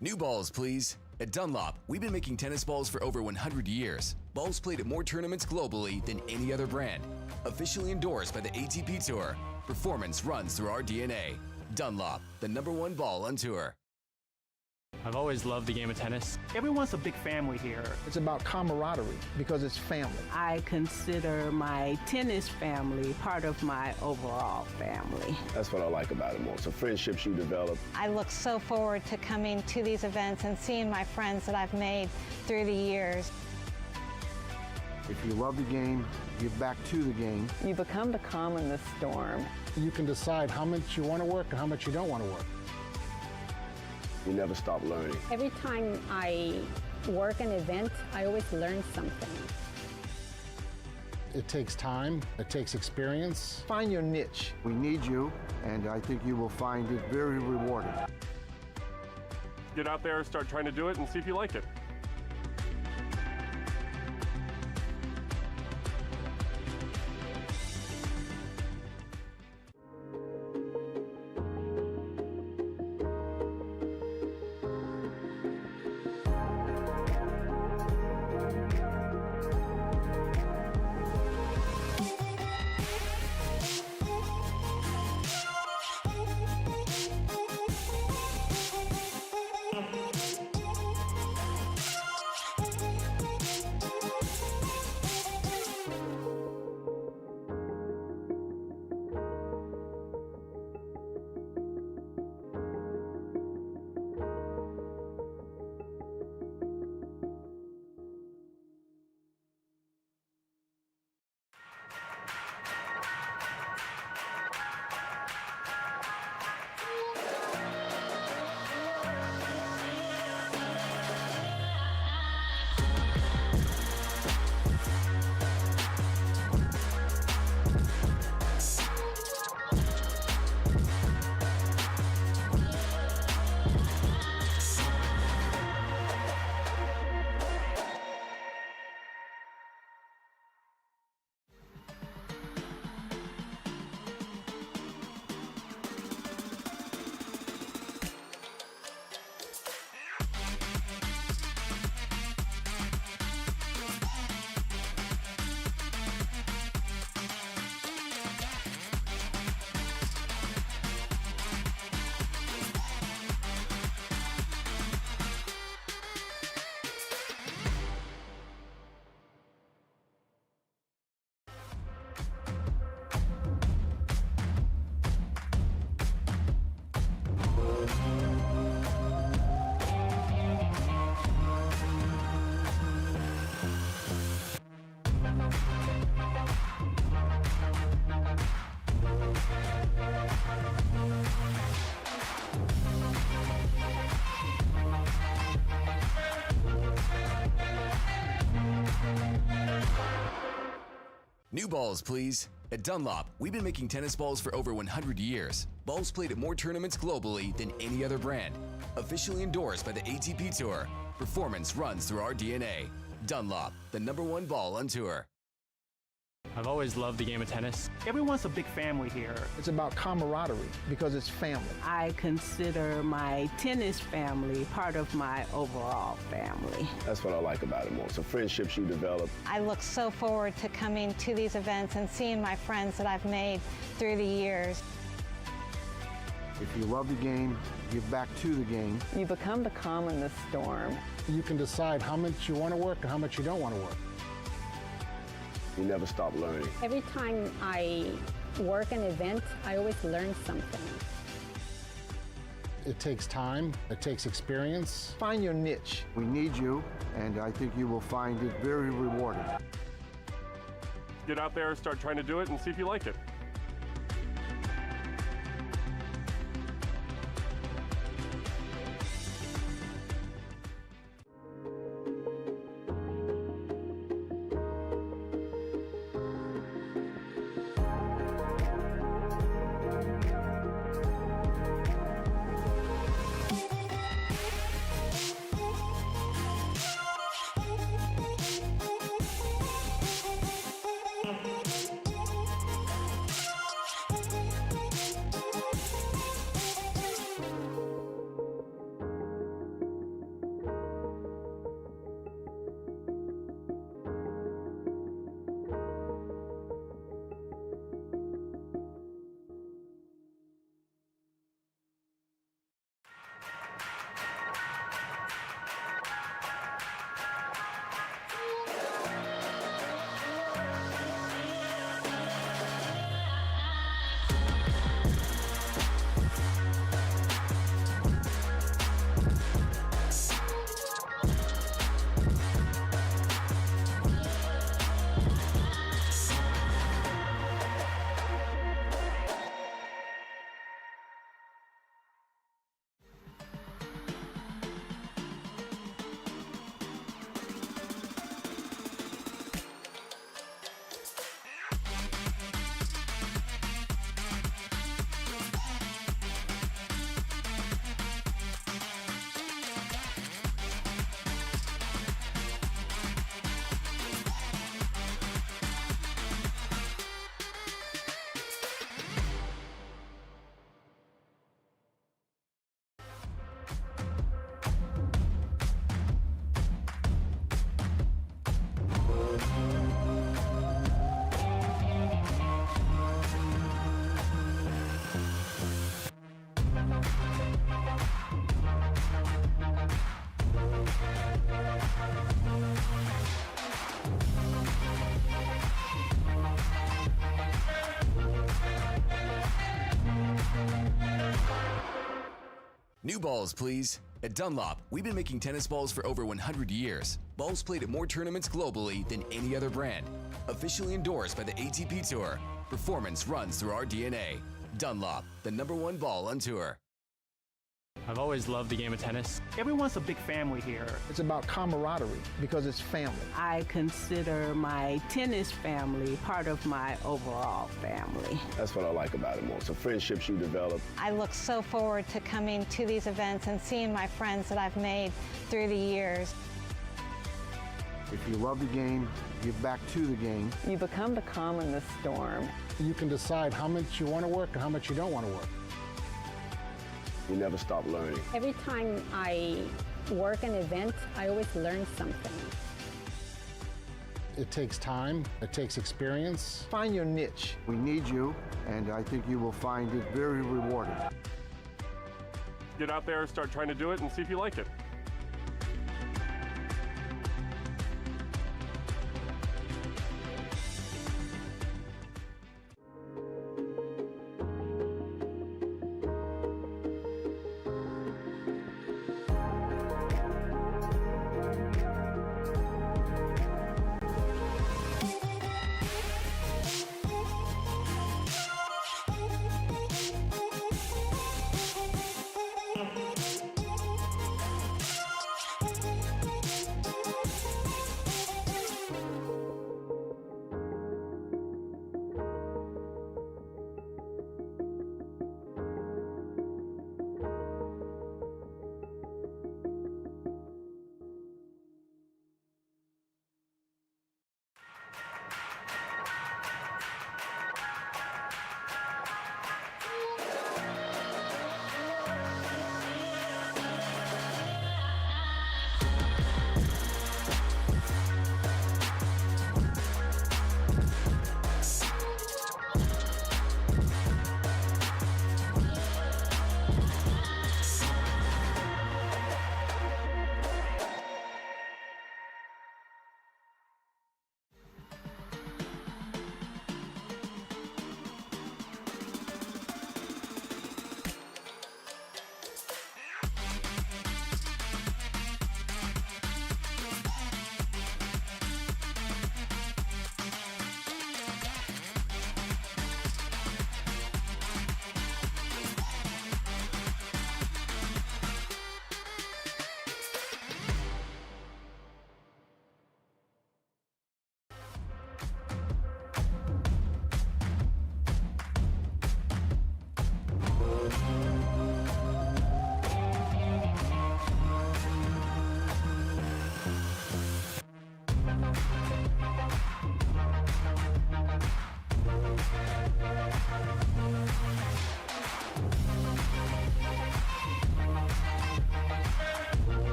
New balls, please. At Dunlop, we've been making tennis balls for over 100 years. Balls played at more tournaments globally than any other brand. Officially endorsed by the ATP Tour. Performance runs through our DNA. Dunlop, the #1 ball on tour. I've always loved the game of tennis. Everyone's a big family here. It's about camaraderie because it's family. I consider my tennis family part of my overall family. That's what I like about it most, the friendships you develop. I look so forward to coming to these events and seeing my friends that I've made through the years. If you love the game, give back to the game. You become the calm in the storm. You can decide how much you want to work and how much you don't want to work. You never stop learning. Every time I work an event, I always learn something. It takes time, it takes experience. Find your niche. We need you, and I think you will find it very rewarding. Get out there, start trying to do it, and see if you like it. New balls, please. At Dunlop, we've been making tennis balls for over 100 years. Balls played at more tournaments globally than any other brand. Officially endorsed by the ATP Tour. Performance runs through our DNA. Dunlop, the #1 ball on tour. I've always loved the game of tennis. Everyone's a big family here. It's about camaraderie because it's family. I consider my tennis family part of my overall family. That's what I like about it most, the friendships you develop. I look so forward to coming to these events and seeing my friends that I've made through the years. If you love the game, give back to the game. You become the calm in the storm. You can decide how much you want to work and how much you don't want to work. You never stop learning. Every time I work an event, I always learn something. It takes time, it takes experience. Find your niche. We need you, and I think you will find it very rewarding. Get out there, start trying to do it, and see if you like it. New balls, please. At Dunlop, we've been making tennis balls for over 100 years. Balls played at more tournaments globally than any other brand. Officially endorsed by the ATP Tour. Performance runs through our DNA. Dunlop, the #1 ball on tour. I've always loved the game of tennis. Everyone's a big family here. It's about camaraderie because it's family. I consider my tennis family part of my overall family. That's what I like about it most. The friendships you develop. I look so forward to coming to these events and seeing my friends that I've made through the years. If you love the game, give back to the game. You become the calm in the storm. You can decide how much you want to work and how much you don't want to work. You never stop learning. Every time I work an event, I always learn something. It takes time, it takes experience. Find your niche. We need you, and I think you will find it very rewarding. Get out there, start trying to do it, and see if you like it.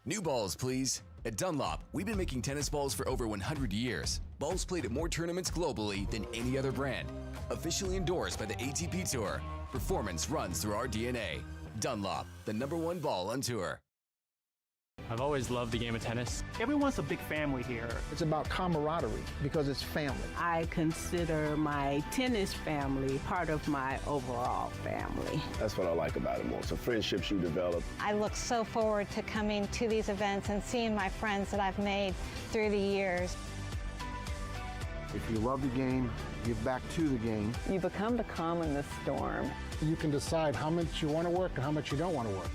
New balls, please. At Dunlop, we've been making tennis balls for over 100 years. Balls played at more tournaments globally than any other brand. Officially endorsed by the ATP Tour. Performance runs through our DNA. Dunlop, the #1 ball on tour. I've always loved the game of tennis. Everyone's a big family here. It's about camaraderie because it's family. I consider my tennis family part of my overall family. That's what I like about it most. The friendships you develop. I look so forward to coming to these events and seeing my friends that I've made through the years. If you love the game, give back to the game. You become the calm in the storm. You can decide how much you want to work and how much you don't want to work.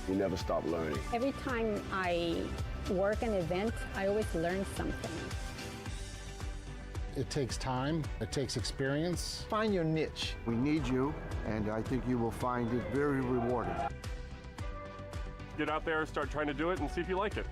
You never stop learning. Every time I work an event, I always learn something. It takes time, it takes experience. Find your niche. We need you, and I think you will find it very rewarding. Get out there, start trying to do it, and see if you like it.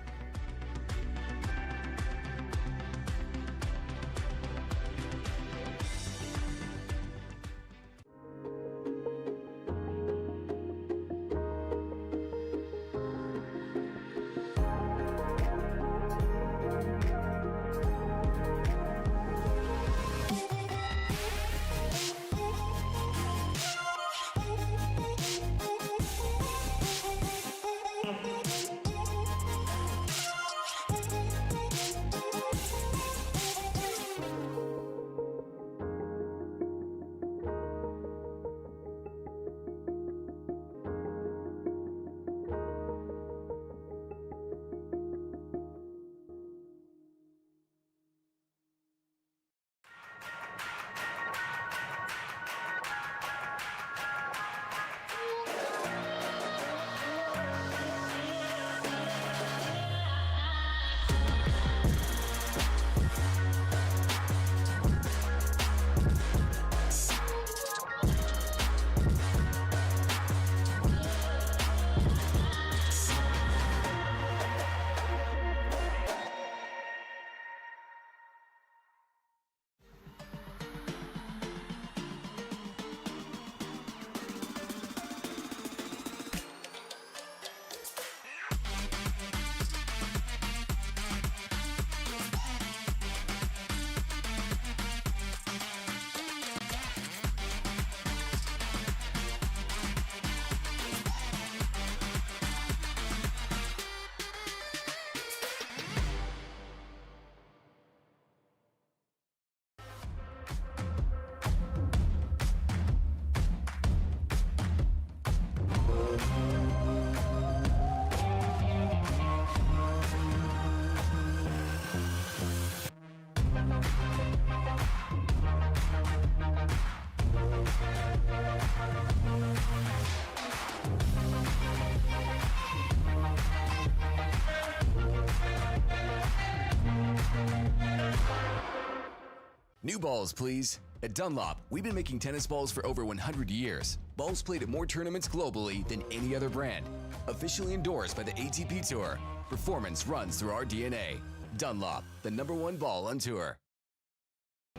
New balls, please. At Dunlop, we've been making tennis balls for over 100 years. Balls played at more tournaments globally than any other brand. Officially endorsed by the ATP Tour. Performance runs through our DNA. Dunlop, the #1 ball on tour.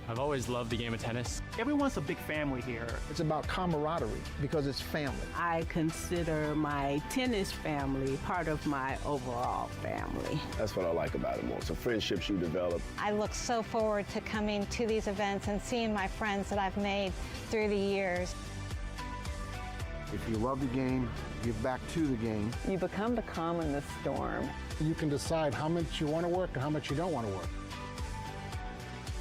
I've always loved the game of tennis. Everyone's a big family here. It's about camaraderie because it's family. I consider my tennis family part of my overall family. That's what I like about it most. The friendships you develop. I look so forward to coming to these events and seeing my friends that I've made through the years. If you love the game, give back to the game. You become the calm in the storm. You can decide how much you want to work and how much you don't want to work.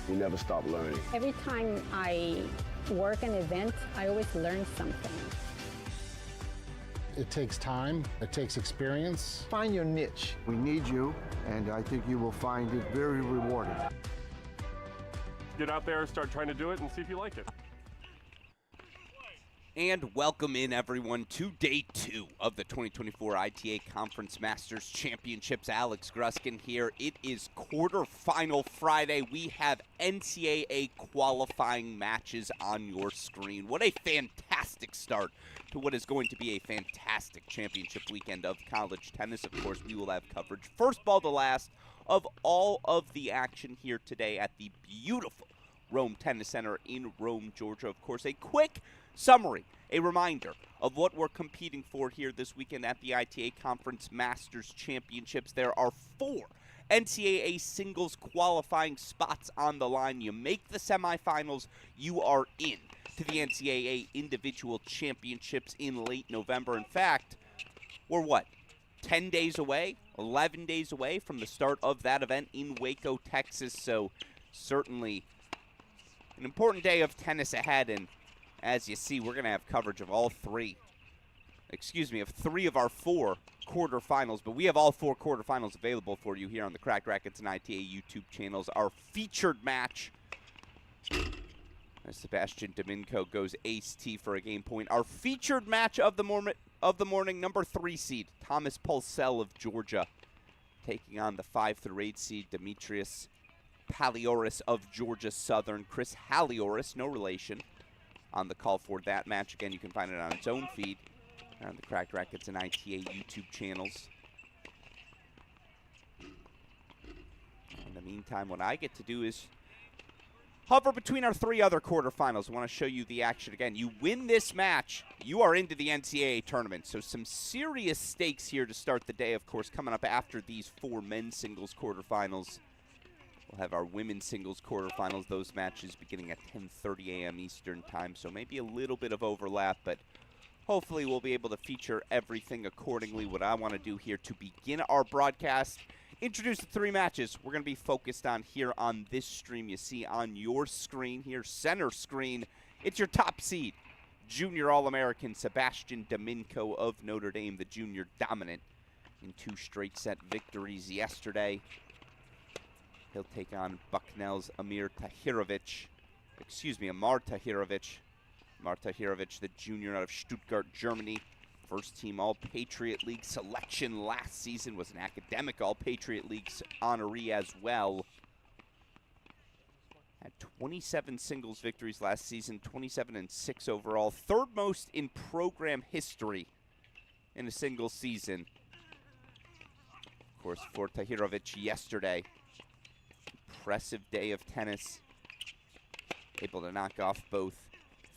You never stop learning. Every time I work an event, I always learn something. It takes time, it takes experience. Find your niche. We need you, and I think you will find it very rewarding. Get out there, start trying to do it, and see if you like it. And welcome in, everyone, to Day 2 of the 2024 ITA Conference Masters Championships. Alex Gruskin here. It is quarterfinal Friday. We have NCAA qualifying matches on your screen. What a fantastic start to what is going to be a fantastic championship weekend of college tennis. Of course, we will have coverage first ball to last of all of the action here today at the beautiful Rome Tennis Center in Rome, Georgia. Of course, a quick summary, a reminder of what we're competing for here this weekend at the ITA Conference Masters Championships. There are 4 NCAA singles qualifying spots on the line. You make the semifinals, you are in to the NCAA Individual Championships in late November. In fact, we're 10 days away, 11 days away from the start of that event in Waco, Texas. So certainly an important day of tennis ahead, and as you see, we're going to have coverage of of 3 of our 4 quarterfinals, but we have all 4 quarterfinals available for you here on the Cracked Racquets and ITA YouTube channels. Our featured match, as Sebastian Domingo goes ace-T for a game point. Our featured match of the morning, number 3 seed, Thomas Pulsell of Georgia, taking on the 5 through 8 seed, Demetrius Palioris of Georgia Southern. Chris Halioris, no relation, on the call for that match. Again, you can find it on its own feed on the Cracked Racquets and ITA YouTube channels. In the meantime, what I get to do is hover between our 3 other quarterfinals. I want to show you the action again. You win this match, you are into the NCAA tournament. So some serious stakes here to start the day, of course, coming up after these 4 men's singles quarterfinals. We'll have our women's singles quarterfinals, those matches beginning at 10:30 a.m. Eastern time, so maybe a little bit of overlap, but hopefully we'll be able to feature everything accordingly. What I want to do here to begin our broadcast, introduce the 3 matches we're going to be focused on here on this stream. You see on your screen here, center screen, it's your top seed, junior All-American Sebastian Domingo of Notre Dame, the junior dominant in 2 straight set victories yesterday. He'll take on Bucknell's Amar Tahirovic, the junior out of Stuttgart, Germany. First team All-Patriot League selection last season, was an academic All-Patriot League honoree as well. Had 27 singles victories last season, 27-6 overall. 3rd most in program history in a single season. Of course, for Tahirovic yesterday, impressive day of tennis. Able to knock off both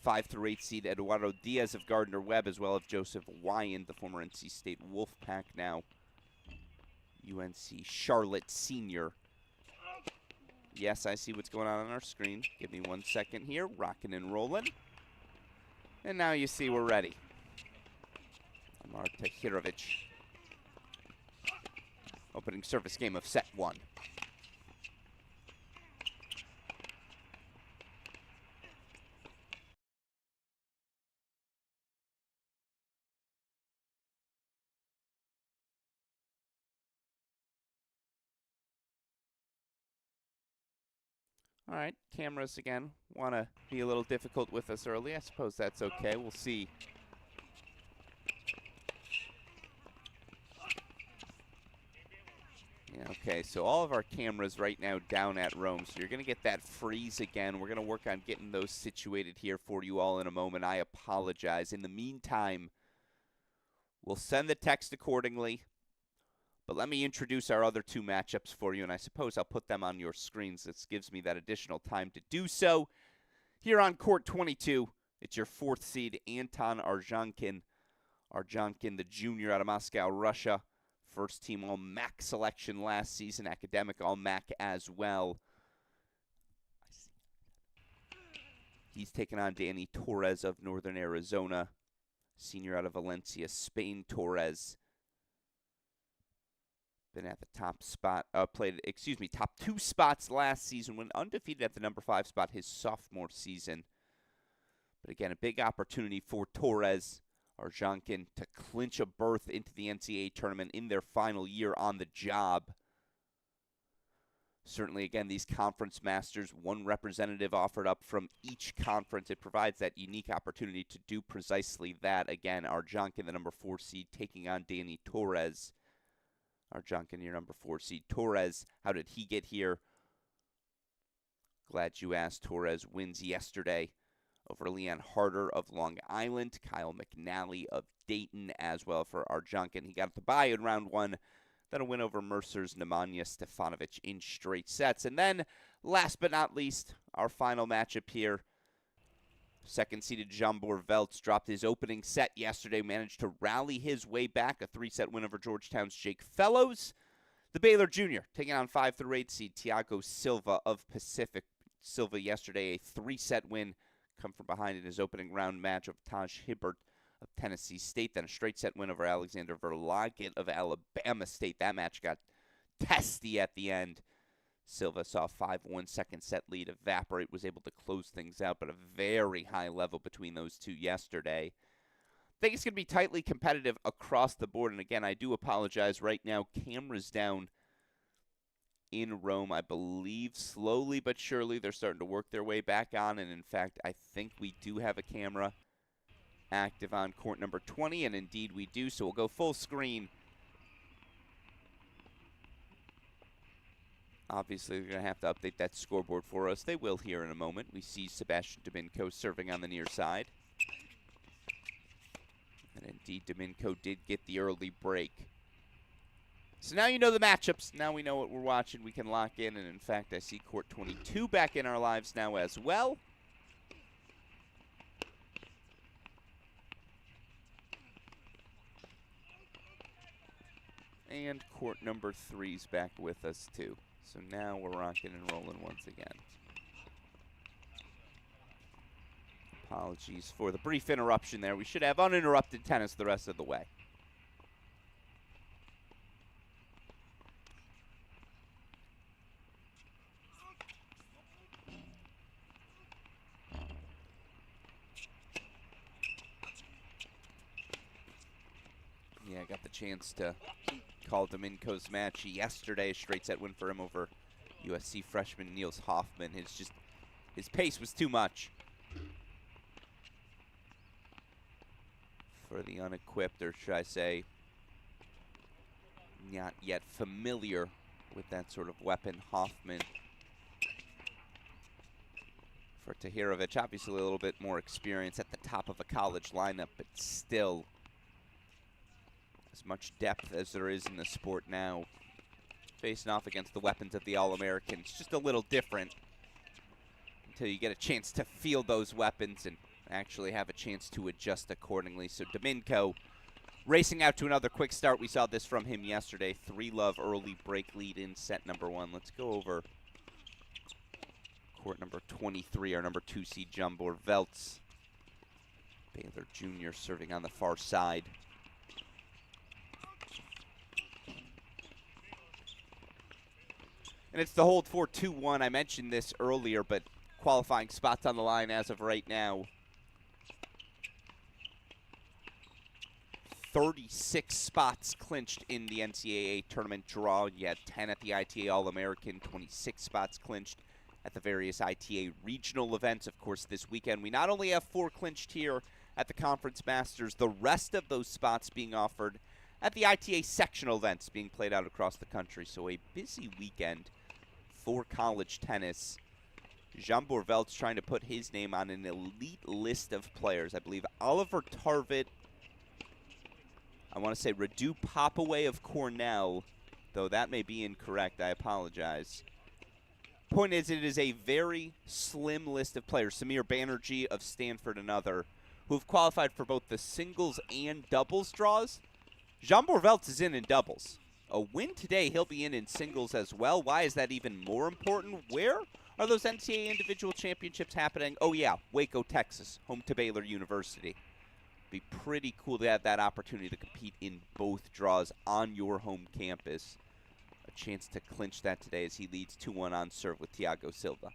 5 through 8 seed Eduardo Diaz of Gardner-Webb, as well as Joseph Wyand, the former NC State Wolfpack, now UNC Charlotte senior. Yes, I see what's going on our screen. Give me 1 second here. Rocking and rolling. And now you see we're ready. Amar Tahirovic. Opening service game of set 1. All right, cameras again want to be a little difficult with us early. I suppose that's okay. We'll see. Yeah, okay, so all of our cameras right now down at Rome, so you're going to get that freeze again. We're going to work on getting those situated here for you all in a moment. I apologize. In the meantime, we'll send the text accordingly. But let me introduce our other two matchups for you, and I suppose I'll put them on your screens. This gives me that additional time to do so. Here on court 22, it's your 4th seed, Anton Arzhankin. Arzhankin, the junior out of Moscow, Russia. First team All-MAC selection last season, academic All-MAC as well. He's taken on Danny Torres of Northern Arizona, senior out of Valencia, Spain. Torres been at the top spot, top 2 spots last season, went undefeated at the number 5 spot his sophomore season. But again, a big opportunity for Torres, Arzhankin, to clinch a berth into the NCAA tournament in their final year on the job. Certainly, again, these conference masters, one representative offered up from each conference. It provides that unique opportunity to do precisely that. Again, Arzhankin, the number 4 seed, taking on Danny Torres. Arzhankin, your number 4 seed. Torres, how did he get here? Glad you asked. Torres wins yesterday over Leon Harder of Long Island, Kyle McNally of Dayton as well for Arzhankin. He got the bye in round 1. Then a win over Mercer's Nemanja Stefanovic in straight sets. And then, last but not least, our final matchup here. Second-seeded Jambor Velts dropped his opening set yesterday, managed to rally his way back, a 3-set win over Georgetown's Jake Fellows. The Baylor Jr. taking on 5 through 8 seed Thiago Silva of Pacific. Silva yesterday, a 3-set win, come from behind in his opening round match of Taj Hibbert of Tennessee State. Then a straight-set win over Alexander Verlaget of Alabama State. That match got testy at the end. Silva saw a 5-1 second-set lead evaporate, was able to close things out, but a very high level between those two yesterday. I think it's going to be tightly competitive across the board, and again, I do apologize. Right now, cameras down in Rome. I believe slowly but surely they're starting to work their way back on, and in fact, I think we do have a camera active on court number 20, and indeed we do, so we'll go full screen. Obviously, they're going to have to update that scoreboard for us. They will here in a moment. We see Sebastian Domingo serving on the near side. And indeed, Domingo did get the early break. So now you know the matchups. Now we know what we're watching. We can lock in. And in fact, I see court 22 back in our lives now as well. And court number 3's back with us too. So now we're rocking and rolling once again. Apologies for the brief interruption there. We should have uninterrupted tennis the rest of the way. Yeah, I got the chance to call Domingo's match yesterday. A straight set win for him over USC freshman Niels Hoffman. His pace was too much for the unequipped, or should I say, not yet familiar with that sort of weapon. Hoffman. For Tahirovic, obviously a little bit more experience at the top of a college lineup, but still as much depth as there is in the sport now. Facing off against the weapons of the All-Americans, just a little different until you get a chance to feel those weapons and actually have a chance to adjust accordingly. So Domingo racing out to another quick start. We saw this from him yesterday. 3-love early break lead in set number 1. Let's go over court number 23, our number 2 seed Jambor Velts. Baylor Jr. serving on the far side. And it's the hold for 2-1. I mentioned this earlier, but qualifying spots on the line as of right now. 36 spots clinched in the NCAA tournament draw. You had 10 at the ITA All-American, 26 spots clinched at the various ITA regional events. Of course, this weekend we not only have 4 clinched here at the Conference Masters, the rest of those spots being offered at the ITA sectional events being played out across the country. So a busy weekend for college tennis. Jean Bourvelt's trying to put his name on an elite list of players. I believe Oliver Tarvit, I want to say Radu Popaway of Cornell, though that may be incorrect. I apologize. Point is, it is a very slim list of players. Samir Banerjee of Stanford, another, who have qualified for both the singles and doubles draws. Jean Bourvelt is in doubles. A win today, he'll be in singles as well. Why is that even more important? Where are those NCAA individual championships happening? Oh yeah, Waco, Texas, home to Baylor University. Be pretty cool to have that opportunity to compete in both draws on your home campus. A chance to clinch that today as he leads 2-1 on serve with Thiago Silva.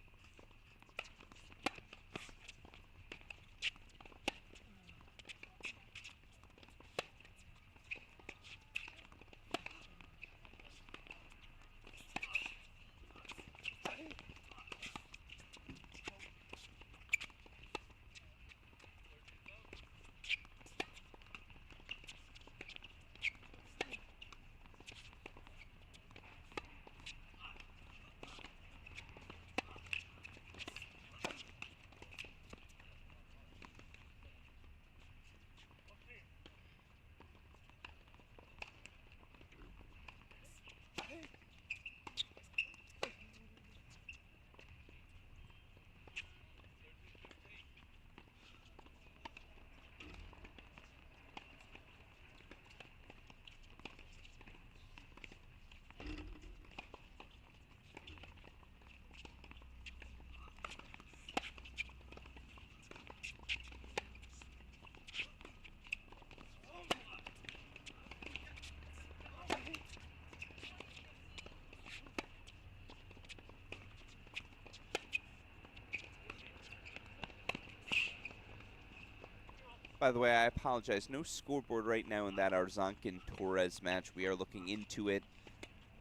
By the way, I apologize. No scoreboard right now in that Arzhankin-Torres match. We are looking into it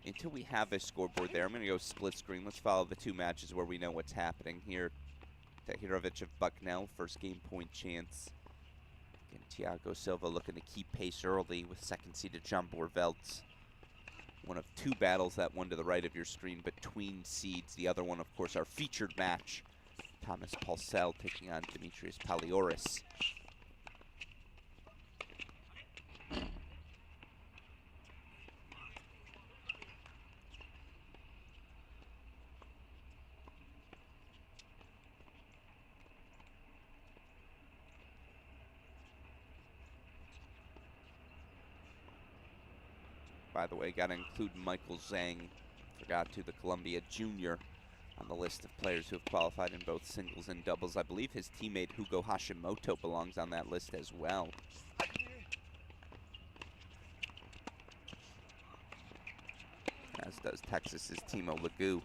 until we have a scoreboard there. I'm going to go split screen. Let's follow the two matches where we know what's happening here. Tahirovic of Bucknell, first game point chance. Again, Thiago Silva looking to keep pace early with second-seeded Jean Bourvelt. One of two battles, that one to the right of your screen, between seeds. The other one, of course, our featured match. Thomas Paulsell taking on Demetrius Palioris. By the way, got to include Michael Zhang, forgot to, the Columbia junior, on the list of players who have qualified in both singles and doubles. I believe his teammate Hugo Hashimoto belongs on that list as well. As does Texas's Timo Legou.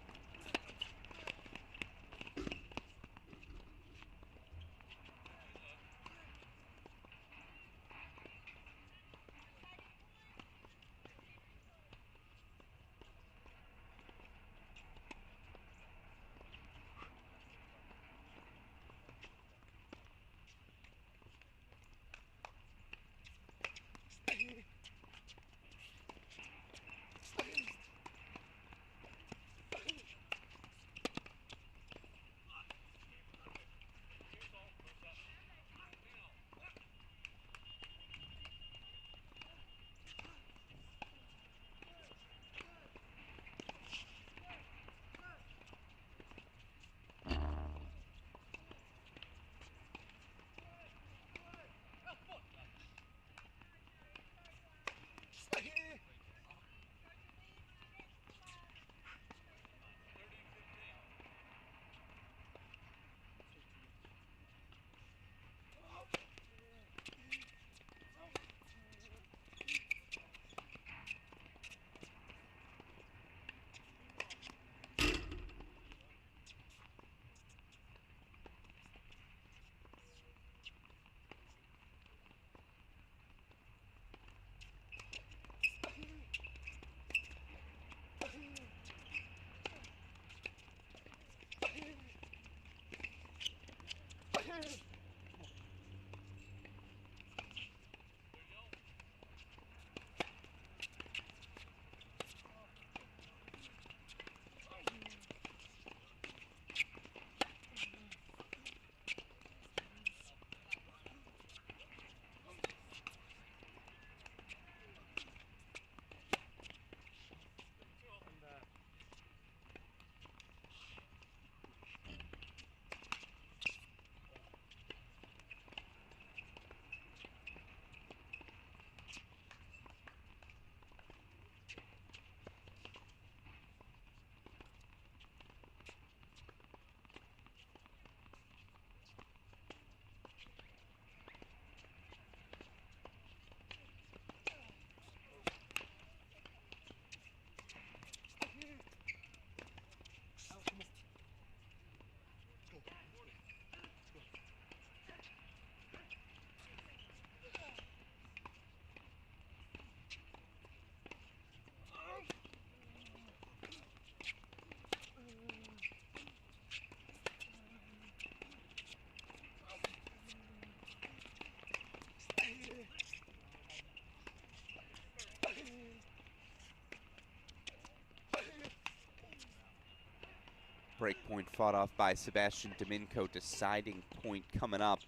Break point fought off by Sebastian Domingo. Deciding point coming up.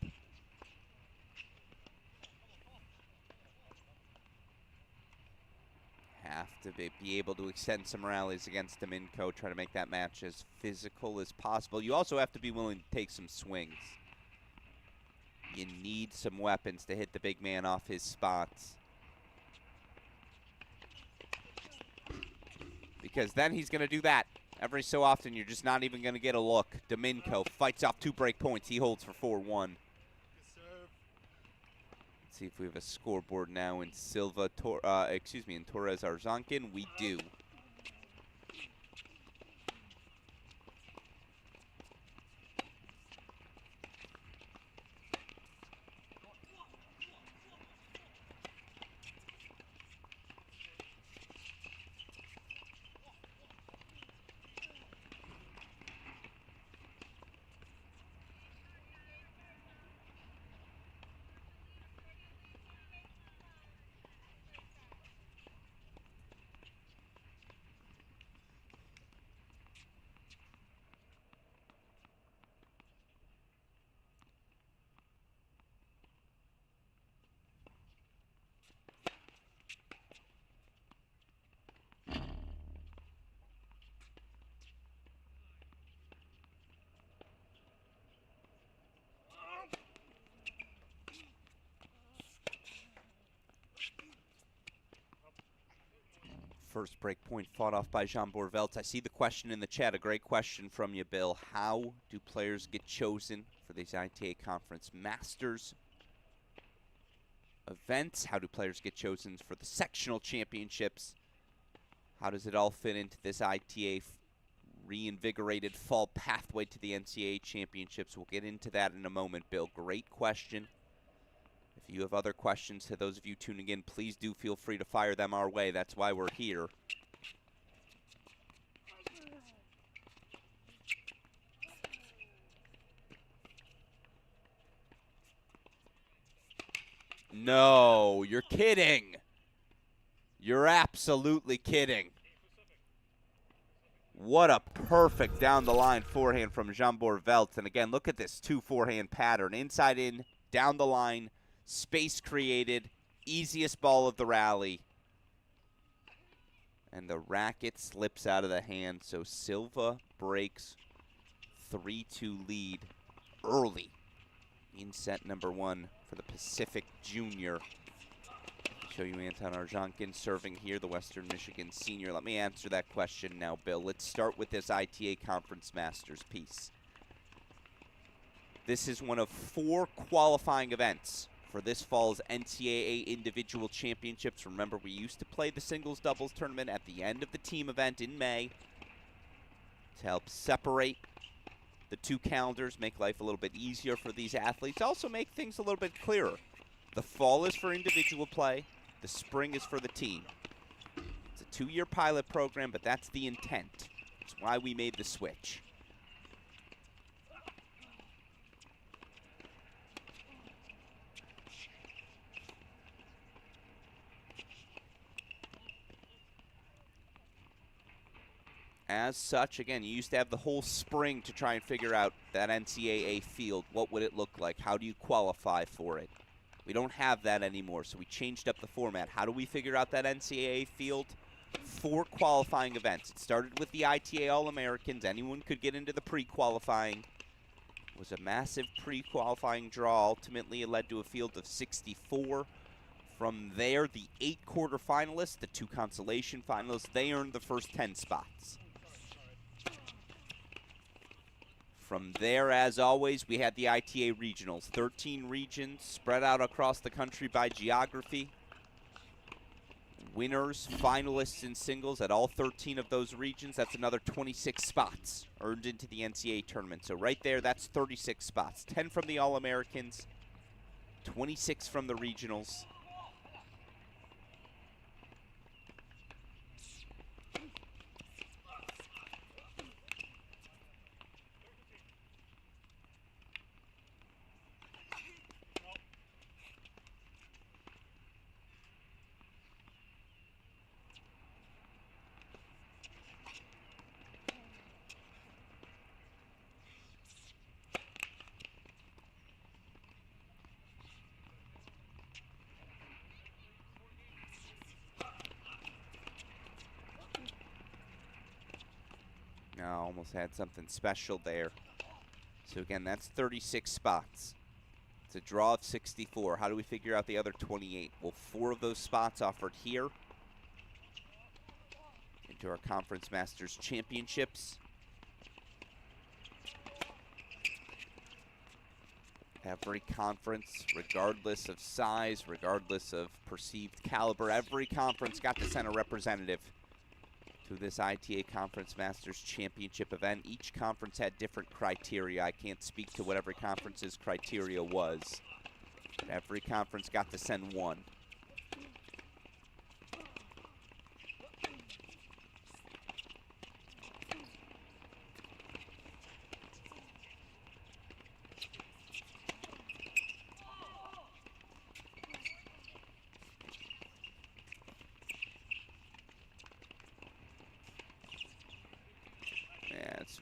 Have to be able to extend some rallies against Domingo, try to make that match as physical as possible. You also have to be willing to take some swings. You need some weapons to hit the big man off his spots. Because then he's going to do that. Every so often, you're just not even going to get a look. Domingo fights off 2 break points. He holds for 4-1. Let's see if we have a scoreboard now in in Torres Arzhankin. We do. First break point fought off by Jean Borveldt. I see the question in the chat. A great question from you, Bill. How do players get chosen for these ITA Conference Masters events? How do players get chosen for the sectional championships? How does it all fit into this ITA reinvigorated fall pathway to the NCAA championships? We'll get into that in a moment, Bill. Great question. If you have other questions, to those of you tuning in, please do feel free to fire them our way. That's why we're here. No, you're kidding. You're absolutely kidding. What a perfect down-the-line forehand from Jean Borveldt. And again, look at this 2 forehand pattern. Inside in, down the line. Space created, easiest ball of the rally. And the racket slips out of the hand, so Silva breaks 3-2 lead early in set number 1 for the Pacific Junior. Show you Anton Arzhankin serving here, the Western Michigan senior. Let me answer that question now, Bill. Let's start with this ITA Conference Masters piece. This is one of 4 qualifying events for this fall's NCAA Individual Championships. Remember, we used to play the singles doubles tournament at the end of the team event in May to help separate the 2 calendars, make life a little bit easier for these athletes, also make things a little bit clearer. The fall is for individual play, the spring is for the team. It's a 2-year pilot program, but that's the intent. That's why we made the switch. As such, again, you used to have the whole spring to try and figure out that NCAA field. What would it look like? How do you qualify for it? We don't have that anymore, so we changed up the format. How do we figure out that NCAA field? 4 qualifying events. It started with the ITA All-Americans. Anyone could get into the pre-qualifying. It was a massive pre-qualifying draw. Ultimately, it led to a field of 64. From there, the 8 quarterfinalists, the 2 consolation finalists, they earned the first 10 spots. From there, as always, we had the ITA regionals. 13 regions spread out across the country by geography. Winners, finalists in singles at all 13 of those regions. That's another 26 spots earned into the NCAA tournament. So right there, that's 36 spots. 10 from the All-Americans, 26 from the regionals. No, almost had something special there. So again, that's 36 spots. It's a draw of 64. How do we figure out the other 28? Well, 4 of those spots offered here into our Conference Masters Championships. Every conference, regardless of size, regardless of perceived caliber, every conference got to send a representative to this ITA Conference Masters Championship event. Each conference had different criteria. I can't speak to what every conference's criteria was. But every conference got to send one.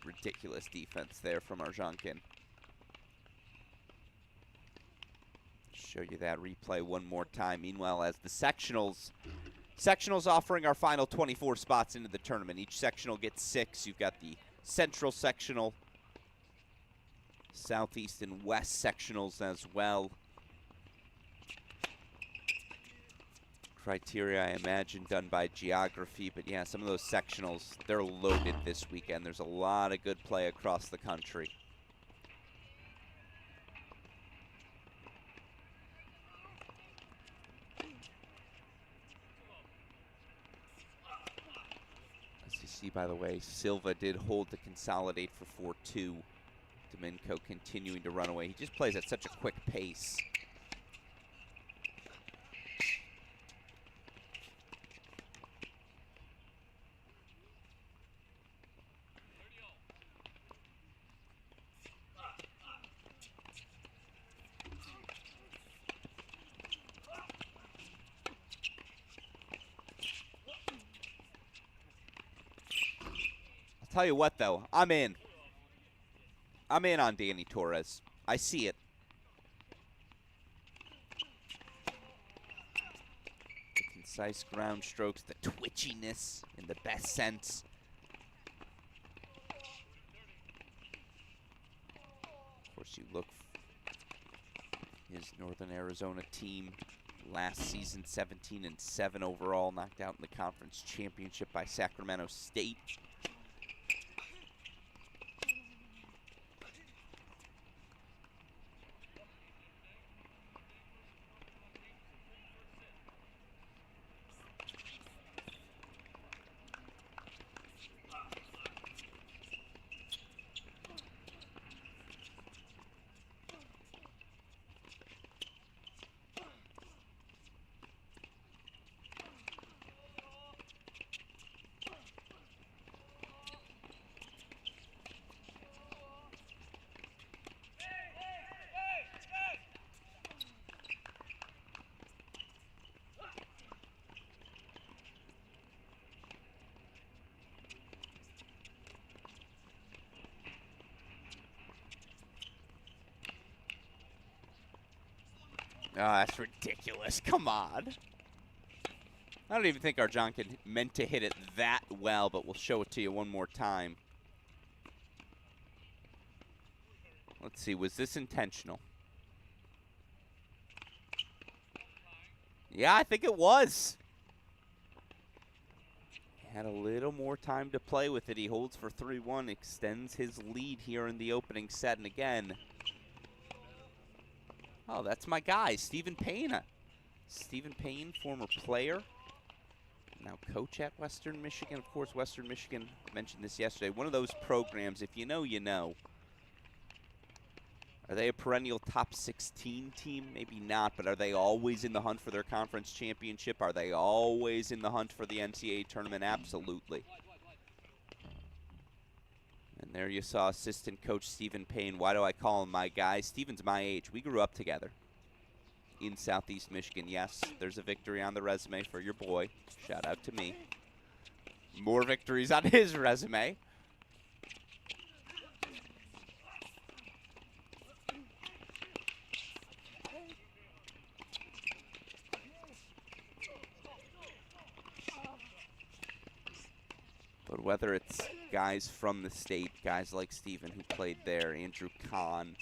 Ridiculous defense there from Arzhankin. Show you that replay one more time. Meanwhile, as the sectionals offering our final 24 spots into the tournament. Each sectional gets 6. You've got the central sectional, southeast and west sectionals as well. Criteria, I imagine, done by geography, but yeah, some of those sectionals, they're loaded this weekend. There's a lot of good play across the country. As you see, by the way, Silva did hold to consolidate for 4-2. Domenico continuing to run away. He just plays at such a quick pace. Tell you what, though, I'm in. I'm in on Danny Torres. I see it. The concise ground strokes, the twitchiness in the best sense. Of course, you look his Northern Arizona team last season, 17-7 overall, knocked out in the conference championship by Sacramento State. Oh, that's ridiculous. Come on. I don't even think Arzhankin meant to hit it that well, but we'll show it to you one more time. Let's see, was this intentional? Yeah, I think it was. He had a little more time to play with it. He holds for 3-1, extends his lead here in the opening set, and again, oh, that's my guy, Stephen Payne. Stephen Payne, former player, now coach at Western Michigan. Of course, Western Michigan, mentioned this yesterday, one of those programs, if you know, you know. Are they a perennial top 16 team? Maybe not, but are they always in the hunt for their conference championship? Are they always in the hunt for the NCAA tournament? Absolutely. And there you saw assistant coach Stephen Payne. Why do I call him my guy? Stephen's my age. We grew up together in Southeast Michigan. Yes, there's a victory on the resume for your boy. Shout out to me. More victories on his resume. But whether it's guys from the state, guys like Steven who played there, Andrew Kahn,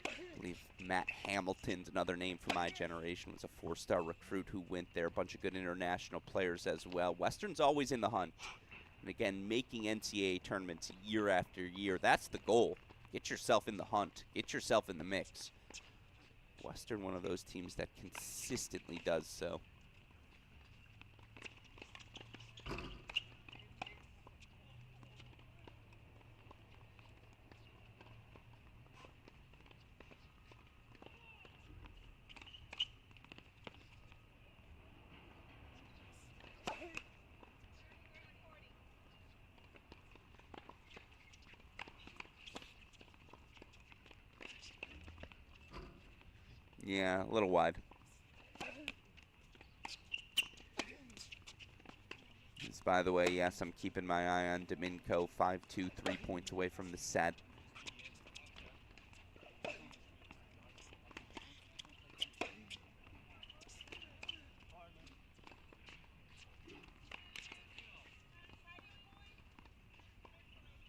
I believe Matt Hamilton's another name from my generation, was a 4-star recruit who went there, a bunch of good international players as well. Western's always in the hunt. And again, making NCAA tournaments year after year, that's the goal. Get yourself in the hunt. Get yourself in the mix. Western, one of those teams that consistently does so. Yeah, a little wide. By the way, yes, I'm keeping my eye on Domingo, 5'2", 3 points away from the set. In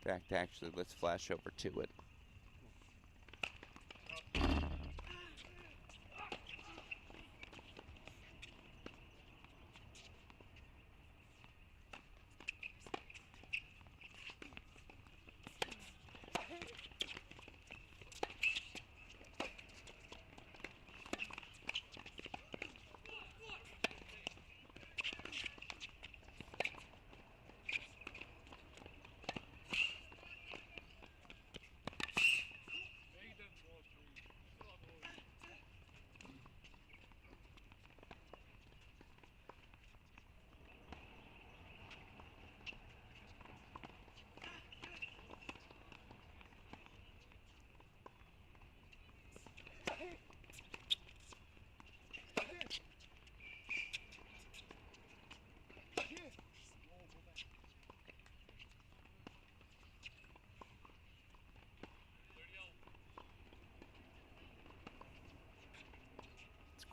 fact, actually, let's flash over to it.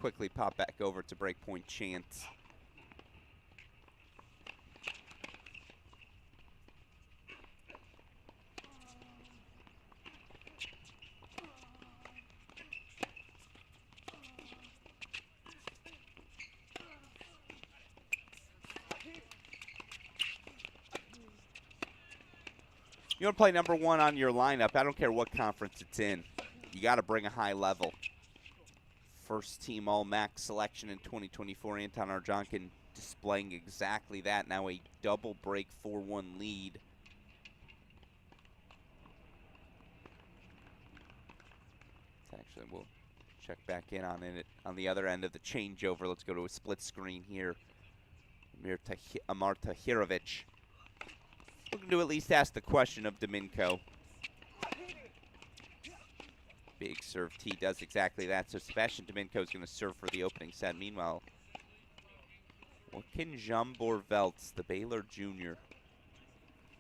Quickly pop back over to breakpoint chance. You want to play number one on your lineup, I don't care what conference it's in. You got to bring a high level. First team All-MAC selection in 2024, Anton Arzhankin displaying exactly that. Now a double break 4-1 lead. Actually, we'll check back in on it on the other end of the changeover. Let's go to a split screen here. Amar Tahirovic looking to at least ask the question of Domingo. Big serve T does exactly that. So Sebastian Domingo is going to serve for the opening set. Meanwhile, what can Jambor Veltz, the Baylor junior,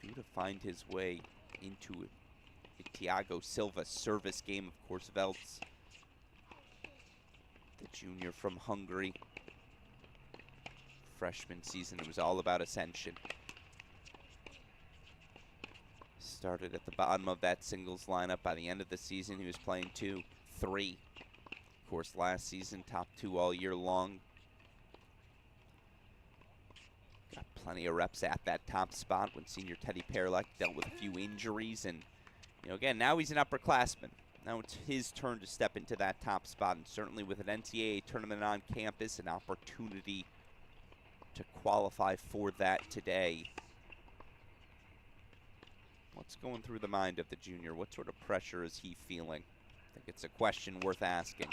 do to find his way into a Thiago Silva service game? Of course, Veltz, the junior from Hungary. Freshman season, it was all about ascension. Started at the bottom of that singles lineup. By the end of the season, he was playing 2, 3. Of course, last season, top 2 all year long. Got plenty of reps at that top spot when senior Teddy Perlek dealt with a few injuries. And, you know, again, now he's an upperclassman. Now it's his turn to step into that top spot. And certainly with an NCAA tournament on campus, an opportunity to qualify for that today. What's going through the mind of the junior? What sort of pressure is he feeling? I think it's a question worth asking.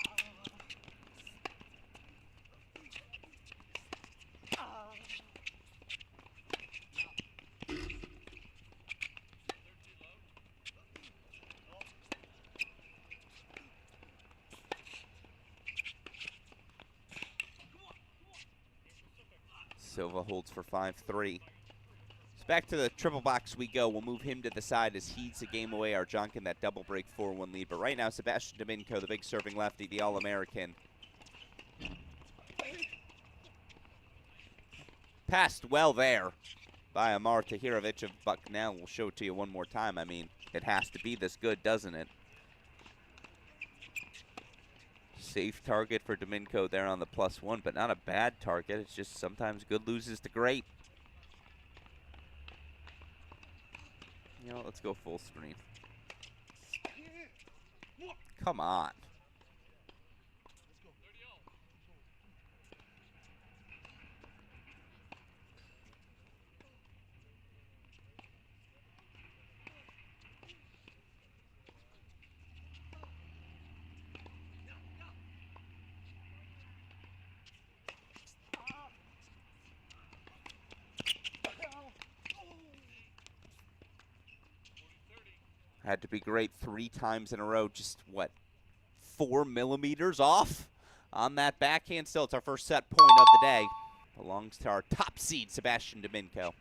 Silva holds for 5-3. Back to the triple box we go. We'll move him to the side as he's a game away. Arzhankin, that double break 4-1 lead. But right now, Sebastian Domingo, the big serving lefty, the All-American. Passed well there by Amar Tahirovic of Bucknell. We'll show it to you one more time. I mean, it has to be this good, doesn't it? Safe target for Domingo there on the +1, but not a bad target. It's just sometimes good loses to great. You know, let's go full screen. Come on. Had to be great 3 times in a row. Just, what, 4 millimeters off on that backhand. Still, it's our first set point of the day. Belongs to our top seed, Sebastian Domingo.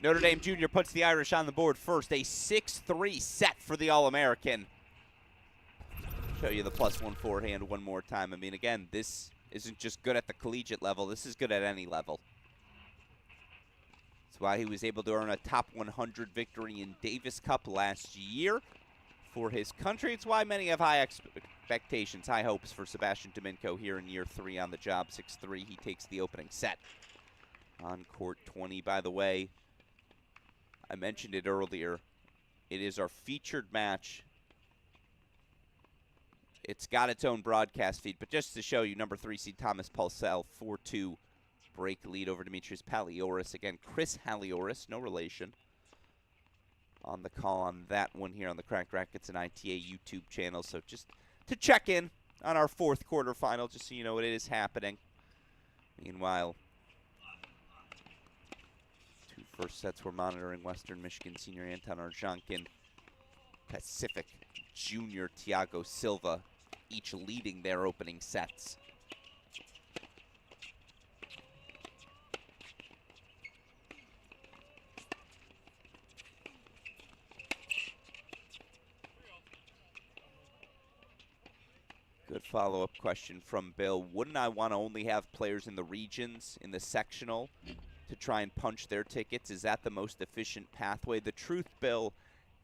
Notre Dame Junior puts the Irish on the board first. A 6-3 set for the All-American. Show you the +1 forehand one more time. I mean, again, this isn't just good at the collegiate level. This is good at any level. That's why he was able to earn a top 100 victory in Davis Cup last year for his country. It's why many have high expectations, high hopes for Sebastian Domingo here in year 3 on the job. 6-3, he takes the opening set. On court 20, by the way, I mentioned it earlier. It is our featured match. It's got its own broadcast feed, but just to show you, number 3 seed Thomas Pulsell, 4-2 break lead over Demetrius Palioris. Again, Chris Halioris, no relation, on the call on that one here on the Cracked Rackets and ITA YouTube channel. So just to check in on our 4th quarterfinal, just so you know what it is happening. Meanwhile, 2 first sets we're monitoring. Western Michigan senior Anton Arzhankin, Pacific junior Thiago Silva, each leading their opening sets. Good follow-up question from Bill. Wouldn't I want to only have players in the regions, in the sectional, to try and punch their tickets? Is that the most efficient pathway? The truth, Bill,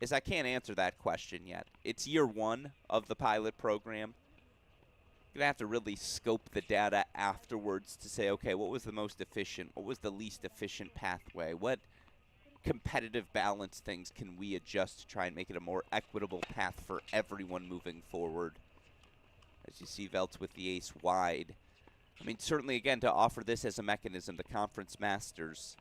is I can't answer that question yet. It's year 1 of the pilot program. You're going to have to really scope the data afterwards to say, okay, what was the most efficient? What was the least efficient pathway? What competitive balance things can we adjust to try and make it a more equitable path for everyone moving forward? As you see, Veltz with the ace wide. I mean, certainly, again, to offer this as a mechanism, the Conference Masters,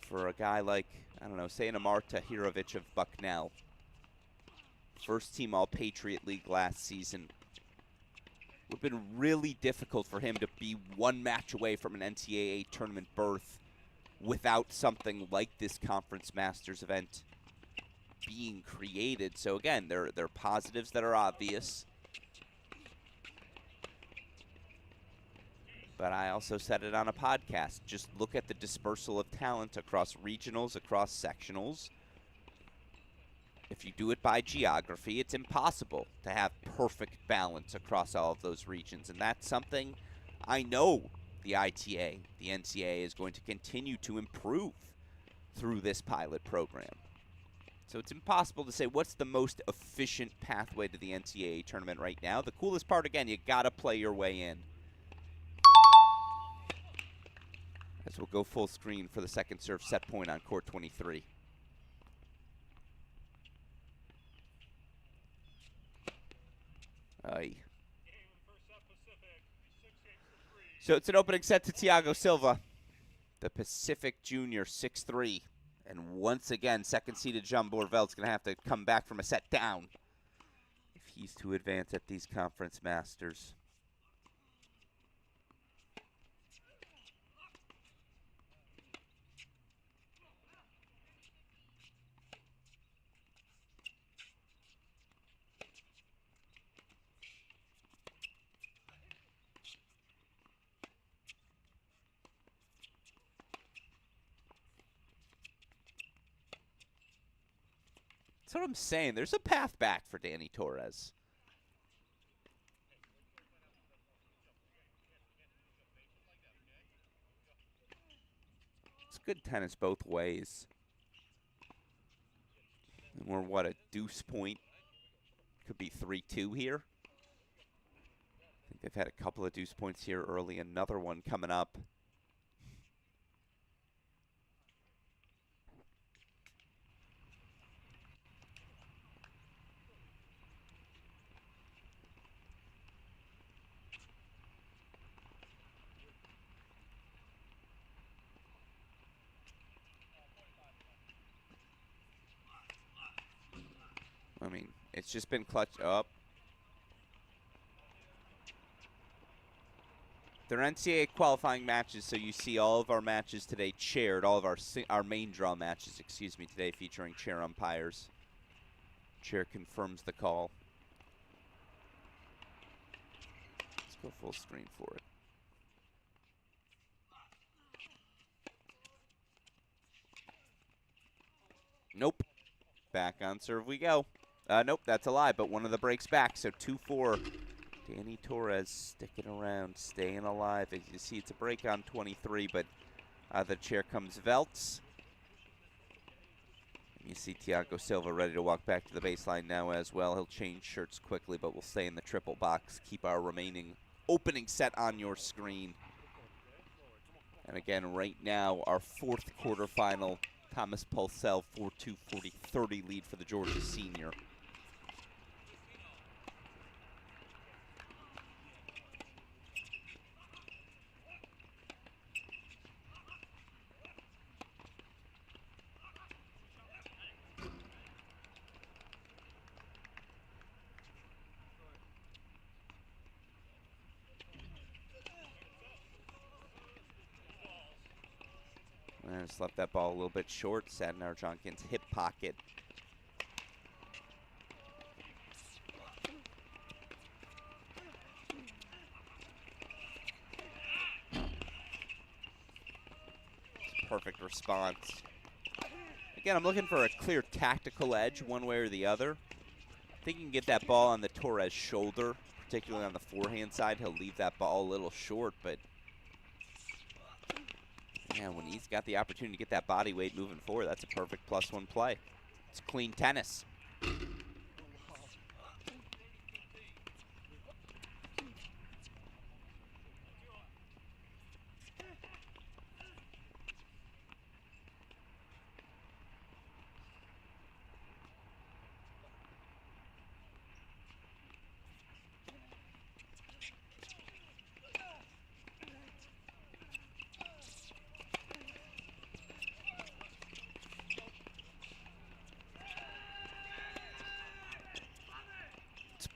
for a guy like, I don't know, say an Amar Tahirovic of Bucknell, first team All-Patriot League last season, would have been really difficult for him to be 1 match away from an NCAA tournament berth without something like this Conference Masters event being created. So again, there are positives that are obvious. But I also said it on a podcast. Just look at the dispersal of talent across regionals, across sectionals. If you do it by geography, it's impossible to have perfect balance across all of those regions. And that's something I know the ITA, the NCAA, is going to continue to improve through this pilot program. So it's impossible to say what's the most efficient pathway to the NCAA tournament right now. The coolest part, again, you got to play your way in. As we'll go full screen for the second serve set point on court 23. Aye. So it's an opening set to Thiago Silva, the Pacific junior, 6-3. And once again, second-seeded Jean Bourvel's going to have to come back from a set down if he's to advance at these Conference Masters. That's what I'm saying. There's a path back for Danny Torres. It's good tennis both ways. And we're, what, a deuce point? Could be 3-2 here. I think they've had a couple of deuce points here early. Another one coming up. I mean, it's just been clutched up. They're NCAA qualifying matches, so you see all of our matches today chaired, all of our main draw matches, excuse me, today featuring chair umpires. Chair confirms the call. Let's go full screen for it. Nope. Back on serve we go. Nope, that's a lie, but one of the breaks back, so 2-4. Danny Torres sticking around, staying alive. As you see, it's a break on 23, but the chair comes Veltz. And you see Thiago Silva ready to walk back to the baseline now as well. He'll change shirts quickly, but we'll stay in the triple box. Keep our remaining opening set on your screen. And again, right now, our fourth quarterfinal. Thomas Pulsell, 4-2, 40-30 lead for the Georgia senior. I just left that ball a little bit short. Sat in Arzhankin's hip pocket. Perfect response. Again, I'm looking for a clear tactical edge one way or the other. I think you can get that ball on the Torres shoulder, particularly on the forehand side. He'll leave that ball a little short, but yeah, when he's got the opportunity to get that body weight moving forward, that's a perfect +1 play. It's clean tennis.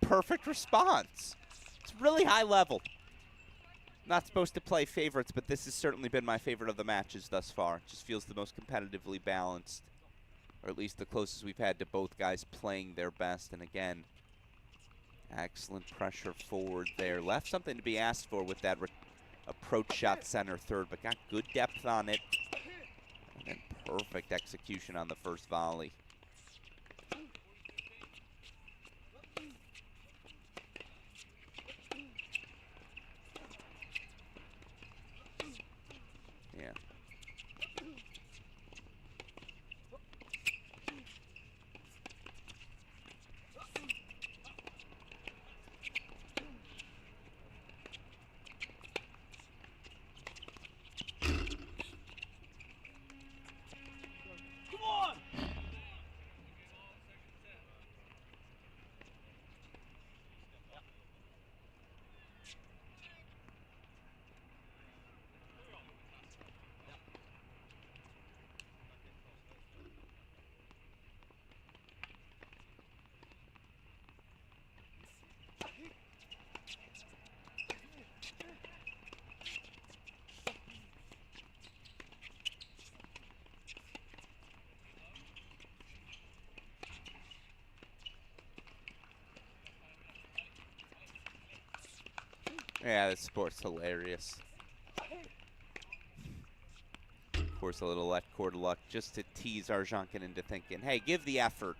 Perfect response. It's really high level. Not supposed to play favorites, but this has certainly been my favorite of the matches thus far. It just feels the most competitively balanced, or at least the closest we've had to both guys playing their best. And again, excellent pressure forward there. Left something to be asked for with that approach shot center third, but got good depth on it. And then perfect execution on the first volley. Yeah, this sport's hilarious. Of course, a little left quarter luck just to tease Arzhankin into thinking, hey, give the effort.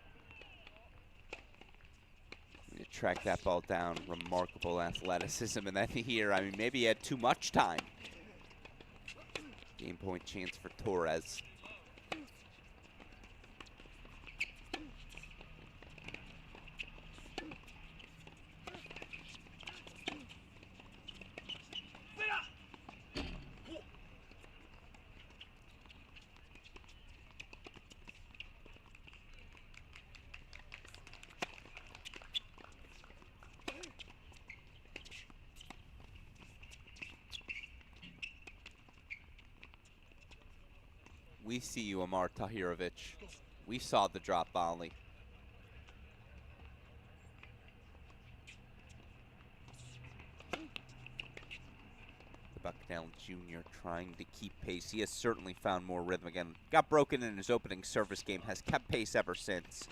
track that ball down. Remarkable athleticism. And then here, I mean, maybe he had too much time. Game point chance for Torres. We see you, Amar Tahirovic. We saw the drop volley. The Bucknell Jr. trying to keep pace. He has certainly found more rhythm again. Got broken in his opening service game, has kept pace ever since.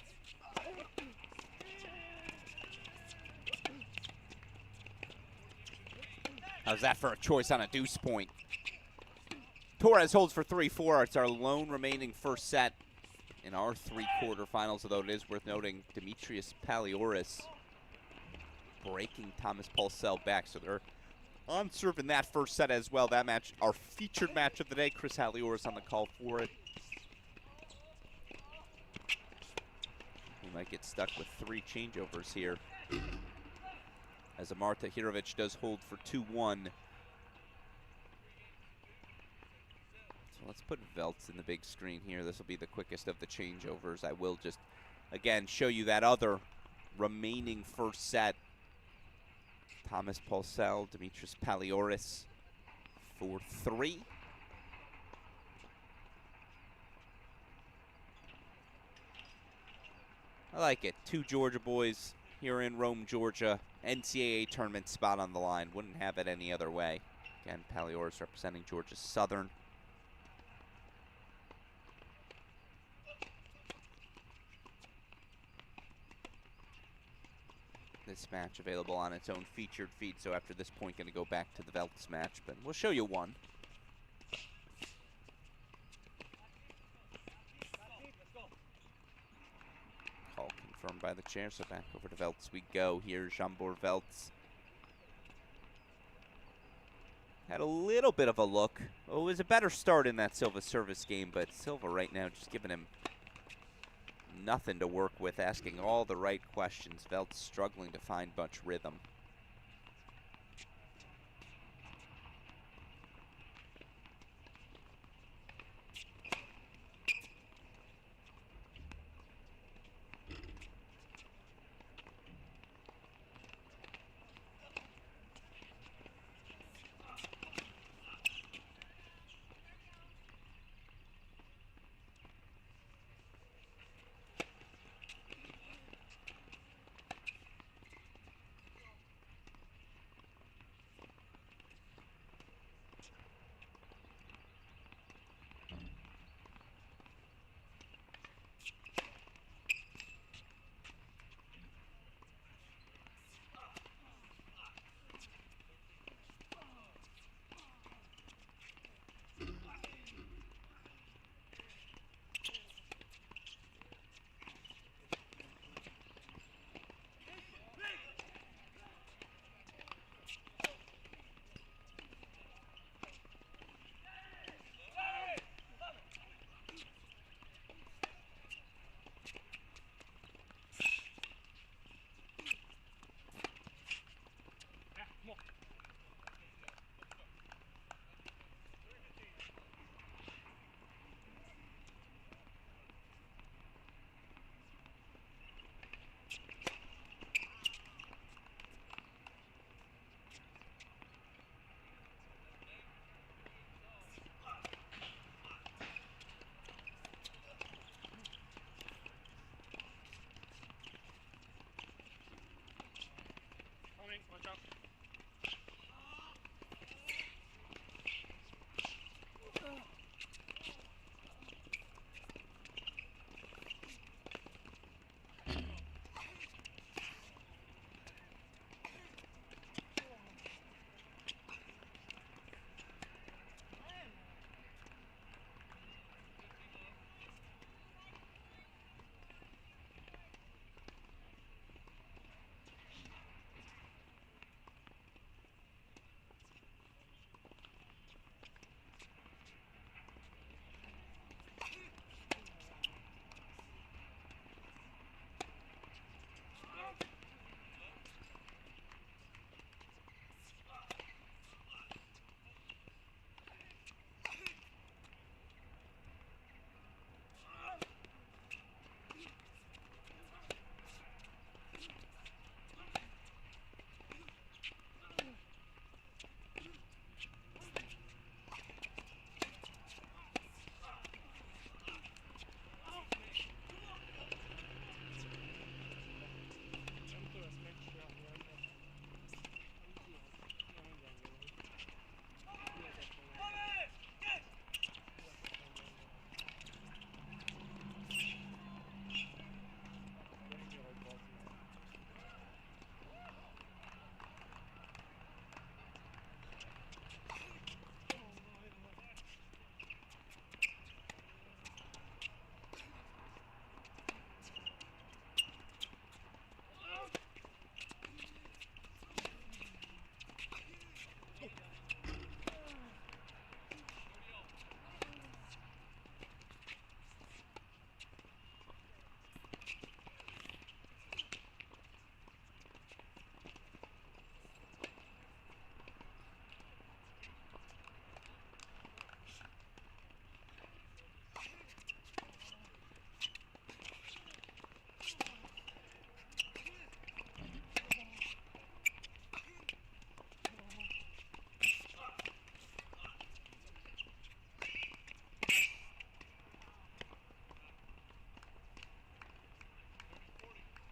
How's that for a choice on a deuce point? Torres holds for 3-4. It's our lone remaining first set in our 3 quarterfinals, although it is worth noting Demetrius Palioris breaking Thomas Pulsell back. So they're on serve in that first set as well. That match, our featured match of the day. Chris Halioris on the call for it. We might get stuck with 3 changeovers here, as Amar Tahirovic does hold for 2-1. Let's put Veltz in the big screen here. This will be the quickest of the changeovers. I will just, again, show you that other remaining first set. Thomas Pulsell, Demetrius Palioris for 3. I like it. 2 Georgia boys here in Rome, Georgia. NCAA tournament spot on the line. Wouldn't have it any other way. Again, Palioris representing Georgia Southern. This match available on its own featured feed, so after this point going to go back to the Veltz match, but we'll show you one. Call confirmed by the chair, so back over to Veltz we go. Here's Jambor Veltz. Had a little bit of a look. Oh, it was a better start in that Silva service game, but Silva right now just giving him nothing to work with, asking all the right questions. Veltz struggling to find much rhythm.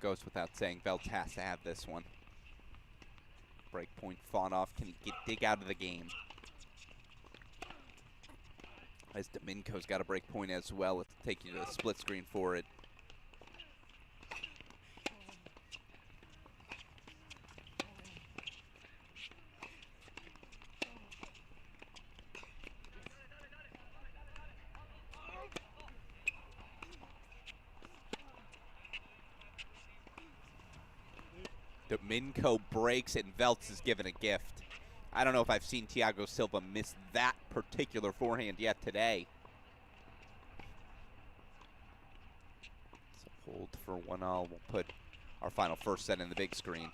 goes without saying, Veltz has to have this one. Break point fought off. Can he dig out of the game? As Dominko's got a break point as well. Let's take you to the split screen for it. Dominko breaks and Veltz is given a gift. I don't know if I've seen Thiago Silva miss that particular forehand yet today. So hold for 1-all. We'll put our final first set in the big screen.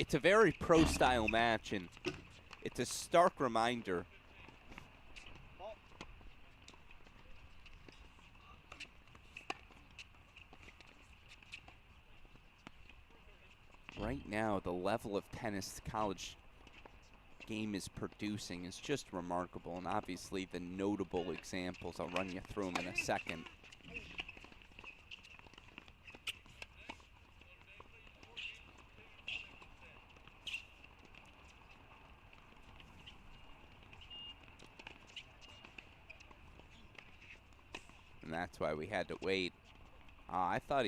It's a very pro-style match, and it's a stark reminder right now. The level of tennis the college game is producing is just remarkable, and obviously the notable examples, I'll run you through them in a second. And that's why we had to wait. I thought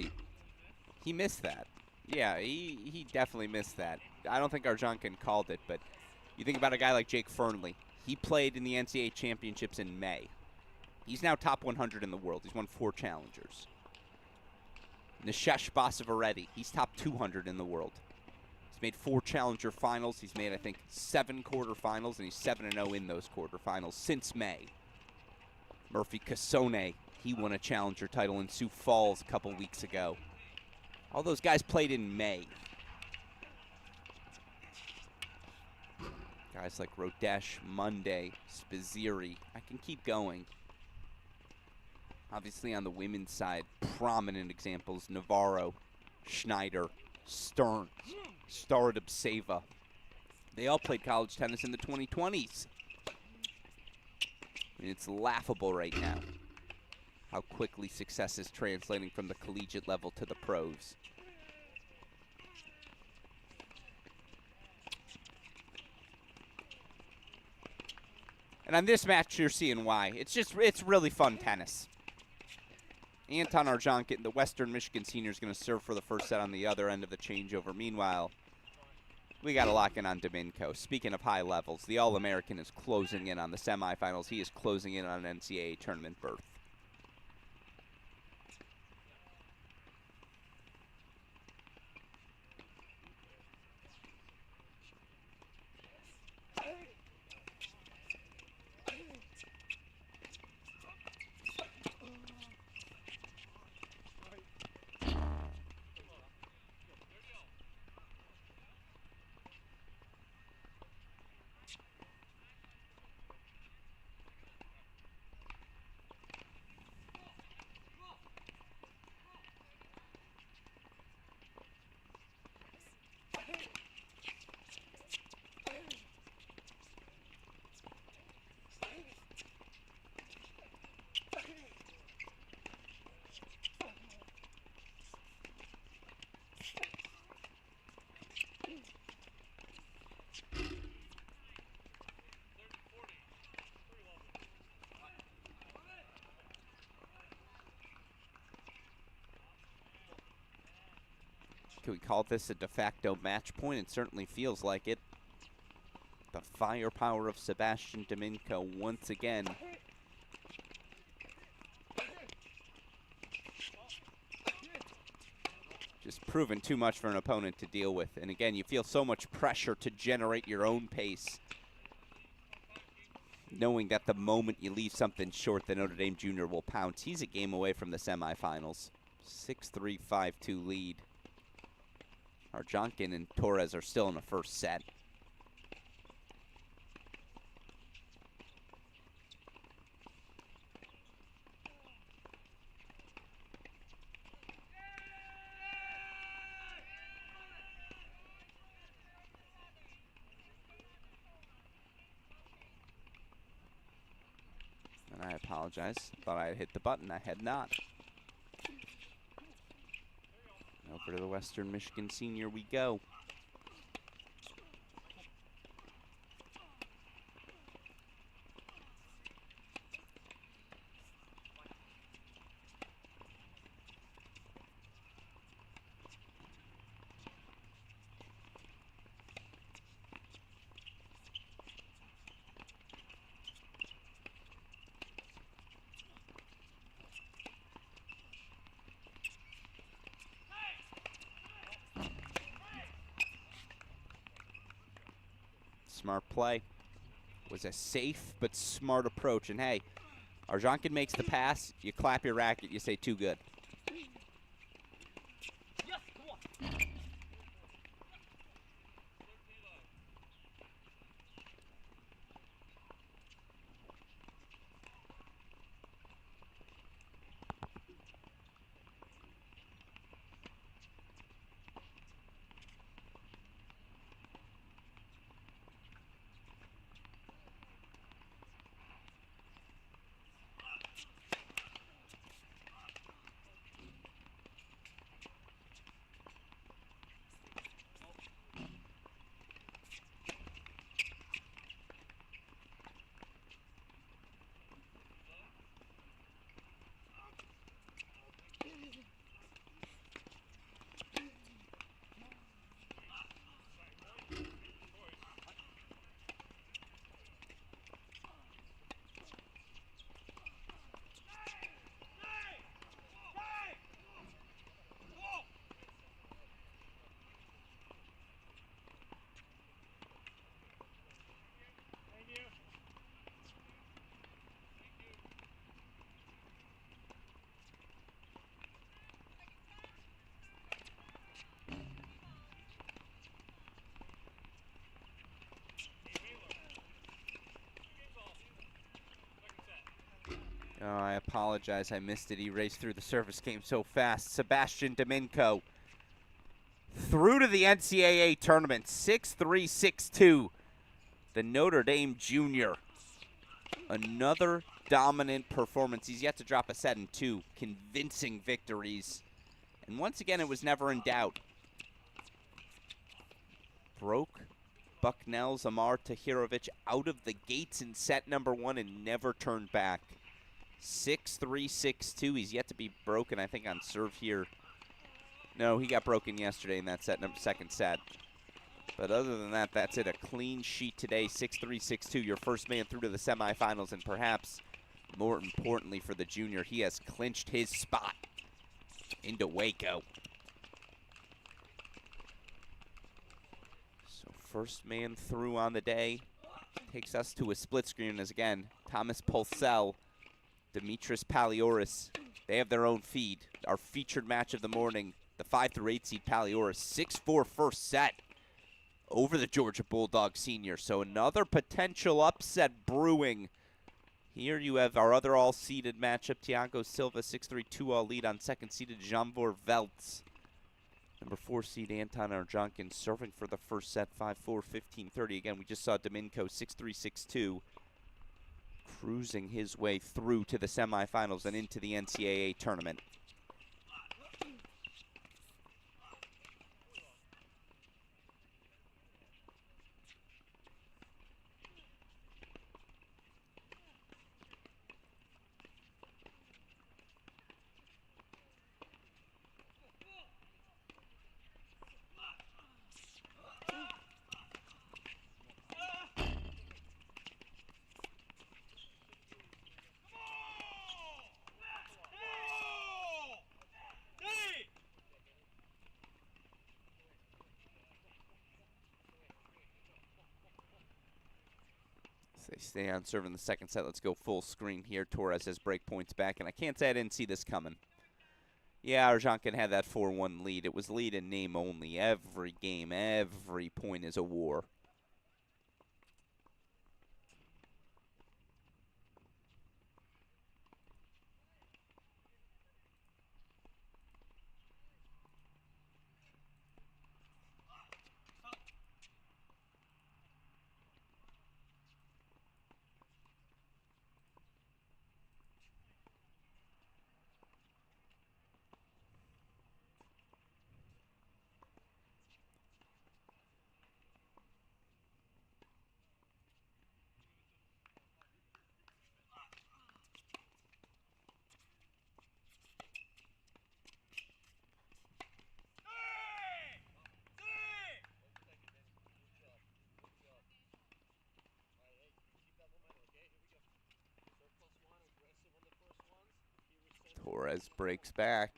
he missed that. Yeah, he definitely missed that. I don't think Arzhankin called it, but you think about a guy like Jake Fernley. He played in the NCAA championships in May. He's now top 100 in the world. He's won 4 challengers. Nishesh Basavareddy, he's top 200 in the world. He's made 4 challenger finals. He's made, I think, 7 quarterfinals, and he's 7-0 in those quarterfinals since May. Murphy Cassone, he won a challenger title in Sioux Falls a couple weeks ago. All those guys played in May. Guys like Rodesh, Monday, Spizzirri. I can keep going. Obviously on the women's side, prominent examples: Navarro, Schneider, Stern, Starodubtseva. They all played college tennis in the 2020s. I mean, it's laughable right now how quickly success is translating from the collegiate level to the pros. And on this match, you're seeing why. It's really fun tennis. Anton Arzhankin, the Western Michigan senior, is going to serve for the first set on the other end of the changeover. Meanwhile, we got to lock in on Dominko. Speaking of high levels, the All-American is closing in on the semifinals. He is closing in on an NCAA tournament berth. Can we call this a de facto match point? It certainly feels like it. The firepower of Sebastian Dominko once again. Just proven too much for an opponent to deal with. And again, you feel so much pressure to generate your own pace, knowing that the moment you leave something short, the Notre Dame junior will pounce. He's a game away from the semifinals. 6-3, 5-2 lead. Arzhankin and Torres are still in the first set. And I apologize. Thought I had hit the button. I had not. Over to the Western Michigan senior we go. Smart play. Was a safe but smart approach. And hey, Arzhankin makes the pass, you clap your racket, you say too good. Oh, I apologize. I missed it. He raced through the service game so fast. Sebastian Dominko through to the NCAA tournament. 6-3, 6-2. The Notre Dame junior. Another dominant performance. He's yet to drop a set in 2. Convincing victories. And once again, it was never in doubt. Broke Bucknell's Amar Tahirovic out of the gates in set number 1 and never turned back. 6-3, 6-2. He's yet to be broken, I think, on serve here. No, he got broken yesterday in that second set. But other than that, that's it. A clean sheet today, 6-3, 6-2. Your first man through to the semifinals, and perhaps more importantly for the junior, he has clinched his spot into Waco. So first man through on the day takes us to a split screen as, again, Thomas Pulsell, Dimitris Palioris, they have their own feed. Our featured match of the morning, the 5-8 seed Palioris, 6-4 first set over the Georgia Bulldog senior. So another potential upset brewing. Here you have our other all-seeded matchup, Thiago Silva, 6-3, 2-all lead on second-seeded Janvor Veltz. Number 4 seed Anton Arzhankin serving for the first set, 5-4, 15-30. Again, we just saw Domenico, 6-3, 6-2, cruising his way through to the semifinals and into the NCAA tournament. They stay on serve in the second set. Let's go full screen here. Torres has break points back, and I can't say I didn't see this coming. Yeah, Arzhankin had that 4-1 lead. It was lead in name only. Every game, every point is a war. Torres breaks back.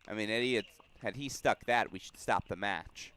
I mean, Eddie, had he stuck that, we should stop the match.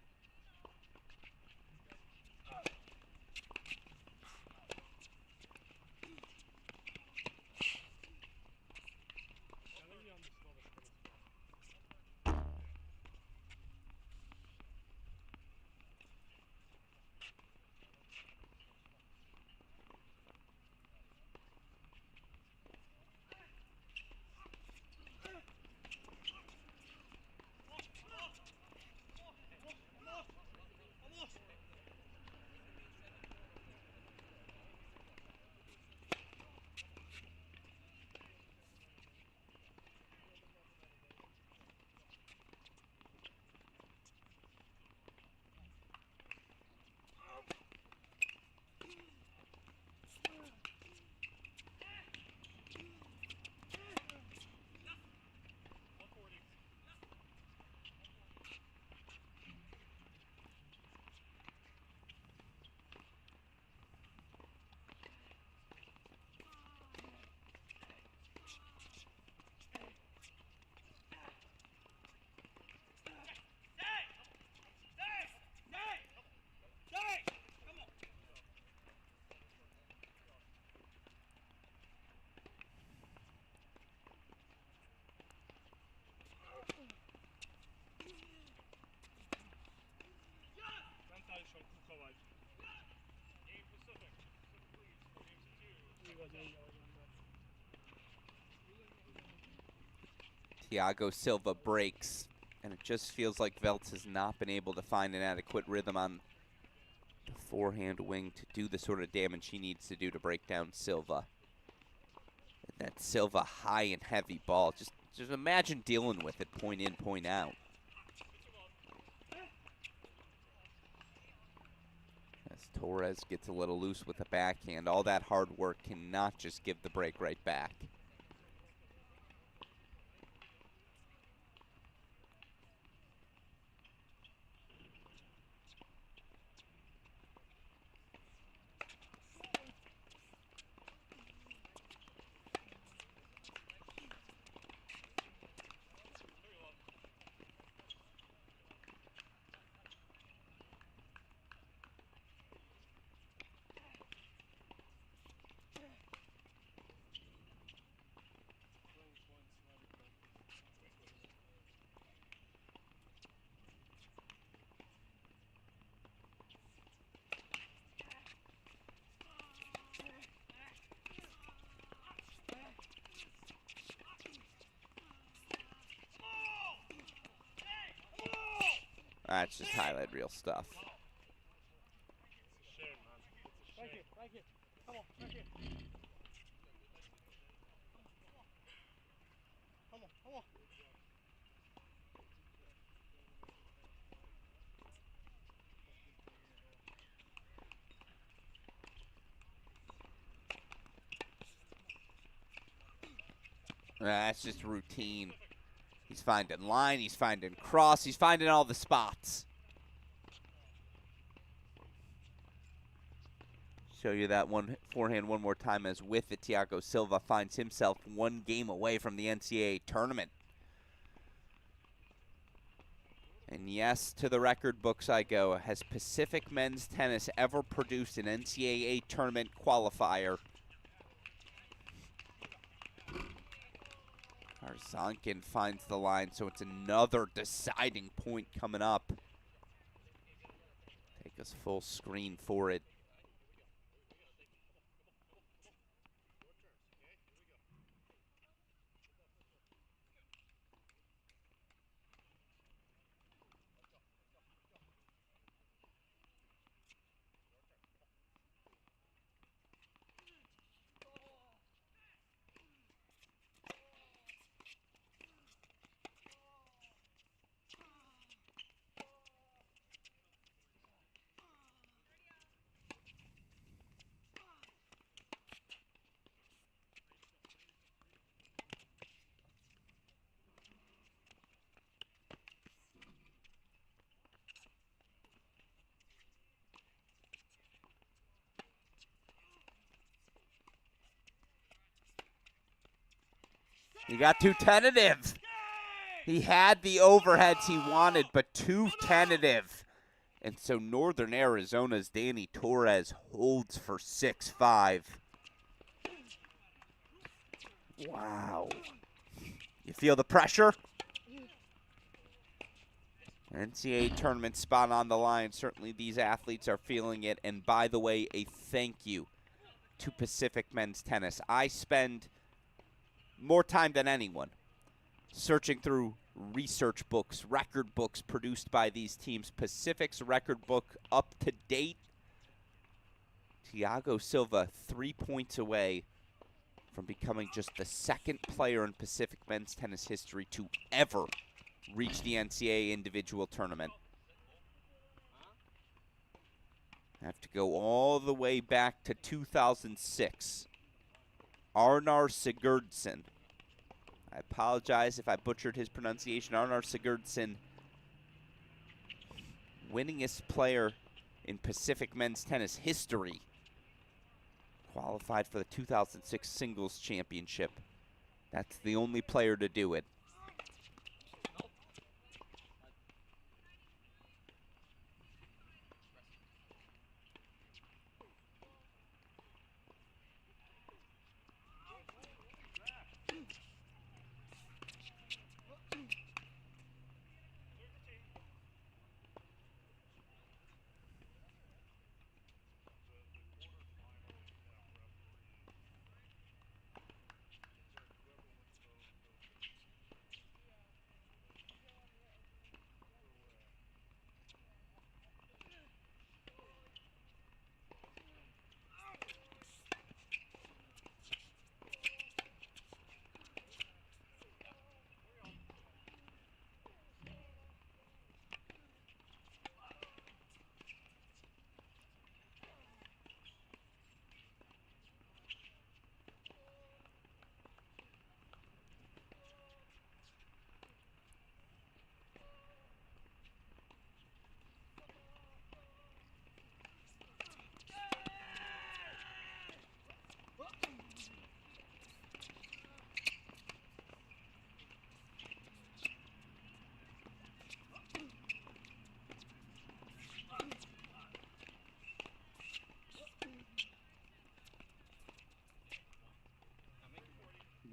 Thiago Silva breaks, and it just feels like Veltz has not been able to find an adequate rhythm on the forehand wing to do the sort of damage he needs to do to break down Silva. And that Silva high and heavy ball, just imagine dealing with it point in, point out. As Torres gets a little loose with the backhand, all that hard work cannot just give the break right back. That's just highlight reel stuff. That's just routine. He's finding line, he's finding cross, he's finding all the spots. Show you that one forehand one more time as with it, Thiago Silva finds himself one game away from the NCAA tournament. And yes, to the record books I go. Has Pacific Men's Tennis ever produced an NCAA tournament qualifier? Arzhankin finds the line, so it's another deciding point coming up. Take us full screen for it. He got too tentative. He had the overheads he wanted, but too tentative. And so Northern Arizona's Danny Torres holds for 6-5. Wow. You feel the pressure? NCAA tournament spot on the line. Certainly these athletes are feeling it. And by the way, a thank you to Pacific Men's Tennis. I spend more time than anyone searching through research books, record books produced by these teams. Pacific's record book up to date. Thiago Silva 3 points away from becoming just the second player in Pacific Men's Tennis history to ever reach the NCAA individual tournament. Have to go all the way back to 2006. Arnar Sigurdsson. I apologize if I butchered his pronunciation. Arnar Sigurdsson, winningest player in Pacific Men's Tennis history. Qualified for the 2006 Singles Championship. That's the only player to do it.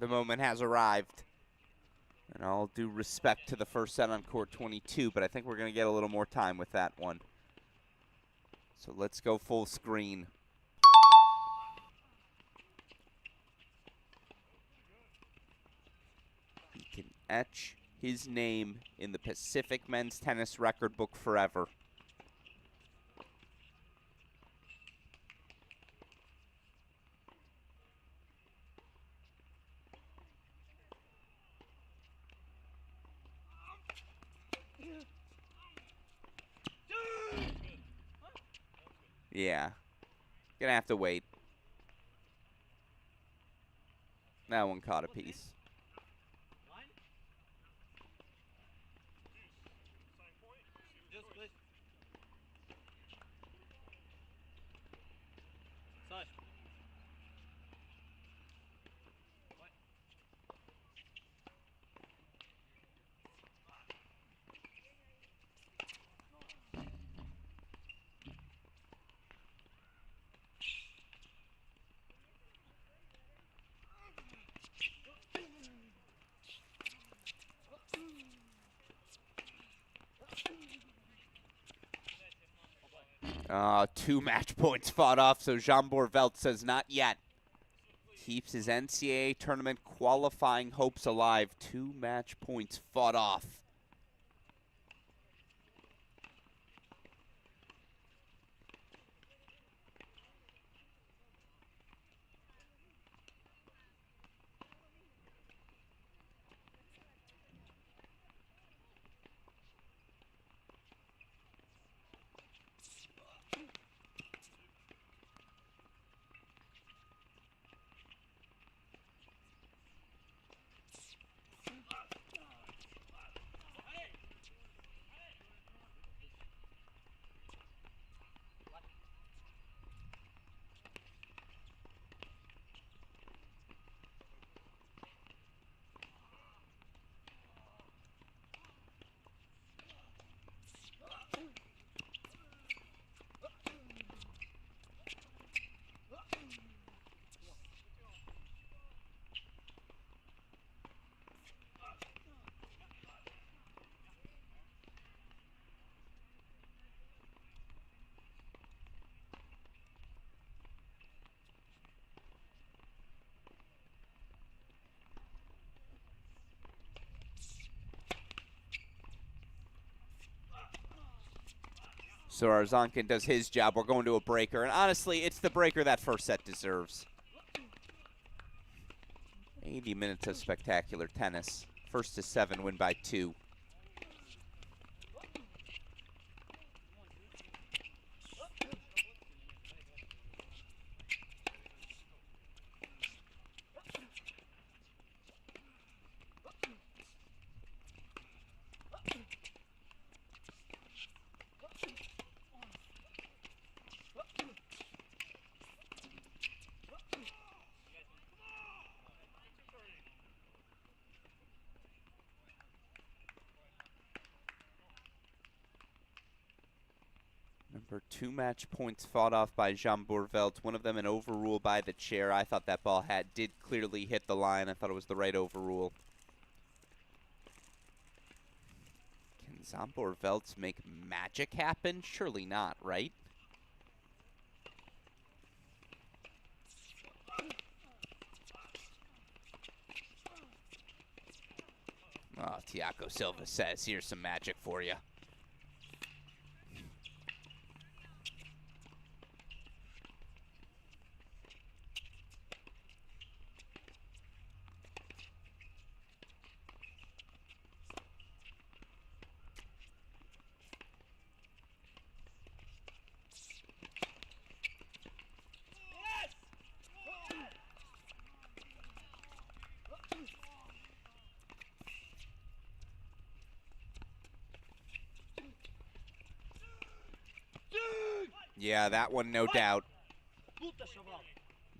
The moment has arrived. And all due respect to the first set on court 22, but I think we're going to get a little more time with that one. So let's go full screen. He can etch his name in the Pacific men's tennis record book forever. Yeah. Gonna have to wait. That one caught a piece. Two match points fought off, so Jean Bourvelt says not yet. Keeps his NCAA tournament qualifying hopes alive. 2 match points fought off. So Arzhankin does his job. We're going to a breaker. And honestly, it's the breaker that first set deserves. 80 minutes of spectacular tennis. First to 7, win by 2. Number 2 match points fought off by Jean Bourvelt. One of them an overrule by the chair. I thought that ball did clearly hit the line. I thought it was the right overrule. Can Jean Bourvelt make magic happen? Surely not, right? Oh, Thiago Silva says, here's some magic for you. Yeah, that one, no doubt.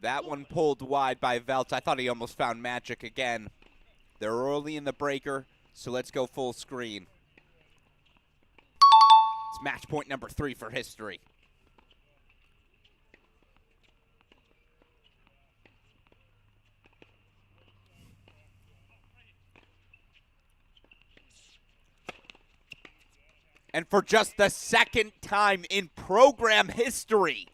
That one pulled wide by Veltz. I thought he almost found magic again. They're early in the breaker, so let's go full screen. It's match point number 3 for history. And for just the second time in program history,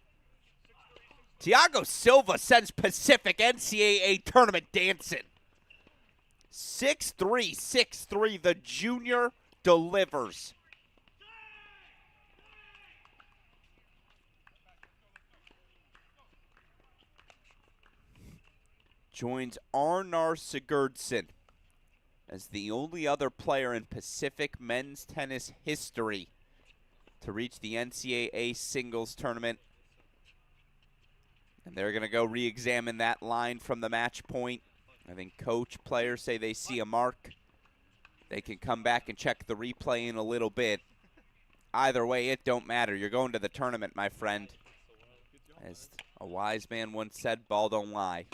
Thiago Silva sends Pacific NCAA tournament dancing. 6-3, 6-3. The junior delivers. Joins Arnar Sigurdsson as the only other player in Pacific men's tennis history to reach the NCAA singles tournament. And they're going to go re-examine that line from the match point. I think coach, players say they see a mark. They can come back and check the replay in a little bit. Either way, it don't matter. You're going to the tournament, my friend. As a wise man once said, ball don't lie.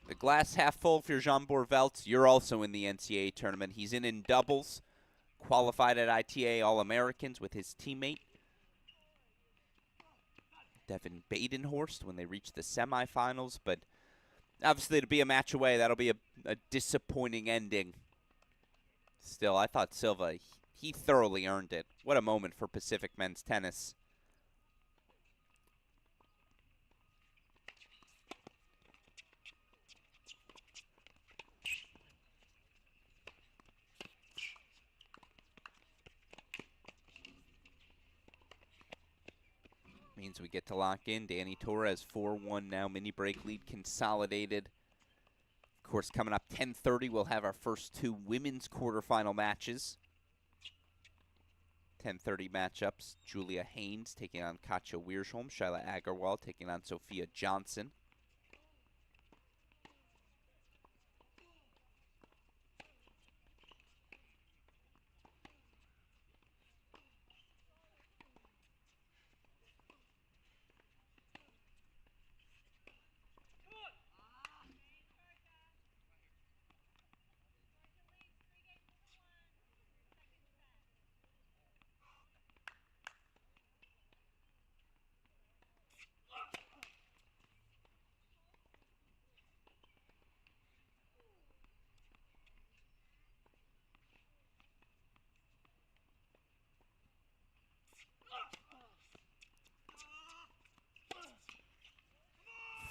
The glass half full for Jean Bourvelts. You're also in the NCAA tournament. He's in doubles, qualified at ITA All-Americans with his teammate Devin Badenhorst when they reach the semifinals. But obviously to be a match away, that'll be a disappointing ending. Still, I thought Silva, he thoroughly earned it. What a moment for Pacific men's tennis. Means we get to lock in. Danny Torres 4-1 now. Mini break lead consolidated. Of course, coming up 10:30, we'll have our first two women's quarterfinal matches. 10:30 matchups. Julia Haynes taking on Katja Wiersholm. Shyla Agarwal taking on Sophia Johnson.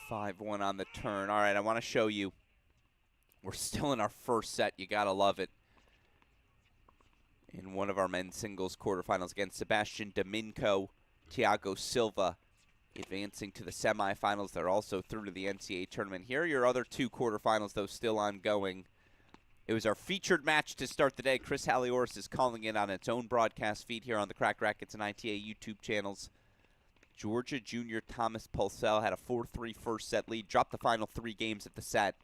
Five-one on the turn. All right, I want to show you. We're still in our first set. You got to love it. In one of our men's singles quarterfinals against Sebastian Domingo, Thiago Silva advancing to the semifinals. They're also through to the NCAA tournament. Here are your other two quarterfinals, though, still ongoing. It was our featured match to start the day. Chris Halioris is calling in on its own broadcast feed here on the Crack Rackets and ITA YouTube channels. Georgia junior Thomas Pulsell had a 4-3 first set lead, dropped the final three games at the set.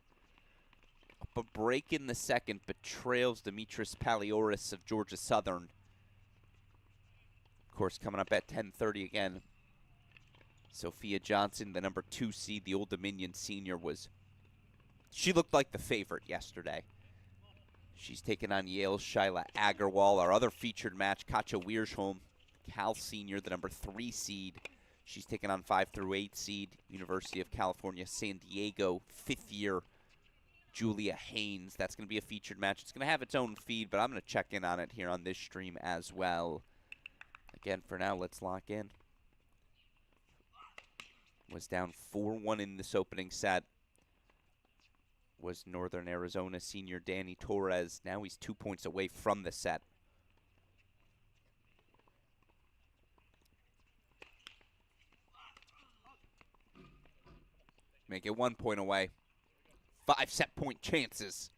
Up a break in the second, but trails Dimitris Palioris of Georgia Southern. Of course, coming up at 10:30 again, Sophia Johnson, the number 2 seed, the Old Dominion senior, she looked like the favorite yesterday. She's taken on Yale's Shyla Agarwal. Our other featured match, Katja Wiersholm, Cal senior, the number 3 seed. She's taken on 5 through 8 seed, University of California, San Diego, 5th year, Julia Haynes. That's going to be a featured match. It's going to have its own feed, but I'm going to check in on it here on this stream as well. Again, for now, let's lock in. Was down 4-1 in this opening set. Was Northern Arizona senior Danny Torres. Now he's 2 points away from the set. Make it 1 point away. 5 set point chances.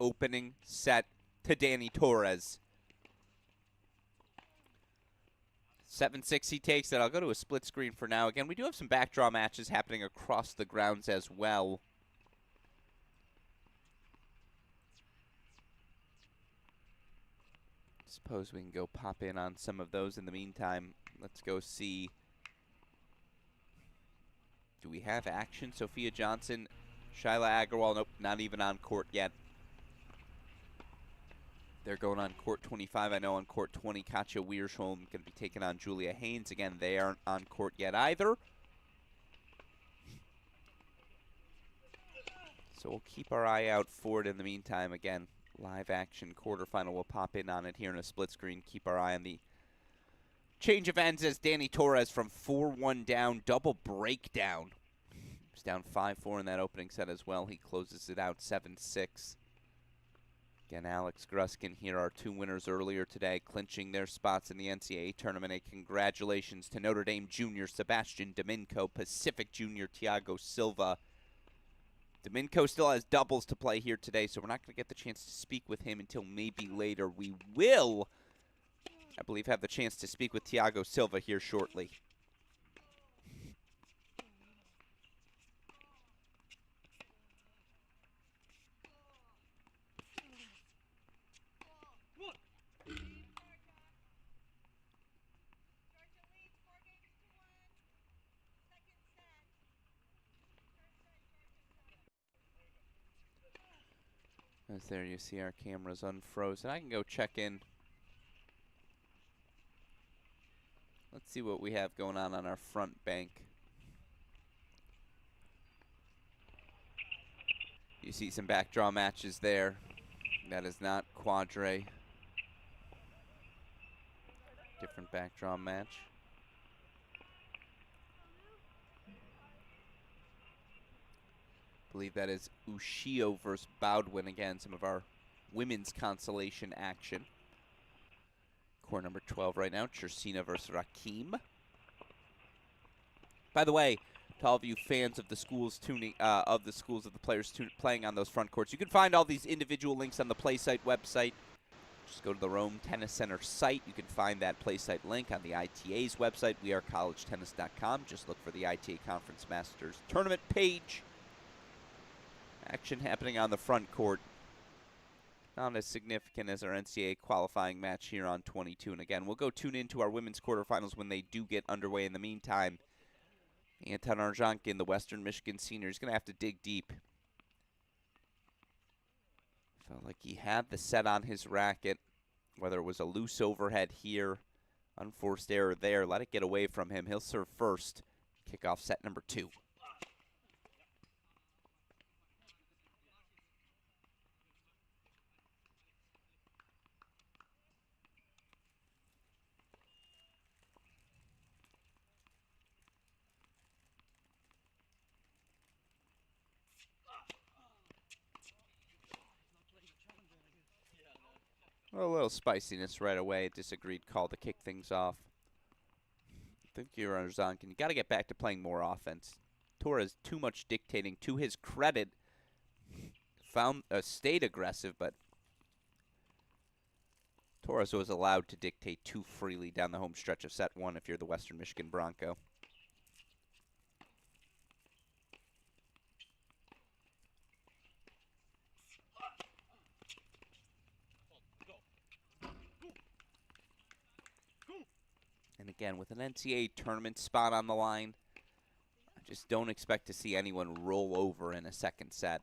Opening set to Danny Torres. 7-6, he takes it. I'll go to a split screen for now. Again, we do have some backdraw matches happening across the grounds as well. Suppose we can go pop in on some of those in the meantime. Let's go see. Do we have action? Sophia Johnson, Shyla Agarwal, nope, not even on court yet. They're going on court 25. I know on court 20, Katja Wiersholm going to be taking on Julia Haynes. Again, they aren't on court yet either. So we'll keep our eye out for it in the meantime. Again, live action quarterfinal. We'll pop in on it here in a split screen. Keep our eye on the change of ends as Danny Torres from 4-1 down, double breakdown. He's down 5-4 in that opening set as well. He closes it out 7-6. Again, Alex Gruskin here, our two winners earlier today, clinching their spots in the NCAA tournament. A congratulations to Notre Dame Jr. Sebastian Domingo, Pacific Jr. Thiago Silva. Domingo still has doubles to play here today, so we're not going to get the chance to speak with him until maybe later. We will, I believe, have the chance to speak with Thiago Silva here shortly. As there you see our cameras unfrozen. I can go check in. Let's see what we have going on our front bank. You see some backdraw matches there. That is not Quadre. Different backdraw match. I believe that is Ushio versus Bowdwin. Again, some of our women's consolation action. Core number 12 right now, Chersina versus Rakim. By the way, to all of you fans of the schools tuning, of the players playing on those front courts, you can find all these individual links on the PlaySite website. Just go to the Rome Tennis Center site. You can find that PlaySite link on the ITA's website, wearecollegetennis.com. Just look for the ITA Conference Masters Tournament page. Action happening on the front court. Not as significant as our NCAA qualifying match here on 22. And again, we'll go tune into our women's quarterfinals when they do get underway. In the meantime, Anton Arzhankin, the Western Michigan senior, is going to have to dig deep. Felt like he had the set on his racket, whether it was a loose overhead here, unforced error there, let it get away from him. He'll serve first. Kick off set number 2. A little spiciness right away. Disagreed call to kick things off. I think you're Arzhankin. You got to get back to playing more offense. Torres too much dictating. To his credit, stayed aggressive, but Torres was allowed to dictate too freely down the home stretch of set 1 if you're the Western Michigan Bronco. And again, with an NCAA tournament spot on the line, I just don't expect to see anyone roll over in a second set.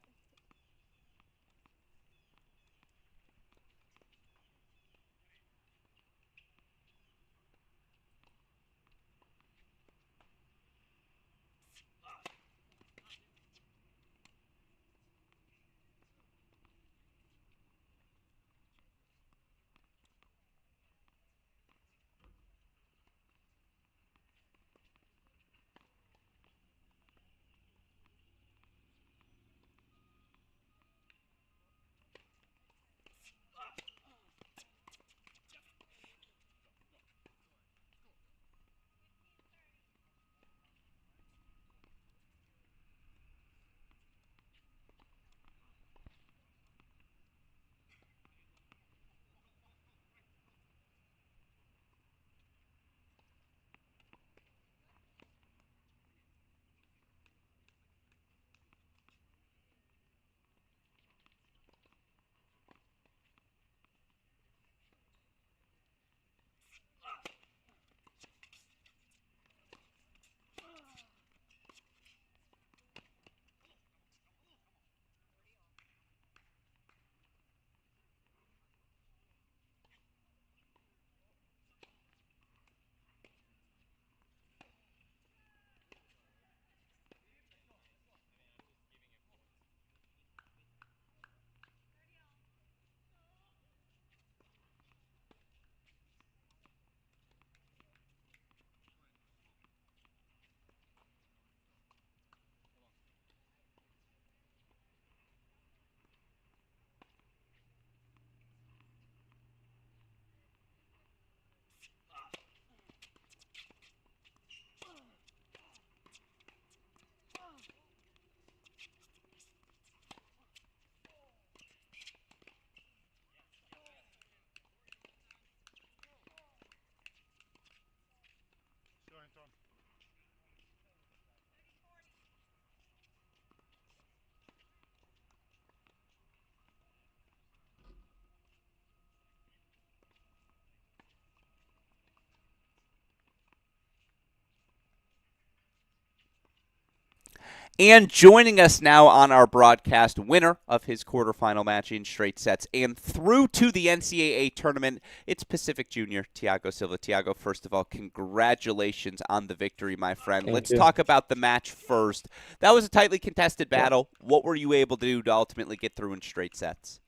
And joining us now on our broadcast, winner of his quarterfinal match in straight sets and through to the NCAA tournament, it's Pacific Junior, Thiago Silva. Thiago, first of all, congratulations on the victory, my friend. Let's talk about the match first. That was a tightly contested battle. What were you able to do to ultimately get through in straight sets?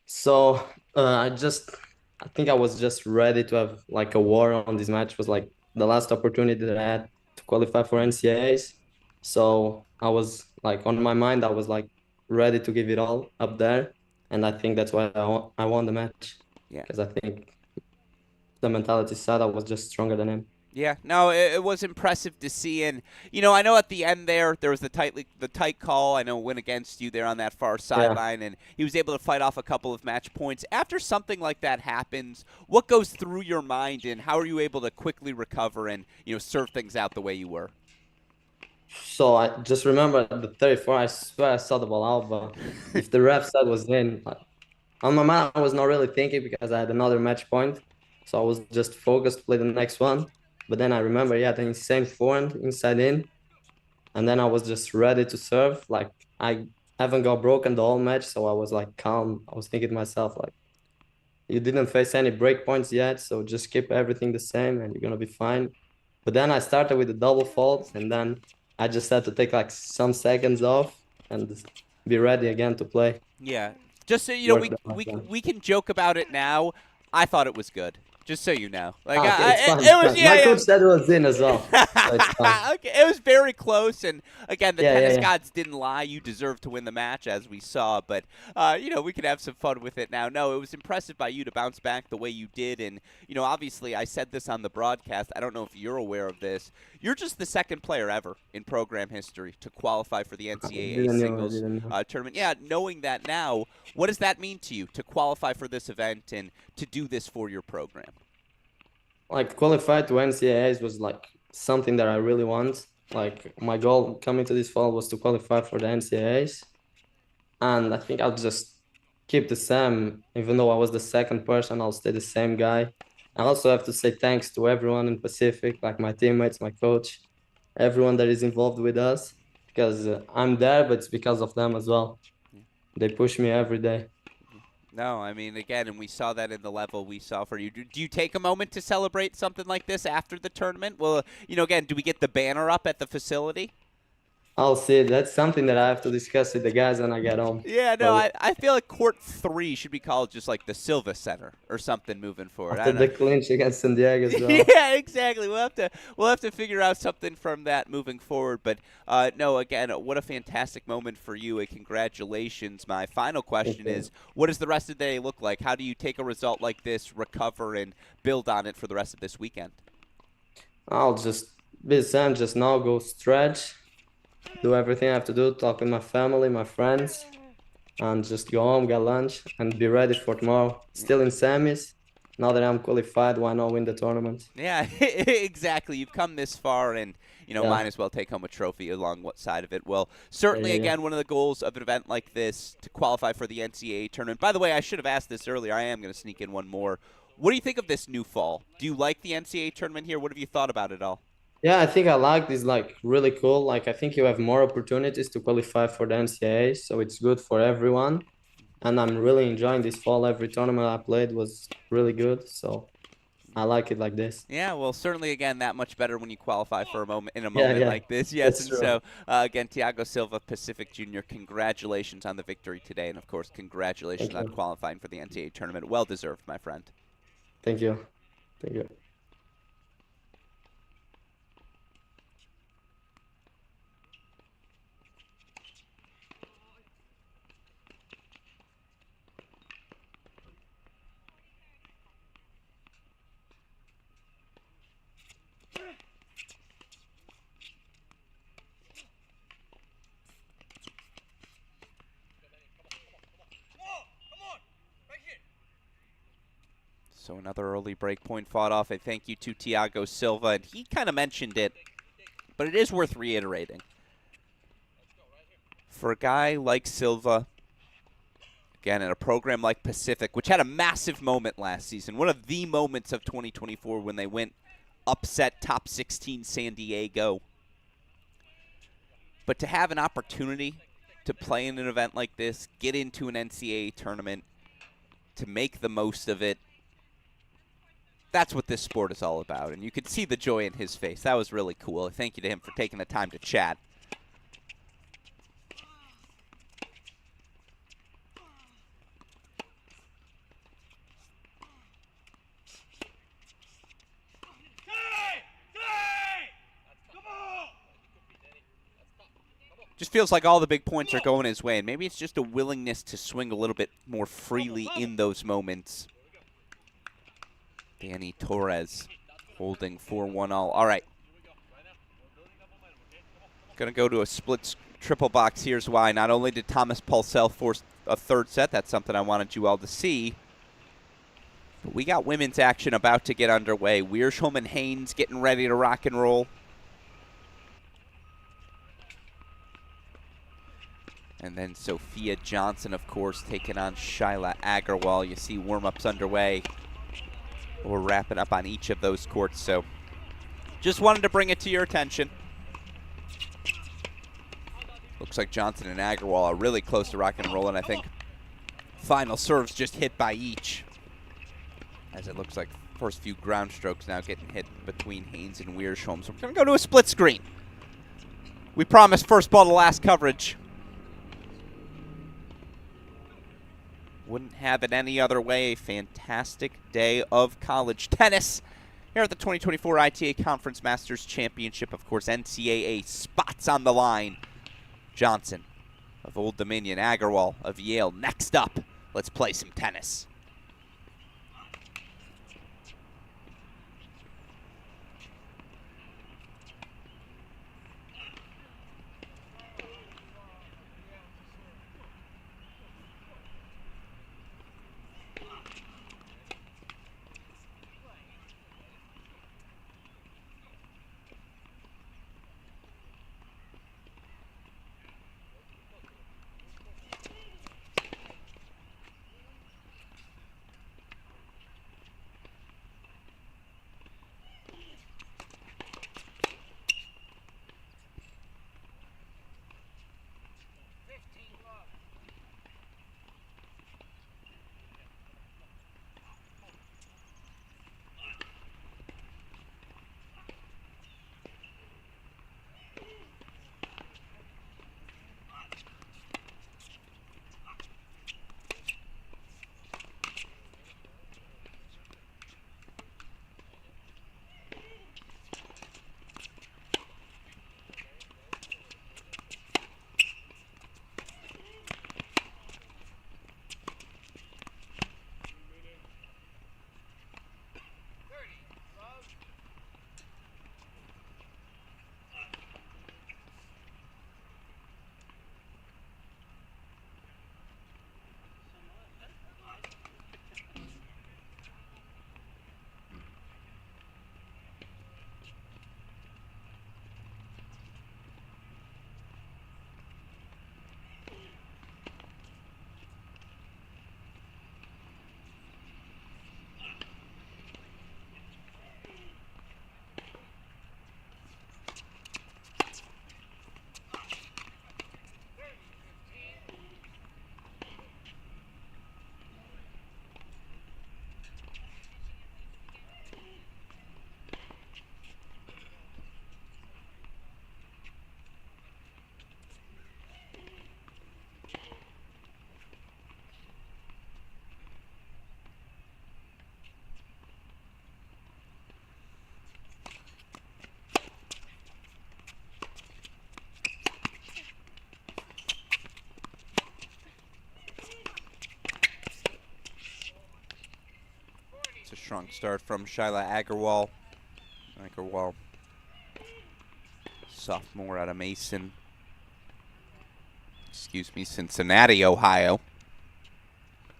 So I think I was just ready to have like a war on this match. It was like the last opportunity that I had to qualify for NCAAs. So I was like, on my mind, I was like ready to give it all up there. And I think that's why I won the match. Yeah. Because I think the mentality side, I was just stronger than him. Yeah, no, it was impressive to see. And, you know, I know at the end there was the tight call. I know win against you there on that far sideline. And he was able to fight off a couple of match points. After something like that happens, what goes through your mind and how are you able to quickly recover and, you know, serve things out the way you were? So I just remember the 34, I swear I saw the ball out, but if the ref said was in, on my mind, I was not really thinking because I had another match point. So I was just focused to play the next one. But then I remember, the insane forehand inside in. And then I was just ready to serve. Like, I haven't got broken the whole match, so I was like calm. I was thinking to myself, like, you didn't face any break points yet, so just keep everything the same and you're going to be fine. But then I started with the double faults, and then I just had to take like some seconds off and be ready again to play. Yeah, just so you know, we can joke about it now. I thought it was good. Just so you know, like it was. My coach said it was in as well. So okay, it was very close, and again, the tennis gods didn't lie. You deserved to win the match, as we saw. But you know, we could have some fun with it now. No, it was impressive by you to bounce back the way you did, and you know, obviously, I said this on the broadcast. I don't know if you're aware of this. You're just the second player ever in program history to qualify for the NCAA singles tournament. Yeah, knowing that now, what does that mean to you to qualify for this event and to do this for your program? Like, qualify to NCAAs was like something that I really want. Like, my goal coming to this fall was to qualify for the NCAAs. And I think I'll just keep the same. Even though I was the second person, I'll stay the same guy. I also have to say thanks to everyone in Pacific, like my teammates, my coach, everyone that is involved with us. Because I'm there, but it's because of them as well. They push me every day. No, I mean, again, and we saw that in the level we saw for you. Do you take a moment to celebrate something like this after the tournament? Well, you know, again, do we get the banner up at the facility? I'll see. That's something that I have to discuss with the guys when I get home. Yeah, no, I feel like Court 3 should be called just like the Silva Center or something moving forward. After the clinch against San Diego as well. Yeah, exactly. We'll have to figure out something from that moving forward. But no, again, what a fantastic moment for you. And congratulations. My final question is, what does the rest of the day look like? How do you take a result like this, recover, and build on it for the rest of this weekend? I'll just be the same. Just now go stretch. Do everything I have to do, talk with my family, my friends, and just go home, get lunch, and be ready for tomorrow. Still in semis. Now that I'm qualified, why not win the tournament? Yeah, exactly. You've come this far, and you know, might as well take home a trophy along what side of it. Well, certainly, again, one of the goals of an event like this, to qualify for the NCAA tournament. By the way, I should have asked this earlier. I am going to sneak in one more. What do you think of this new fall? Do you like the NCAA tournament here? What have you thought about it all? Yeah, I think I like this, like, really cool. Like, I think you have more opportunities to qualify for the NCAA, so it's good for everyone. And I'm really enjoying this fall. Every tournament I played was really good, so I like it like this. Yeah, well, certainly, again, that much better when you qualify for a moment like this. Yes, that's and so, again, Thiago Silva, Pacific Junior, congratulations on the victory today. And, of course, congratulations on qualifying for the NCAA tournament. Well-deserved, my friend. Thank you. Thank you. So another early break point fought off. A thank you to Thiago Silva, and he kind of mentioned it, but it is worth reiterating. For a guy like Silva, again, in a program like Pacific, which had a massive moment last season, one of the moments of 2024 when they went upset top 16 San Diego. But to have an opportunity to play in an event like this, get into an NCAA tournament, to make the most of it, that's what this sport is all about. And you could see the joy in his face. That was really cool. Thank you to him for taking the time to chat. Just feels like all the big points are going his way, and maybe it's just a willingness to swing a little bit more freely in those moments. Danny Torres holding 4-1 all. All right. Going to go to a split triple box. Here's why. Not only did Thomas Pulsell force a third set, that's something I wanted you all to see, but we got women's action about to get underway. Wiersholm and Haynes getting ready to rock and roll. And then Sophia Johnson, of course, taking on Shyla Agarwal. You see warm-ups underway. We're wrapping up on each of those courts, so just wanted to bring it to your attention. Looks like Johnson and Agarwal are really close to rock and rolling. I think final serves just hit by each, as it looks like first few ground strokes now getting hit between Haynes and Wiersholm. So we're going to go to a split screen. We promised first ball to last coverage. Wouldn't have it any other way. A fantastic day of college tennis here at the 2024 ITA Conference Masters Championship. Of course, NCAA spots on the line. Johnson of Old Dominion, Agarwal of Yale. Next up, let's play some tennis. A strong start from Shyla Agarwal. Agarwal, sophomore out of Mason. Excuse me, Cincinnati, Ohio.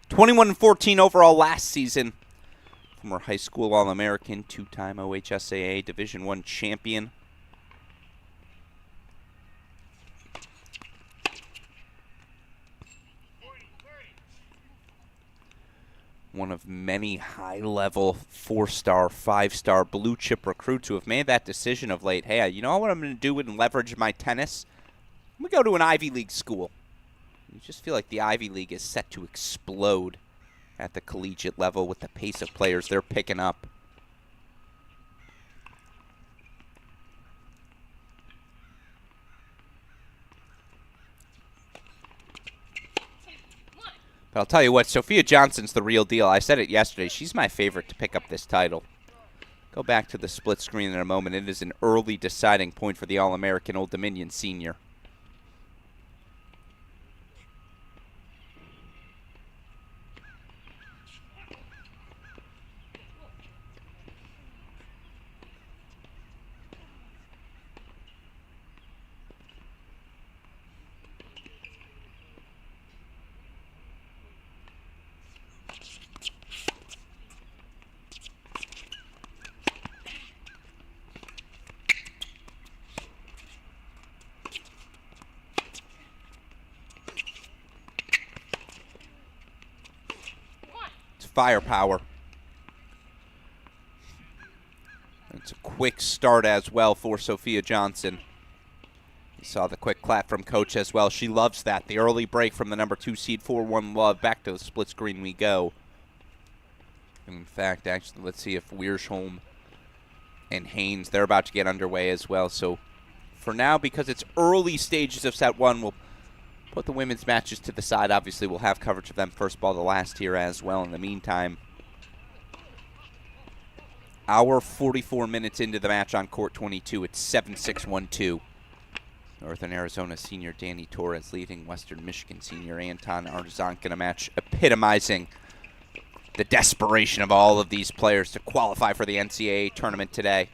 21-14 overall last season. Former high school All-American, two-time OHSAA Division I champion. One of many high-level, four-star, five-star blue-chip recruits who have made that decision of late. Hey, you know what I'm going to do and leverage my tennis? We go to an Ivy League school. You just feel like the Ivy League is set to explode at the collegiate level with the pace of players they're picking up. But I'll tell you what, Sophia Johnson's the real deal. I said it yesterday. She's my favorite to pick up this title. Go back to the split screen in a moment. It is an early deciding point for the All-American Old Dominion senior. Firepower. It's a quick start as well for Sophia Johnson. You saw the quick clap from coach as well. She loves that. The early break from the number 2 seed 4-1 Love. Back to the split screen we go. In fact, actually, let's see if Wiersholm and Haynes, they're about to get underway as well. So for now, because it's early stages of set 1, we'll put the women's matches to the side. Obviously, we'll have coverage of them first ball to last here as well. In the meantime, hour 44 minutes into the match on court 22. It's 7-6-1-2. Northern Arizona senior Danny Torres leading Western Michigan senior Anton Arzhankin, a match epitomizing the desperation of all of these players to qualify for the NCAA tournament today.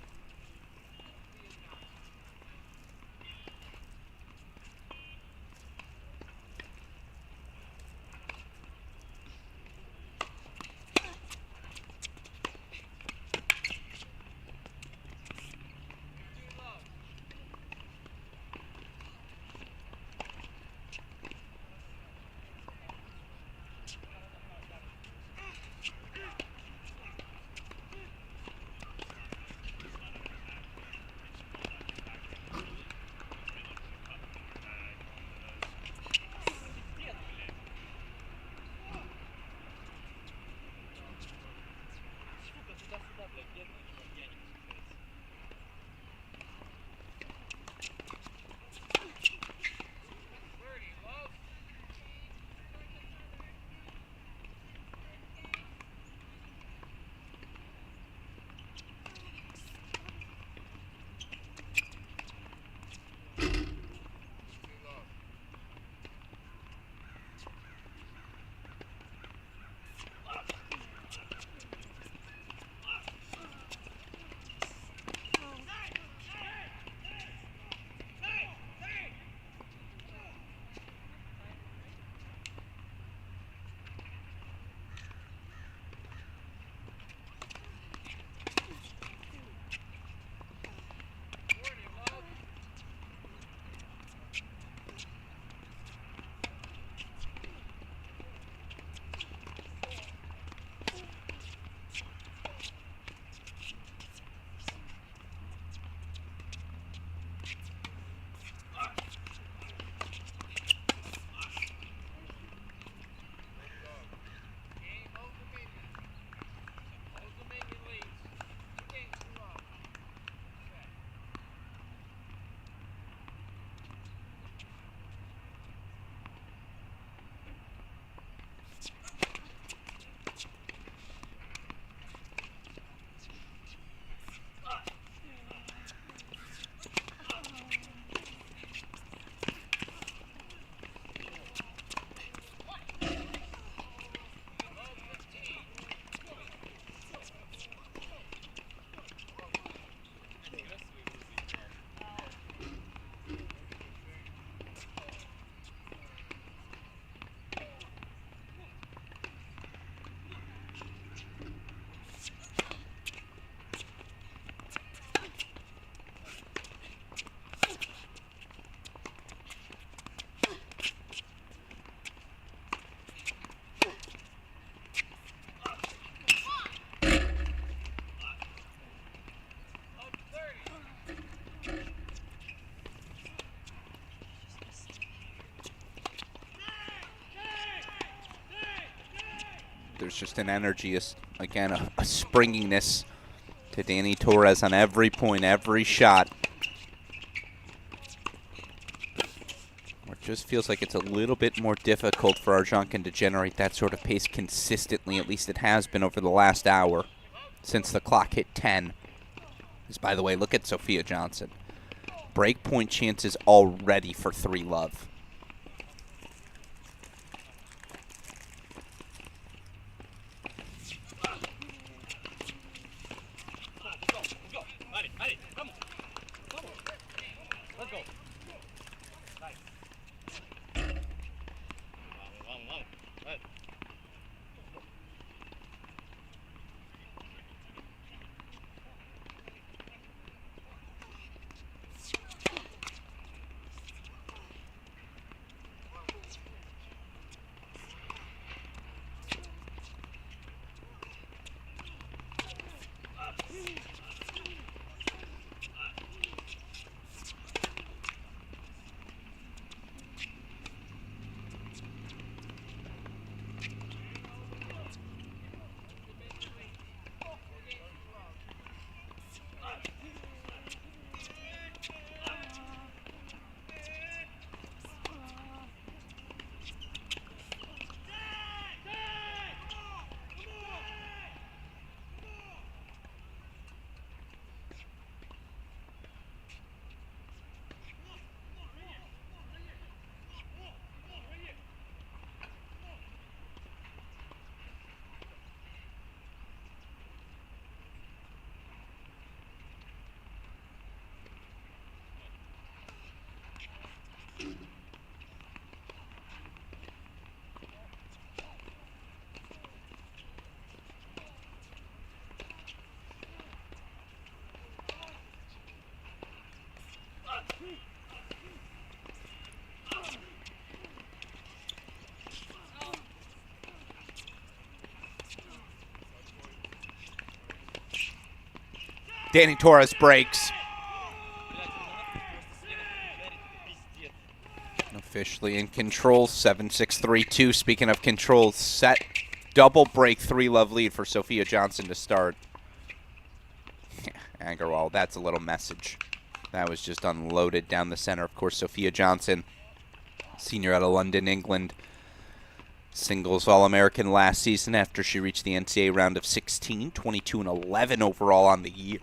there's just an energy, again, a springiness to Danny Torres on every point, every shot. It just feels like it's a little bit more difficult for Arzhankin to generate that sort of pace consistently. At least it has been over the last hour since the clock hit 10. Because, by the way, look at Sophia Johnson. Break point chances already for 3-love. Danny Torres breaks. Officially in control, 7-6-3-2. Speaking of control, set double break 3-love lead for Sophia Johnson to start. Agarwal, that's a little message. That was just unloaded down the center. Of course, Sophia Johnson, senior out of London, England. Singles All-American last season after she reached the NCAA round of 16, 22-11 overall on the year.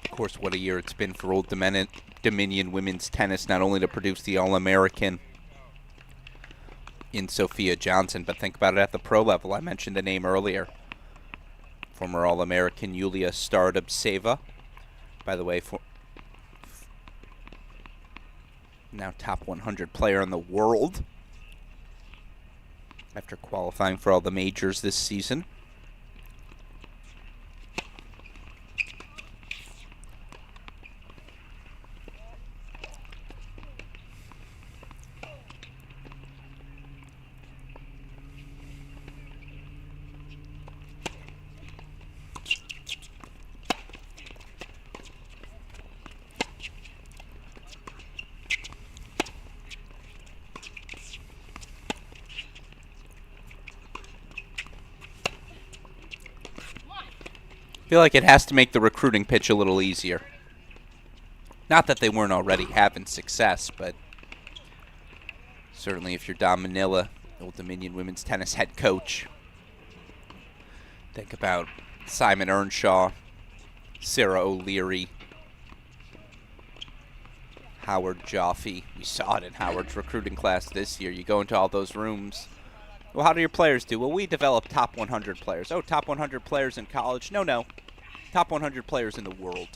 Of course, what a year it's been for Old Dominion women's tennis, not only to produce the All-American in Sophia Johnson, but think about it at the pro level. I mentioned the name earlier. Former All-American Yulia Stardubtseva. By the way, now top 100 player in the world after qualifying for all the majors this season. I feel like it has to make the recruiting pitch a little easier. Not that they weren't already having success, but certainly if you're Don Manila, Old Dominion women's tennis head coach, think about Simon Earnshaw, Sarah O'Leary, Howard Jaffe. We saw it in Howard's recruiting class this year. You go into all those rooms. Well, how do your players do? Well, we develop top 100 players. Oh, top 100 players in college? No, no. Top 100 players in the world.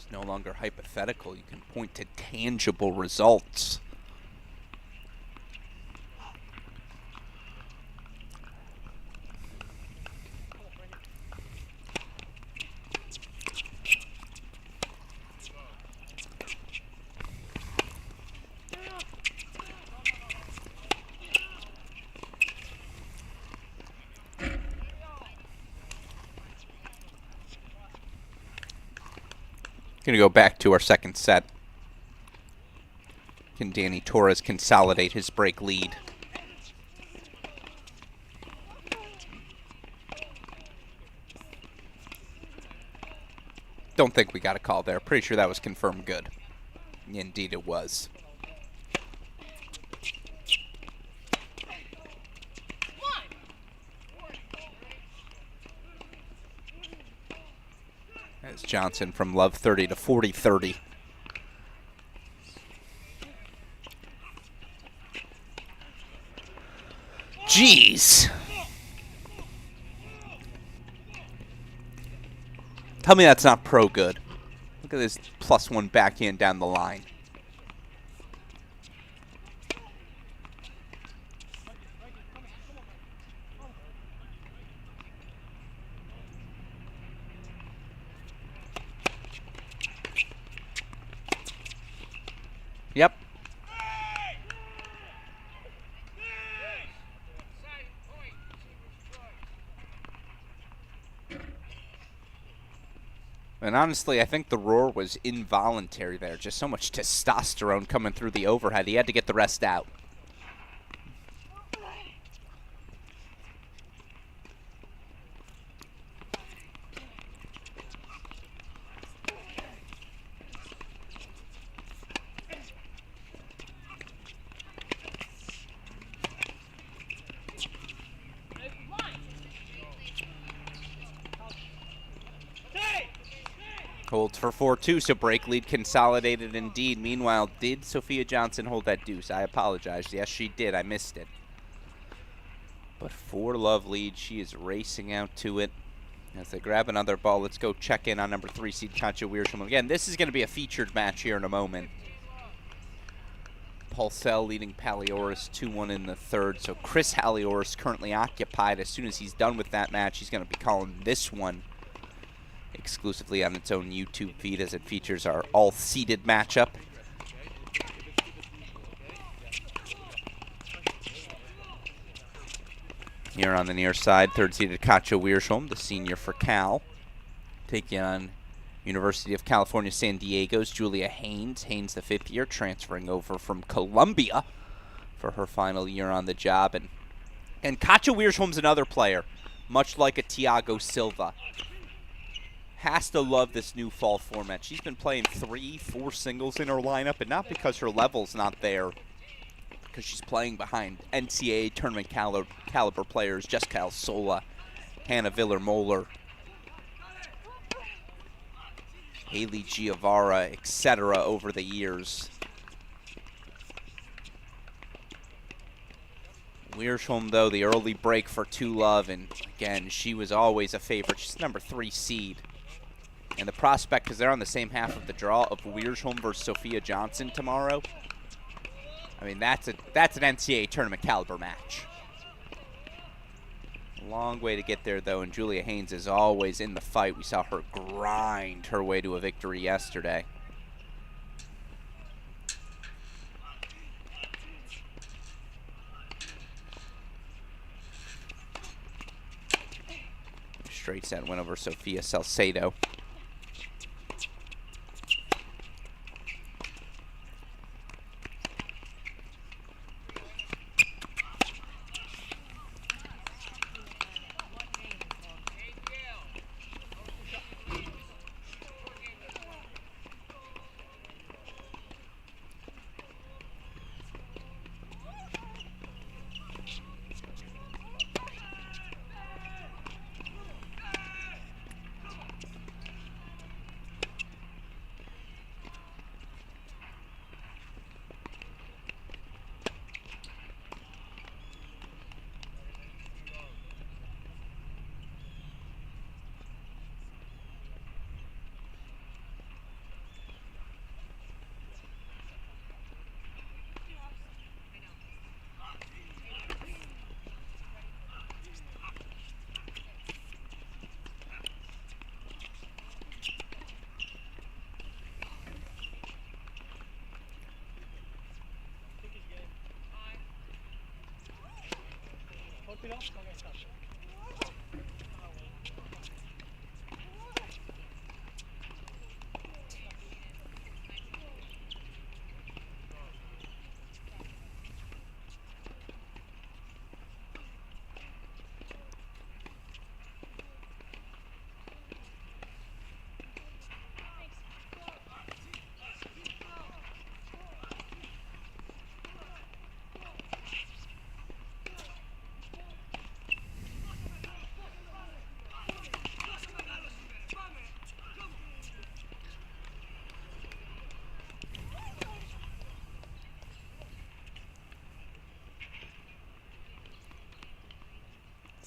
It's no longer hypothetical. You can point to tangible results. Gonna go back to our second set. Can Danny Torres consolidate his break lead? Don't think we got a call there. Pretty sure that was confirmed good. Indeed it was. As Johnson from love 30 to 40-30. Jeez. Tell me that's not pro good. Look at this +1 backhand down the line. Yep. And honestly, I think the roar was involuntary there. Just so much testosterone coming through the overhead. He had to get the rest out. Holds for 4-2, so break lead consolidated indeed. Meanwhile, did Sophia Johnson hold that deuce? I apologize. Yes, she did. I missed it. But 4-love lead. She is racing out to it. As they grab another ball, let's go check in on number 3 seed Katja Wiersholm. Again, this is going to be a featured match here in a moment. Pulsell leading Palioris 2-1 in the third. So Chris Halioris currently occupied. As soon as he's done with that match, he's going to be calling this one exclusively on its own YouTube feed as it features our all-seeded matchup. Here on the near side, third-seeded Katja Wiersholm, the senior for Cal, taking on University of California, San Diego's Julia Haynes. Haynes, the fifth year, transferring over from Columbia for her final year on the job. And Katja Wiersholm's another player, much like a Thiago Silva. Has to love this new fall format. She's been playing 3-4 singles in her lineup, and not because her level's not there, because she's playing behind NCAA tournament caliber players, Jessica Alsola, Hannah Viller-Moeller, Haley Giavara, etc. over the years. Wiersholm, though, the early break for 2-love, and again, she was always a favorite. She's number 3 seed. And the prospect, because they're on the same half of the draw, of Wiersholm versus Sophia Johnson tomorrow. I mean, that's an NCAA tournament caliber match. Long way to get there, though, and Julia Haynes is always in the fight. We saw her grind her way to a victory yesterday. Straight set win over Sofia Salcedo.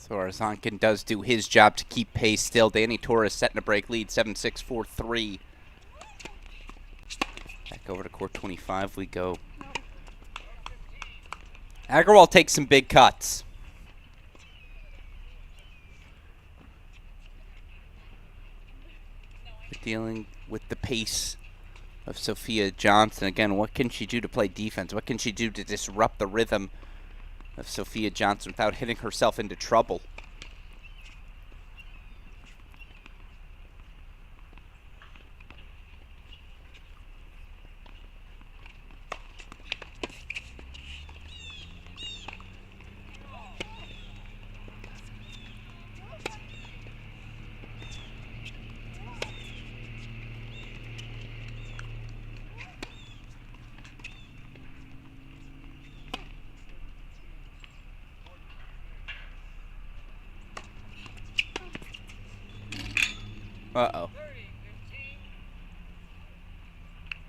So Arzhankin does do his job to keep pace still. Danny Torres setting a break lead, 7-6, 4-3. Back over to court 25 we go. Agarwal takes some big cuts. Dealing with the pace of Sophia Johnson. Again, what can she do to play defense? What can she do to disrupt the rhythm of Sophia Johnson without hitting herself into trouble? Uh-oh.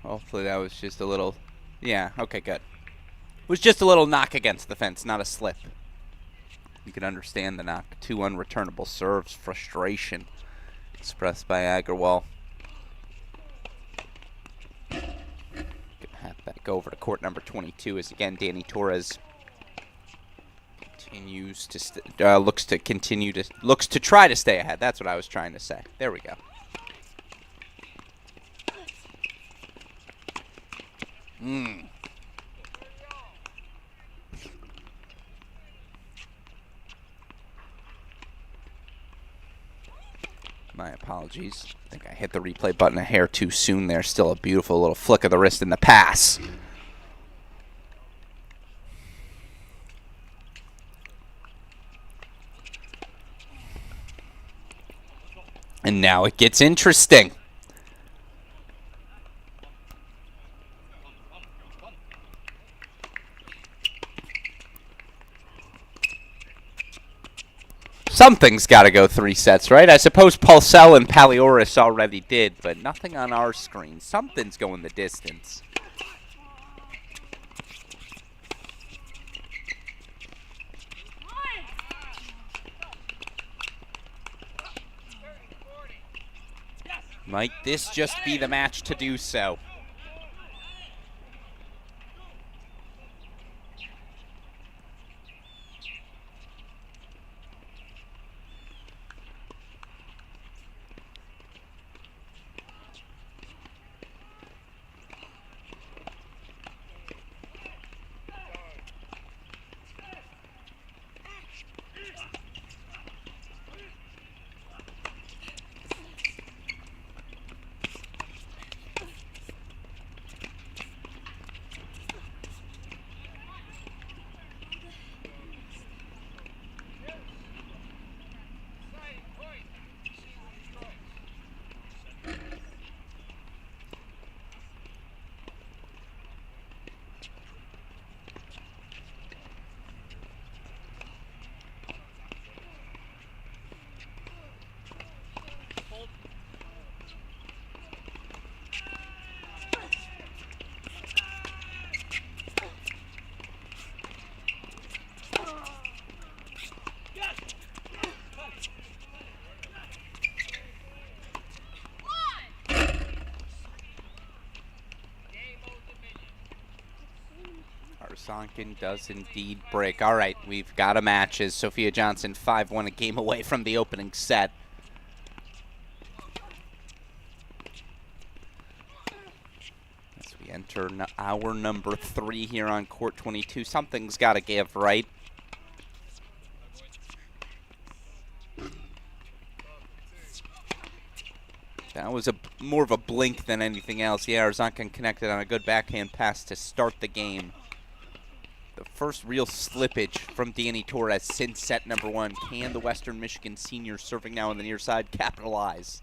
Hopefully that was just a little... Yeah, okay, good. It was just a little knock against the fence, not a slip. You can understand the knock. 2 unreturnable serves. Frustration expressed by Agarwal. Back over to court number 22 as, again, Danny Torres continues to looks to try to stay ahead. That's what I was trying to say. There we go. My apologies. I think I hit the replay button a hair too soon there. Still a beautiful little flick of the wrist in the pass. And now it gets interesting. Something's got to go 3 sets, right? I suppose Pulsell and Palioris already did, but nothing on our screen. Something's going the distance. Might this just be the match to do so? Arzhankin does indeed break. All right, we've got a match as Sophia Johnson 5-1, a game away from the opening set. As we enter hour number 3 here on court 22, something's got to give, right? That was more of a blink than anything else. Yeah, Arzhankin connected on a good backhand pass to start the game. The first real slippage from Danny Torres since set number 1. Can the Western Michigan senior serving now on the near side capitalize?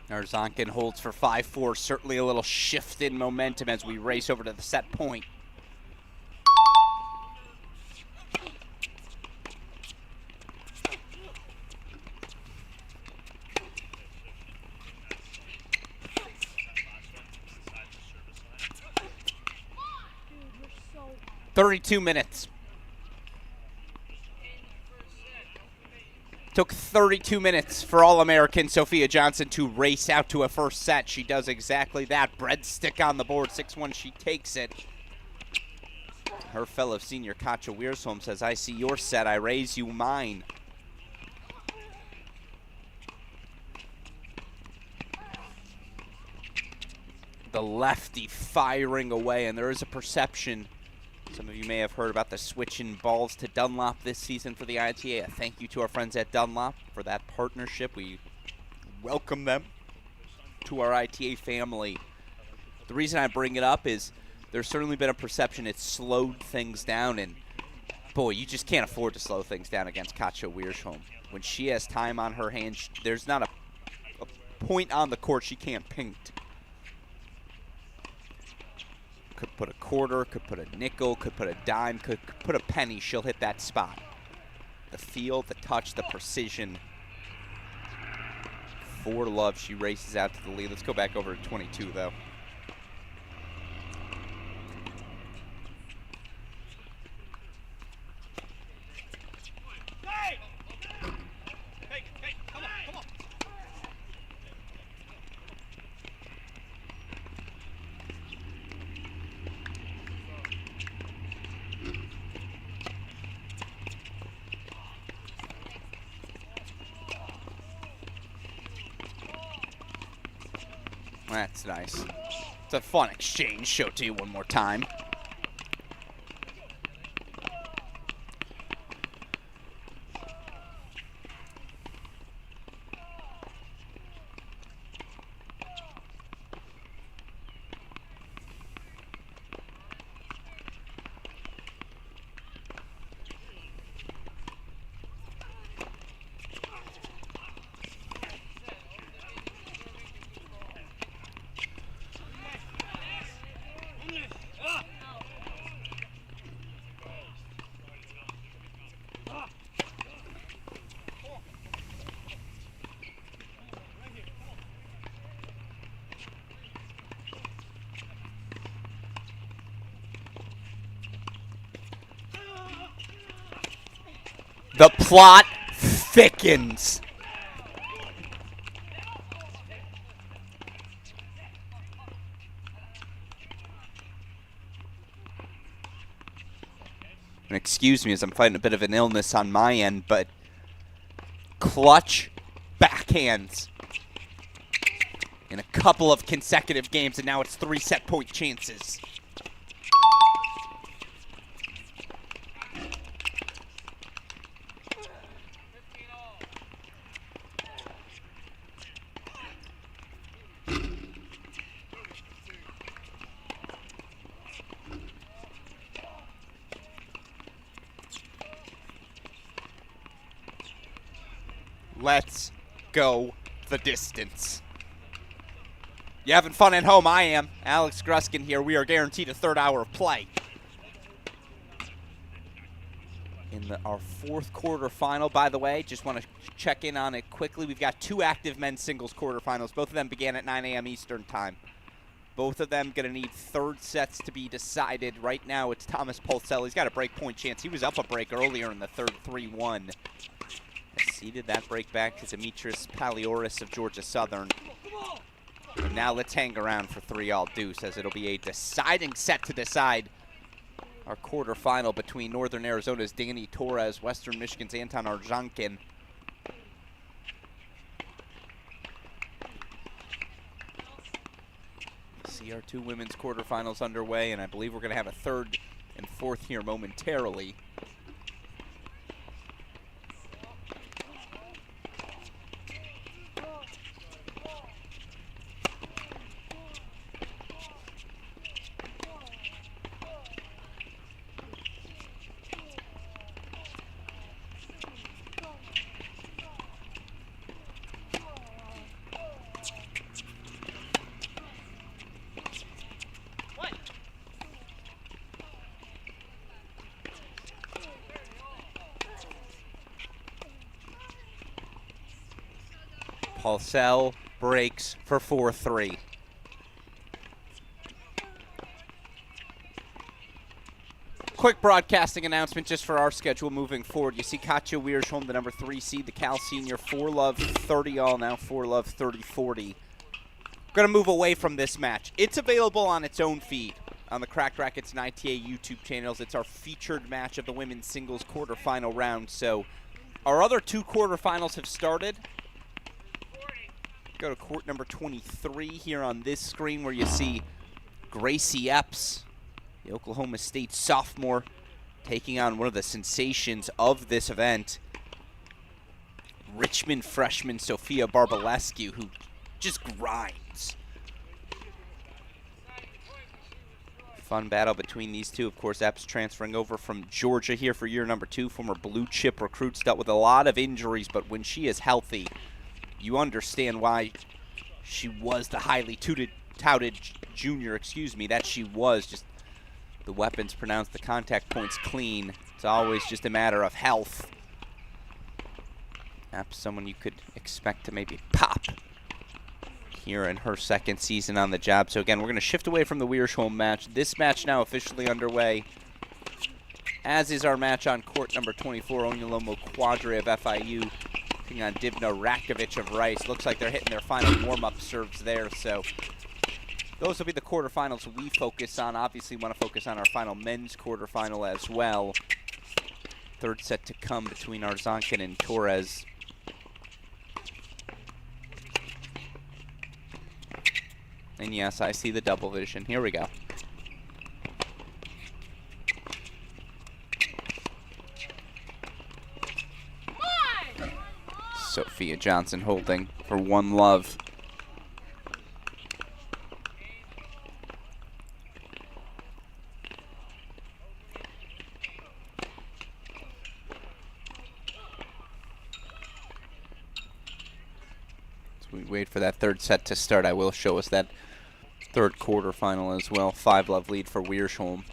Arzhankin holds for 5-4. Certainly a little shift in momentum as we race over to the set point. "32 minutes. Took 32 minutes for All-American Sophia Johnson to race out to a first set. She does exactly that. Breadstick on the board, 6-1, she takes it. Her fellow senior Katja Wiersholm says, "I see your set, I raise you mine." The lefty firing away, and there is a perception. Some of you may have heard about the switch in balls to Dunlop this season for the ITA. A thank you to our friends at Dunlop for that partnership. We welcome them to our ITA family. The reason I bring it up is there's certainly been a perception it's slowed things down, and boy, you just can't afford to slow things down against Katja Wiersholm. When she has time on her hands, there's not a point on the court she can't paint. Could put a quarter, could put a nickel, could put a dime, could put a penny. She'll hit that spot. The feel, the touch, the precision. 4-love, she races out to the lead. Let's go back over to 22, though. That's nice. It's a fun exchange. Show it to you one more time. The plot thickens. And excuse me as I'm fighting a bit of an illness on my end, but clutch backhands in a couple of consecutive games, and now it's 3 set-point chances. Let's go the distance. You having fun at home? I am. Alex Gruskin here. We are guaranteed a third hour of play. In our fourth quarterfinal, by the way, just want to check in on it quickly. We've got 2 active men's singles quarterfinals. Both of them began at 9 a.m. Eastern time. Both of them going to need third sets to be decided. Right now, it's Thomas Pulsell. He's got a break point chance. He was up a break earlier in the third, 3-1. Ceded that break back to Demetris Palioris of Georgia Southern. And now let's hang around for 3-all deuce, as it'll be a deciding set to decide our quarterfinal between Northern Arizona's Danny Torres, Western Michigan's Anton Arzhankin. See our 2 women's quarterfinals underway, and I believe we're going to have a third and fourth here momentarily. Pulsell breaks for 4-3. Quick broadcasting announcement just for our schedule moving forward. You see Katja Wiersholm, the number 3 seed, the Cal senior, 4-love 30-all, now 4-love 30-40. We're going to move away from this match. It's available on its own feed on the Cracked Racquets and ITA YouTube channels. It's our featured match of the women's singles quarterfinal round. So our other 2 quarterfinals have started. Go to court number 23 here on this screen, where you see Gracie Apps, the Oklahoma State sophomore, taking on one of the sensations of this event, Richmond freshman Sophia Barbalescu, who just grinds. Fun battle between these two. Of course, Apps transferring over from Georgia here for year number 2. Former blue chip recruits, dealt with a lot of injuries, but when she is healthy, you understand why she was the highly touted junior, that she was. Just the weapons pronounced, the contact points clean. It's always just a matter of health. Perhaps someone you could expect to maybe pop here in her second season on the job. So again, we're going to shift away from the Wiersholm match. This match now officially underway, as is our match on court number 24, Onomo Quadre of FIU taking on Divna Rakovic of Rice. Looks like they're hitting their final warm-up serves there. So those will be the quarterfinals we focus on. Obviously, want to focus on our final men's quarterfinal as well. Third set to come between Arzhankin and Torres. And yes, I see the double vision. Here we go. Sophia Johnson holding for 1-love. As we wait for that third set to start, I will show us that third quarterfinal as well. 5-love lead for Wiersholm.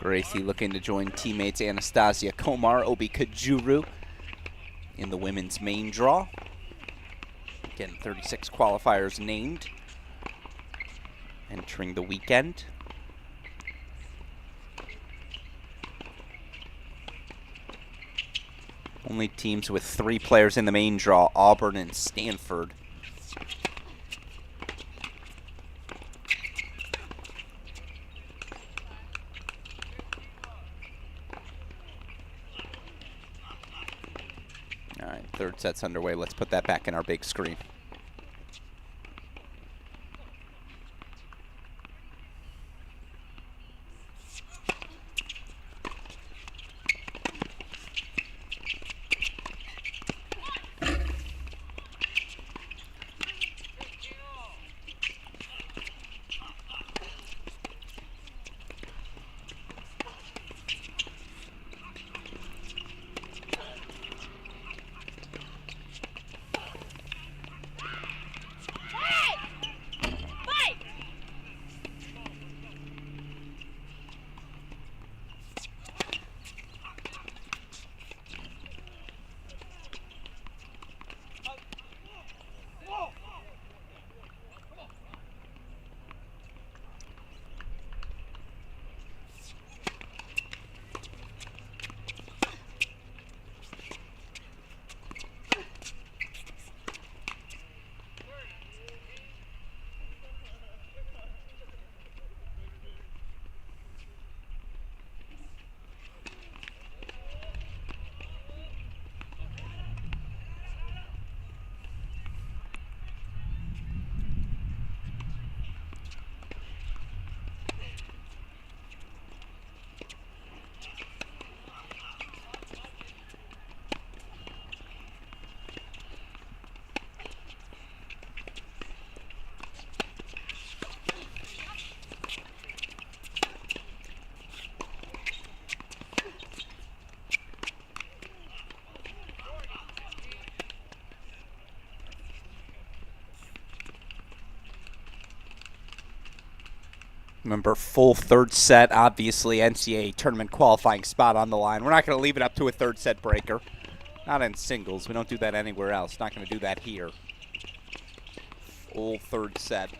Gracie looking to join teammates Anastasia Komar, Obi Kajuru in the women's main draw. Again, 36 qualifiers named entering the weekend. Only teams with 3 players in the main draw, Auburn and Stanford. All right, third set's underway. Let's put that back in our big screen. Remember, full third set, obviously, NCAA tournament qualifying spot on the line. We're not going to leave it up to a third set breaker. Not in singles. We don't do that anywhere else. Not going to do that here. Full third set.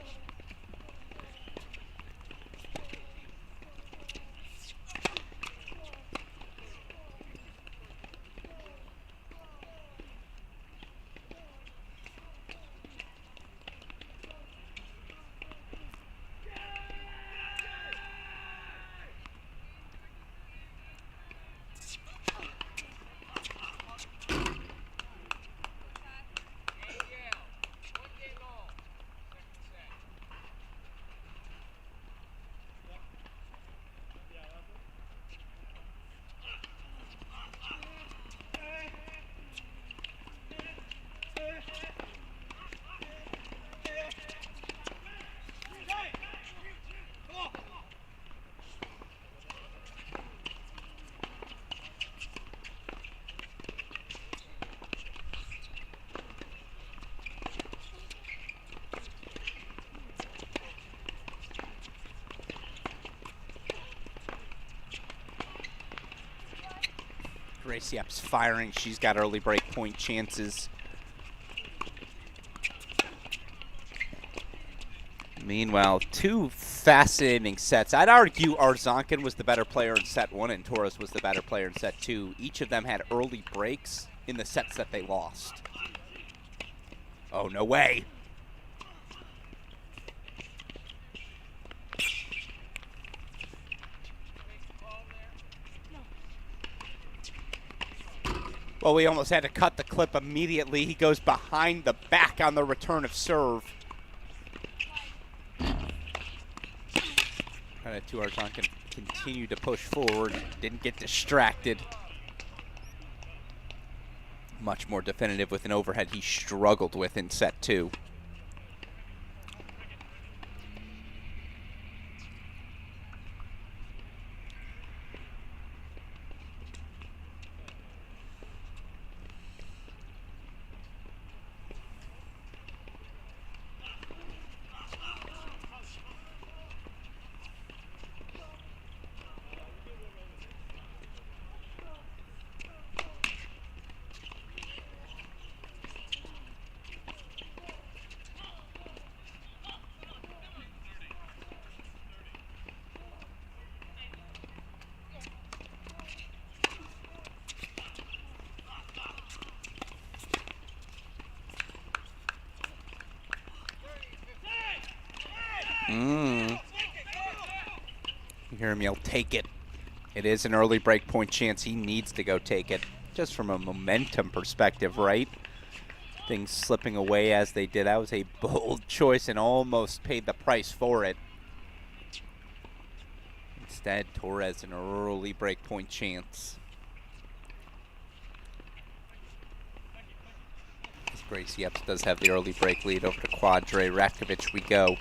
Gracie Apps firing. She's got early break point chances. Meanwhile, 2 fascinating sets. I'd argue Arzhankin was the better player in set 1 and Torres was the better player in set 2. Each of them had early breaks in the sets that they lost. Oh, no way. Well, we almost had to cut the clip immediately. He goes behind the back on the return of serve. Credit to Arzhankin, continued to push forward, didn't get distracted. Much more definitive with an overhead he struggled with in set 2. You hear him yell, take it. It is an early break point chance. He needs to go take it. Just from a momentum perspective, right? Things slipping away as they did. That was a bold choice and almost paid the price for it. Instead, Torres an early break point chance. As Gracie Apps does have the early break lead over to Quadre. Ratkovic we go.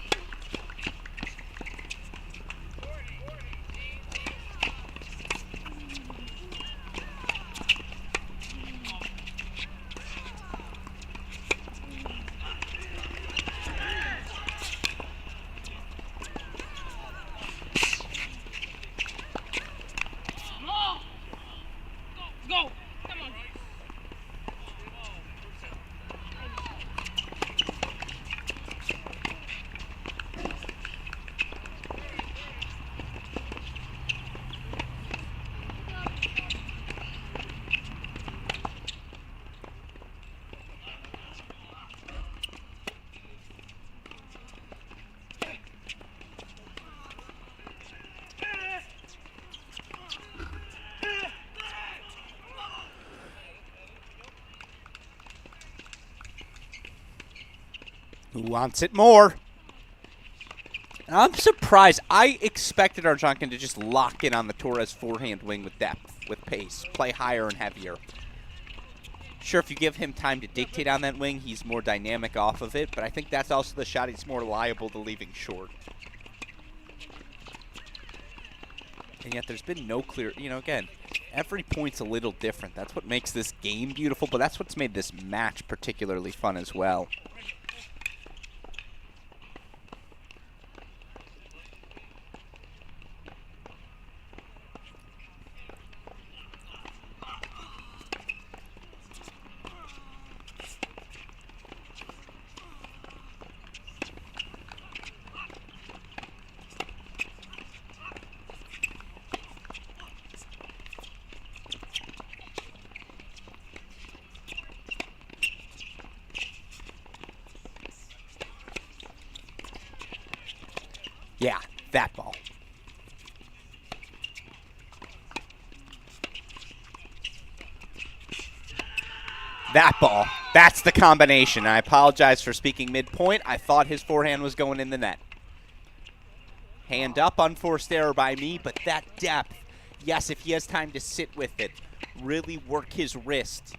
Who wants it more? I'm surprised. I expected Arzhankin to just lock in on the Torres forehand wing with depth, with pace, play higher and heavier. Sure, if you give him time to dictate on that wing, he's more dynamic off of it, but I think that's also the shot he's more liable to leaving short. And yet there's been no clear, again, every point's a little different. That's what makes this game beautiful, but that's what's made this match particularly fun as well. Yeah, that ball. That ball. That's the combination. I apologize for speaking midpoint. I thought his forehand was going in the net. Hand up, unforced error by me, but that depth. Yes, if he has time to sit with it, really work his wrist.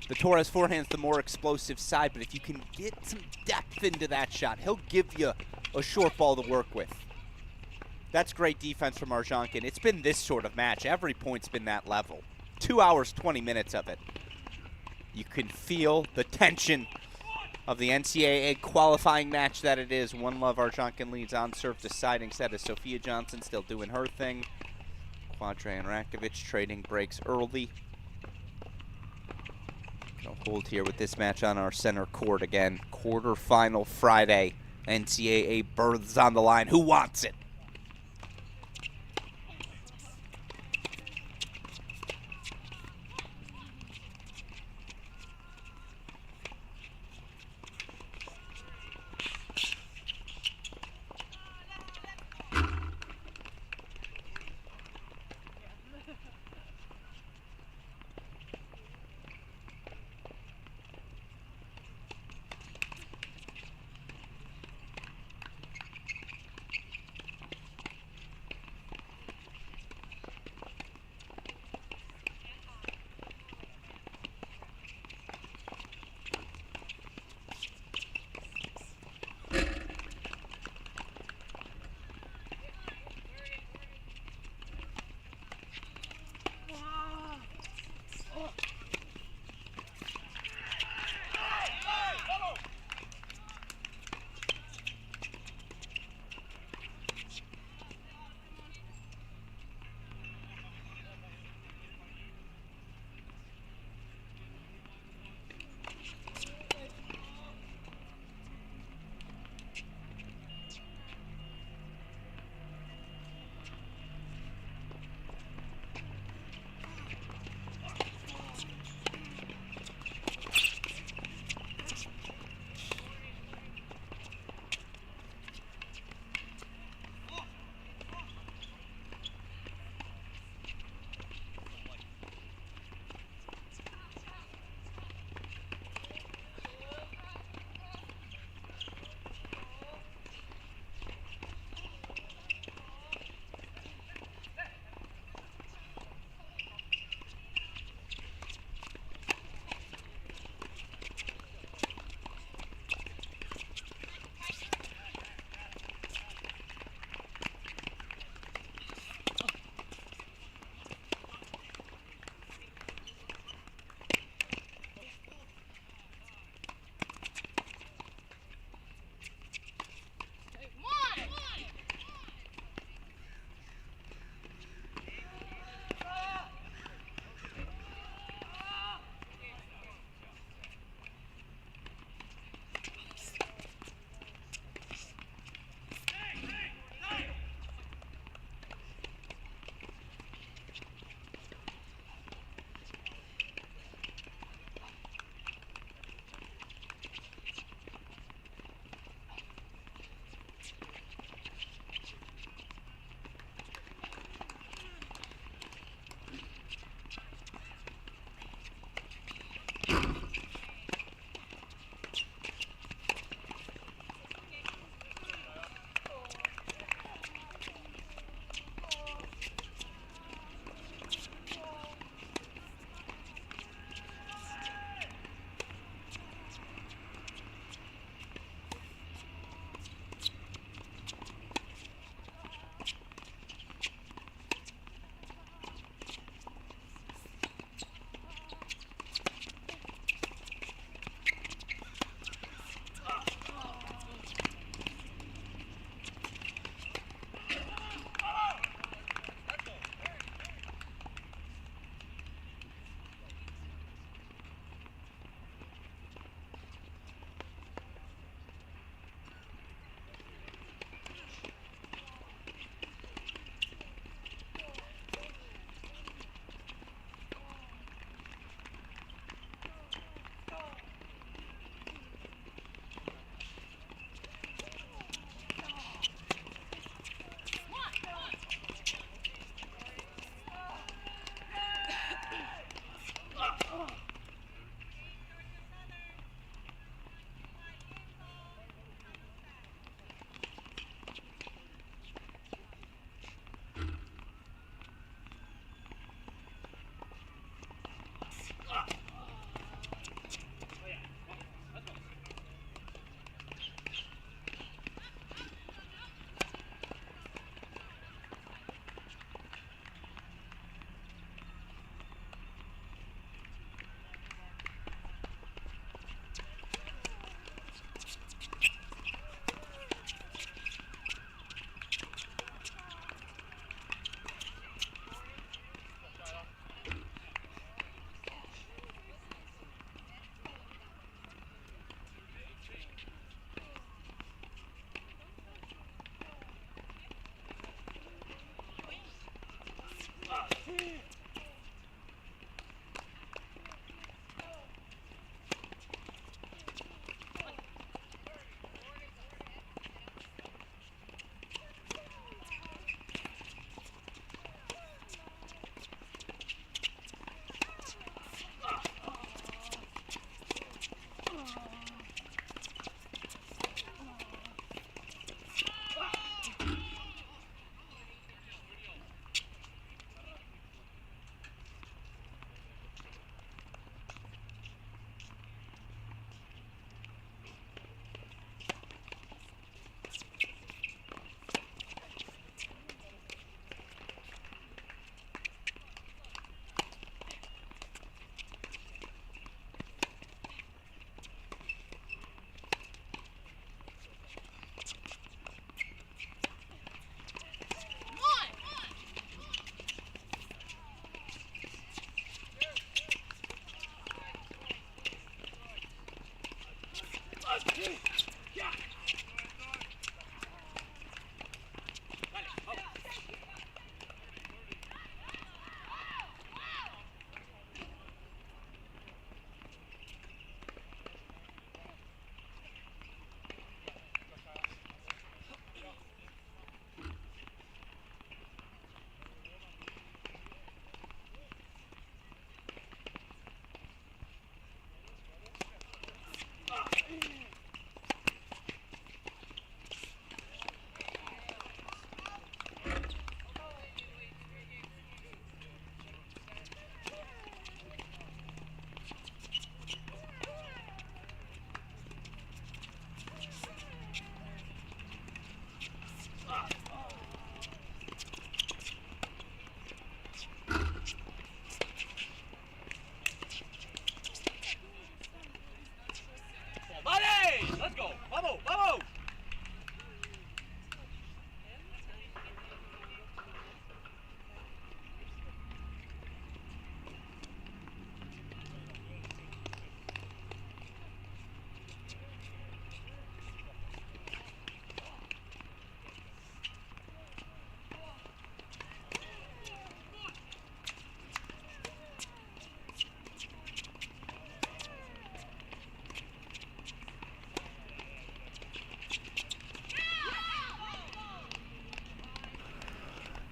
The Torres forehand's the more explosive side, but if you can get some depth into that shot, he'll give you a short ball to work with. That's great defense from Arzhankin. It's been this sort of match. Every point's been that level. 2 hours, 20 minutes of it. You can feel the tension of the NCAA qualifying match that it is. One love, Arzhankin leads on serve deciding set as Sophia Johnson still doing her thing. Quadre and Ratkovic trading breaks early. Gonna hold here with this match on our center court again. Quarterfinal Friday. NCAA berths on the line. Who wants it?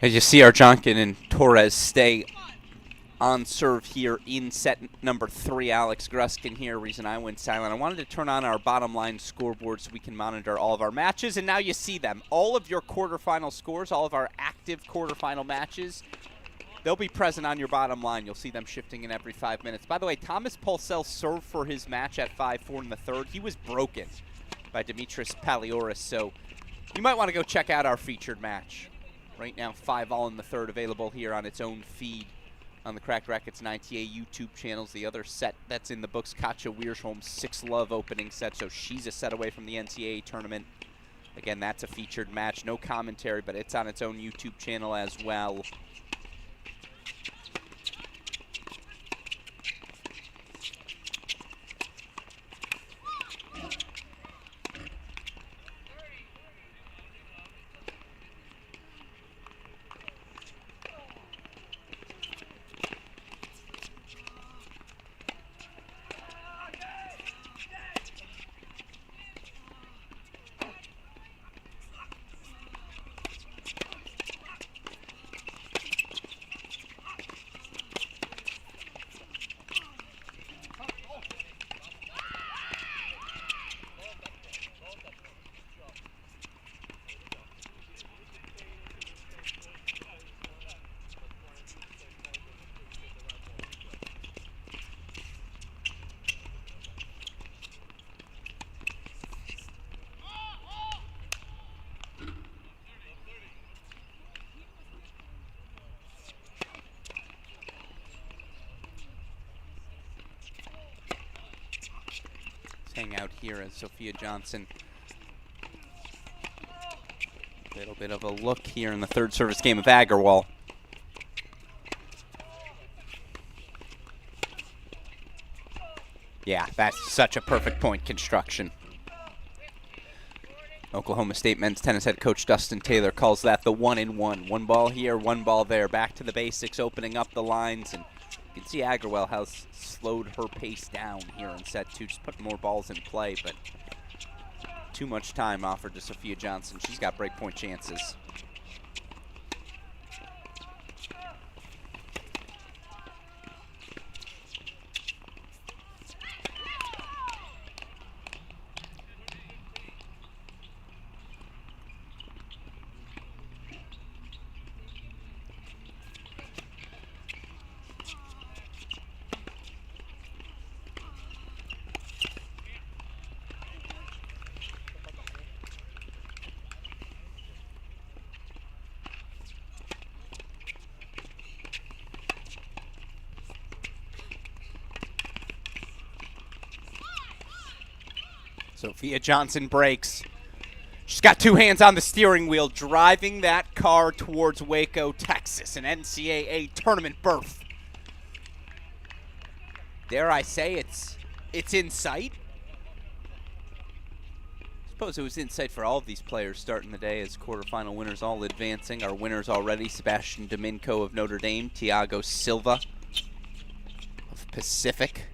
As you see, Arzhankin and Torres stay on serve here in set number 3. Alex Gruskin here. Reason I went silent, I wanted to turn on our bottom line scoreboard so we can monitor all of our matches, and now you see them. All of your quarterfinal scores, all of our active quarterfinal matches, they'll be present on your bottom line. You'll see them shifting in every 5 minutes. By the way, Thomas Pulsell served for his match at 5-4 in the third. He was broken by Dimitris Palioris, so you might want to go check out our featured match. Right now, 5-all in the third, available here on its own feed on the Cracked Rackets and ITA YouTube channels. The other set that's in the books, Katja Wiersholm's 6-love opening set, so she's a set away from the NCAA tournament. Again, that's a featured match. No commentary, but it's on its own YouTube channel as well. Hang out here as Sophia Johnson. A little bit of a look here in the third service game of Agarwal. Yeah, that's such a perfect point construction. Oklahoma State men's tennis head coach Dustin Taylor calls that the 1-in-1. One ball here, one ball there. Back to the basics, opening up the lines, and you can see Agarwal has slowed her pace down here in set 2, just putting more balls in play, but too much time offered to Sophia Johnson. She's got breakpoint chances. Sophia Johnson breaks. She's got two hands on the steering wheel, driving that car towards Waco, Texas, an NCAA tournament berth. Dare I say it's in sight? I suppose it was in sight for all of these players starting the day as quarterfinal winners all advancing. Our winners already, Sebastian Domingo of Notre Dame, Thiago Silva of Pacific.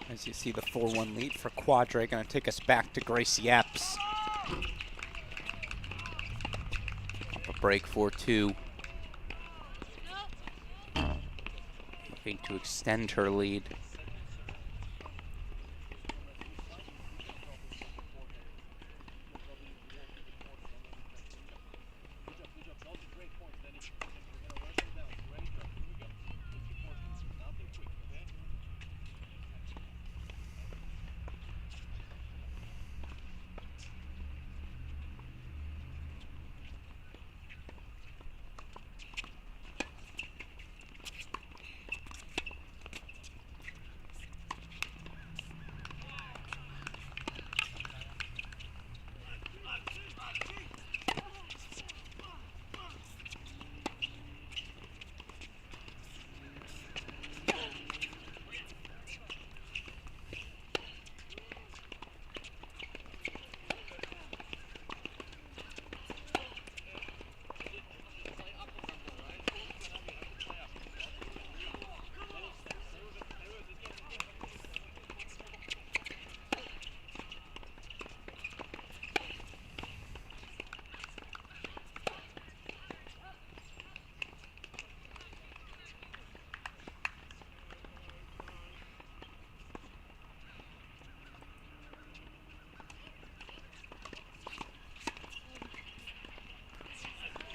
As you see the 4-1 lead for Quadre, going to take us back to Gracie Apps. A break 4-2. Looking to extend her lead.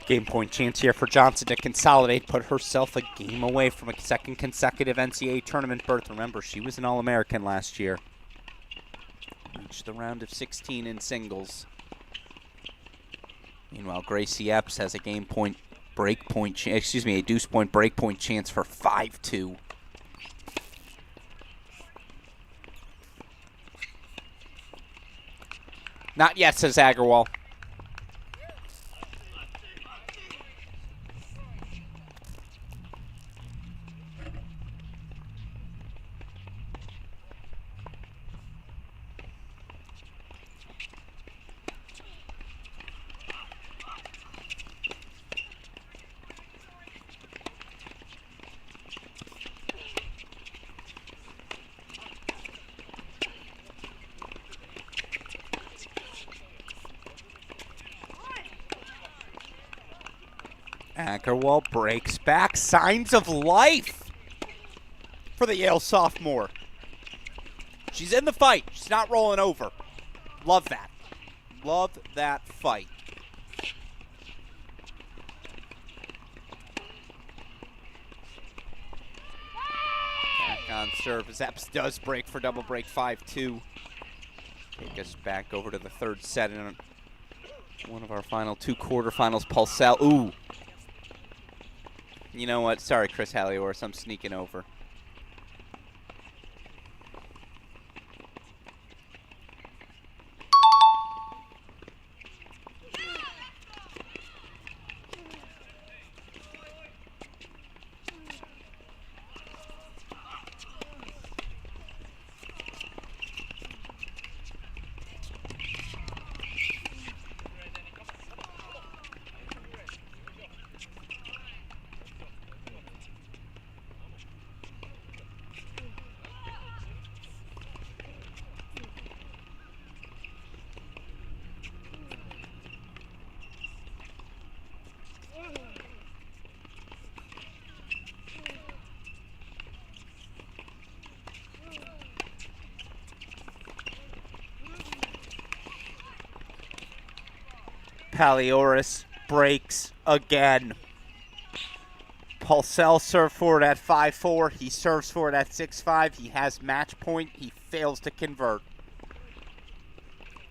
Game point chance here for Johnson to consolidate, put herself a game away from a second consecutive NCAA tournament berth. Remember, she was an All-American last year. Reached the round of 16 in singles. Meanwhile, Gracie Apps has a game point break point, a deuce point break point chance for 5-2. Not yet, says Agarwal. Agarwal breaks back. Signs of life for the Yale sophomore. She's in the fight. She's not rolling over. Love that. Love that fight. Back on serve as Apps does break for double break 5-2. Take us back over to the third set in one of our final two quarterfinals. Pulsell. Ooh. You know what? Sorry, Chris Halioris. I'm sneaking over. Palioris breaks again. Pulsell served for it at 5-4. He serves for it at 6-5. He has match point. He fails to convert.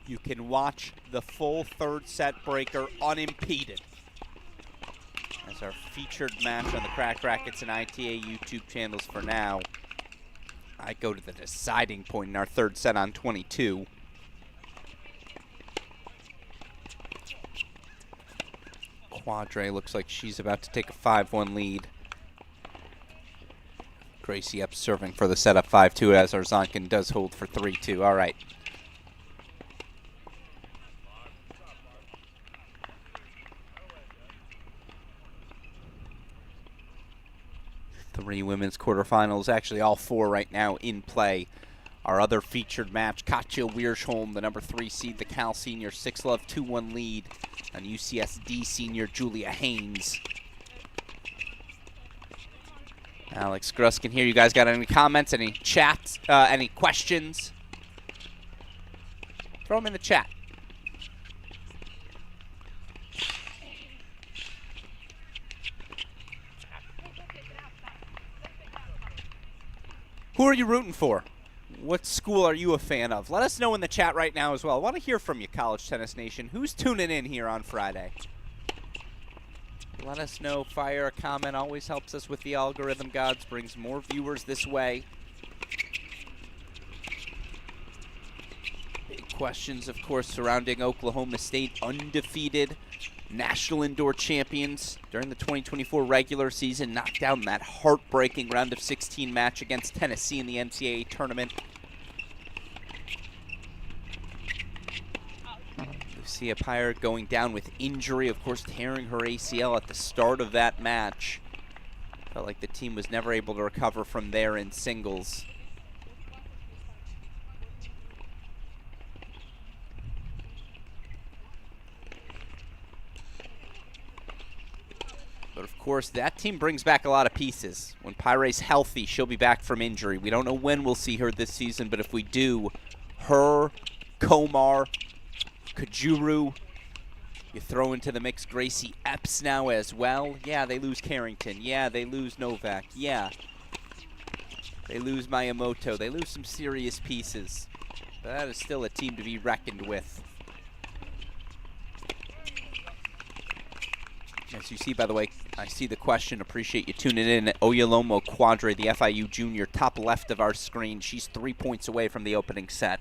You can watch the full third set breaker unimpeded. As our featured match on the Cracked Rackets and ITA YouTube channels for now. I go to the deciding point in our third set on 22. Quadre looks like she's about to take a 5-1 lead. Gracie Apps serving for the setup 5-2 as Arzhankin does hold for 3-2. All right. Three women's quarterfinals, actually all four right now in play. Our other featured match, Katja Wiersholm, the number 3 seed, the Cal senior, 6-love, 2-1 lead on UCSD senior Julia Haynes. Alex Gruskin here. You guys got any comments, any chats, any questions? Throw them in the chat. Who are you rooting for? What school are you a fan of? Let us know in the chat right now as well. I want to hear from you, College Tennis Nation. Who's tuning in here on Friday? Let us know. Fire a comment. Always helps us with the algorithm gods. Brings more viewers this way. Big questions, of course, surrounding Oklahoma State. Undefeated national indoor champions during the 2024 regular season. Knocked out in that heartbreaking round of 16 match against Tennessee in the NCAA tournament. Lucia Pyre going down with injury, of course, tearing her ACL at the start of that match. Felt like the team was never able to recover from there in singles. But of course, that team brings back a lot of pieces. When Pyre's healthy, she'll be back from injury. We don't know when we'll see her this season, but if we do, her, Komar, Kajuru, you throw into the mix Gracie Apps now as well. Yeah, they lose Carrington. Yeah, they lose Novak. Yeah, they lose Miyamoto. They lose some serious pieces. But that is still a team to be reckoned with. As you see, by the way, I see the question. Appreciate you tuning in. Onomo Quadre, the FIU junior, top left of our screen. She's 3 points away from the opening set.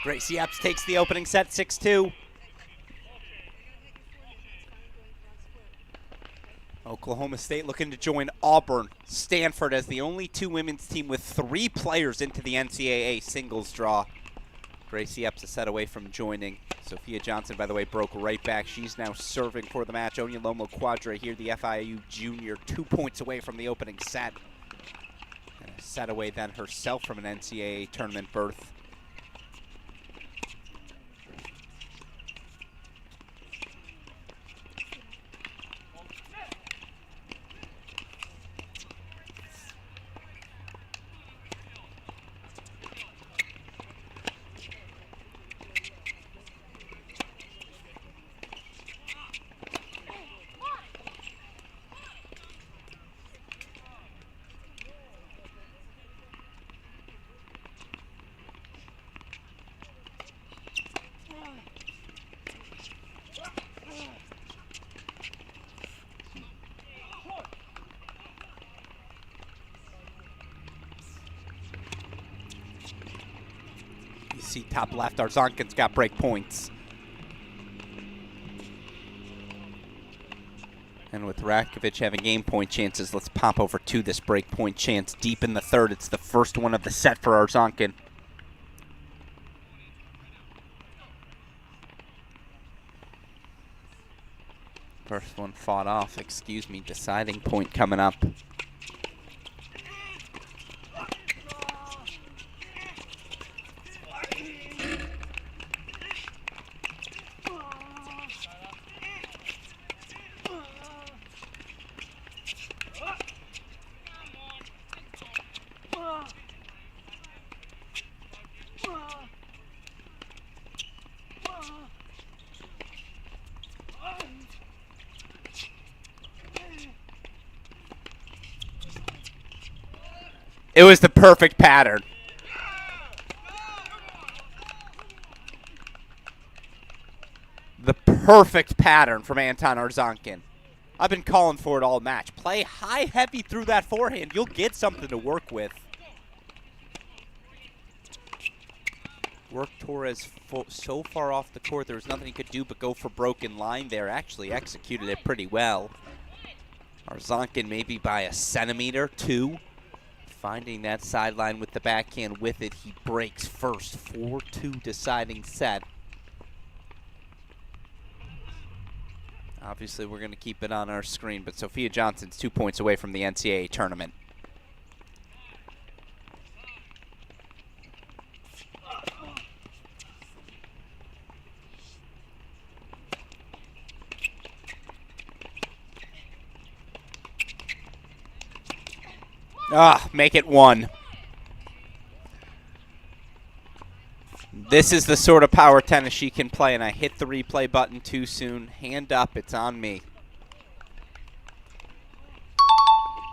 Gracie Apps takes the opening set, 6-2. Oklahoma State looking to join Auburn, Stanford as the only 2 women's team with 3 players into the NCAA singles draw. Gracie Apps a set away from joining. Sophia Johnson, by the way, broke right back. She's now serving for the match. Onomo Quadre here, the FIU junior, 2 points away from the opening set. And a set away then herself from an NCAA tournament berth. See top left, Arzhankin's got break points. And with Rakovic having game point chances, let's pop over to this break point chance deep in the third. It's the first one of the set for Arzhankin. First one fought off, excuse me, deciding point coming up. It was the perfect pattern. The perfect pattern from Anton Arzhankin. I've been calling for it all match. Play high, heavy through that forehand. You'll get something to work with. Work Torres so far off the court, there was nothing he could do but go for broken line there. Actually executed it pretty well. Arzhankin maybe by a centimeter, 2. Finding that sideline with the backhand with it. He breaks first. 4-2 deciding set. Obviously, we're going to keep it on our screen, but Sophia Johnson's 2 points away from the NCAA tournament. Make it 1. This is the sort of power tennis she can play, and I hit the replay button too soon. Hand up, it's on me.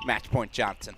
Match point Johnson.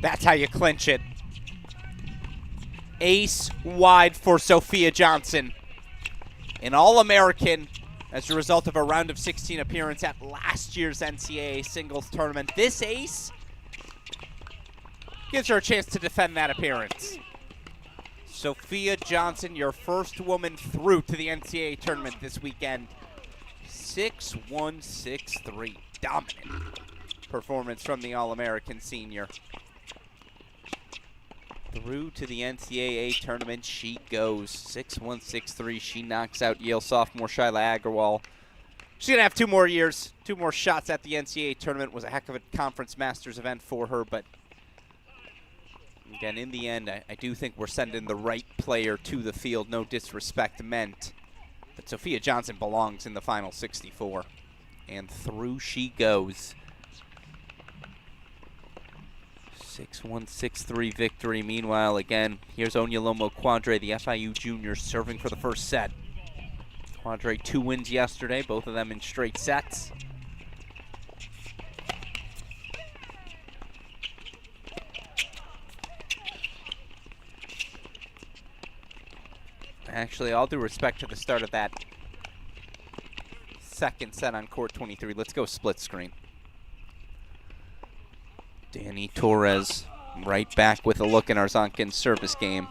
That's how you clinch it. Ace wide for Sophia Johnson. An All-American as a result of a round of 16 appearance at last year's NCAA singles tournament. This ace gives her a chance to defend that appearance. Sophia Johnson, your first woman through to the NCAA tournament this weekend. 6-1, 6-3. Dominant performance from the All-American senior. Through to the NCAA tournament she goes. 6-1, 6-3. She knocks out Yale sophomore Shyla Agarwal. She's going to have 2 more years, 2 more shots at the NCAA tournament. It was a heck of a Conference Masters event for her, but again, in the end, I do think we're sending the right player to the field. No disrespect meant. But Sophia Johnson belongs in the final 64. And through she goes. 6-1, 6-3 victory. Meanwhile, again, here's Onomo Quadre, the FIU junior, serving for the first set. Quadre 2 wins yesterday, both of them in straight sets. Actually, all due respect to the start of that second set on court 23. Let's go split screen. Danny Torres right back with a look in Arzhankin's service game.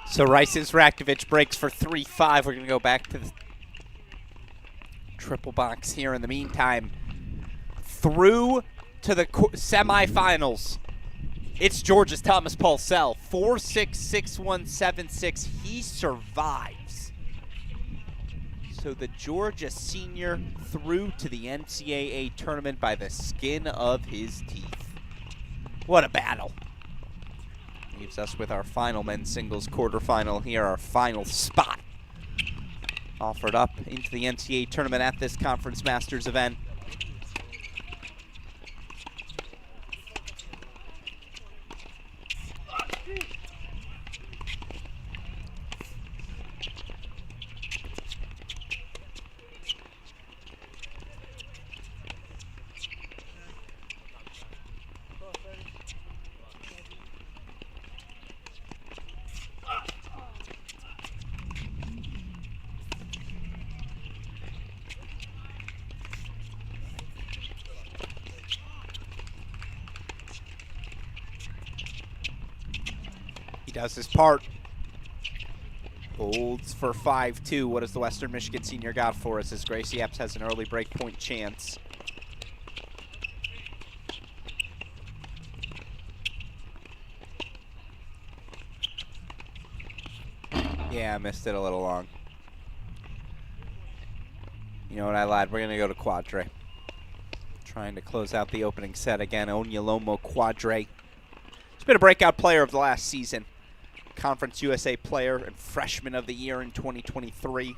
So Rice's Rakovic breaks for 3-5. We're going to go back to the triple box here. In the meantime, through to the semifinals. It's Georgia's Thomas Pulsell, 4'6", 6'1", 7'6". He survives. So the Georgia senior through to the NCAA tournament by the skin of his teeth. What a battle. Leaves us with our final men's singles quarterfinal here, our final spot offered up into the NCAA tournament at this Conference Masters event. Does his part. Holds for 5-2. What has the Western Michigan senior got for us as Gracie Apps has an early break point chance? Yeah, I missed it a little long. You know what, I lied. We're going to go to Quadre. Trying to close out the opening set again. Onomo Quadre. He's been a breakout player of the last season. Conference USA Player and Freshman of the Year in 2023.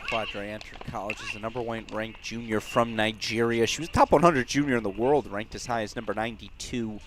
Quadre entered college as the #1 ranked junior from Nigeria. She was top 100 junior in the world, ranked as high as number 92.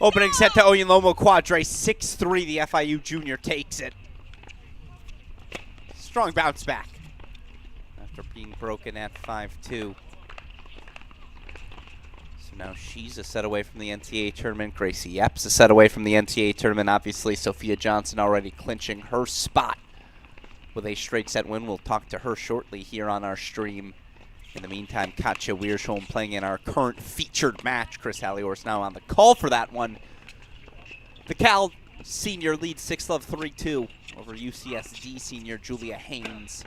Opening set to Onomo Quadre, 6-3. The FIU junior takes it. Strong bounce back after being broken at 5-2. So now she's a set away from the NCAA tournament. Gracie Apps a set away from the NCAA tournament. Obviously, Sophia Johnson already clinching her spot with a straight set win. We'll talk to her shortly here on our stream. In the meantime, Katja Wiersholm playing in our current featured match. Chris Hallior's now on the call for that one. The Cal senior leads 6-love 3-2 over UCSD senior Julia Haynes.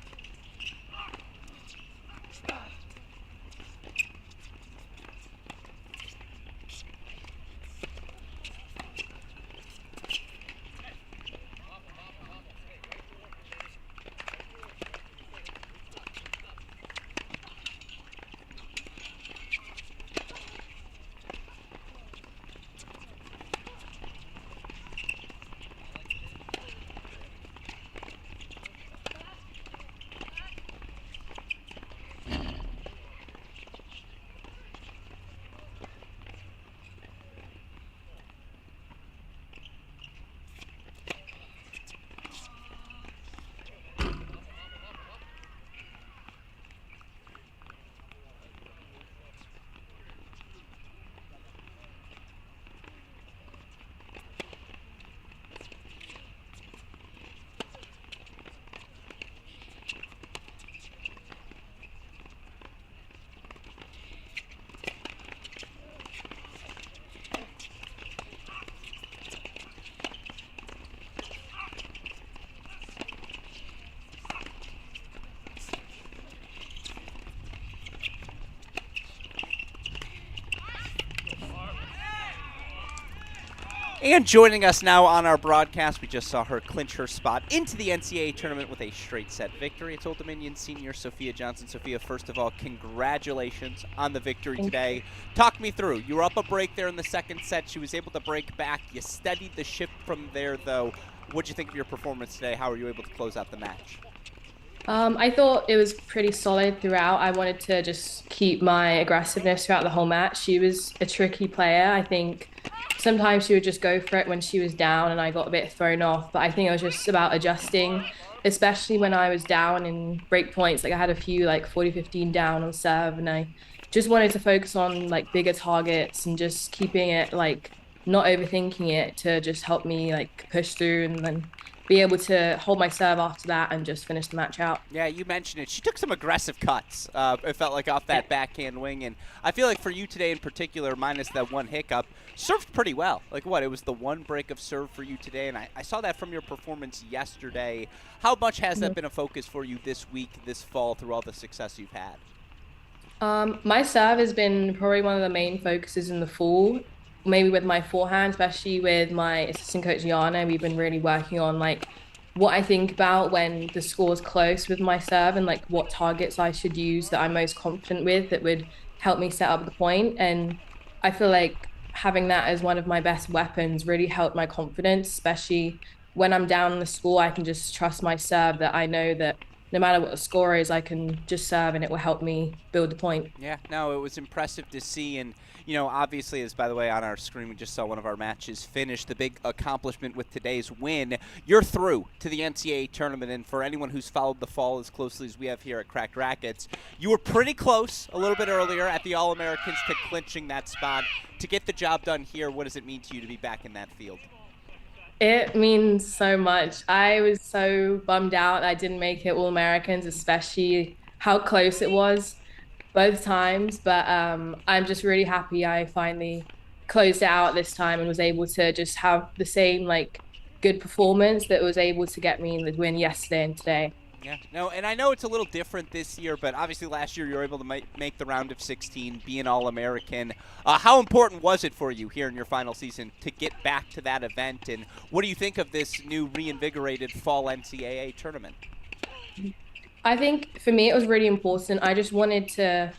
And joining us now on our broadcast, we just saw her clinch her spot into the NCAA tournament with a straight set victory. It's Old Dominion senior Sophia Johnson. Sophia, first of all, congratulations on the victory today. Talk me through. You were up a break there in the second set. She was able to break back. You steadied the ship from there, though. What'd you think of your performance today? How were you able to close out the match? I thought it was pretty solid throughout. I wanted to just keep my aggressiveness throughout the whole match. She was a tricky player. I think sometimes she would just go for it when she was down and I got a bit thrown off. But I think it was just about adjusting, especially when I was down in break points. Like I had a few like 40-15 down on serve, and I just wanted to focus on like bigger targets and just keeping it like not overthinking it to just help me like push through and then be able to hold my serve after that and just finish the match out. Yeah, you mentioned it. She took some aggressive cuts, it felt like, off that backhand wing. And I feel like for you today in particular, minus that one hiccup, served pretty well. Like what, it was the one break of serve for you today, and I saw that from your performance yesterday. How much has that been a focus for you this week, this fall, through all the success you've had? My serve has been probably one of the main focuses in the fall. Maybe with my forehand, especially with my assistant coach Yana, we've been really working on like what I think about when the score's close with my serve and like what targets I should use that I'm most confident with that would help me set up the point. And I feel like having that as one of my best weapons really helped my confidence, especially when I'm down in the score. I can just trust my serve, that I know that no matter what the score is, I can just serve and it will help me build the point. Yeah, no, it was impressive to see. And, you know, obviously, as by the way, on our screen, we just saw one of our matches finish. The big accomplishment with today's win, you're through to the NCAA tournament. And for anyone who's followed the fall as closely as we have here at Cracked Rackets, you were pretty close a little bit earlier at the All-Americans to clinching that spot. To get the job done here, what does it mean to you to be back in that field? It means so much. I was so bummed out I didn't make it All-Americans, especially how close it was both times. But I'm just really happy I finally closed it out this time and was able to just have the same like good performance that was able to get me the win yesterday and today. Yeah, no, and I know it's a little different this year, but obviously last year you were able to make the round of 16, be an All-American. How important was it for you here in your final season to get back to that event, and what do you think of this new reinvigorated fall NCAA tournament? I think for me it was really important. I just wanted to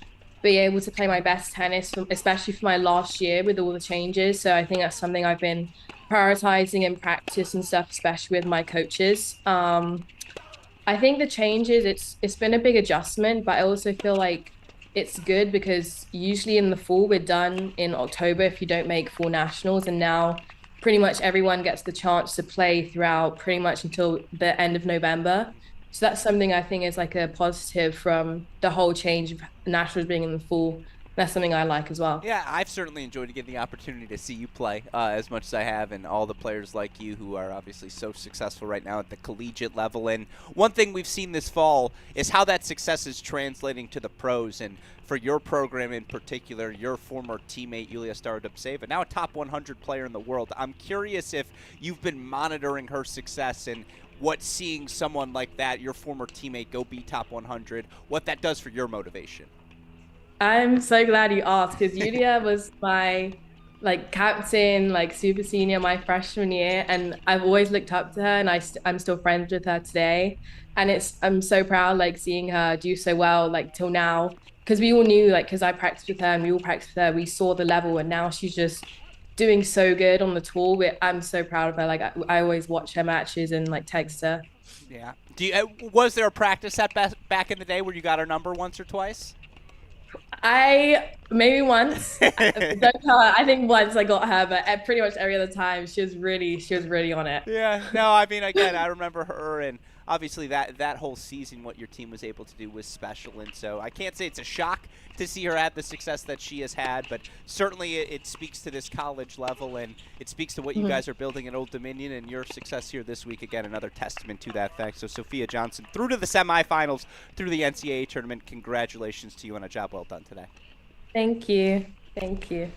be able to play my best tennis, especially for my last year with all the changes. So I think that's something I've been prioritizing in practice and stuff, especially with my coaches. I think the changes, it's been a big adjustment, but I also feel like it's good because usually in the fall we're done in October if you don't make fall nationals, and now pretty much everyone gets the chance to play throughout pretty much until the end of November. So that's something I think is like a positive from the whole change of nationals being in the fall. That's something I like as well. Yeah, I've certainly enjoyed getting the opportunity to see you play as much as I have, and all the players like you who are obviously so successful right now at the collegiate level. And one thing we've seen this fall is how that success is translating to the pros. And for your program in particular, your former teammate, Yulia Starodubtseva, now a top 100 player in the world. I'm curious if you've been monitoring her success and what seeing someone like that, your former teammate, go be top 100, what that does for your motivation. I'm so glad you asked, because Yulia was my like captain, like super senior my freshman year, and I've always looked up to her, and I'm still friends with her today. And I'm so proud like seeing her do so well like till now, because we all knew, like, because I practiced with her and we all practiced with her, we saw the level, and now she's just doing so good on the tour. I'm so proud of her. Like I always watch her matches and like text her. Yeah. Was there a practice set back in the day where you got her number once or twice? Maybe once. Don't tell her. I think once I got her, but pretty much every other time she was really on it. Yeah. No, I mean, again, I remember her, and obviously that whole season, what your team was able to do was special. And so I can't say it's a shock to see her have the success that she has had, but certainly it speaks to this college level, and it speaks to what you guys are building at Old Dominion, and your success here this week, again, another testament to that fact. So Sophia Johnson through to the semifinals, through the NCAA tournament. Congratulations to you on a job well done today. Thank you. Thank you.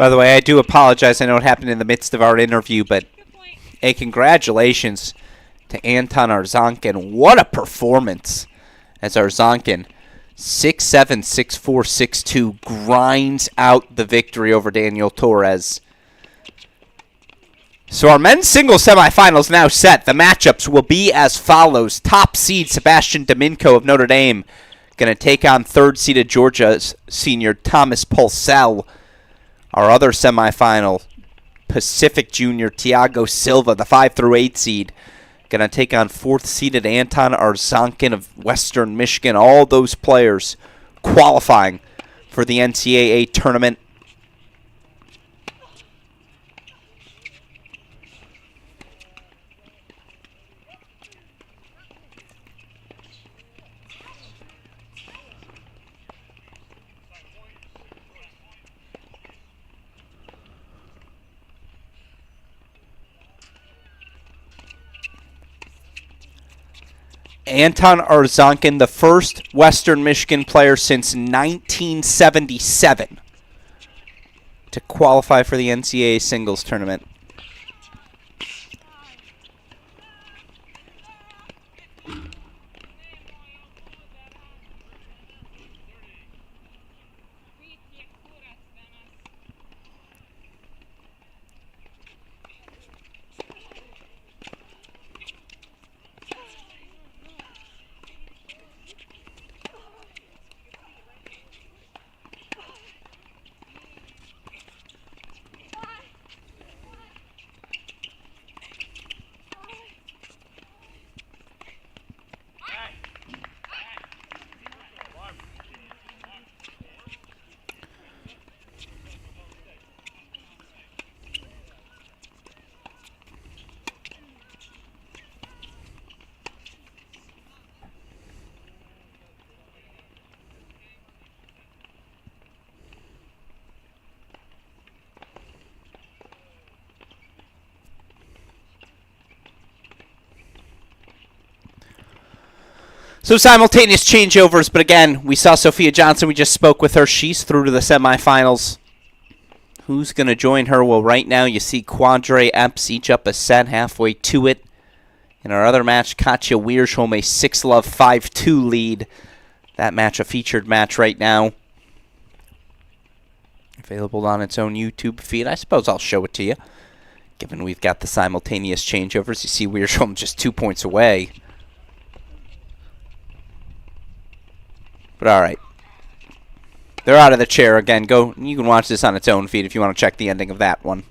By the way, I do apologize. I know it happened in the midst of our interview, but a congratulations to Anton Arzhankin. What a performance as Arzhankin, 6'7", 6'4", 6'2", grinds out the victory over Daniel Torres. So our men's singles semifinals now set. The matchups will be as follows. Top seed Sebastian Domingo of Notre Dame going to take on third-seeded Georgia's senior Thomas Pulsell. Our other semifinal, Pacific Junior Thiago Silva, the 5 through 8 seed, going to take on fourth-seeded Anton Arzhankin of Western Michigan. All those players qualifying for the NCAA tournament. Anton Arzhankin, the first Western Michigan player since 1977 to qualify for the NCAA singles tournament. So simultaneous changeovers, but again, we saw Sophia Johnson. We just spoke with her. She's through to the semifinals. Who's going to join her? Well, right now you see Quadre, Apps each up a set halfway to it. In our other match, Katja Wiersholm, a 6-love 5-2 lead. That match, a featured match right now. Available on its own YouTube feed. I suppose I'll show it to you, given we've got the simultaneous changeovers. You see Wiersholm just 2 points away. But all right. They're out of the chair again. Go. You can watch this on its own feed if you want to check the ending of that one.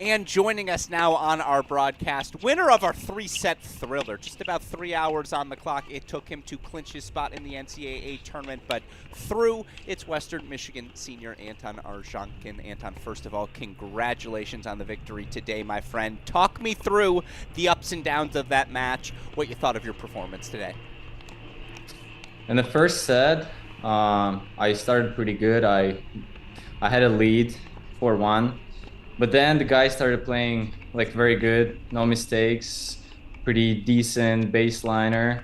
And joining us now on our broadcast, winner of our 3-set thriller. Just about 3 hours on the clock it took him to clinch his spot in the NCAA tournament, but through its Western Michigan senior Anton Arzhankin. Anton, first of all, congratulations on the victory today, my friend. Talk me through the ups and downs of that match, what you thought of your performance today. In the first set, I started pretty good. I had a lead 4-1. But then the guy started playing like very good, no mistakes, pretty decent baseliner.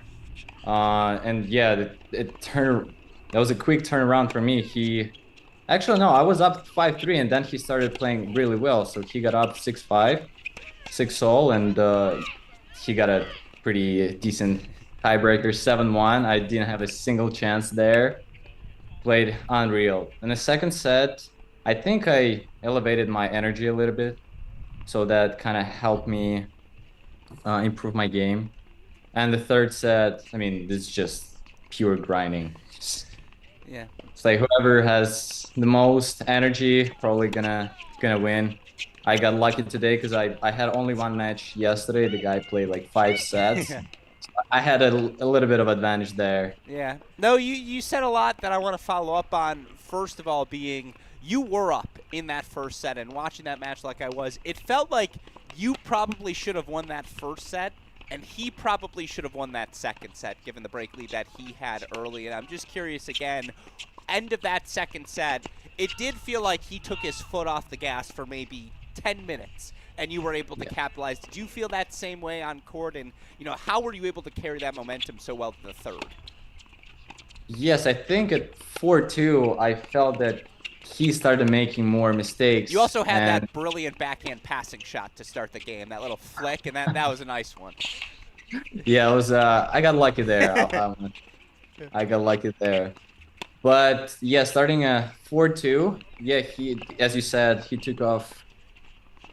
And yeah, that was a quick turnaround for me. Actually, no, I was up 5-3 and then he started playing really well. So he got up 6-5, 6-all, and he got a pretty decent tiebreaker, 7-1. I didn't have a single chance there. Played unreal. In the second set, I think I elevated my energy a little bit, so that kind of helped me improve my game. And the third set, I mean, it's just pure grinding. Yeah. It's like whoever has the most energy probably gonna win. I got lucky today because I had only one match yesterday. The guy played like 5 sets. So I had a little bit of advantage there. Yeah. No, you said a lot that I want to follow up on. First of all, being you were up in that first set, and watching that match like I was, it felt like you probably should have won that first set, and he probably should have won that second set, given the break lead that he had early. And I'm just curious again, end of that second set, it did feel like he took his foot off the gas for maybe 10 minutes, and you were able to capitalize. Did you feel that same way on court? And, how were you able to carry that momentum so well to the third? Yes, I think at 4-2, I felt that he started making more mistakes. You also had that brilliant backhand passing shot to start the game, that little flick, and that was a nice one. Yeah, it was. I got lucky there. I got lucky there. But yeah, starting 4-2, yeah, he, as you said, he took off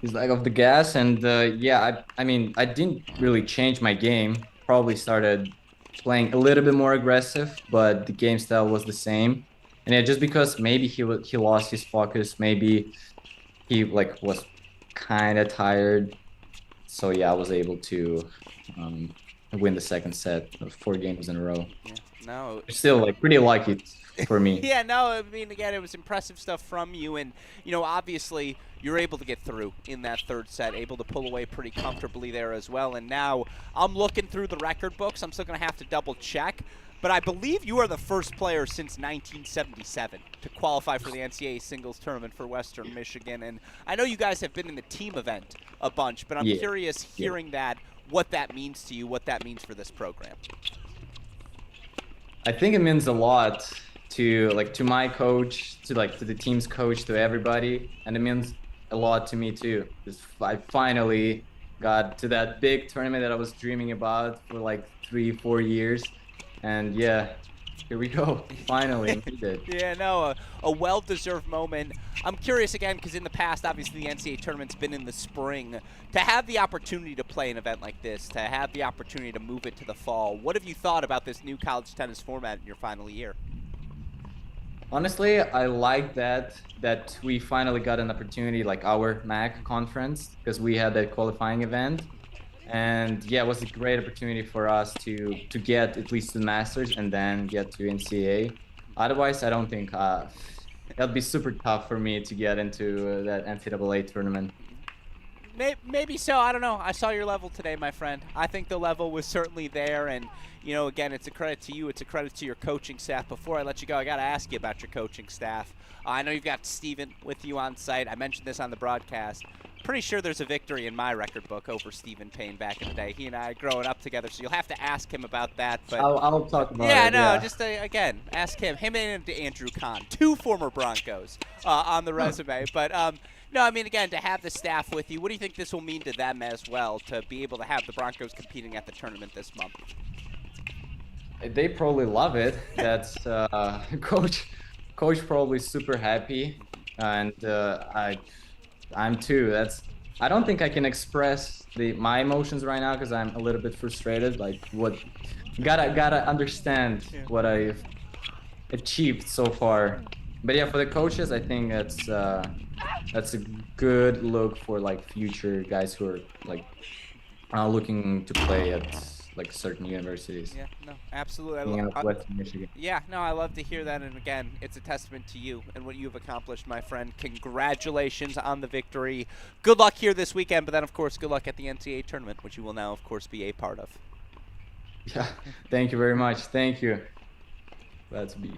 his leg off the gas, and yeah, I mean, I didn't really change my game. Probably started playing a little bit more aggressive, but the game style was the same. And yeah, just because maybe he lost his focus, maybe he was kind of tired. So yeah, I was able to win the second set of 4 games in a row. Yeah, no, still pretty lucky for me. Yeah, no, I mean, again, it was impressive stuff from you, and obviously you're able to get through in that third set, able to pull away pretty comfortably there as well. And now I'm looking through the record books. I'm still going to have to double check. But I believe you are the first player since 1977 to qualify for the NCAA singles tournament for Western Michigan. And I know you guys have been in the team event a bunch, but I'm curious hearing that, what that means to you, what that means for this program. I think it means a lot to my coach, to the team's coach, to everybody. And it means a lot to me too, because I finally got to that big tournament that I was dreaming about for 3-4 years. And yeah, here we go. Finally, we did. Yeah, no, a well-deserved moment. I'm curious again, because in the past, obviously, the NCAA tournament's been in the spring. To have the opportunity to play an event like this, to have the opportunity to move it to the fall, what have you thought about this new college tennis format in your final year? Honestly, I like that we finally got an opportunity, our MAC conference, because we had that qualifying event. And yeah, it was a great opportunity for us to get at least to the Masters and then get to NCAA. Otherwise, I don't think it'll be super tough for me to get into that NCAA tournament. Maybe so. I don't know. I saw your level today, my friend. I think the level was certainly there. And, again, it's a credit to you. It's a credit to your coaching staff. Before I let you go, I got to ask you about your coaching staff. I know you've got Steven with you on site. I mentioned this on the broadcast. Pretty sure there's a victory in my record book over Stephen Payne back in the day. He and I growing up together, so you'll have to ask him about that. But I'll talk about it. Yeah, just again, ask him. Him and Andrew Kahn, 2 former Broncos on the resume. But no, I mean, again, to have the staff with you, what do you think this will mean to them as well, to be able to have the Broncos competing at the tournament this month? They probably love it. That's coach probably super happy, and I'm too. I don't think I can express my emotions right now because I'm a little bit frustrated. Gotta understand what I've achieved so far. But yeah, for the coaches, I think that's a good look for like future guys who are like looking to play at like certain universities. Yeah, no, absolutely. Western Michigan. Yeah, no, I love to hear that. And again, it's a testament to you and what you've accomplished, my friend. Congratulations on the victory. Good luck here this weekend, but then, of course, good luck at the NCAA tournament, which you will now, of course, be a part of. Yeah, thank you very much. Thank you. Let's be.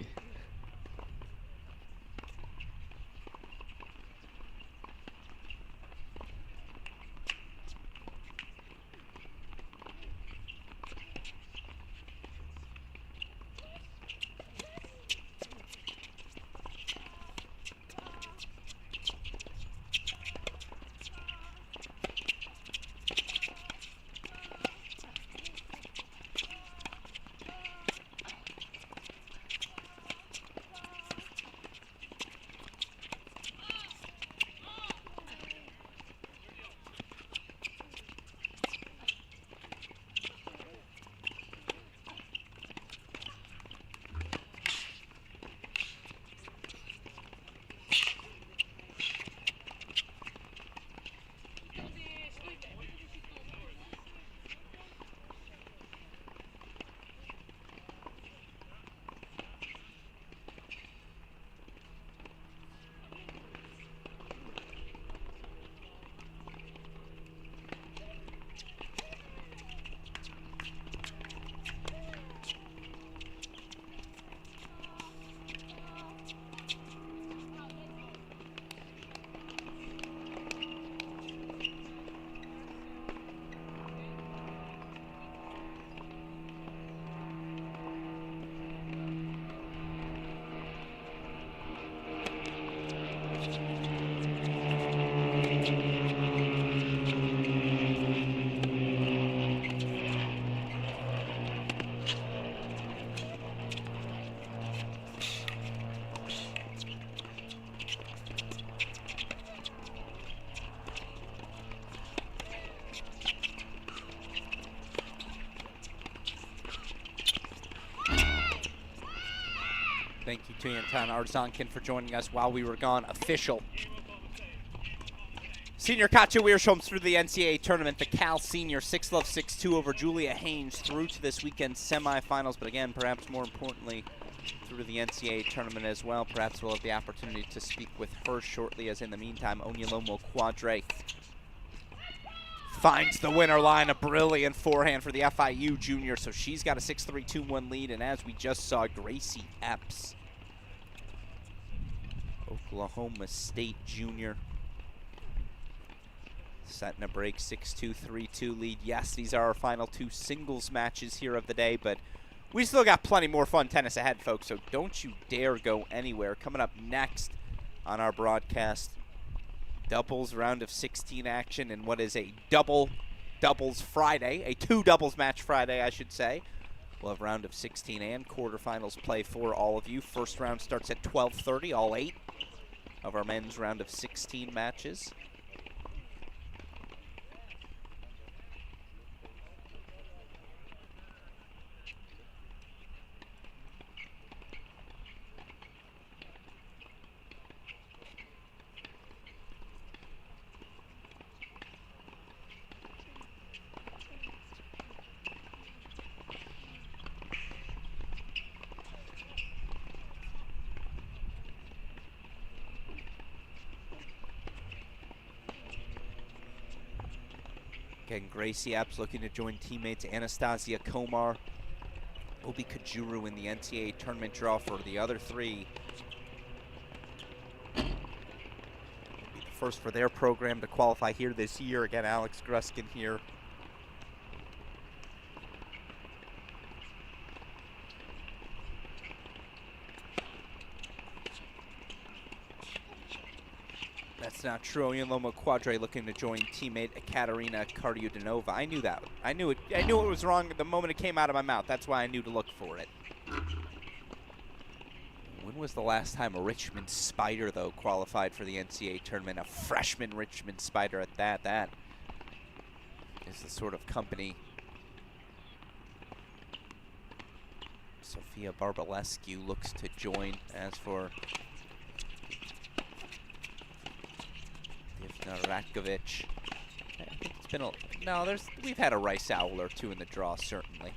Thank you to Anton Arzhankin for joining us while we were gone. Official. Senior Katja Wiersholm through the NCAA tournament. The Cal senior 6-love 6-2 over Julia Haynes through to this weekend's semifinals. But again, perhaps more importantly, through to the NCAA tournament as well. Perhaps we'll have the opportunity to speak with her shortly, as in the meantime, Onomo Quadre finds the winner line. A brilliant forehand for the FIU junior. So she's got a 6-3, 2-1 lead. And as we just saw, Gracie Apps, Oklahoma State junior, setting a break 6-2, 3-2 lead. Yes, these are our final two singles matches here of the day, but we still got plenty more fun tennis ahead, folks, so don't you dare go anywhere. Coming up next on our broadcast, doubles round of 16 action in what is a doubles Friday, a two doubles match Friday, I should say. We'll have round of 16 and quarterfinals play for all of you. First round starts at 12:30, all 8 of our men's round of 16 matches. Again, Gracie Apps looking to join teammates Anastasia Komar, Obi Kajuru in the NCAA tournament draw for the other three. It'll be the first for their program to qualify here this year. Again, Alex Gruskin here. That's not true. Onomo Quadre looking to join teammate Ekaterina Kardiudanova. I knew that. I knew it was wrong the moment it came out of my mouth. That's why I knew to look for it. When was the last time a Richmond Spider, though, qualified for the NCAA tournament? A freshman Richmond Spider at that. That is the sort of company Sofia Barbalescu looks to join. As for Ratkovic. I think it's been we've had a Rice Owl or two in the draw, certainly.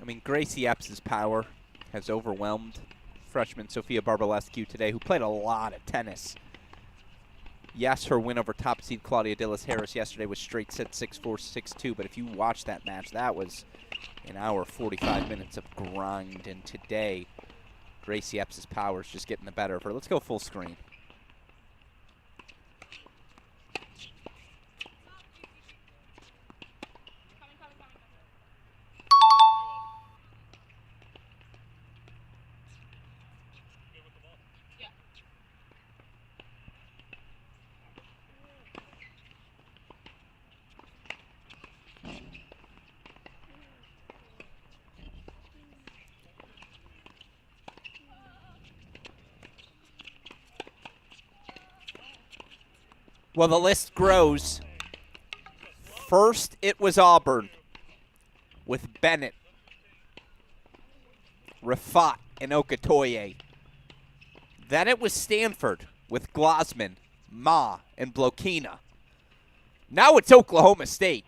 mean, Gracie Apps' power has overwhelmed freshman Sofia Barbalescu today, who played a lot of tennis. Yes, her win over top seed Claudia Dillis-Harris yesterday was straight set 6-4, 6-2, but if you watch that match, that was an hour, 45 minutes of grind, and today, Gracie Apps' power is just getting the better of her. Let's go full screen. Well, the list grows. First, it was Auburn with Bennett, Rafat, and Okatoye. Then it was Stanford with Glosman, Ma, and Blokina. Now it's Oklahoma State.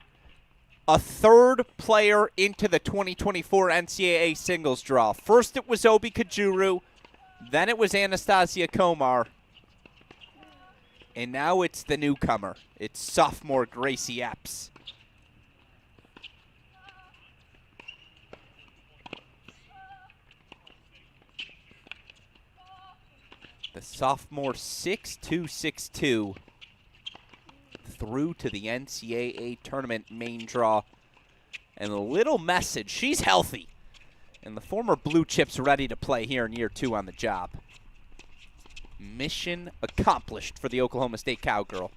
A third player into the 2024 NCAA singles draw. First it was Obi Kajuru, then it was Anastasia Komar. And now it's the newcomer. It's sophomore Gracie Apps. The sophomore 6'2", 6'2", through to the NCAA tournament main draw. And a little message, she's healthy. And the former Blue Chip's ready to play here in year 2 on the job. Mission accomplished for the Oklahoma State Cowgirl.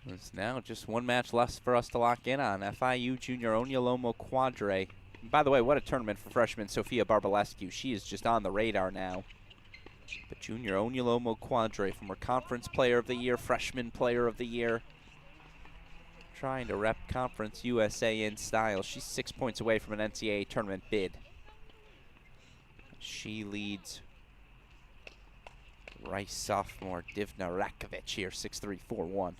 There's now just one match left for us to lock in on. FIU junior Onomo Quadre. And by the way, what a tournament for freshman Sofia Barbalescu. She is just on the radar now. But junior Onomo Quadre, former Conference Player of the Year, Freshman Player of the Year. Trying to rep Conference USA in style. She's 6 points away from an NCAA tournament bid. She leads Rice sophomore Divna Rakovic here, 6'3", 4'1".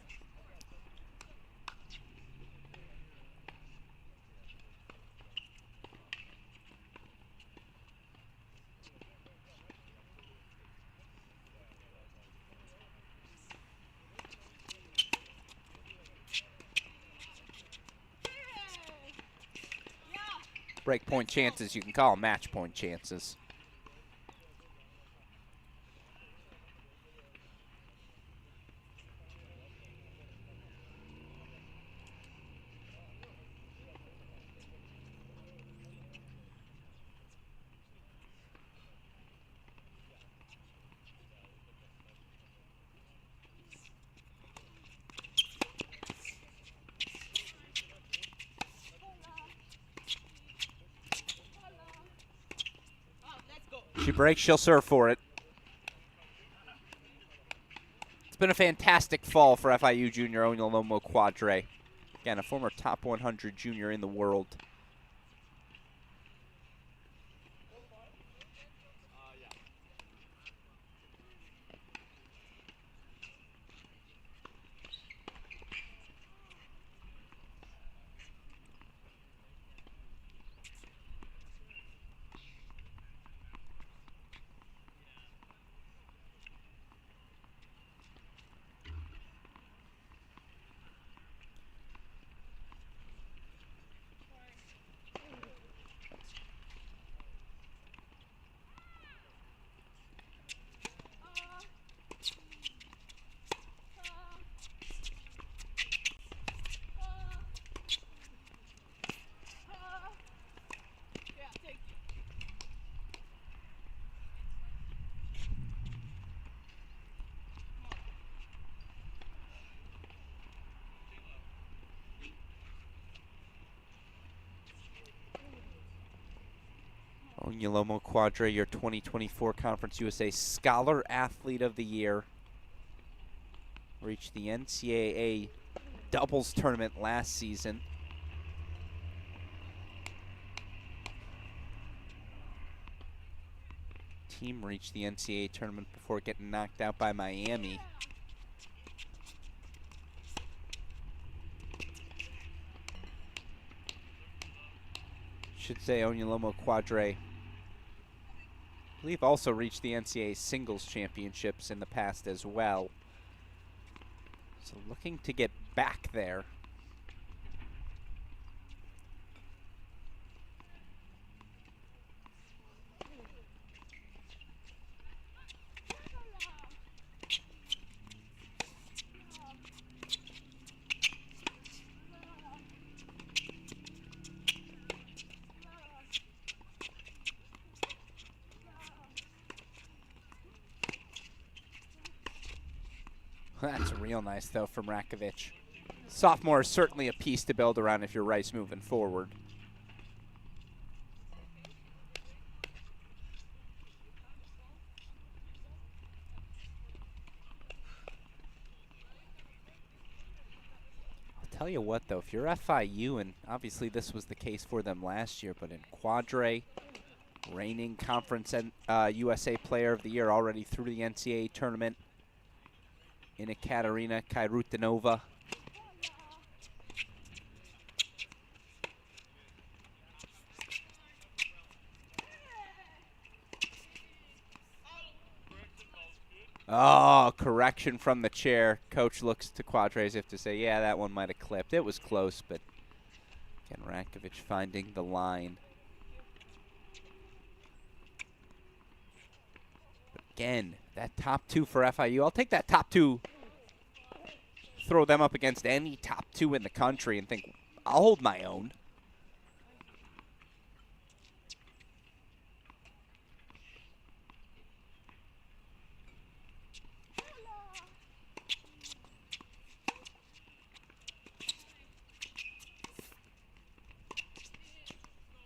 Break point chances, you can call them match point chances. She breaks, she'll serve for it. It's been a fantastic fall for FIU junior Onomo Quadre. Again, a former top 100 junior in the world. Onomo Quadre, your 2024 Conference USA Scholar Athlete of the Year. Reached the NCAA doubles tournament last season. team reach the NCAA tournament before getting knocked out by Miami. Should say Onomo Quadre, I believe, also reached the NCAA Singles Championships in the past as well. So looking to get back there. That's real nice, though, from Rakovic. Sophomore is certainly a piece to build around if you're Rice moving forward. I'll tell you what, though, if you're FIU, and obviously this was the case for them last year, but in Quadre, reigning Conference USA Player of the Year, already through the NCAA tournament, in Ekaterina Kairutanova. Oh, correction from the chair. Coach looks to Quadre as if to say, yeah, that one might have clipped. It was close, but again, Rakovic finding the line. But again, that top two for FIU. I'll take that top two. Throw them up against any top two in the country and think, I'll hold my own.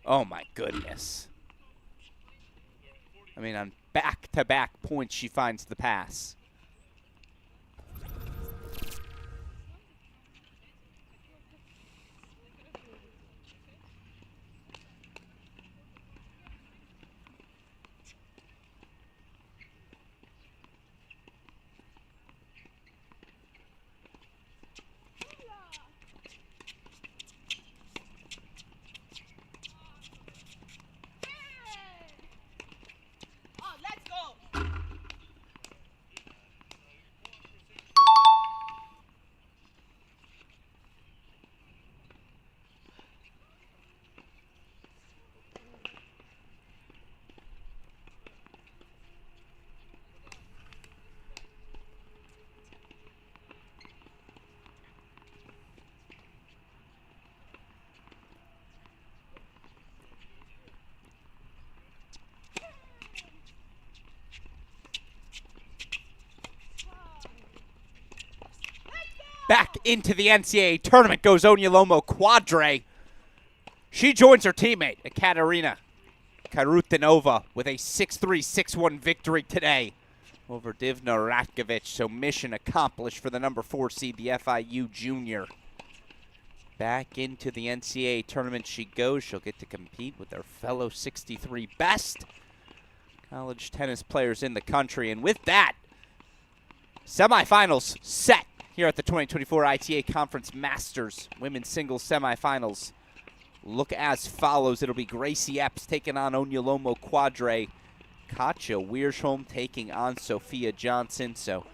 Oh my goodness. I mean, on back-to-back points, she finds the pass. Back into the NCAA tournament goes Onomo Quadre. She joins her teammate, Ekaterina Kairutanova, with a 6-3, 6-1 victory today over Divna Ratkovic. So mission accomplished for the number 4 seed, the FIU junior. Back into the NCAA tournament she goes. She'll get to compete with her fellow 63 best college tennis players in the country. And with that, semifinals set here at the 2024 ITA Conference Masters Women's Singles Semifinals. Look as follows. It'll be Gracie Apps taking on Onomo Quadre. Katja Wiersholm taking on Sophia Johnson. So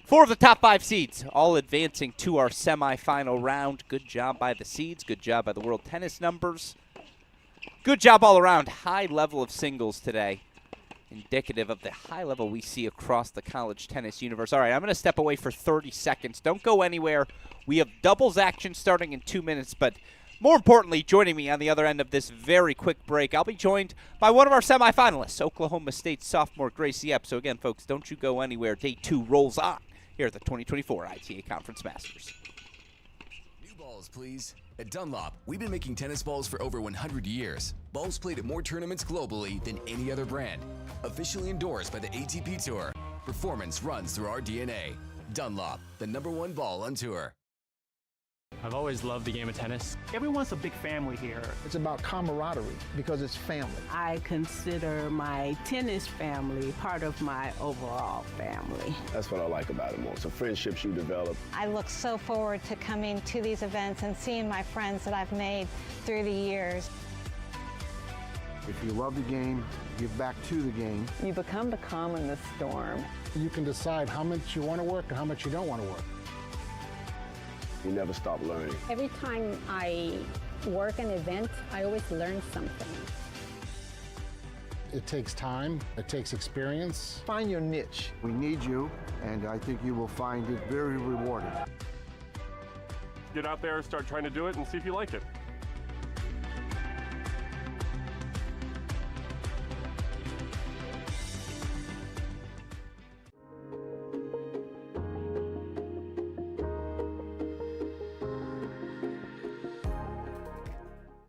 4 of the top 5 seeds all advancing to our semifinal round. Good job by the seeds. Good job by the World Tennis Numbers. Good job all around. High level of singles today. Indicative of the high level we see across the college tennis universe. All right, I'm going to step away for 30 seconds. Don't go anywhere. We have doubles action starting in 2 minutes, but more importantly, joining me on the other end of this very quick break, I'll be joined by one of our semifinalists, Oklahoma State sophomore Gracie Apps. So again, folks, don't you go anywhere. Day 2 rolls on here at the 2024 ITA Conference Masters. New balls, please. At Dunlop, we've been making tennis balls for over 100 years. Balls played at more tournaments globally than any other brand. Officially endorsed by the ATP Tour. Performance runs through our DNA. Dunlop, the #1 ball on tour. I've always loved the game of tennis. Everyone's a big family here. It's about camaraderie because it's family. I consider my tennis family part of my overall family. That's what I like about it most. The friendships you develop. I look so forward to coming to these events and seeing my friends that I've made through the years. If you love the game, give back to the game. You become the calm in the storm. You can decide how much you want to work and how much you don't want to work. You never stop learning. Every time I work an event, I always learn something. It takes time, it takes experience. Find your niche. We need you, and I think you will find it very rewarding. Get out there, start trying to do it, and see if you like it.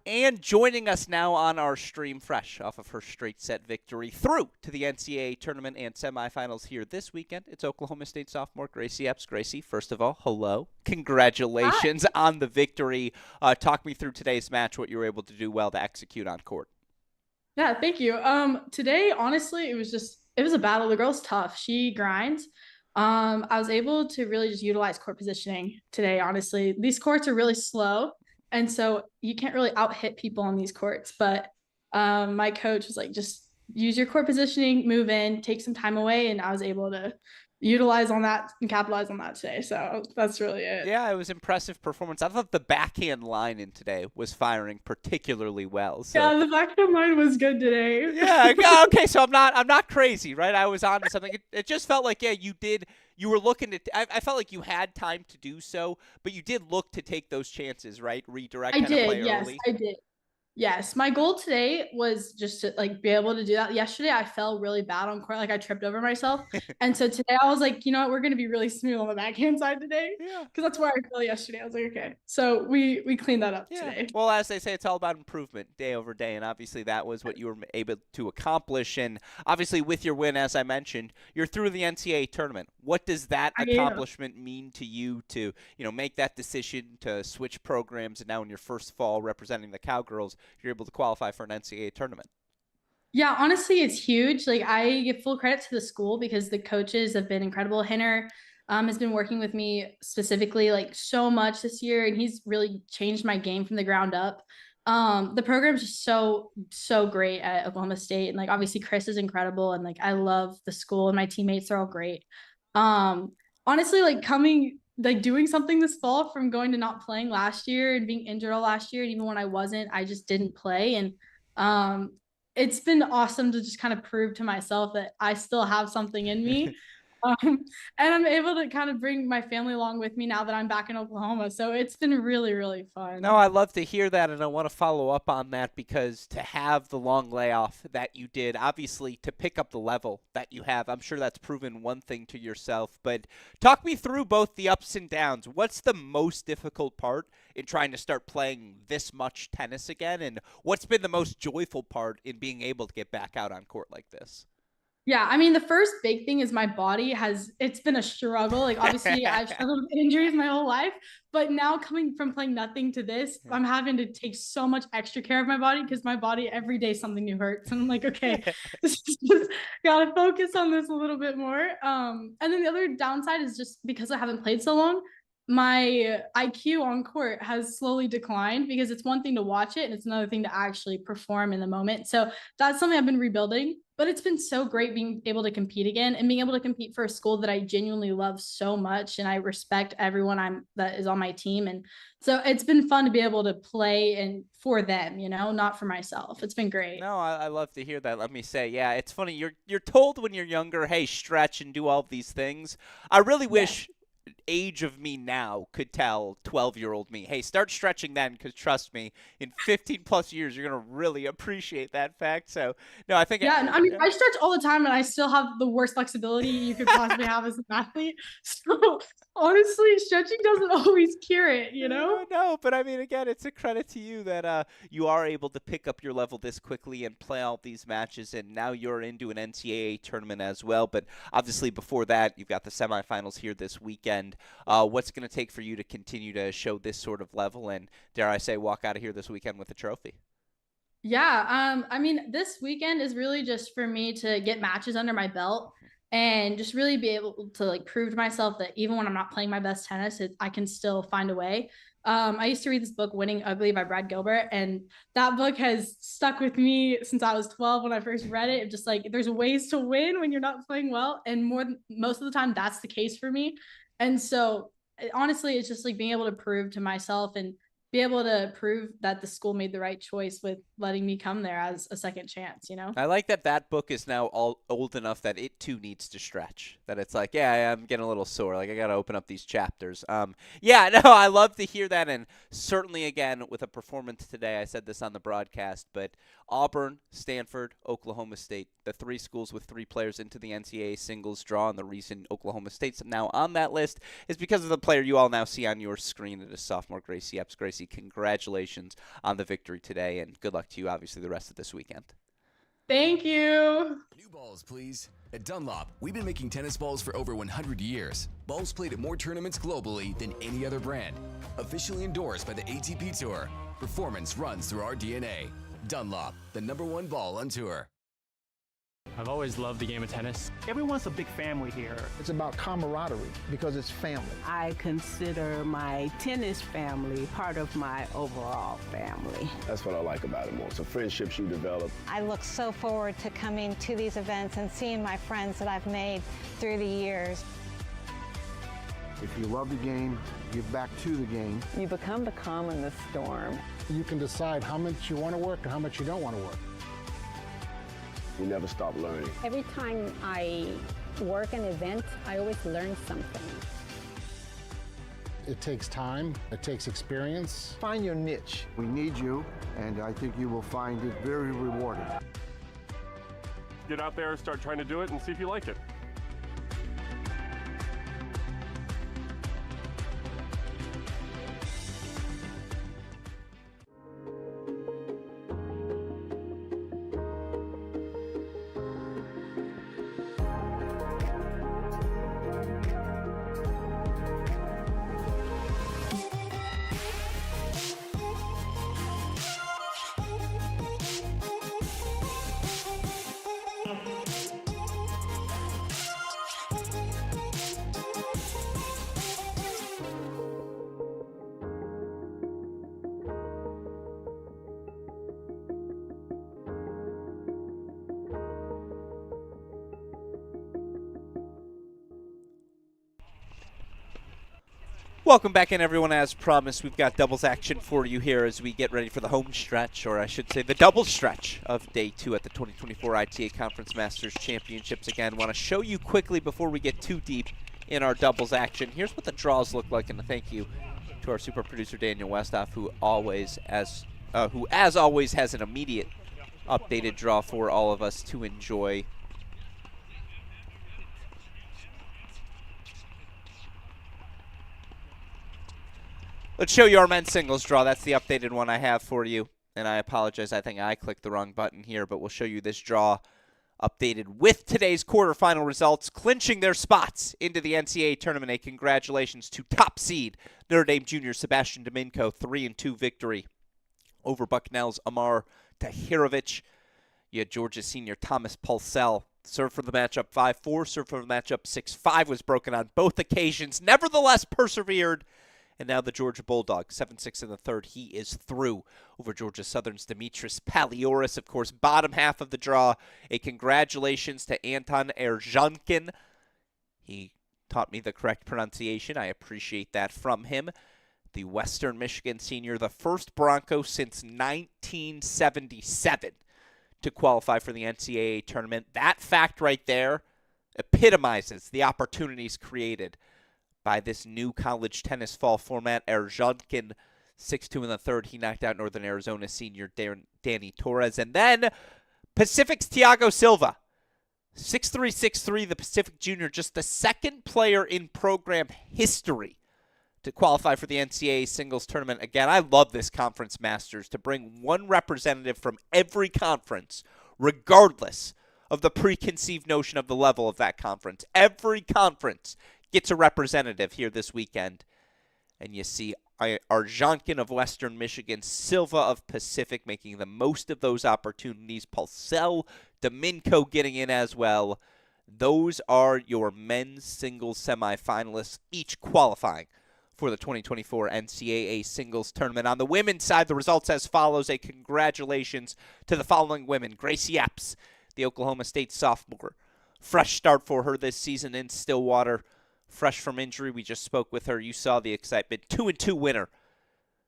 And joining us now on our stream, fresh off of her straight set victory through to the NCAA tournament and semifinals here this weekend, it's Oklahoma State sophomore Gracie Apps. Gracie, first of all, hello. Congratulations on the victory. Talk me through today's match, what you were able to do well to execute on court. Yeah, thank you. Today, honestly, it was a battle. The girl's tough. She grinds. I was able to really just utilize court positioning today, honestly. These courts are really slow. And so you can't really out-hit people on these courts. But my coach was like, just use your court positioning, move in, take some time away. And I was able to utilize on that and capitalize on that today. So that's really it. Yeah, it was impressive performance. I thought the backhand line in today was firing particularly well. So. Yeah, the backhand line was good today. Yeah, okay, so I'm not crazy, right? I was on to something. It just felt like, yeah, you were looking to I felt like you had time to do so, but you did look to take those chances, right? Redirect. I did, yes, early. I did. Yes, my goal today was just to be able to do that. Yesterday, I fell really bad on court, I tripped over myself, and so today I was like, you know what, we're gonna be really smooth on the backhand side today, because that's where I fell yesterday. I was like, okay, so we cleaned that up today. Well, as they say, it's all about improvement day over day, and obviously that was what you were able to accomplish. And obviously, with your win, as I mentioned, you're through the NCAA tournament. What does that accomplishment mean to you to make that decision to switch programs, and now in your first fall representing the Cowgirls, you're able to qualify for an NCAA tournament? Yeah, honestly, it's huge. I give full credit to the school because the coaches have been incredible. Henner has been working with me specifically so much this year, and he's really changed my game from the ground up. The program's just so great at Oklahoma State, and obviously Chris is incredible, and I love the school, and my teammates are all great. Honestly, doing something this fall from going to not playing last year and being injured all last year. And even when I wasn't, I just didn't play. And it's been awesome to just kind of prove to myself that I still have something in me. And I'm able to kind of bring my family along with me now that I'm back in Oklahoma. So it's been really, really fun. No, I love to hear that, and I want to follow up on that because to have the long layoff that you did, obviously to pick up the level that you have, I'm sure that's proven one thing to yourself. But talk me through both the ups and downs. What's the most difficult part in trying to start playing this much tennis again, and what's been the most joyful part in being able to get back out on court like this? Yeah, I mean, the first big thing is my body it's been a struggle. Obviously, I've struggled with injuries my whole life, but now coming from playing nothing to this, I'm having to take so much extra care of my body because my body, every day something new hurts. And I'm like, okay, just gotta focus on this a little bit more. And then the other downside is just because I haven't played so long, my IQ on court has slowly declined because it's one thing to watch it and it's another thing to actually perform in the moment. So that's something I've been rebuilding, but it's been so great being able to compete again and being able to compete for a school that I genuinely love so much. And I respect everyone that is on my team. And so it's been fun to be able to play and for them, not for myself. It's been great. No, I love to hear that. Let me say, yeah, it's funny. You're told when you're younger, hey, stretch and do all of these things. I really wish age of me now could tell 12-year-old me, hey, start stretching then, because trust me, in 15 plus years you're going to really appreciate that fact. So no, I think I stretch all the time and I still have the worst flexibility you could possibly have as an athlete. So honestly, stretching doesn't always cure it, No, but I mean, again, it's a credit to you that you are able to pick up your level this quickly and play all these matches, and now you're into an NCAA tournament as well. But obviously before that, you've got the semifinals here this weekend. weekend. What's going to take for you to continue to show this sort of level and, dare I say, walk out of here this weekend with a trophy? Yeah, I mean, this weekend is really just for me to get matches under my belt and just really be able to like prove to myself that even when I'm not playing my best tennis, I can still find a way. I used to read this book, Winning Ugly by Brad Gilbert, and that book has stuck with me since I was 12 when I first read it. It's just like there's ways to win when you're not playing well, and most of the time that's the case for me. And so honestly, it's just like being able to prove to myself and be able to prove that the school made the right choice with letting me come there as a second chance, you know? I like that that book is now all old enough that it too needs to stretch. That it's like, yeah, I'm getting a little sore. Like, I got to open up these chapters. Yeah, no, I love to hear that. And certainly, again, with a performance today, I said this on the broadcast, but Auburn, Stanford, Oklahoma State, the three schools with three players into the NCAA singles draw, and the reason Oklahoma State's now on that list is because of the player you all now see on your screen. It is sophomore Gracie Apps. Gracie, congratulations on the victory today, and good luck to you, obviously, the rest of this weekend. Thank you. New balls, please. At Dunlop, we've been making tennis balls for over 100 years. Balls played at more tournaments globally than any other brand. Officially endorsed by the ATP Tour. Performance runs through our DNA. Dunlop, the #1 ball on tour. I've always loved the game of tennis. Everyone's a big family here. It's about camaraderie because it's family. I consider my tennis family part of my overall family. That's what I like about it more. So friendships you develop. I look so forward to coming to these events and seeing my friends that I've made through the years. If you love the game, give back to the game. You become the calm in the storm. You can decide how much you want to work and how much you don't want to work. You never stop learning. Every time I work an event, I always learn something. It takes time, it takes experience. Find your niche. We need you, and I think you will find it very rewarding. Get out there, start trying to do it, and see if you like it. Welcome back in, everyone. As promised, we've got doubles action for you here as we get ready for the home stretch, or I should say the double stretch of Day 2 at the 2024 ITA Conference Masters Championships. Again, want to show you quickly before we get too deep in our doubles action. Here's what the draws look like, and a thank you to our super producer Daniel Westhoff, who as always has an immediate updated draw for all of us to enjoy. Let's show you our men's singles draw. That's the updated one I have for you. And I apologize, I think I clicked the wrong button here, but we'll show you this draw updated with today's quarterfinal results, clinching their spots into the NCAA tournament. A congratulations to top seed Notre Dame junior Sebastian Domingo, 3-2 victory over Bucknell's Amar Tahirovic. You had Georgia senior Thomas Pulsell serve for the matchup 5-4, serve for the matchup 6-5, was broken on both occasions, nevertheless persevered. And now the Georgia Bulldog, 7-6 in the third. He is through over Georgia Southern's Dimitris Palioris. Of course, bottom half of the draw, a congratulations to Anton Arzhankin. He taught me the correct pronunciation. I appreciate that from him. The Western Michigan senior, the first Bronco since 1977 to qualify for the NCAA tournament. That fact right there epitomizes the opportunities created by this new college tennis fall format. Arzhankin, 6-2 in the third. He knocked out Northern Arizona senior Danny Torres. And then Pacific's Thiago Silva, 6-3, 6-3. The Pacific junior, just the second player in program history to qualify for the NCAA singles tournament. Again, I love this Conference Masters, to bring one representative from every conference, regardless of the preconceived notion of the level of that conference. Every conference gets a representative here this weekend. And you see Arzhankin of Western Michigan, Silva of Pacific making the most of those opportunities, Pulsell, Dominko getting in as well. Those are your men's singles semifinalists, each qualifying for the 2024 NCAA singles tournament. On the women's side, the results as follows. A congratulations to the following women. Gracie Apps, the Oklahoma State sophomore. Fresh start for her this season in Stillwater. Fresh from injury, we just spoke with her. You saw the excitement. 2-2 winner.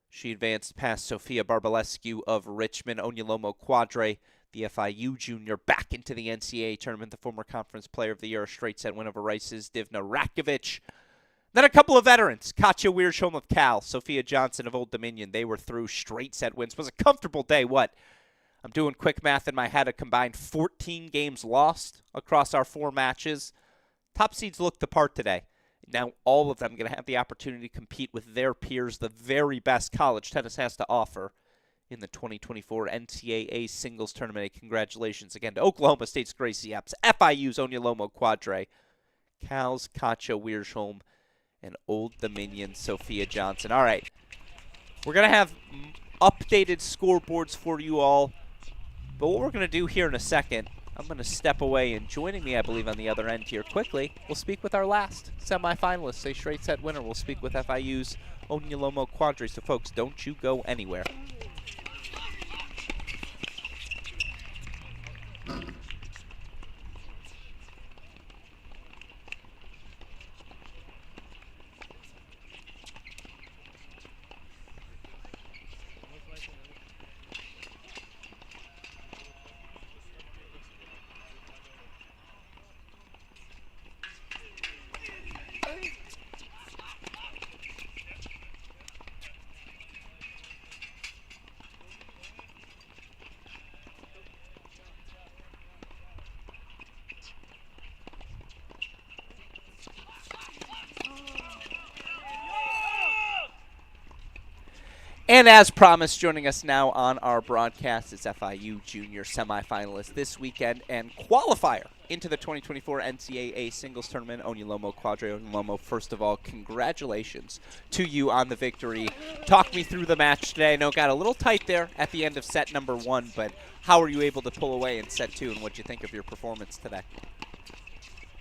She advanced past Sofia Barbalescu of Richmond. Onomo Quadre, the FIU junior, back into the NCAA tournament. The former Conference Player of the Year, a straight set win over Rice's Divna Rakovic. Then a couple of veterans. Katja Wiersholm of Cal, Sophia Johnson of Old Dominion. They were through straight set wins. It was a comfortable day. I'm doing quick math in my head. A combined 14 games lost across our 4 matches. Top seeds looked the part today. Now all of them going to have the opportunity to compete with their peers, the very best college tennis has to offer in the 2024 NCAA singles tournament. Congratulations again to Oklahoma State's Gracie Apps, FIU's Onomo Quadre, Cal's Katja Wiersholm, and Old Dominion Sophia Johnson. All right, we're going to have updated scoreboards for you all, but what we're going to do here in a second, I'm going to step away, and joining me, I believe, on the other end here quickly, we'll speak with our last semifinalist, a straight set winner. We'll speak with FIU's Onomo Quadre. So, folks, don't you go anywhere. And as promised, joining us now on our broadcast is FIU junior semifinalist this weekend and qualifier into the 2024 NCAA singles tournament, Onomo Quadre. Onomo, first of all, congratulations to you on the victory. Talk me through the match today. I know it got a little tight there at the end of set number 1, but how were you able to pull away in set 2, and what did you think of your performance today?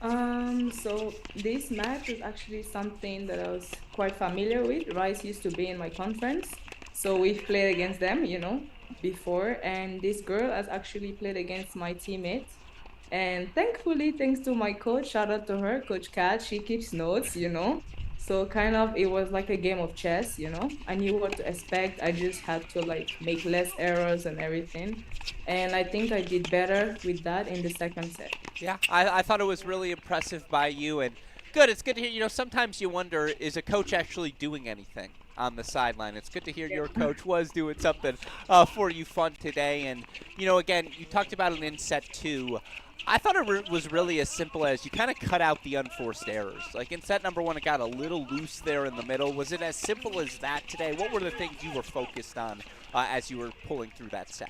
So this match was actually something that I was quite familiar with. Rice used to be in my conference. So we've played against them, before, and this girl has actually played against my teammate. And thankfully, thanks to my coach, shout out to her, Coach Kat, she keeps notes, So kind of, it was like a game of chess, I knew what to expect. I just had to make less errors and everything. And I think I did better with that in the second set. Yeah, I thought it was really impressive by you, and good. It's good to hear. Sometimes you wonder, is a coach actually doing anything on the sideline? It's good to hear your coach was doing something for you fun today. And, again, you talked about it in set 2. I thought it was really as simple as you kind of cut out the unforced errors. Like in set number 1, it got a little loose there in the middle. Was it as simple as that today? What were the things you were focused on as you were pulling through that set?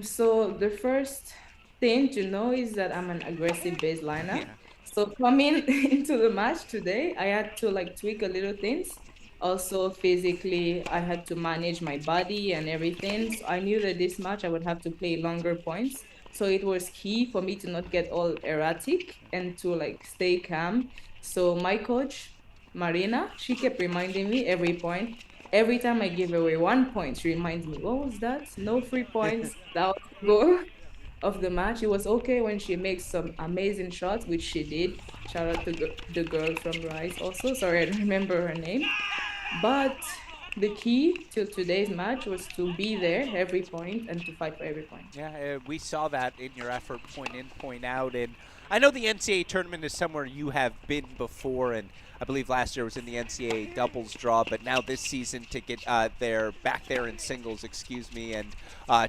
So the first thing to know is that I'm an aggressive baseliner. Yeah. So coming into the match today, I had to tweak a little things. Also physically, I had to manage my body and everything. So I knew that this match I would have to play longer points. So it was key for me to not get all erratic and to stay calm. So my coach, Marina, she kept reminding me every point. Every time I give away 1 point, she reminds me, what was that? No free points. That was the goal of the match. It was okay when she makes some amazing shots, which she did. Shout out to the girl from Rice also. Sorry, I don't remember her name. But the key to today's match was to be there every point and to fight for every point. Yeah, we saw that in your effort, point in, point out. And I know the NCAA tournament is somewhere you have been before, and I believe last year was in the NCAA doubles draw, but now this season to get back there in singles, and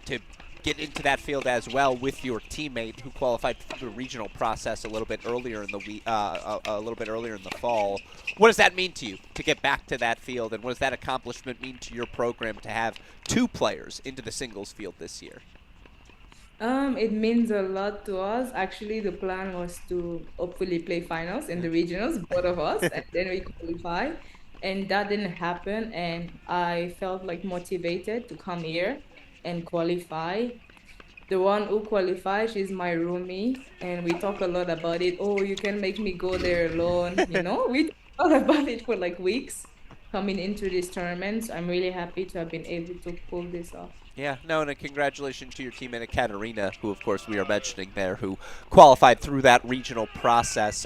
to get into that field as well with your teammate who qualified for the regional process a little bit earlier in the fall. What does that mean to you to get back to that field, and what does that accomplishment mean to your program to have 2 players into the singles field this year? It means a lot to us. Actually, the plan was to hopefully play finals in the regionals, both of us, and then we qualify. And that didn't happen. And I felt like motivated to come here and qualify. The one who qualified, she's my roomie, and we talk a lot about it. Oh, you can make me go there alone. We talk about it for like weeks coming into this tournament. I'm really happy to have been able to pull this off. Yeah, no, and a congratulations to your teammate Katarina, who, of course, we are mentioning there, who qualified through that regional process.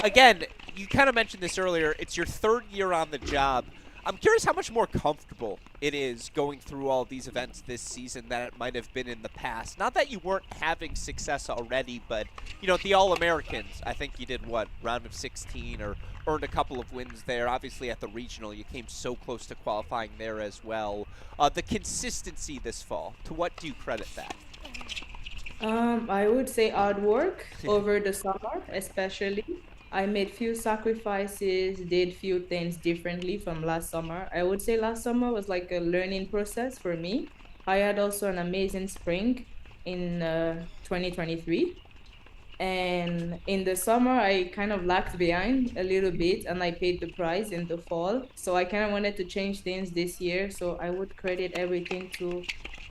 Again, you kind of mentioned this earlier. It's your third year on the job. I'm curious how much more comfortable it is going through all these events this season than it might have been in the past. Not that you weren't having success already, but, at the All-Americans, I think you did, round of 16 or earned a couple of wins there. Obviously, at the regional, you came so close to qualifying there as well. The consistency this fall, to what do you credit that? I would say hard work over the summer, especially. I made few sacrifices, did few things differently from last summer. I would say last summer was like a learning process for me. I had also an amazing spring in 2023. And in the summer, I kind of lagged behind a little bit and I paid the price in the fall. So I kind of wanted to change things this year. So I would credit everything to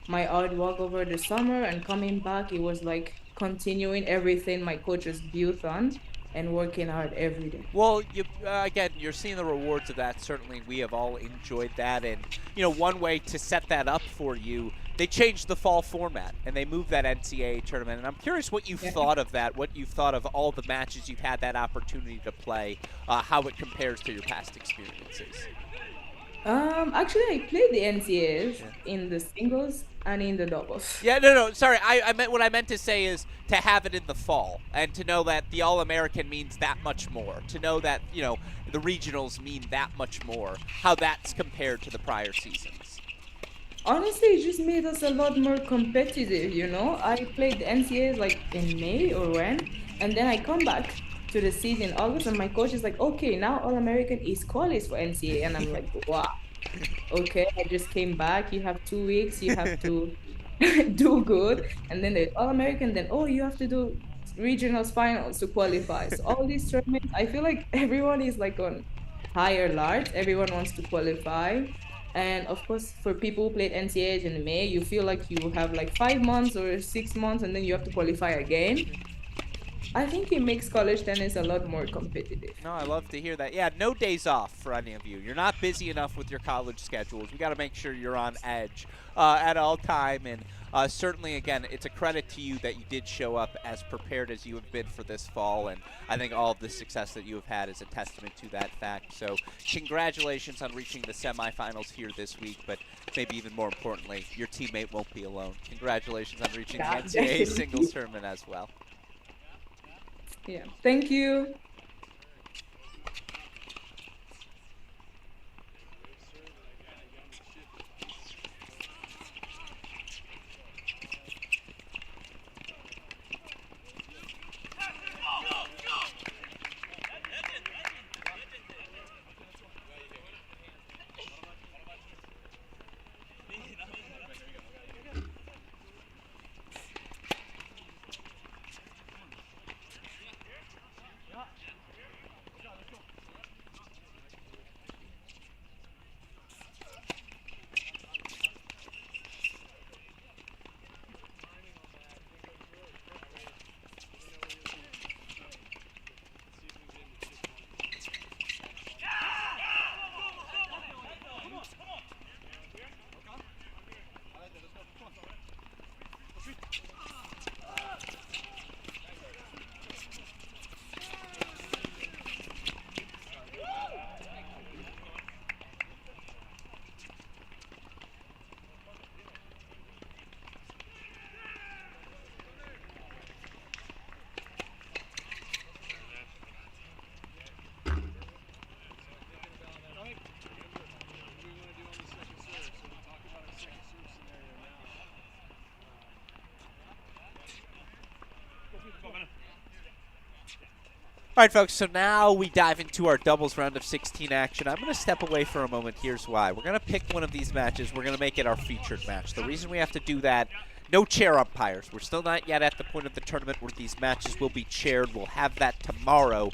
my hard work over the summer, and coming back, it was like continuing everything my coaches built on and working hard every day. Well, again, you're seeing the rewards of that. Certainly, we have all enjoyed that. And, one way to set that up for you, they changed the fall format, and they moved that NCAA tournament. And I'm curious what you thought of that, what you thought of all the matches you've had that opportunity to play, how it compares to your past experiences. Actually, I played the NCAAs in the singles and in the doubles. Yeah, no, sorry. I meant what I meant to say is to have it in the fall and to know that the All-American means that much more. To know that, the regionals mean that much more. How that's compared to the prior seasons. Honestly, it just made us a lot more competitive, I played the NCAAs like in May or when, and then I come back to the season in August, and my coach is like, okay, now All-American is qualified for NCAA, and I'm like, wow, okay, I just came back, you have 2 weeks, you have to do good, and then the All-American, then, you have to do regionals finals to qualify. So all these tournaments, I feel like everyone is like on higher alert, everyone wants to qualify. And of course, for people who played NCAAs in May, you feel like you have like 5 months or 6 months, and then you have to qualify again. I think it makes college tennis a lot more competitive. No, I love to hear that. Yeah, no days off for any of you. You're not busy enough with your college schedules. We got to make sure you're on edge at all time. And certainly, again, it's a credit to you that you did show up as prepared as you have been for this fall. And I think all of the success that you have had is a testament to that fact. So congratulations on reaching the semifinals here this week. But maybe even more importantly, your teammate won't be alone. Congratulations on reaching the NCAA singles tournament as well. Yeah, thank you. All right, folks, so now we dive into our doubles round of 16 action. I'm going to step away for a moment. Here's why. We're going to pick one of these matches. We're going to make it our featured match. The reason we have to do that No chair umpires. We're still not yet at the point of the tournament where these matches will be chaired. We'll have that tomorrow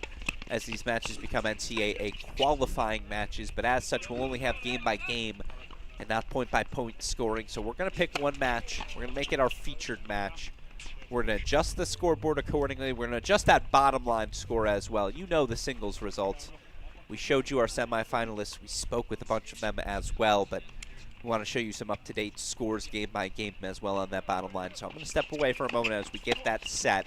as these matches become NCAA qualifying matches. But as such, we'll only have game by game and not point by point scoring. So we're going to pick one match. We're going to make it our featured match. We're going to adjust the scoreboard accordingly. We're going to adjust that bottom line score as well. You know the singles results. We showed you our semifinalists. We spoke with a bunch of them as well, but we want to show you some up-to-date scores game by game as well on that bottom line. So I'm going to step away for a moment as we get that set.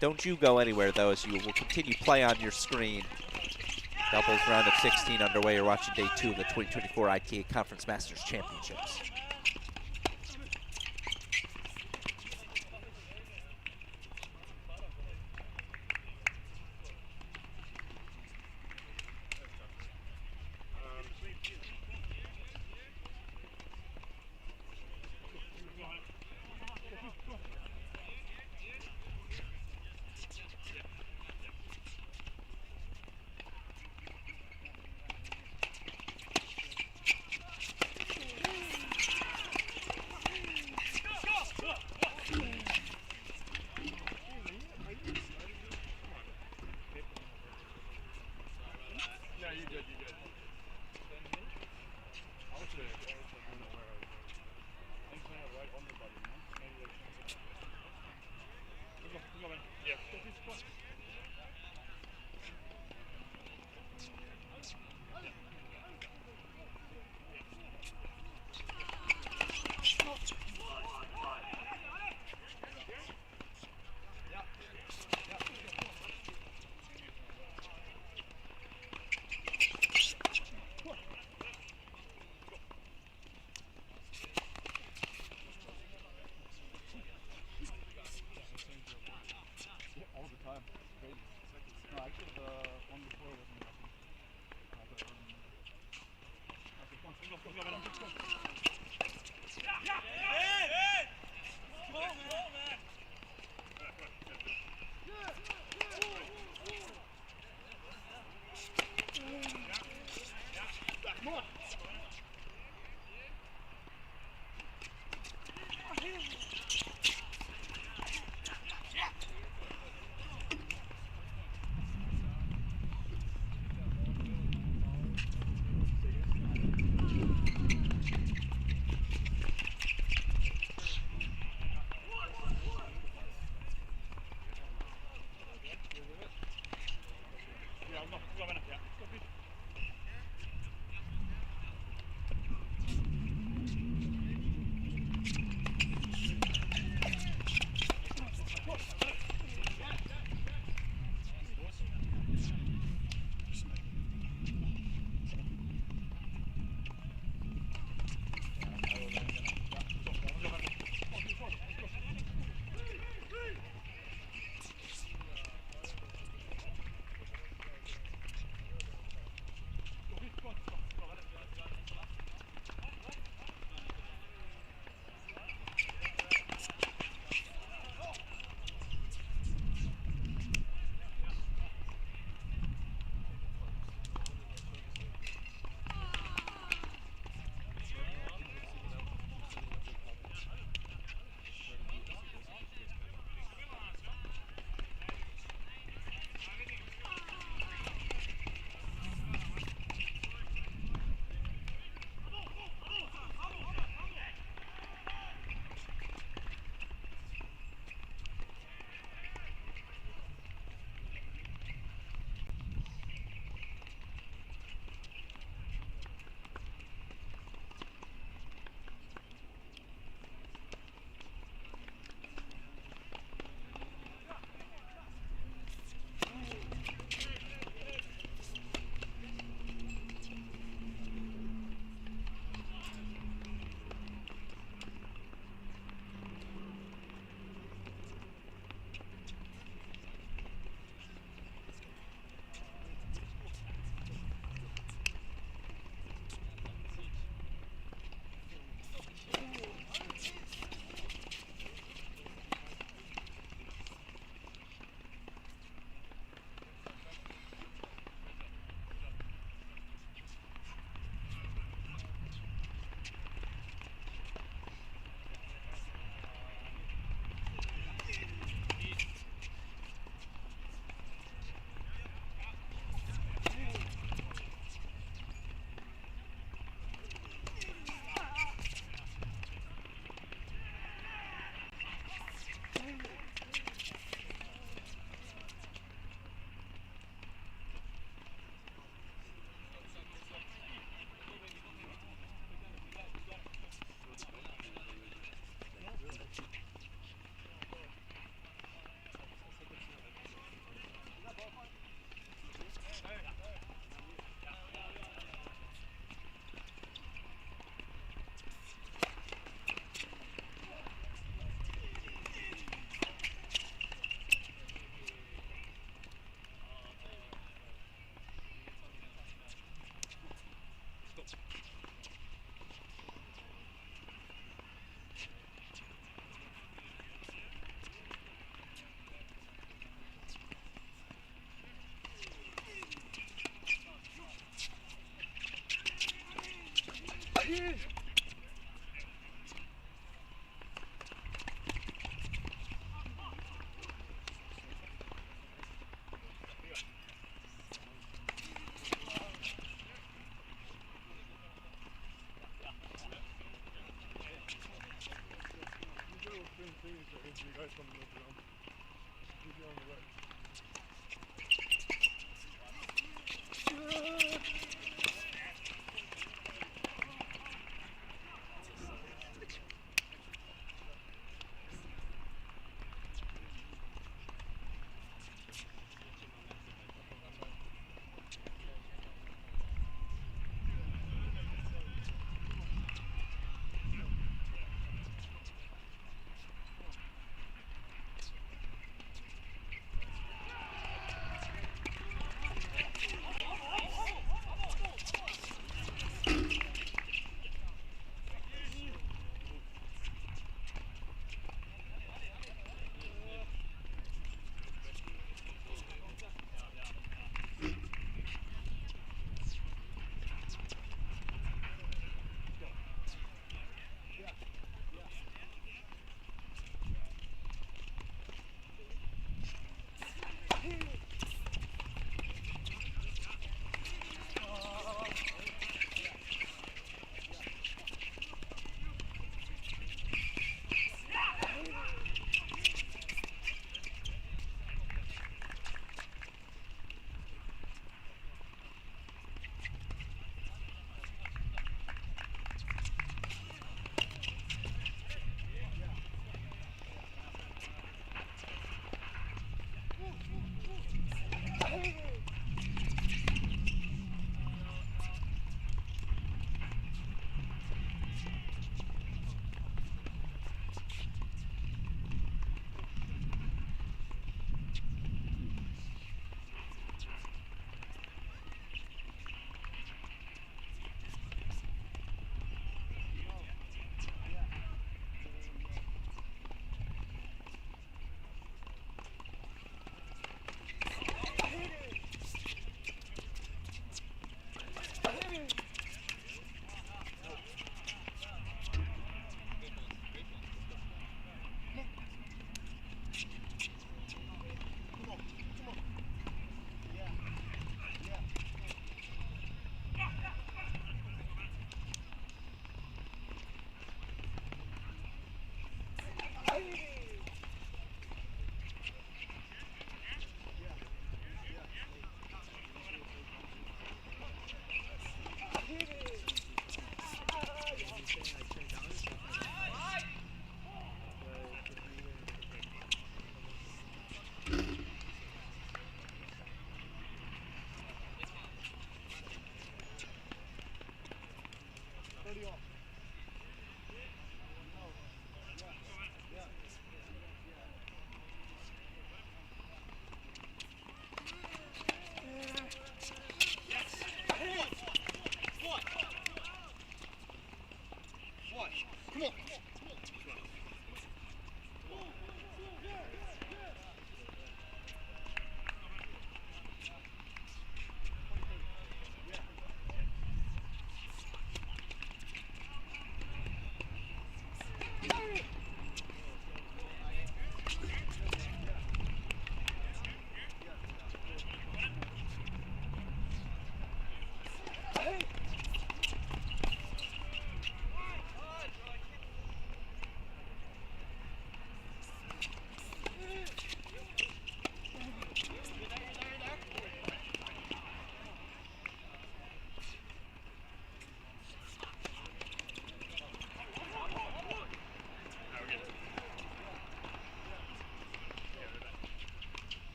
Don't you go anywhere, though, as you will continue play on your screen. Doubles round of 16 underway. You're watching day 2 of the 2024 ITA Conference Masters Championships.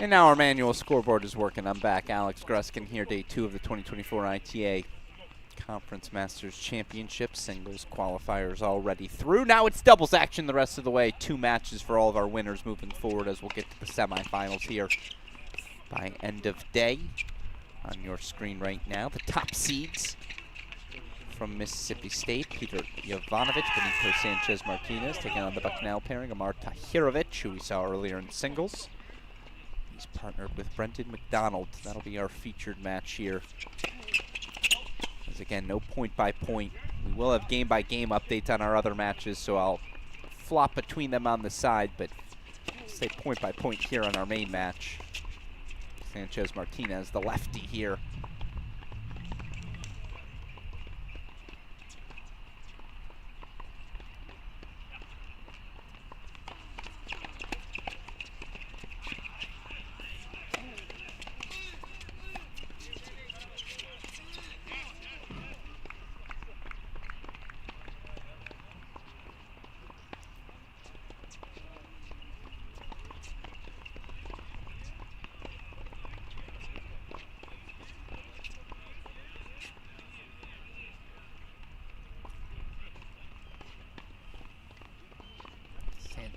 And now our manual scoreboard is working. I'm back. Alex Gruskin here, day 2 of the 2024 ITA Conference Masters Championships. Singles qualifiers already through. Now it's doubles action the rest of the way. 2 matches for all of our winners moving forward as we'll get to the semifinals here by end of day. On your screen right now, the top seeds from Mississippi State, Peter Jovanovic, Benito Sanchez-Martinez, taking on the Bucknell pairing, Amar Tahirovic, who we saw earlier in singles. He's partnered with Brendan McDonald. That'll be our featured match here. As again, no point-by-point. We will have game-by-game updates on our other matches, so I'll flop between them on the side, but say point-by-point here on our main match. Sanchez-Martinez, the lefty here.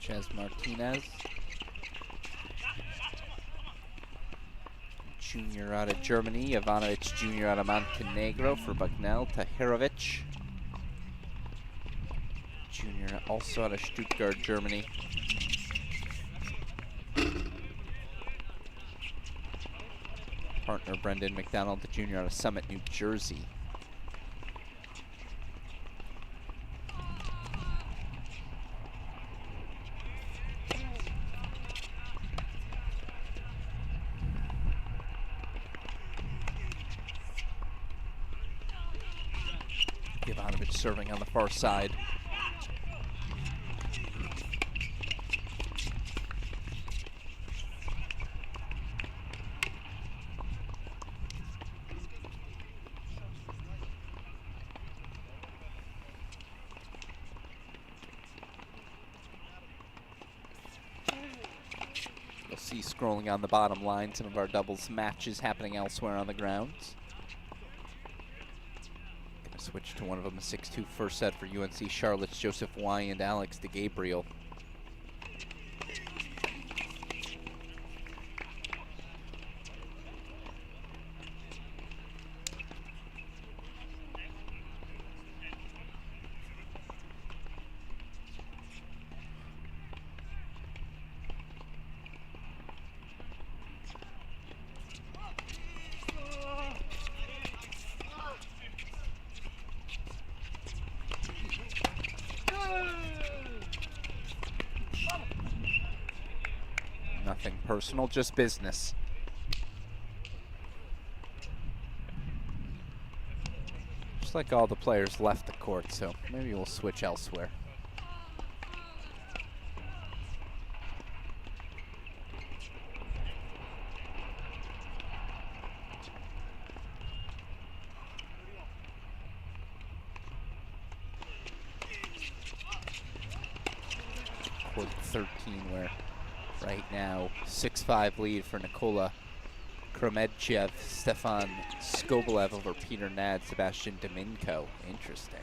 Sanchez-Martinez, junior out of Germany. Jovanovic, junior out of Montenegro for Bucknell. Tahirovic, junior also out of Stuttgart, Germany. Partner Brendan McDonald, the junior out of Summit, New Jersey. Jovanovic serving on the far side. You'll see scrolling on the bottom line some of our doubles matches happening elsewhere on the grounds. Switch to one of them, a 6-2 first set for UNC Charlotte's Joseph Y and Alex DeGabriel. Nothing personal, just business. Just like all the players left the court, so maybe we'll switch elsewhere. Court 13 where right now, 6-5 lead for Nikola Kremedchev, Stefan Skobelev over Peter Nad, Sebastian Dominko. Interesting.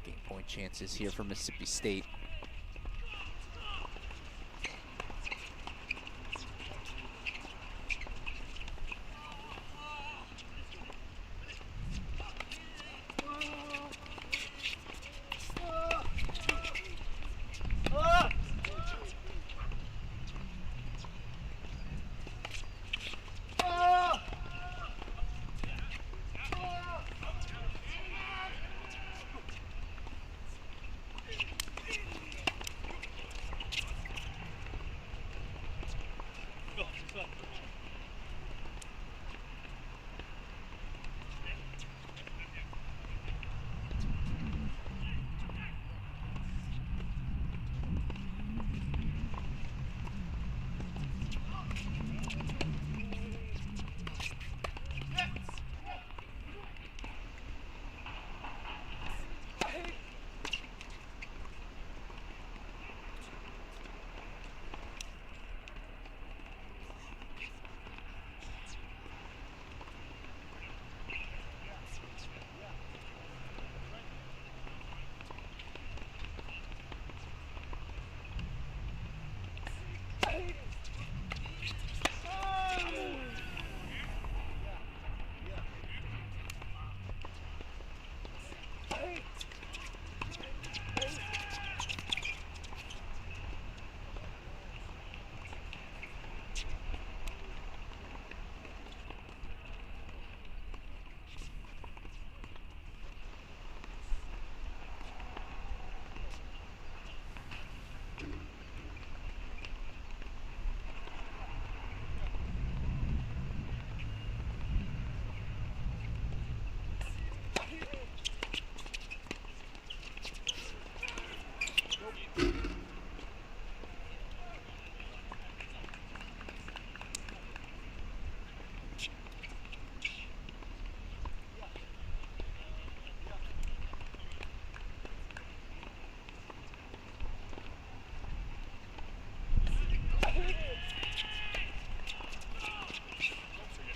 Game point chances here for Mississippi State.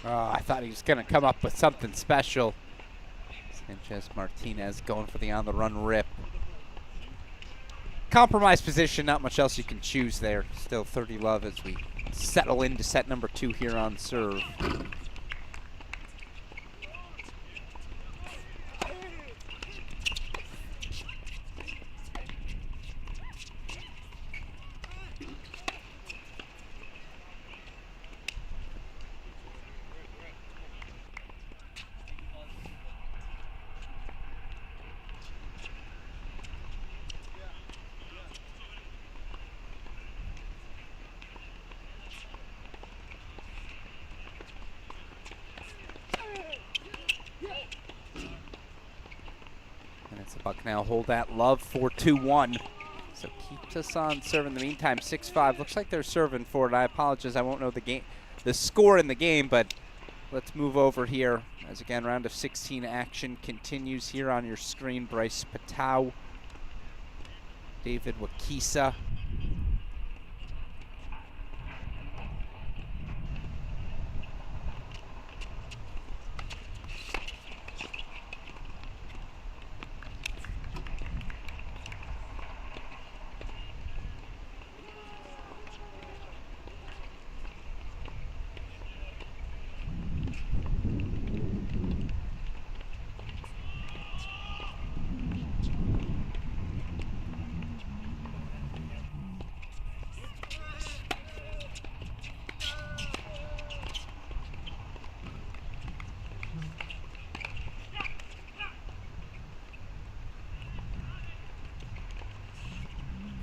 Oh, I thought he was going to come up with something special. Sanchez Martinez going for the on-the-run rip. Compromised position, not much else you can choose there. Still 30 love as we settle into set number 2 here on serve. Bucknell hold that love for 2-1. So keeps us on serve in the meantime. 6-5. Looks like they're serving for it. I apologize. I won't know the score in the game, but let's move over here. As again, round of 16 action continues here on your screen. Bryce Patau, David Wakisa.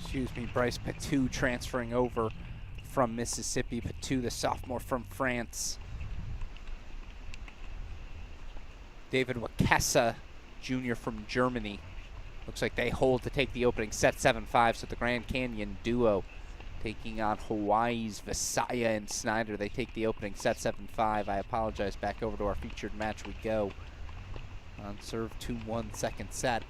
Excuse me, Bryce Patou transferring over from Mississippi. Patou, the sophomore from France. David Wakesa, junior from Germany. Looks like they hold to take the opening set 7-5. So the Grand Canyon duo taking on Hawaii's Visaya and Snyder. They take the opening set 7-5. I apologize. Back over to our featured match we go. On serve 2-1 second set.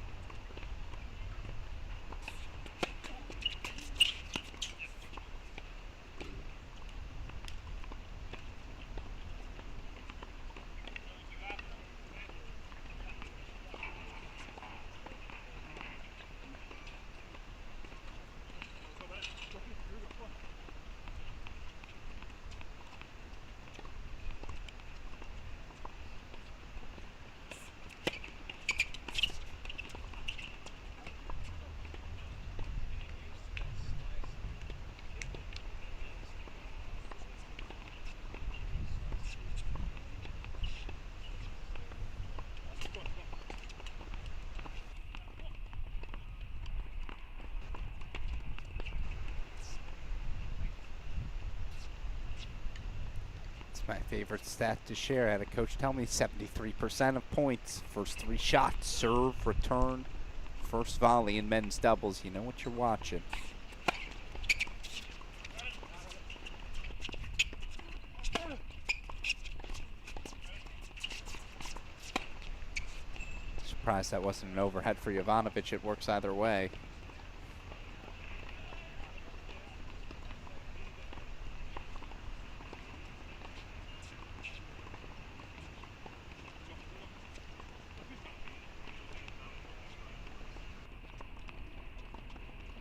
My favorite stat to share. I had a coach tell me 73% of points. First 3 shots, serve, return, first volley in men's doubles. You know what you're watching. Surprised that wasn't an overhead for Jovanovic. It works either way.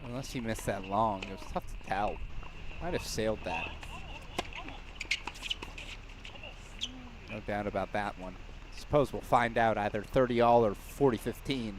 Unless he missed that long, it was tough to tell. Might have sailed that. No doubt about that one. Suppose we'll find out either 30-all or 40-15.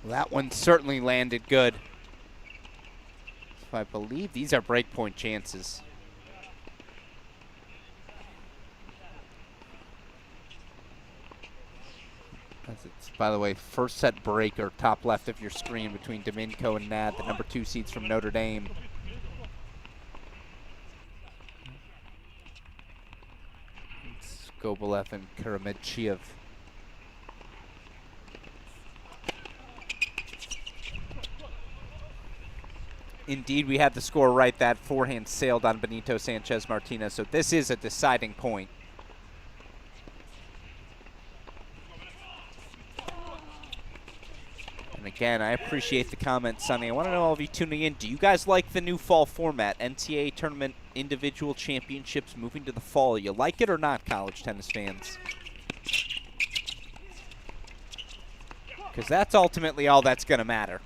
That one certainly landed good. So I believe these are breakpoint chances. As it's, by the way, first set breaker, top left of your screen between Domenico and Nad, the number 2 seeds from Notre Dame. Gobolev and Karamedchiev. Indeed, we had the score right. That forehand sailed on Benito Sanchez Martinez, so this is a deciding point. And again, I appreciate the comments, Sonny. I want to know, all of you tuning in, do you guys like the new fall format? NCAA Tournament Individual Championships moving to the fall. You like it or not, college tennis fans? Because that's ultimately all that's going to matter.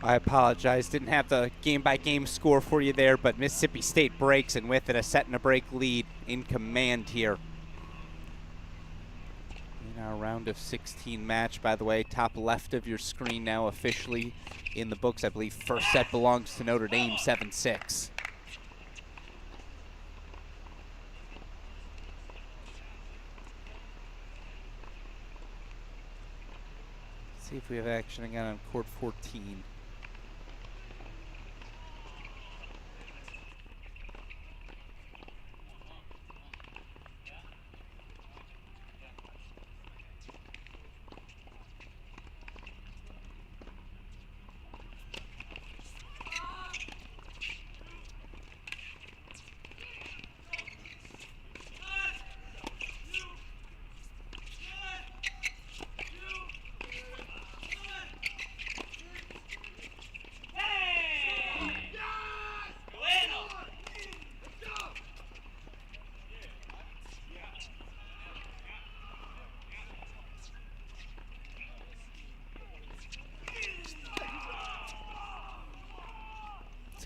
I apologize. Didn't have the game-by-game score for you there, but Mississippi State breaks, and with it, a set-and-a-break lead in command here. In our round of 16 match, by the way, top left of your screen now officially in the books. I believe first set belongs to Notre Dame, 7-6. See if we have action again on court 14.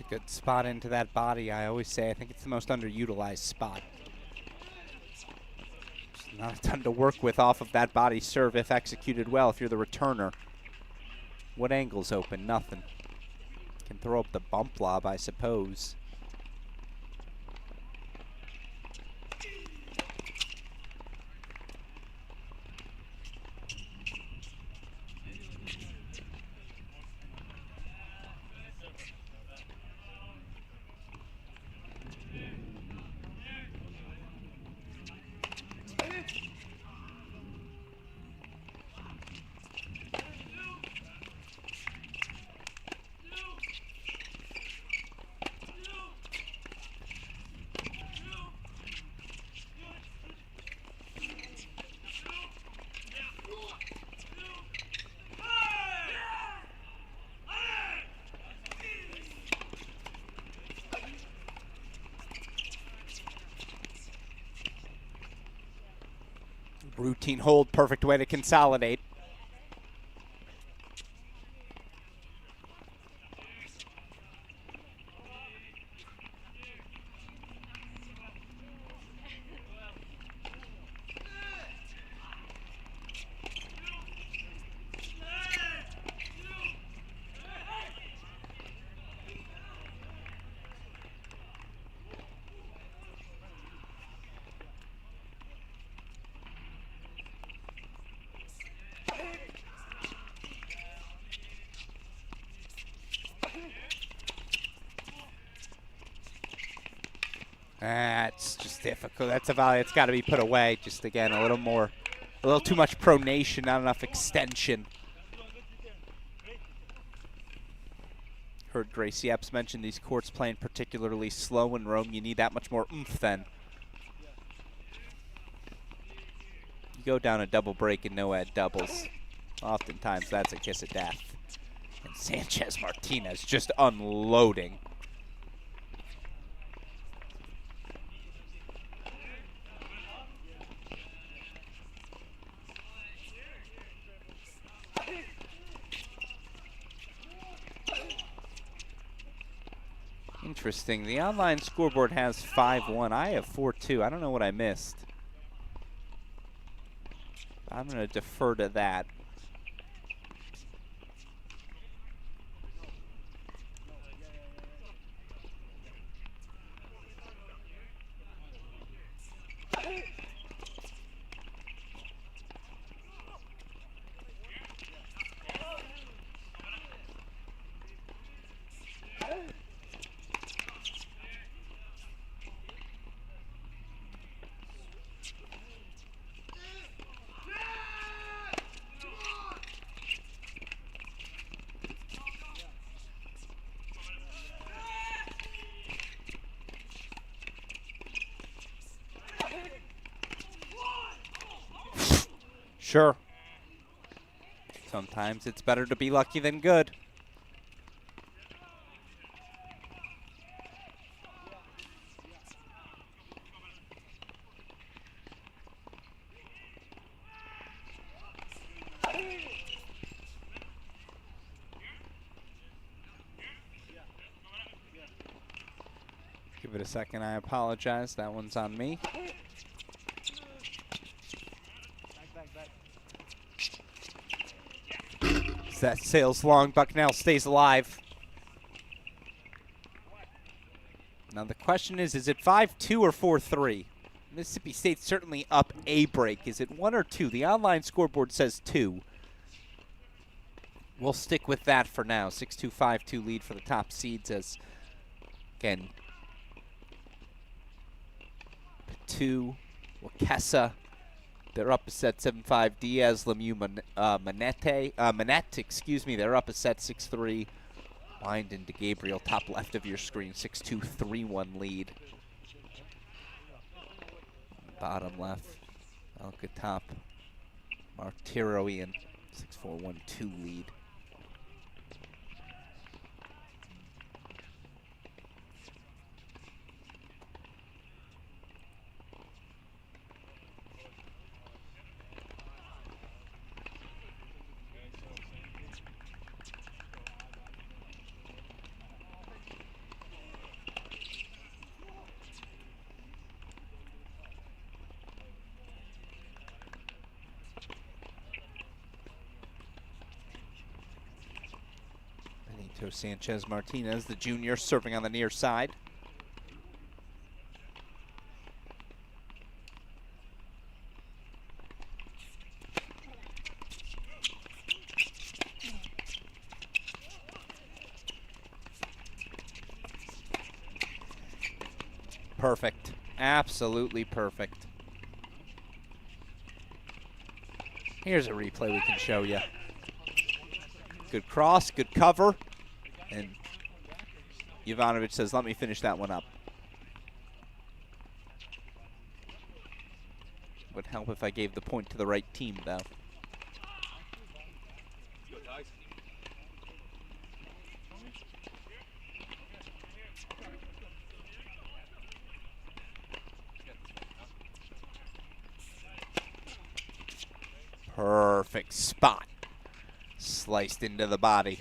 Good spot into that body. I always say I think it's the most underutilized spot. Just Not a ton to work with off of that body serve if executed well if you're the returner. What angle's open? Nothing. Can throw up the bump lob, I suppose. Routine hold, perfect way to consolidate. That's just difficult. That's a volley. It's got to be put away. Just again, a little too much pronation, not enough extension. Heard Gracie Apps mention these courts playing particularly slow in Rome. You need that much more oomph then. You go down a double break and no add doubles. Oftentimes that's a kiss of death. And Sanchez Martinez just unloading. Interesting. The online scoreboard has 5-1. I have 4-2. I don't know what I missed. I'm going to defer to that. Sure. Sometimes it's better to be lucky than good. Give it a second. I apologize. That one's on me. That sails long. Bucknell stays alive. Now the question is it 5-2 or 4-3? Mississippi State's certainly up a break. Is it 1 or 2? The online scoreboard says 2. We'll stick with that for now. 6-2, 5-2 lead for the top seeds as, again, Patu, Wakesa. They're up a set 7-5. Diaz, Lemieux, Manette, excuse me. They're up a set 6-3. Wind to Gabriel, top left of your screen, 6-2, 3-1 lead. Bottom left, Elka top. Martiro Ian, 6-4, 1-2 lead. Benito Sanchez Martinez, the junior, serving on the near side. Perfect. Absolutely perfect. Here's a replay we can show you. Good cross, good cover. And Jovanovic says, let me finish that one up. Would help if I gave the point to the right team, though. Perfect spot. Sliced into the body.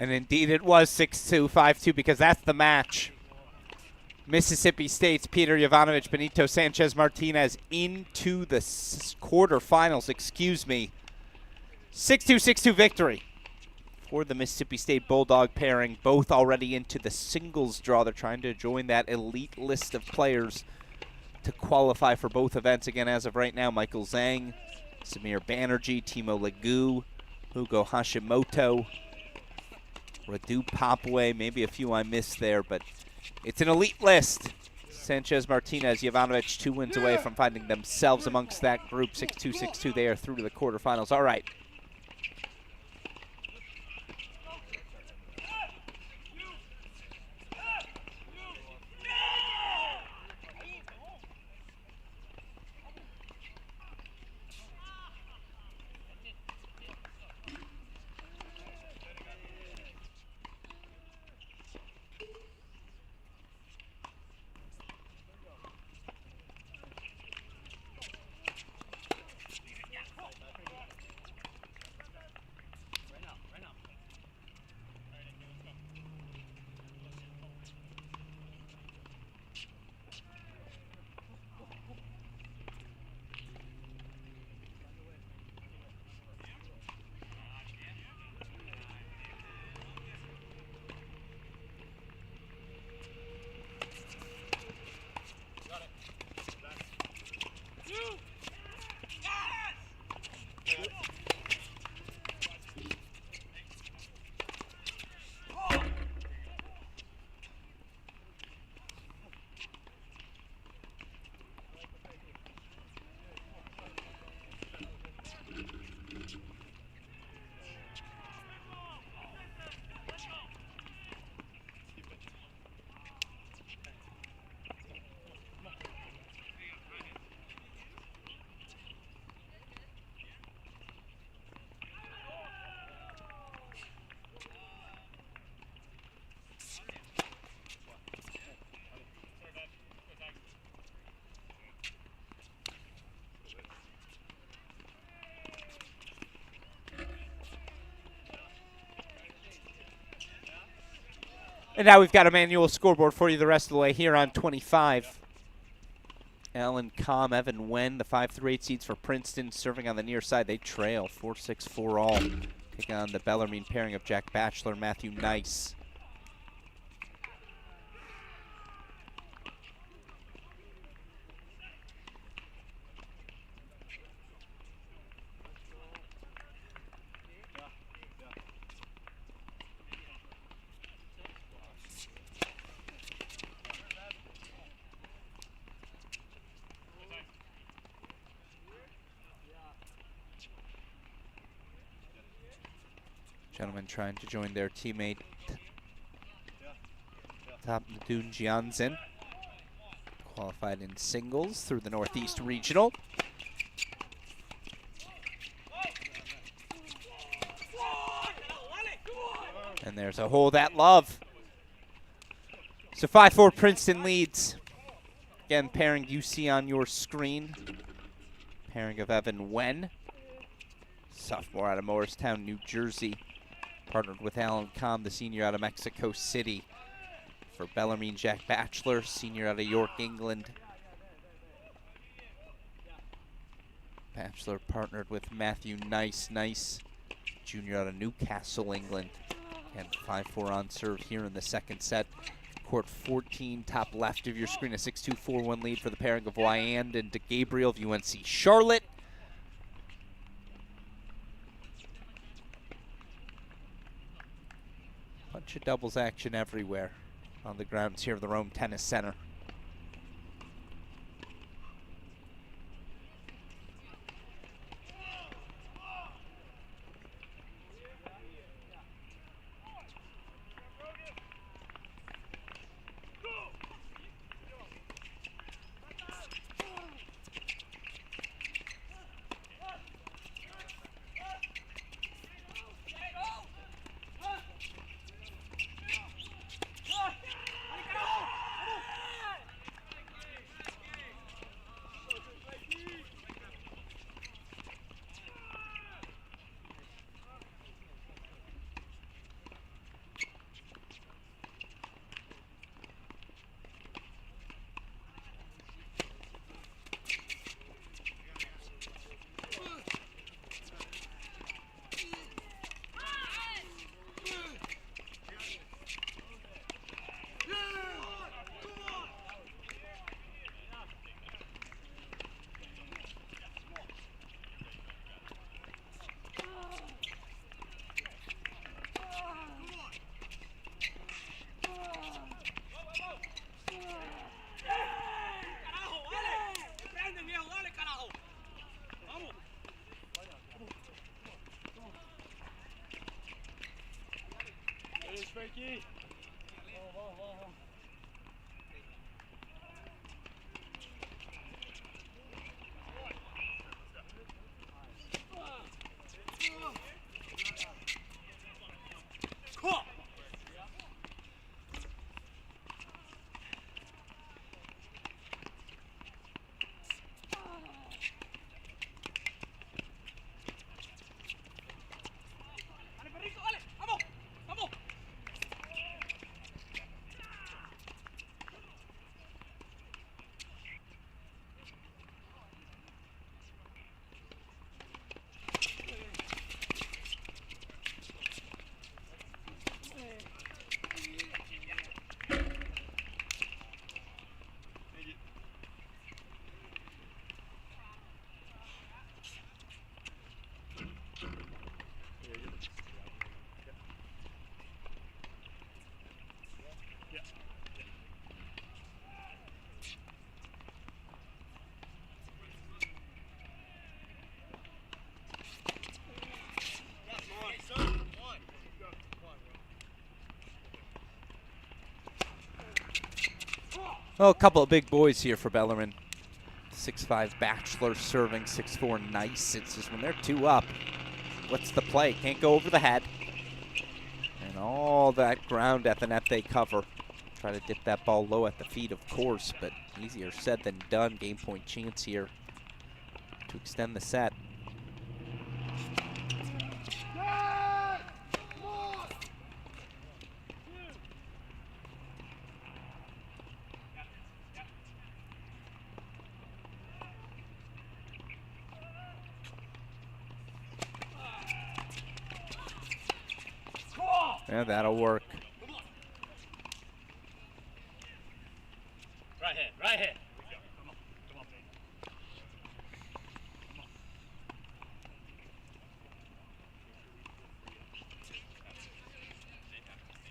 And indeed it was 6-2, 5-2, because that's the match. Mississippi State's Peter Jovanovic, Benito Sanchez Martinez into the quarterfinals, 6-2, 6-2 victory for the Mississippi State Bulldog pairing, both already into the singles draw. They're trying to join that elite list of players to qualify for both events. Again, as of right now, Michael Zhang, Samir Banerjee, Timo Legou, Hugo Hashimoto, Radu Papue, maybe a few I missed there, but it's an elite list. Sanchez Martinez, Jovanovic, 2 wins away from finding themselves amongst that group. 6-2, 6-2, they are through to the quarterfinals. All right. And now we've got a manual scoreboard for you the rest of the way here on 25. Alan Com, Evan Wen, the 5 through 8 seeds for Princeton, serving on the near side. They trail 4-6-4 all. Taking on the Bellarmine pairing of Jack Batchelor, Matthew Nice. Gentlemen trying to join their teammate Top Nadun Jianzin. Qualified in singles through the Northeast Regional. And there's a hold at love. So 5-4 Princeton leads. Again, pairing you see on your screen. Pairing of Evan Wen, sophomore out of Morristown, New Jersey. Partnered with Alan Kahn, the senior out of Mexico City. For Bellarmine, Jack Batchelor, senior out of York, England. Batchelor partnered with Matthew Nice, junior out of Newcastle, England. And 5-4 on serve here in the second set. Court 14, top left of your screen, a 6-2, 4-1 lead for the pairing of Wyand and DeGabriel of UNC Charlotte. Bunch of doubles action everywhere on the grounds here of the Rome Tennis Center. Well, a couple of big boys here for Bellarmine. 6'5" Batchelor serving, 6'4" Nice. It's just when they're two up, what's the play? Can't go over the head. And all that ground at the net they cover. Try to dip that ball low at the feet, of course, but easier said than done. Game point chance here to extend the set. Yeah, that'll work. Right hand, right hand.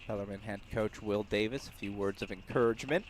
Bellarmine head coach Will Davis, a few words of encouragement.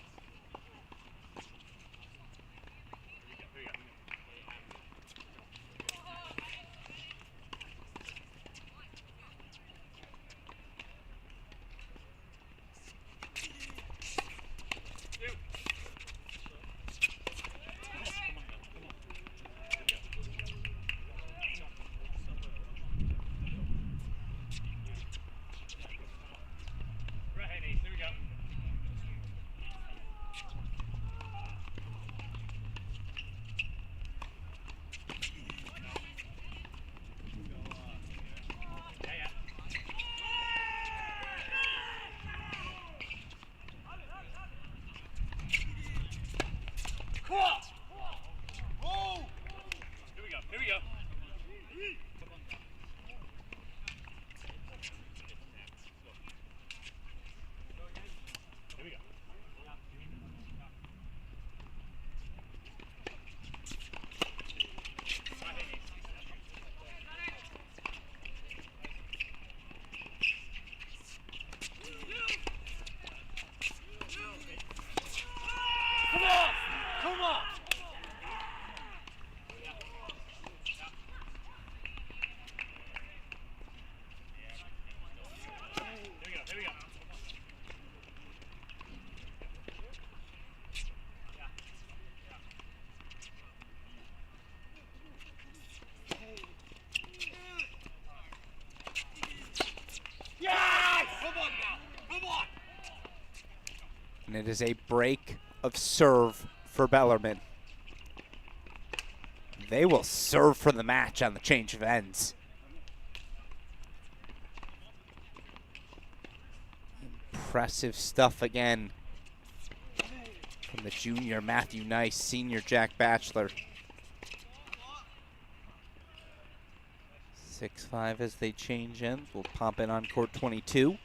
And it is a break of serve for Bellarmine. They will serve for the match on the change of ends. Impressive stuff again from the junior Matthew Nice, senior Jack Batchelor. 6-5 as they change ends. We'll pop in on court 22.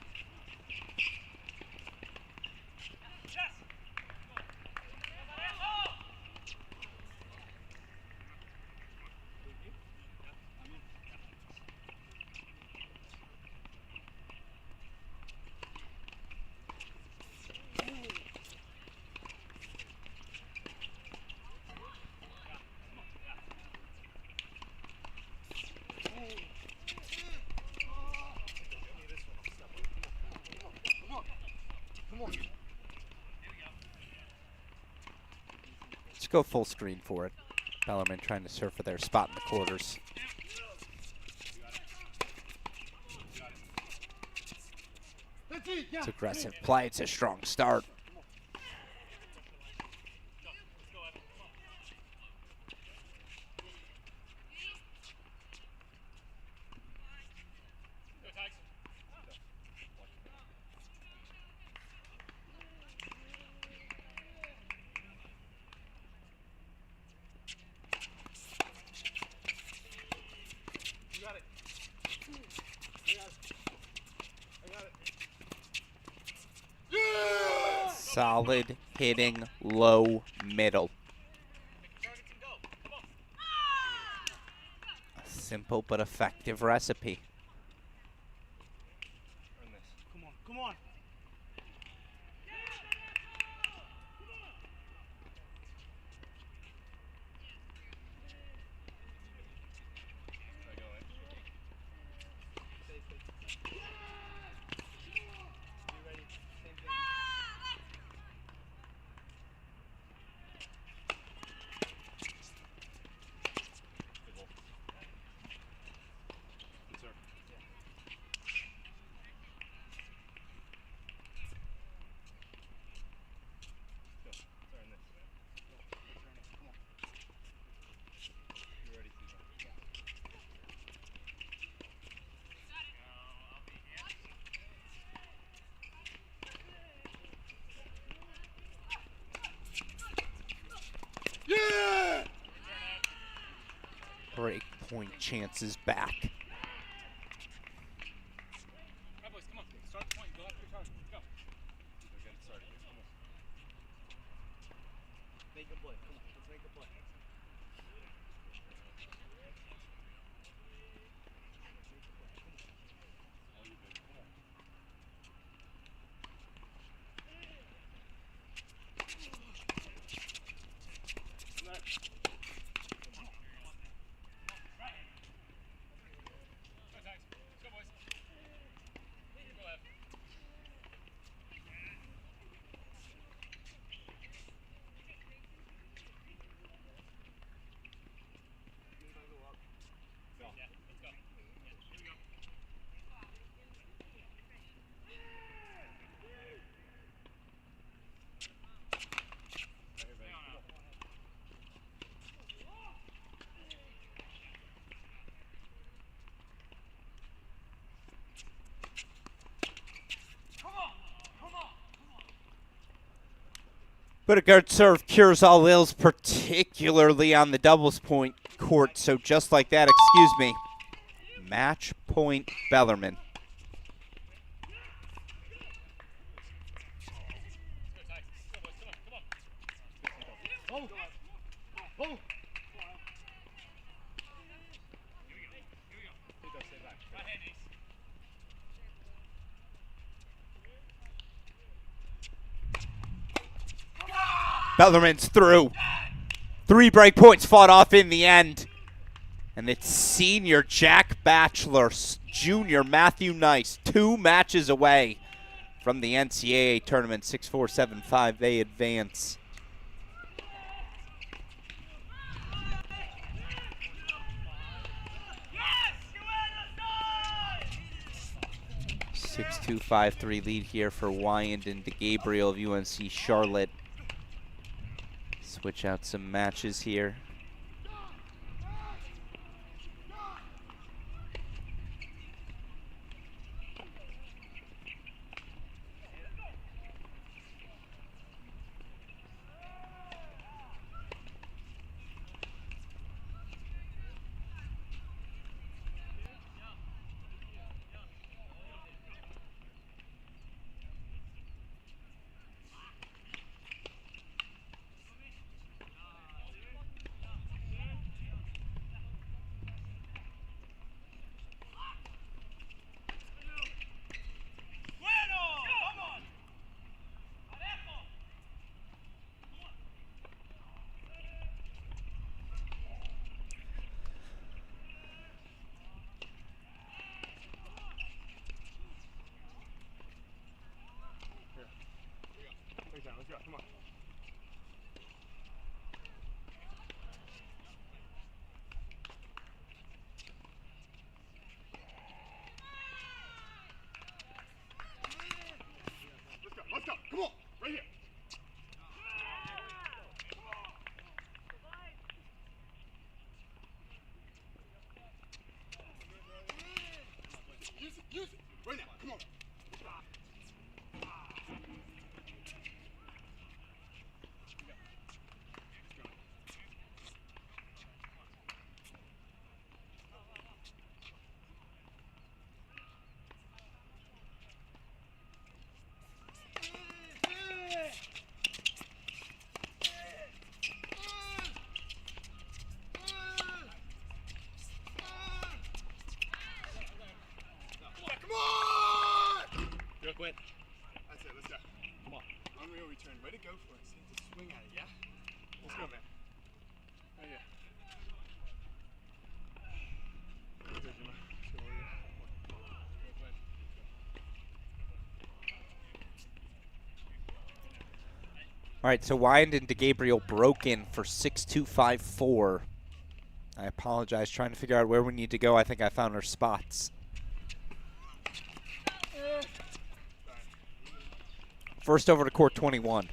Let's go full screen for it. Bellarmine trying to serve for their spot in the quarters. It's aggressive play. It's a strong start. Solid hitting, low middle. A simple but effective recipe. Come on, come on. Break point chances back. But a guard serve cures all ills, particularly on the doubles point court. So just like that, excuse me, match point Bellarmine. Bellarmine's through. 3 break points fought off in the end. And it's senior Jack Batchelor, junior Matthew Nice, 2 matches away from the NCAA tournament. 6-4, 7-5, they advance. 6-2, 5-3 lead here for Wyand and DeGabriel of UNC Charlotte. Switch out some matches here. Let's go. Come on. Let's go. Come on. Right here. Use it. Right now. Come on. Quit. That's it, let's go. Come on. Unreal return. Ready to go for it. See, just swing at it, yeah? Let's go, man. Right here. All right, so Wyand and DeGabriel broke in for 6-2, 5-4. I apologize, trying to figure out where we need to go. I think I found our spots. First over to court 21.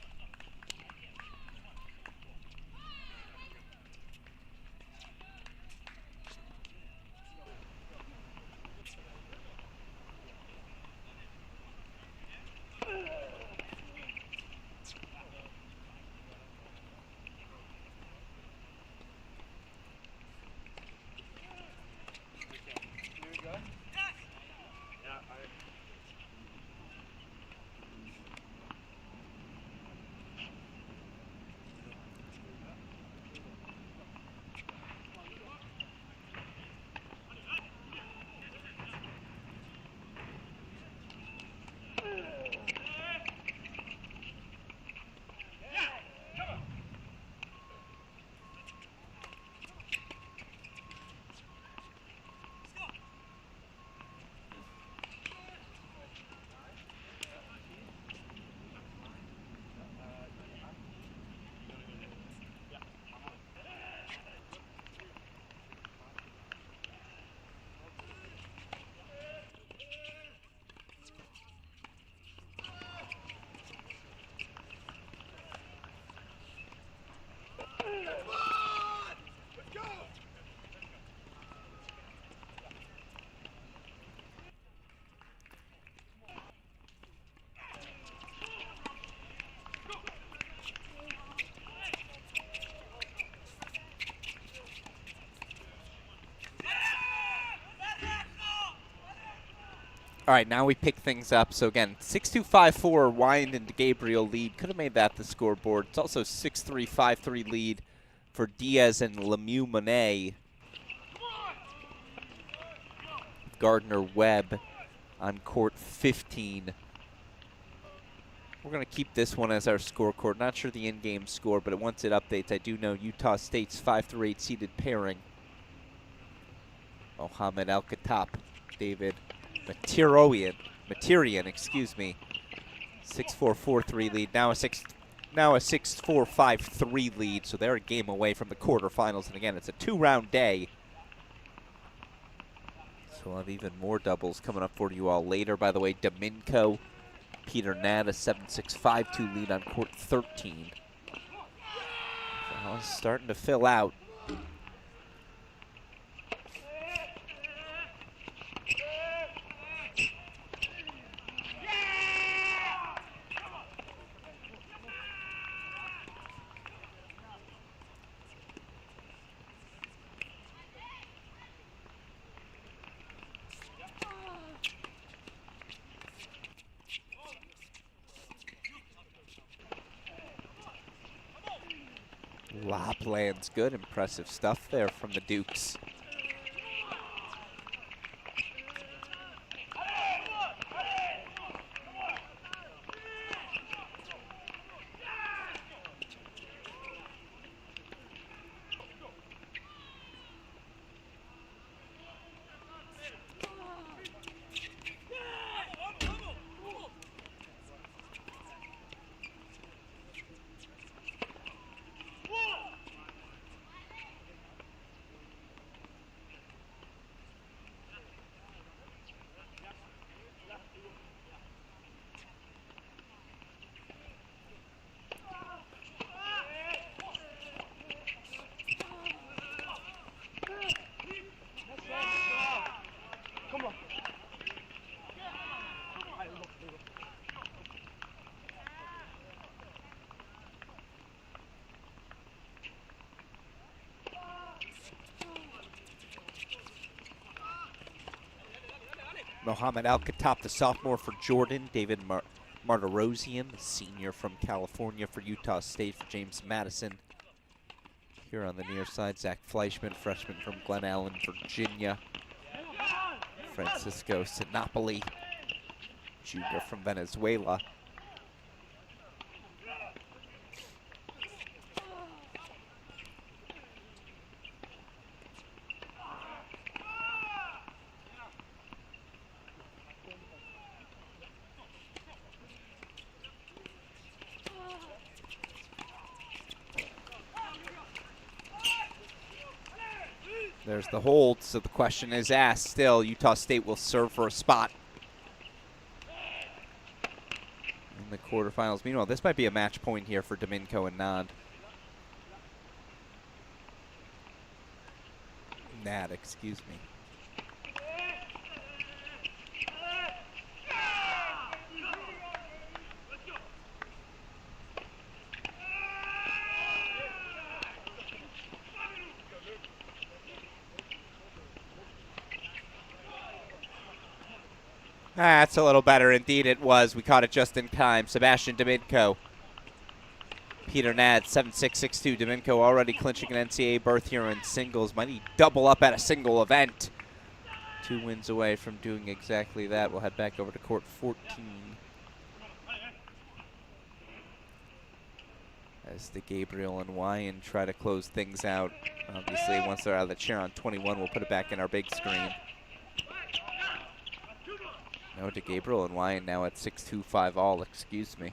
All right, now we pick things up. So again, 6-2, 5-4, Wyand and DeGabriel lead. Could have made that the scoreboard. It's also 6-3, 5-3 lead for Diaz and Lemieux Monet. Gardner Webb on court 15. We're going to keep this one as our scorecard. Not sure the in-game score, but once it updates, I do know Utah State's 5-8 seeded pairing. Mohamed Al-Khattab, David Materian, excuse me. 6-4, 4-3 lead. Now a 6-4, 5-3 lead. So they're a game away from the quarterfinals. And again, it's a 2-round day. So we'll have even more doubles coming up for you all later. By the way, Domenico, Peter Nad, a 7-6, 5-2 lead on court 13. So it's starting to fill out. Lop lands good, impressive stuff there from the Dukes. Mohamed Al-Khattab, the sophomore for Jordan. David Martirosian, the senior from California for Utah State for James Madison. Here on the near side, Zach Fleischman, freshman from Glen Allen, Virginia. Francisco Sinopoli, junior from Venezuela. There's the hold, so the question is asked still. Utah State will serve for a spot in the quarterfinals. Meanwhile, this might be a match point here for Domenico and Nad, excuse me. That's a little better. Indeed it was. We caught it just in time. Sebastian Domenico. Peter Nad, 7-6, 6-2. Domenico already clinching an NCAA berth here in singles. Might he double up at a single event? 2 wins away from doing exactly that. We'll head back over to court 14. As the Gabriel and Wyan try to close things out. Obviously, once they're out of the chair on 21, we'll put it back in our big screen. No to Gabriel and Wyan now at 6-2, 5 all, excuse me.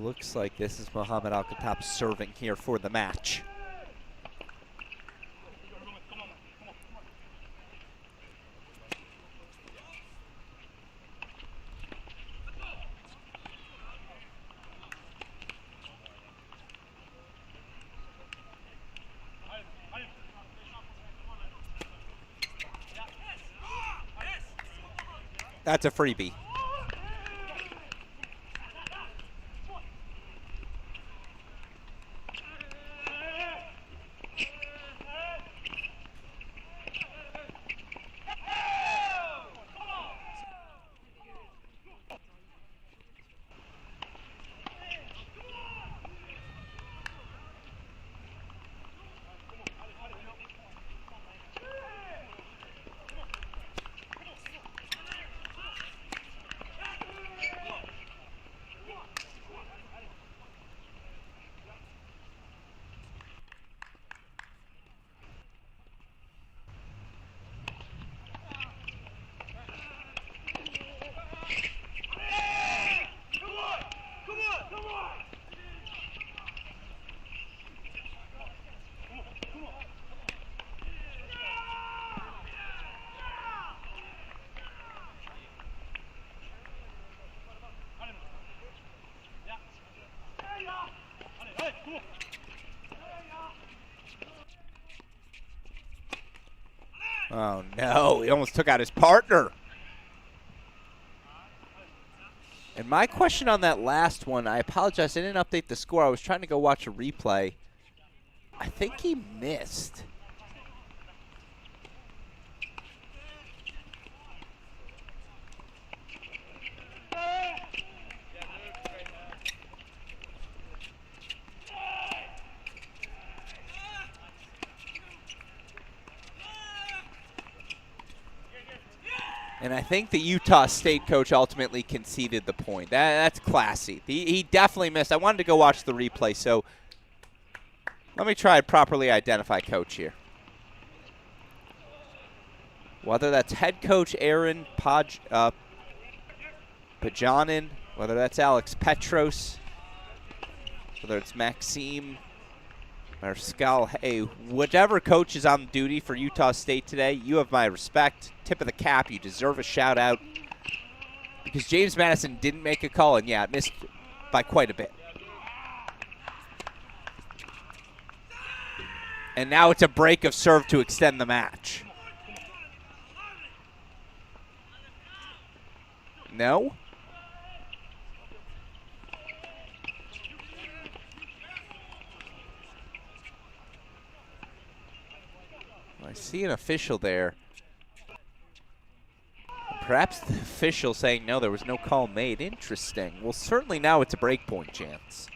Looks like this is Mohamed Al-Khattab serving here for the match. That's a freebie. Oh, no. He almost took out his partner. And my question on that last one, I apologize, I didn't update the score. I was trying to go watch a replay. I think he missed. And I think the Utah State coach ultimately conceded the point. That's classy. He definitely missed. I wanted to go watch the replay, so let me try to properly identify coach here. Whether that's head coach Aaron Pajanin, whether that's Alex Petros, whether it's Maxime Marscal, hey, whatever coach is on duty for Utah State today, you have my respect. Tip of the cap. You deserve a shout out. Because James Madison didn't make a call, and yeah, it missed by quite a bit. And now it's a break of serve to extend the match. No? I see an official there. Perhaps the official saying, no, there was no call made. Interesting. Well, certainly now it's a breakpoint chance.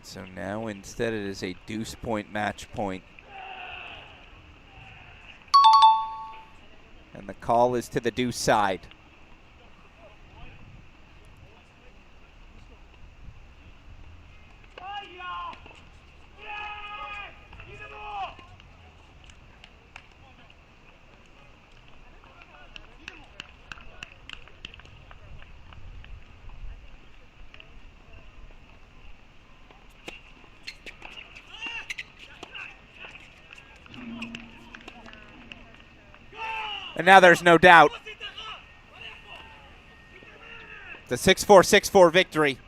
So now instead it is a deuce point match point. And the call is to the deuce side. And now there's no doubt. The 6-4, 6-4 victory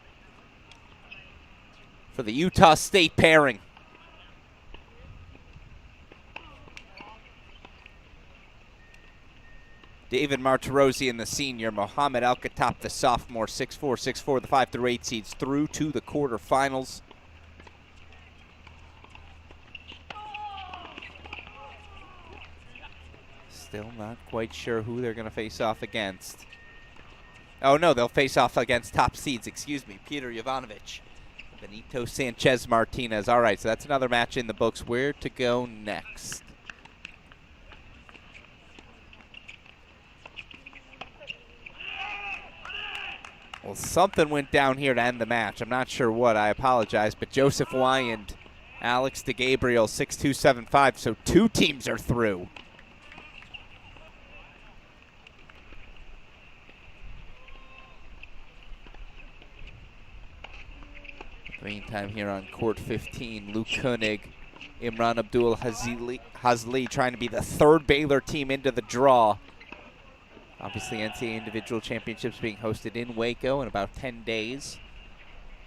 for the Utah State pairing. David Martirosian, the senior, Mohamed Al-Khattab, the sophomore, 6-4, 6-4, the 5 through 8 seeds through to the quarterfinals. Still not quite sure who they're going to face off against. Oh, no, they'll face off against top seeds, excuse me. Peter Jovanovic, Benito Sanchez Martinez. All right, so that's another match in the books. Where to go next? Well, something went down here to end the match. I'm not sure what. I apologize. But Joseph Wyand, Alex DeGabriel, 6-2, 7-5. So two teams are through. Meantime, here on court 15, Luke Koenig, Imran Abdul Hazli trying to be the third Baylor team into the draw. Obviously, NCAA Individual Championships being hosted in Waco in about 10 days.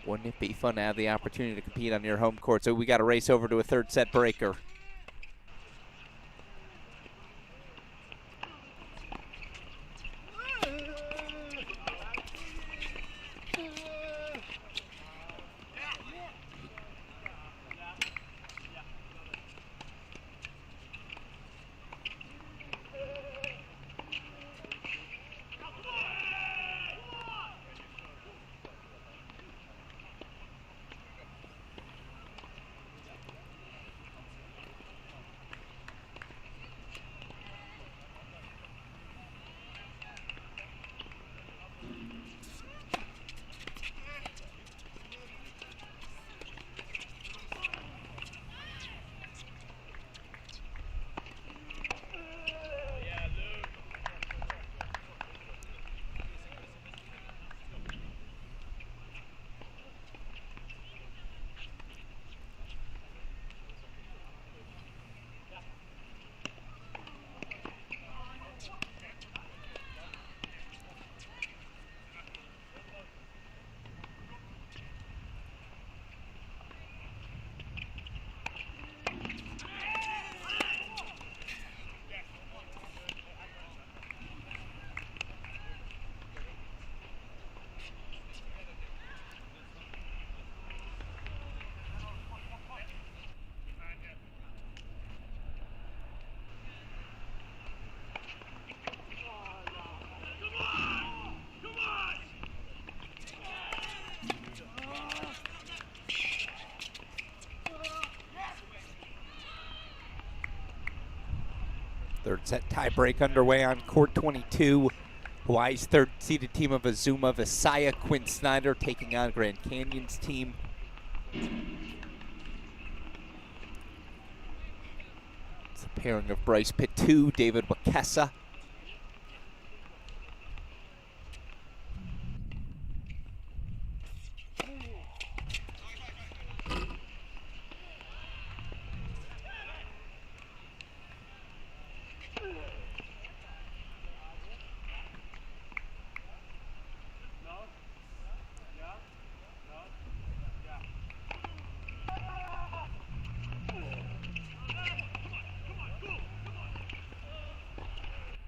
Wouldn't it be fun to have the opportunity to compete on your home court? So we got to race over to a third set breaker. Third set tiebreak underway on court 22. Hawaii's third-seeded team of Azuma, Visaya, Quinn Snyder taking on Grand Canyon's team. It's a pairing of Bryce Pitu, David Wakesa.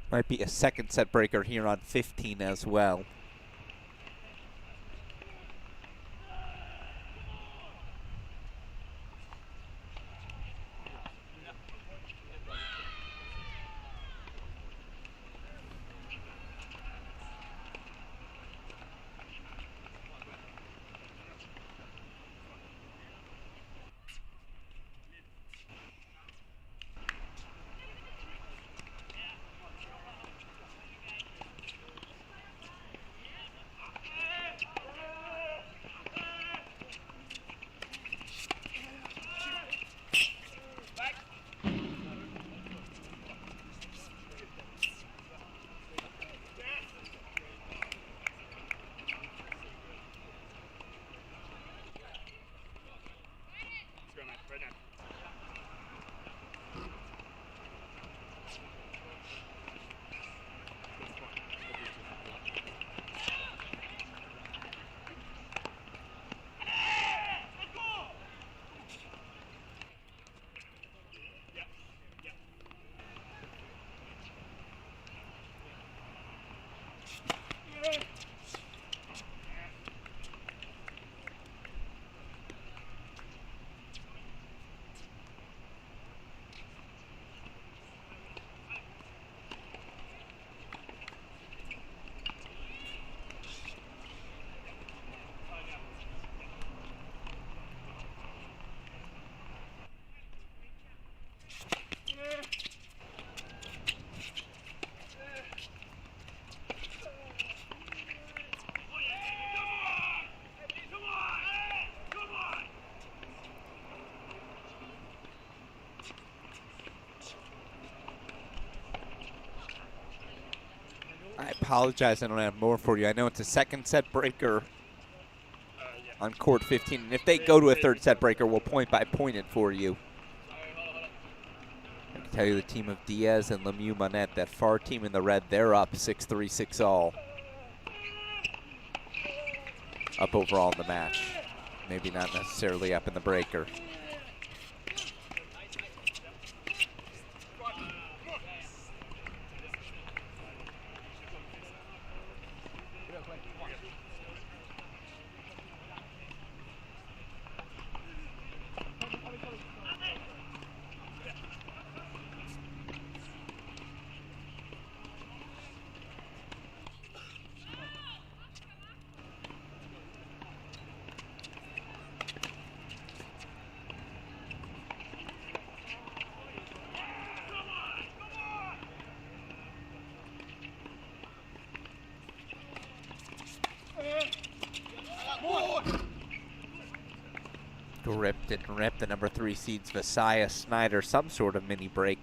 Might be a second set breaker here on 15 as well. I apologize, I don't have more for you. I know it's a second set breaker on court 15, and if they go to a third set breaker, we'll point by point it for you. I can tell you the team of Diaz and Lemieux Monette, that far team in the red, they're up 6-3, 6-all. Up overall in the match. Maybe not necessarily up in the breaker. Ripped and ripped. The number 3 seeds Visaya, Snyder, some sort of mini break.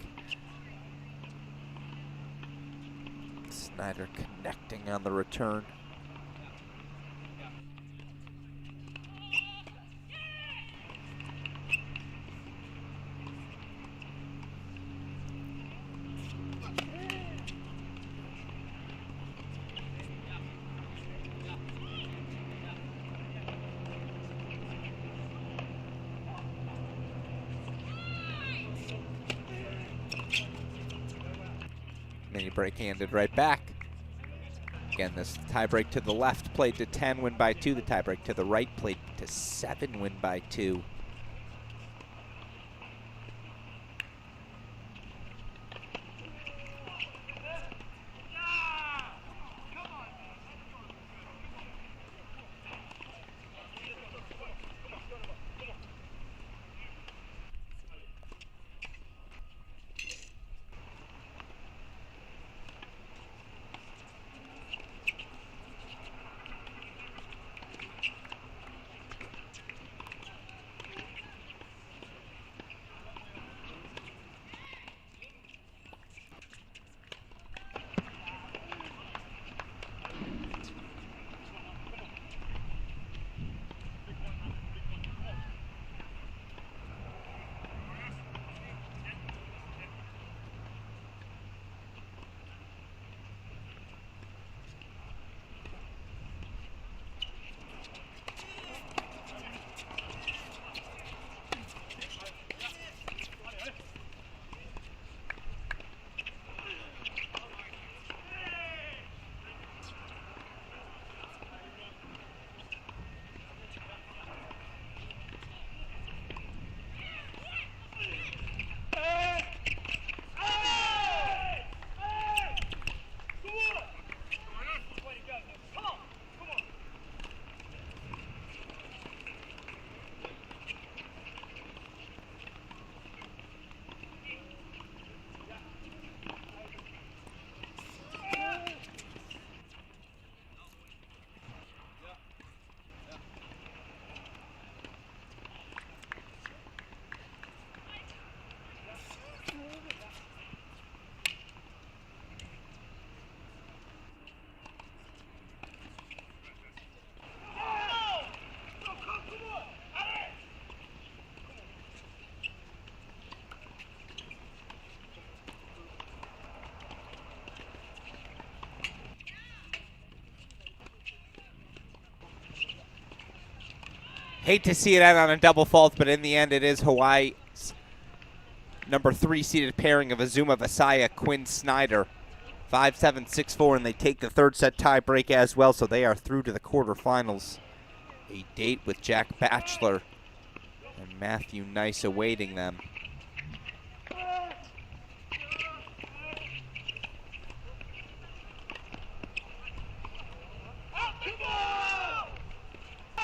Snyder connecting on the return. Mini break handed right back. Again, this tie break to the left played to 10, win by 2. The tie break to the right played to 7, win by 2. Hate to see it end on a double fault, but in the end it is Hawaii's number 3 seeded pairing of Azuma Visaya, Quinn Snyder. 5-7, 6-4, and they take the third set tie break as well, so they are through to the quarterfinals. A date with Jack Batchelor and Matthew Nice awaiting them.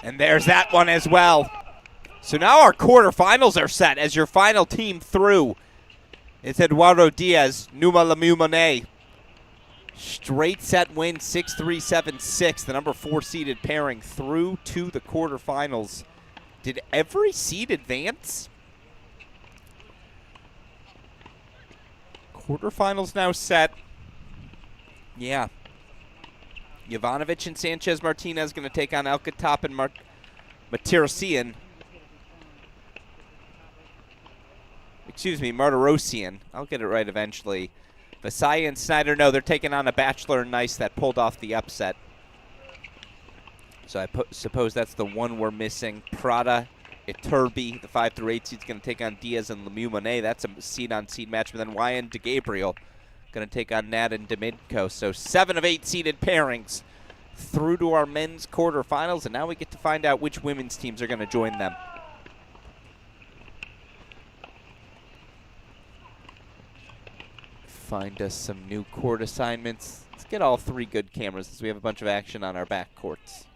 And there's that one as well. So now our quarterfinals are set as your final team through. It's Eduardo Diaz, Numa Lamumone. Straight set win, 6-3, 7-6. The number 4 seeded pairing through to the quarterfinals. Did every seed advance? Quarterfinals now set. Yeah. Jovanovic and Sanchez Martinez going to take on Alcatop and Martirosian. Excuse me, Martirosian. I'll get it right eventually. Visaya and Snyder, no, they're taking on a Batchelor and Nice that pulled off the upset. So I suppose that's the one we're missing. Prada, Iturbi, the 5 through 8 seed's going to take on Diaz and Lemieux Monet. That's a seed-on-seed match. But then Ryan DeGabriel going to take on Nat and Domidko. So 7 of 8 seeded pairings through to our men's quarterfinals. And now we get to find out which women's teams are going to join them. Find us some new court assignments. Let's get all 3 good cameras as we have a bunch of action on our back courts.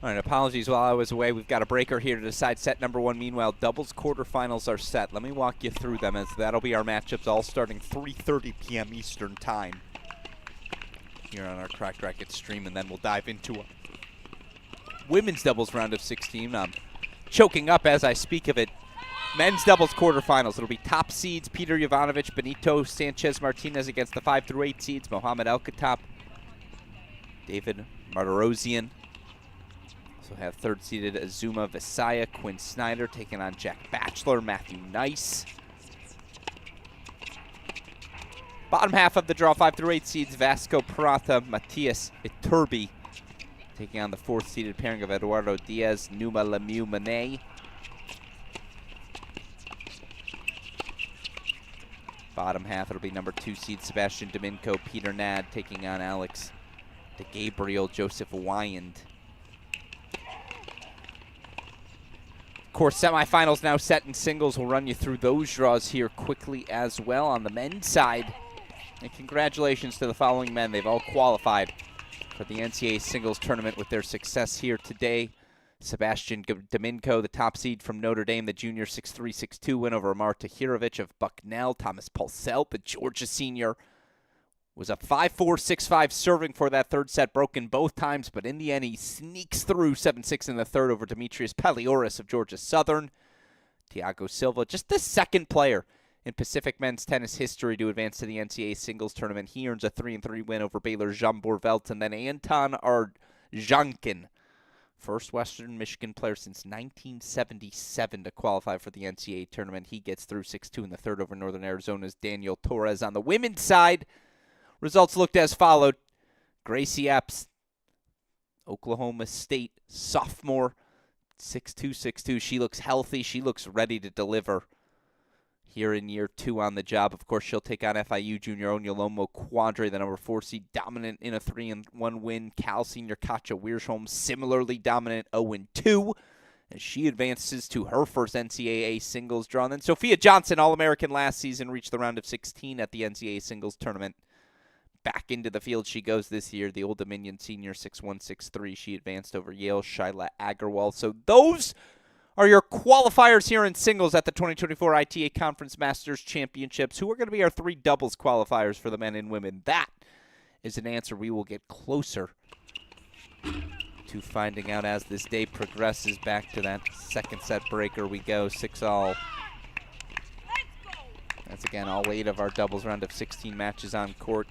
All right, apologies while I was away. We've got a breaker here to decide set number 1. Meanwhile, doubles quarterfinals are set. Let me walk you through them, as that'll be our matchups, all starting 3:30 p.m. Eastern Time here on our Cracked Racquet stream, and then we'll dive into a women's doubles round of 16. I'm choking up as I speak of it. Men's doubles quarterfinals. It'll be top seeds Peter Jovanovic, Benito Sanchez Martinez against the 5 through 8 seeds Mohamed Elkhattab, David Martirosyan. Also have third-seeded Azuma Visaya, Quinn Snyder taking on Jack Batchelor, Matthew Nice. Bottom half of the draw, 5 through 8 seeds Vasco Prata, Matias Iturbi taking on the 4th-seeded pairing of Eduardo Diaz, Numa Lemieux Manet. Bottom half, it'll be number 2 seed Sebastian Domingo, Peter Nad taking on Alex de Gabriel, Joseph Wyand. Of course, semifinals now set in singles. We'll run you through those draws here quickly as well on the men's side. And congratulations to the following men. They've all qualified for the NCAA singles tournament with their success here today. Sebastian Domingo, the top seed from Notre Dame, the junior 6'3", 6'2", win over Amar Tahirovic of Bucknell. Thomas Pulsell, the Georgia senior, was a 5-4, 6-5 serving for that third set, broken both times, but in the end he sneaks through 7-6 in the third over Demetrius Palioris of Georgia Southern. Thiago Silva, just the second player in Pacific men's tennis history to advance to the NCAA singles tournament. He earns a 3-3 win over Baylor Jean Bourvelt, and then Anton Arzhankin, first Western Michigan player since 1977 to qualify for the NCAA tournament. He gets through 6-2 in the third over Northern Arizona's Daniel Torres. On the women's side, results looked as followed. Gracie Apps, Oklahoma State sophomore, 6'2", 6'2". She looks healthy. She looks ready to deliver here in year 2 on the job. Of course, she'll take on FIU junior Onomo Quadre, the number 4 seed, dominant in a 3-1 win. Cal senior Katja Wiersholm, similarly dominant, 0-2, as she advances to her first NCAA singles draw. And then Sophia Johnson, All-American last season, reached the round of 16 at the NCAA singles tournament. Back into the field she goes this year. The Old Dominion senior, 6'1", 6'3". She advanced over Yale, Shyla Agarwal. So those are your qualifiers here in singles at the 2024 ITA Conference Masters Championships. Who are going to be our 3 doubles qualifiers for the men and women? That is an answer we will get closer to finding out as this day progresses. Back to that second set breaker we go, 6-all. That's again all 8 of our doubles round of 16 matches on court.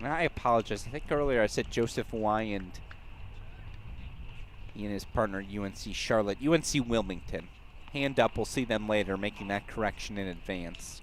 And I apologize. I think earlier I said Joseph Wyand. He and his partner, UNC Charlotte. UNC Wilmington. Hand up. We'll see them later, making that correction in advance.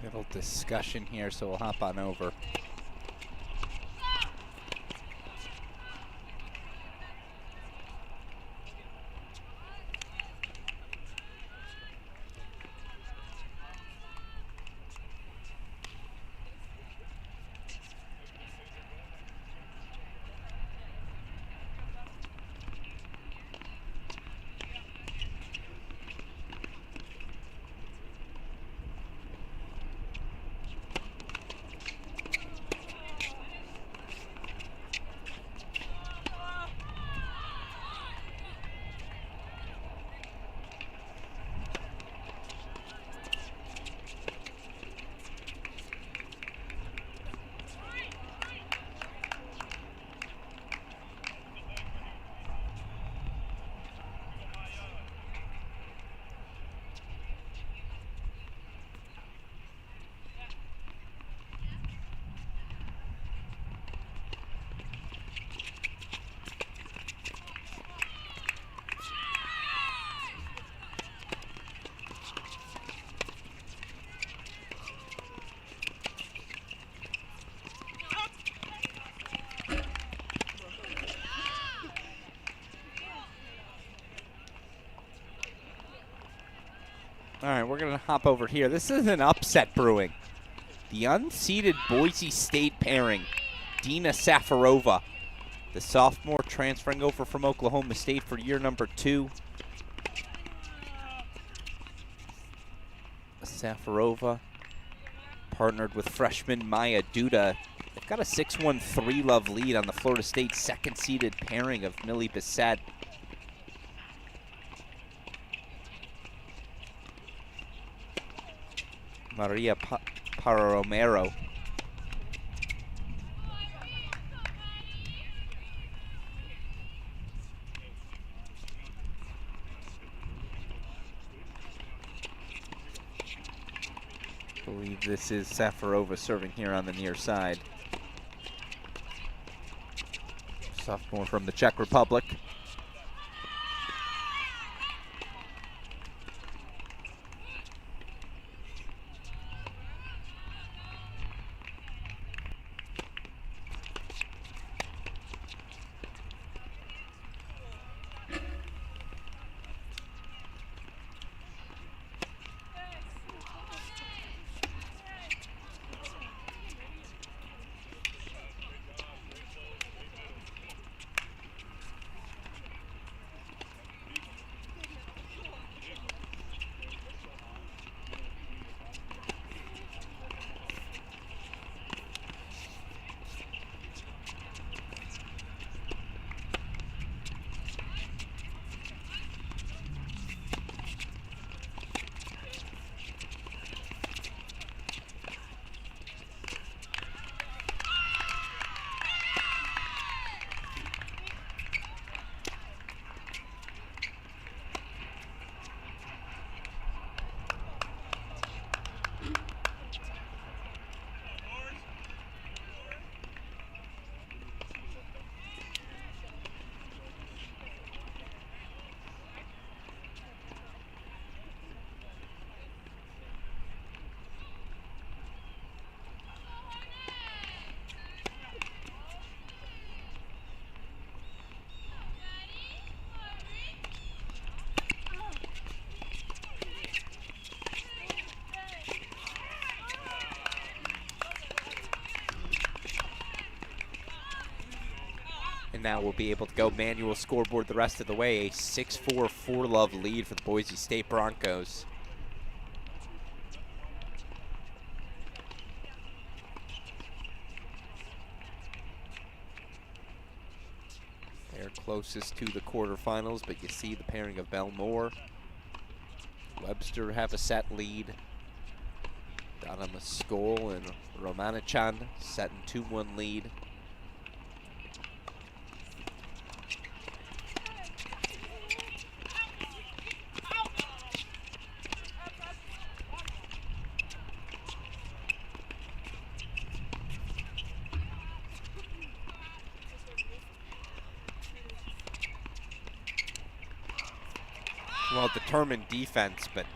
Little discussion here, so we'll hop on over. All right, we're going to hop over here. This is an upset brewing. The unseeded Boise State pairing, Dina Safarova, the sophomore transferring over from Oklahoma State for year number 2. Safarova partnered with freshman Maya Duda. They've got a 6-1 3-love lead on the Florida State second-seeded pairing of Millie Bissett. Maria Para-Romero. I believe this is Safarova serving here on the near side. Sophomore from the Czech Republic. And now we'll be able to go manual scoreboard the rest of the way. A 6-4 4-love lead for the Boise State Broncos. They're closest to the quarterfinals, but you see the pairing of Belmore. Webster have a set lead. Donna Muscol and Romanichan set in 2-1 lead. Well, determined defense, but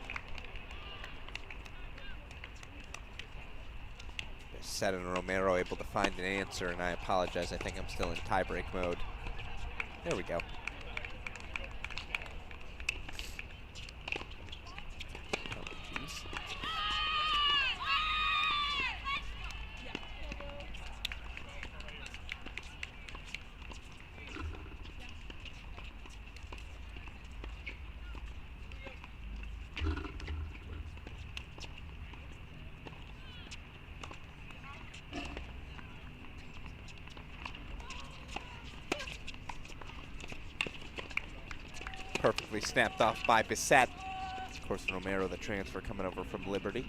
Bissett and Romero able to find an answer, and I apologize. I think I'm still in tiebreak mode. There we go. Oh, geez. Perfectly snapped off by Bissett. Of course, Romero, the transfer coming over from Liberty.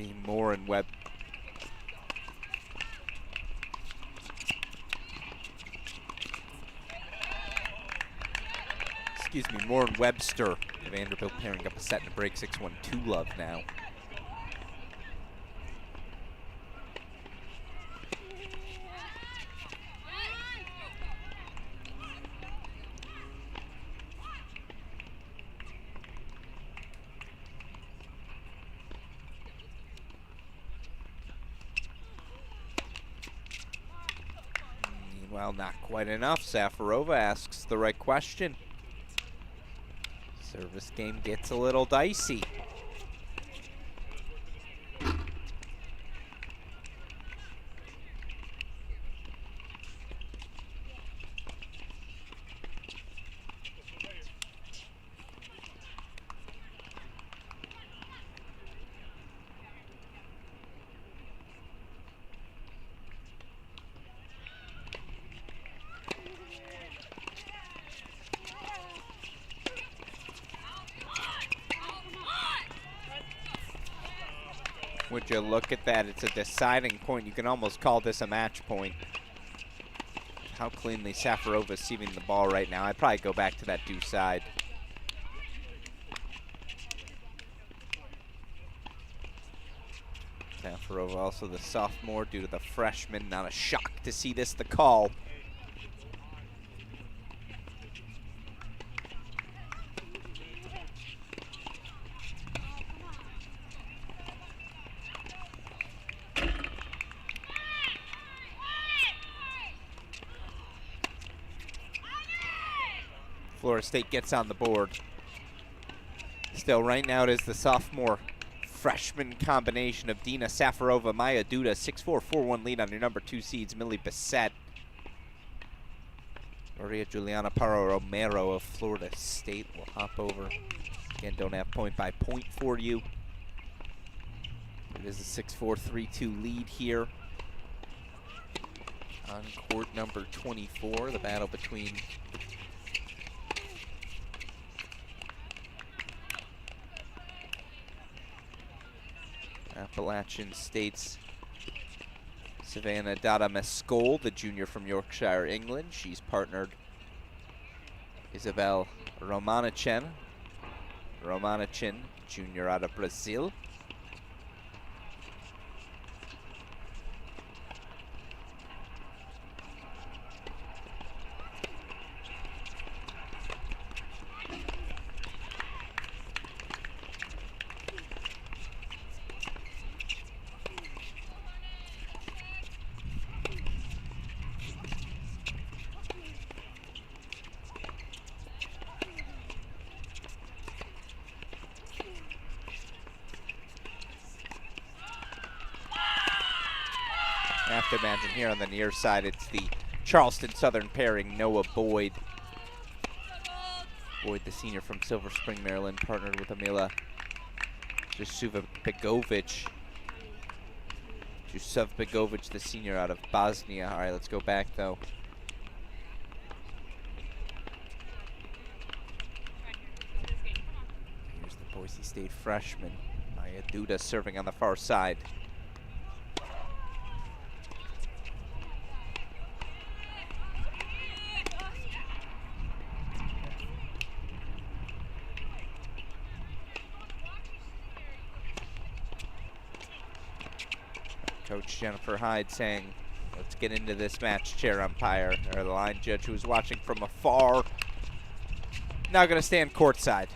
See Moore and Webb. Excuse me, Moore and Webster. Vanderbilt pairing up a set and a break, 6-1, 2-love now. Meanwhile, not quite enough. Safarova asks the right question. Service game gets a little dicey. Would you look at that? It's a deciding point. You can almost call this a match point. How cleanly Safarova is receiving the ball right now. I'd probably go back to that due side. Safarova also the sophomore due to the freshman. Not a shock to see this the call. Florida State gets on the board. Still, right now it is the sophomore freshman combination of Dina Safarova, Maya Duda, 6-4, 4-1 lead on your number 2 seeds, Millie Bissett. Maria Juliana Parra Romero of Florida State will hop over. Again, don't have point by point for you. It is a 6-4, 3-2 lead here on court number 24. The battle between Appalachian State's Savannah Dada Mescol, the junior from Yorkshire, England. She's partnered Isabel Romanachin, junior out of Brazil. I have to imagine here on the near side, it's the Charleston Southern pairing, Noah Boyd. Boyd, the senior from Silver Spring, Maryland, partnered with Amila Jusuvbegovic. Jusuvbegovic, the senior out of Bosnia. All right, let's go back, though. Here's the Boise State freshman, Maya Duda, serving on the far side. Coach Jennifer Hyde saying, let's get into this match, chair umpire, or the line judge who was watching from afar. Now going to stand courtside.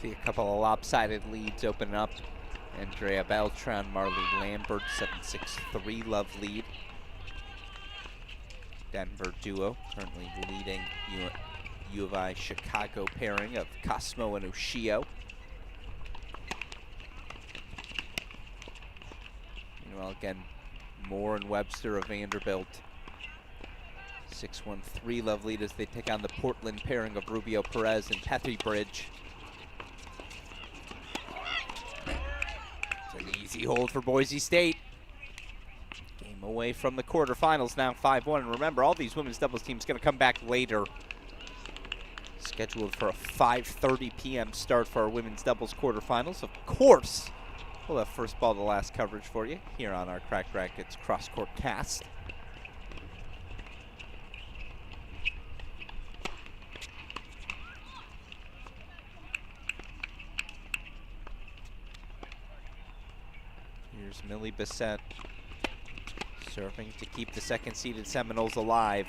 See a couple of lopsided leads open up. Andrea Beltran, Marley Lambert, 7-6-3 love lead. Denver duo currently leading U of I Chicago pairing of Cosmo and Ushio. Meanwhile, again, Moore and Webster of Vanderbilt. 6-1-3 love lead as they take on the Portland pairing of Rubio Perez and Pethy Bridge. It's an easy hold for Boise State. Game away from the quarterfinals now, 5-1. And remember, all these women's doubles teams going to come back later. Scheduled for a 5:30 p.m. start for our women's doubles quarterfinals. Of course, we'll have first ball to last coverage for you here on our Cracked Racquets cross-court cast. Here's Millie Bissett serving to keep the second-seeded Seminoles alive.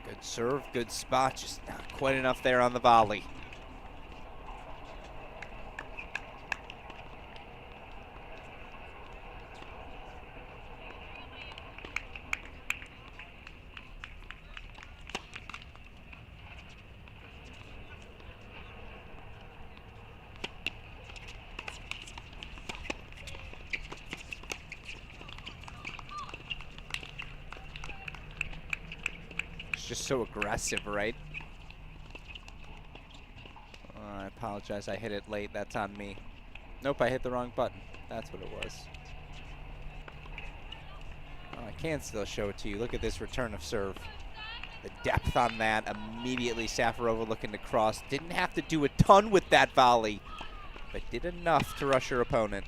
Good serve, good spot, just not quite enough there on the volley. Just so aggressive, right? I apologize, I hit it late. That's on me. Nope, I hit the wrong button. That's what it was. Oh, I can still show it to you. Look at this return of serve. The depth on that. Immediately Safarova looking to cross. Didn't have to do a ton with that volley, but did enough to rush her opponent.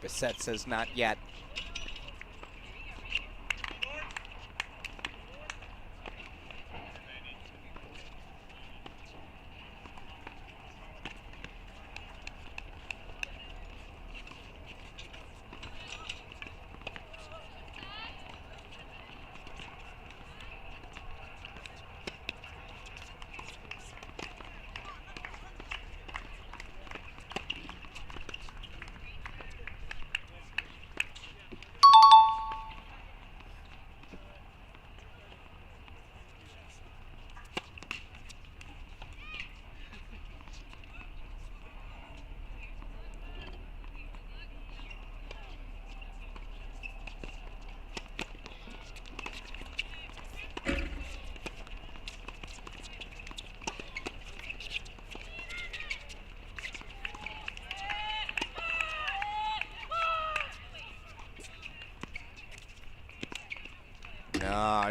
Bissett says not yet.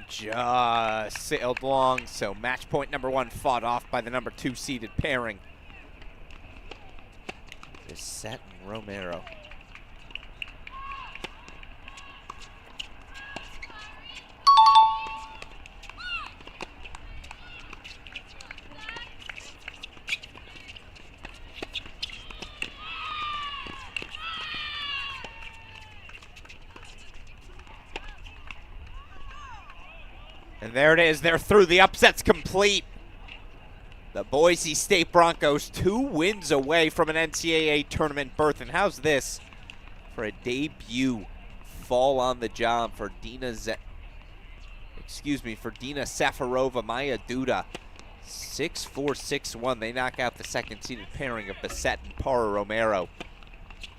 Just sailed long, so match point number 1 fought off by the number 2 seeded pairing. Bissett and Romero. And there it is. They're through. The upset's complete. The Boise State Broncos 2 wins away from an NCAA tournament berth. And how's this for a debut fall on the job for Dina Safarova, Maya Duda. 6-4, 6-1. They knock out the second-seeded pairing of Bissett and Para Romero.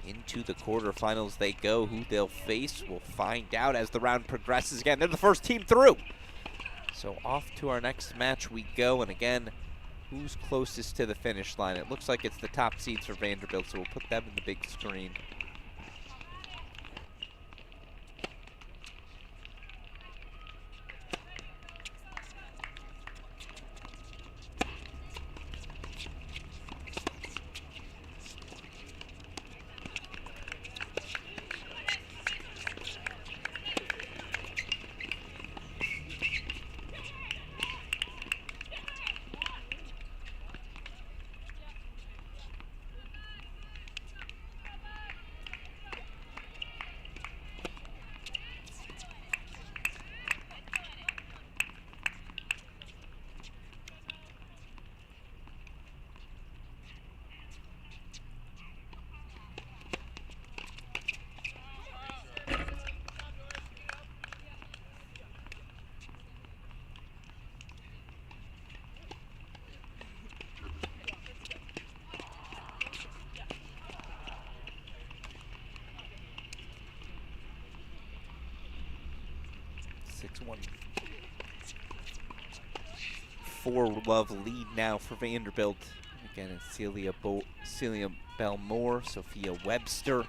Into the quarterfinals they go. Who they'll face, we'll find out as the round progresses. Again, they're the first team through. So off to our next match we go, and again, who's closest to the finish line? It looks like it's the top seeds for Vanderbilt, so we'll put them in the big screen. 6-1. 4-love lead now for Vanderbilt. Again, it's Celia Belmore, Sophia Webster.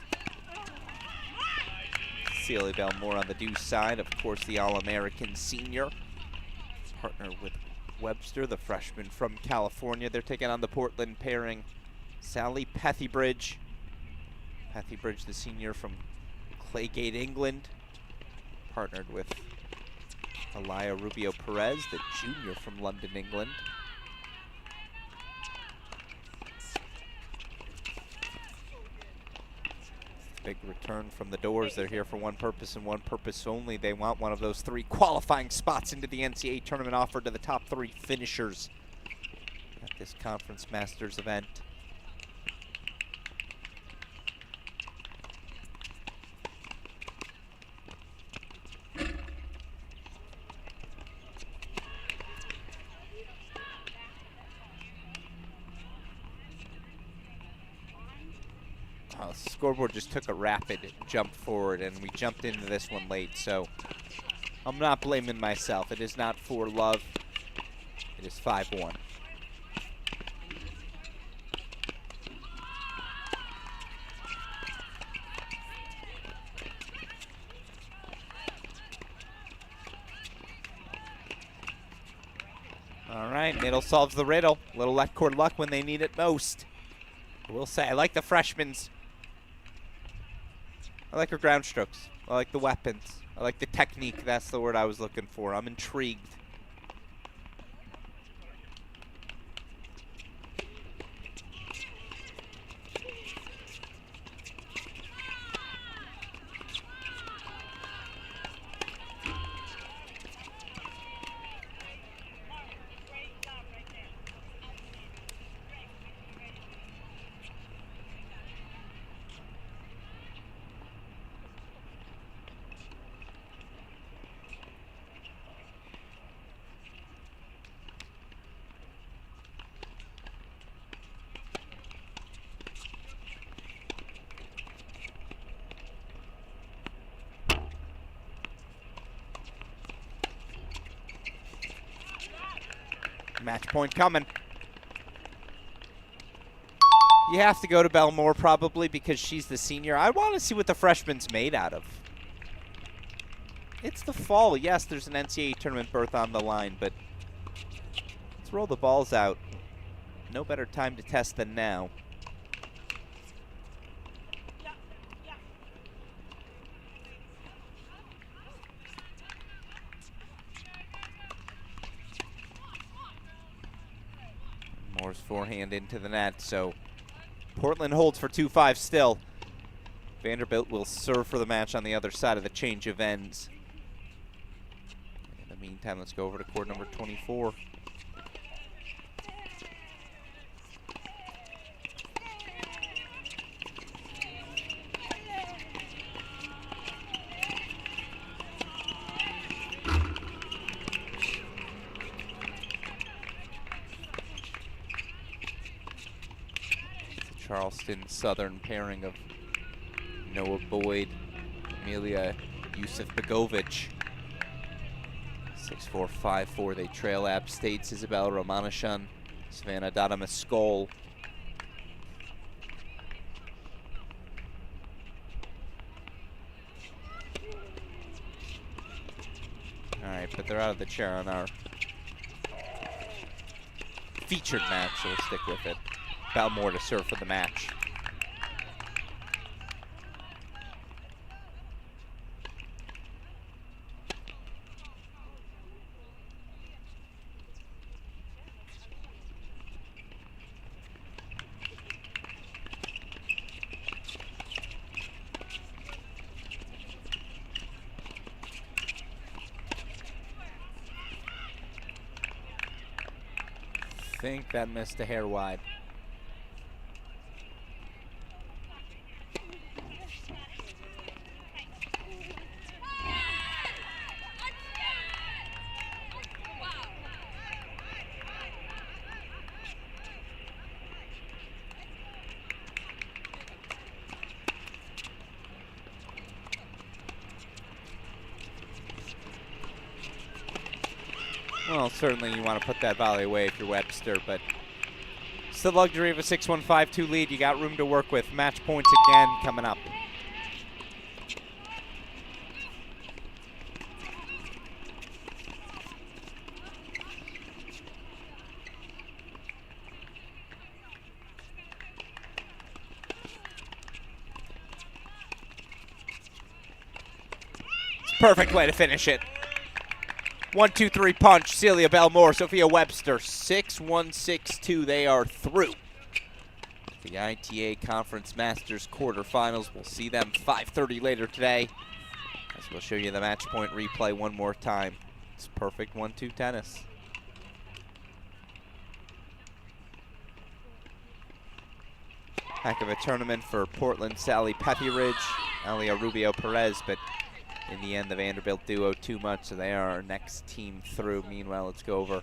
Celia Belmore on the deuce side, of course, the All-American senior. Partner with Webster, the freshman from California. They're taking on the Portland pairing, Sally Pethybridge. Pethybridge, the senior from Claygate, England. Partnered with Alaya Rubio Perez, the junior from London, England. Big return from the doors. They're here for one purpose and one purpose only. They want one of those 3 qualifying spots into the NCAA tournament offered to the top 3 finishers at this Conference Masters event. Scoreboard just took a rapid jump forward, and we jumped into this one late, so I'm not blaming myself. It is not 4-love. It is 5-1. All right, middle solves the riddle. Little left court luck when they need it most. I will say, I like the freshmen's. I like her ground strokes. I like the weapons. I like the technique. That's the word I was looking for. I'm intrigued. Match point coming. You have to go to Belmore probably because she's the senior. I want to see what the freshman's made out of. It's the fall. Yes, there's an NCAA tournament berth on the line, but let's roll the balls out. No better time to test than now. Moore's forehand into the net, so Portland holds for 2-5 still. Vanderbilt will serve for the match on the other side of the change of ends. In the meantime, let's go over to court number 24. Charleston Southern pairing of Noah Boyd, Amelia Yusuf-Begovic. 6-4, 5-4. They trail App State's Isabel Romanashan, Savannah Dada-Mascol. All right, but they're out of the chair on our featured match, so we'll stick with it. Belmore to serve for the match. I think that missed a hair wide. Well, certainly you want to put that volley away if you're Webster, but it's the luxury of a 6-1, 5-2 lead. You got room to work with. Match points again coming up. Perfect way to finish it. 1-2-3 punch. Celia Belmore, Sophia Webster. 6-1, 6-2. They are through the ITA Conference Masters quarterfinals. We'll see them 5:30 later today, as we'll show you the match point replay one more time. It's perfect 1-2 tennis. Heck of a tournament for Portland Sally Pethyridge, Alia Rubio Perez, but in the end, the Vanderbilt duo too much, so they are our next team through. Meanwhile, let's go over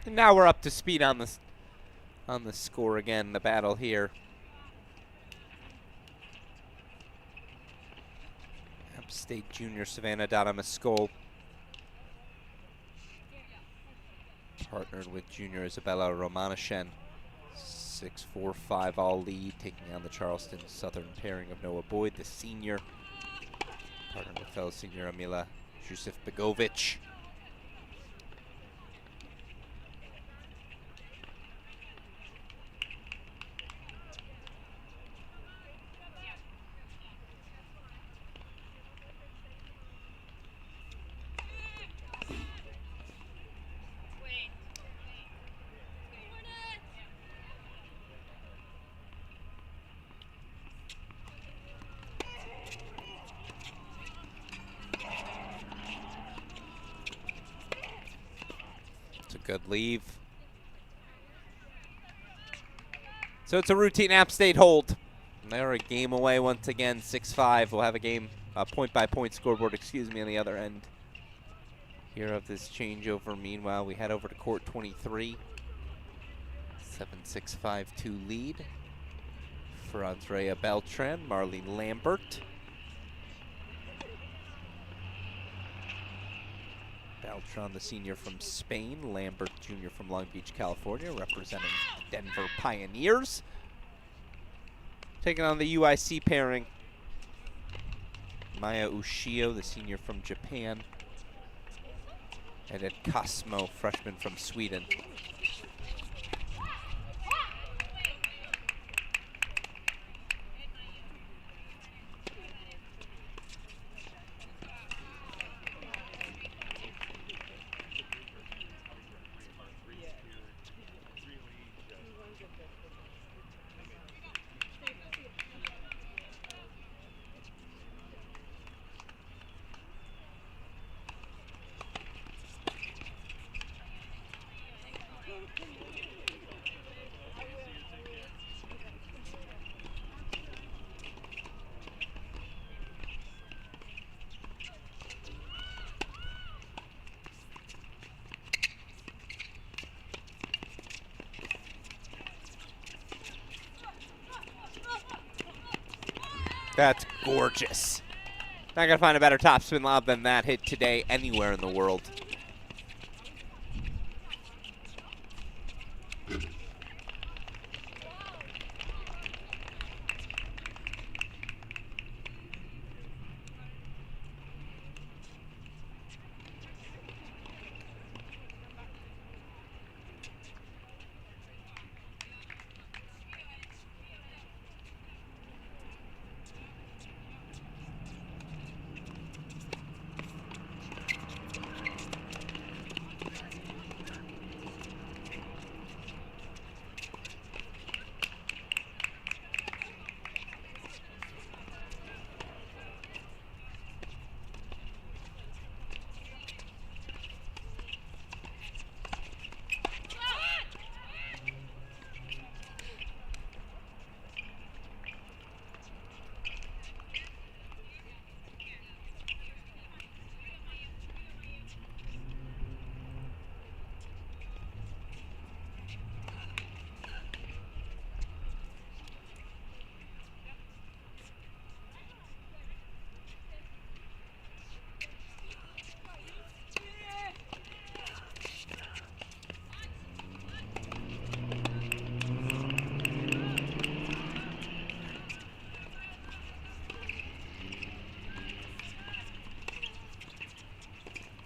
And now we're up to speed on the score again, the battle here. App State Junior Savannah Donna Mescol partnered with Junior Isabella Romanishen. 6-4-5 all lead, taking on the Charleston Southern pairing of Noah Boyd, the senior. Partnered with fellow senior Amila Jusuf Begovic. Good leave. So it's a routine App State hold. They're a game away once again, 6-5. We'll have a game, point-by-point scoreboard, excuse me, on the other end here of this changeover. Meanwhile, we head over to court 23. 7-6, 5-2 lead for Andrea Beltran, Marley Lambert. Beltran, the senior from Spain, Lambert Jr. from Long Beach, California, representing the Denver Pioneers. Taking on the UIC pairing Maya Ushio, the senior from Japan. And Ed Cosmo, freshman from Sweden. That's gorgeous. Not gonna find a better topspin lob than that hit today anywhere in the world.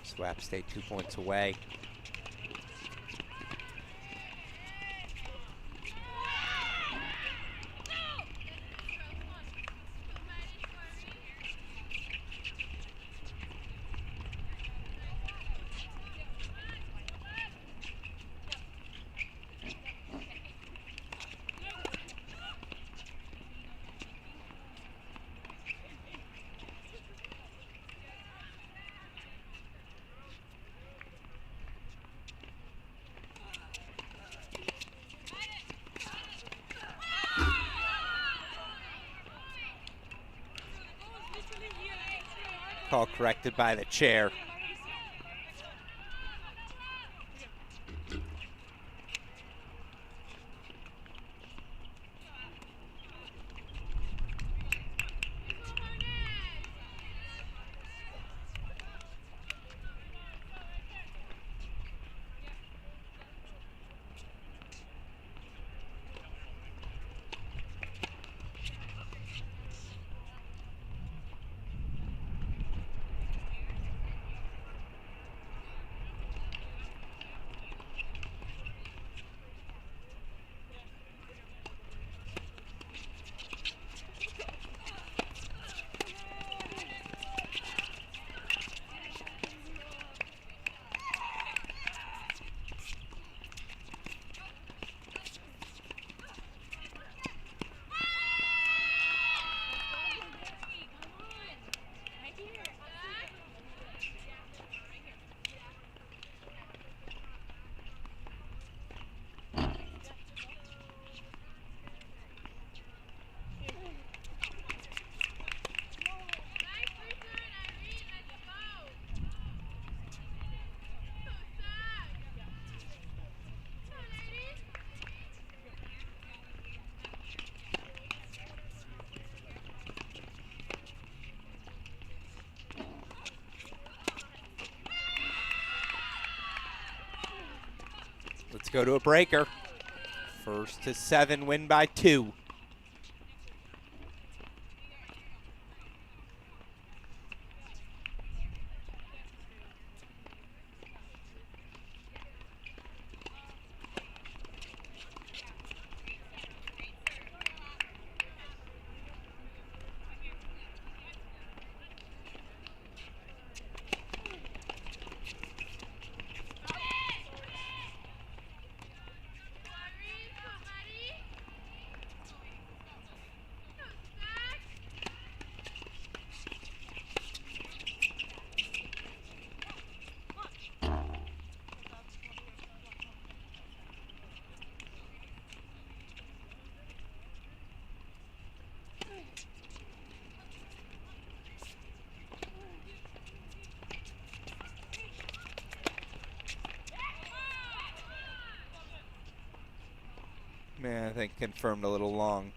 Swap State 2 points away. Call corrected by the chair. Let's go to a breaker. First to 7, win by 2. Yeah, I think confirmed a little long.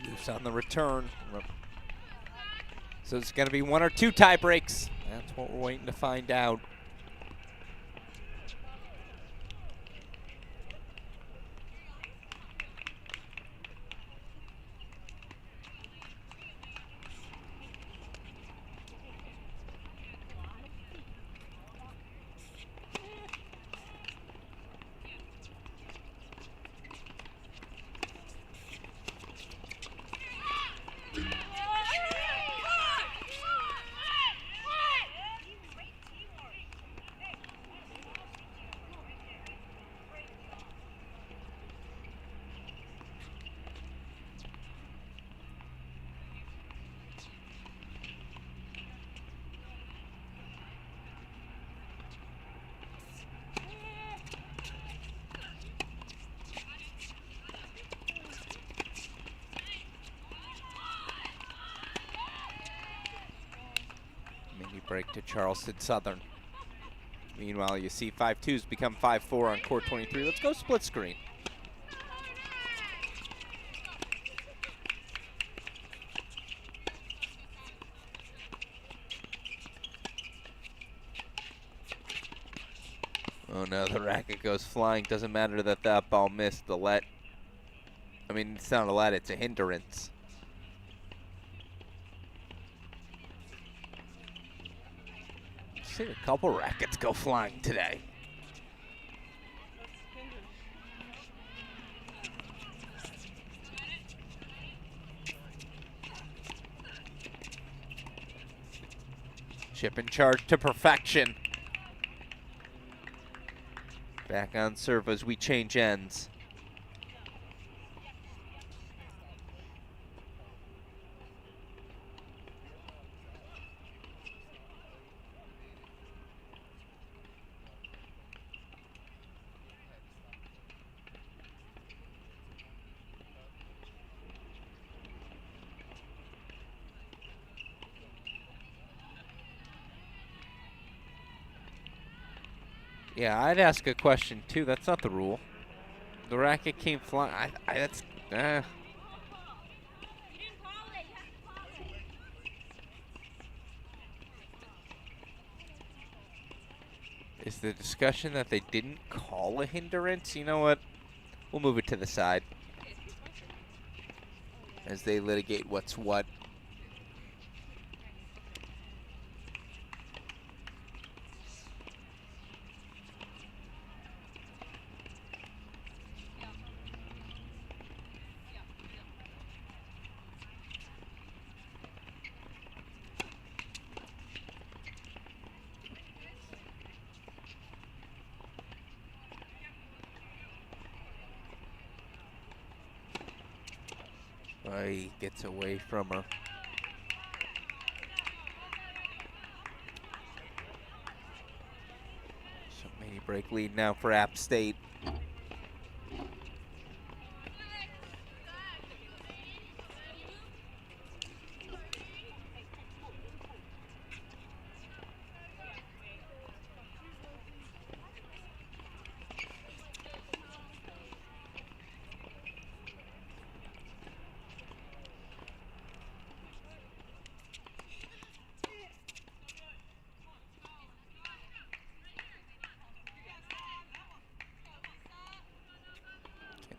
Loose on the return. So it's going to be 1 or 2 tie breaks. That's what we're waiting to find out. Break to Charleston Southern. Meanwhile, you see 5-2s become 5-4 on court 23. Let's go split screen. Oh no, the racket goes flying. Doesn't matter that that ball missed. The let. I mean, it's not a let, it's a hindrance. Seen a couple rackets go flying today. Chip in charge to perfection. Back on serve as we change ends. Yeah, I'd ask a question too. That's not the rule. The racket came flying. That's. Is the discussion that they didn't call a hindrance? You know what? We'll move it to the side as they litigate what's what. He gets away from her. So mini break lead now for App State.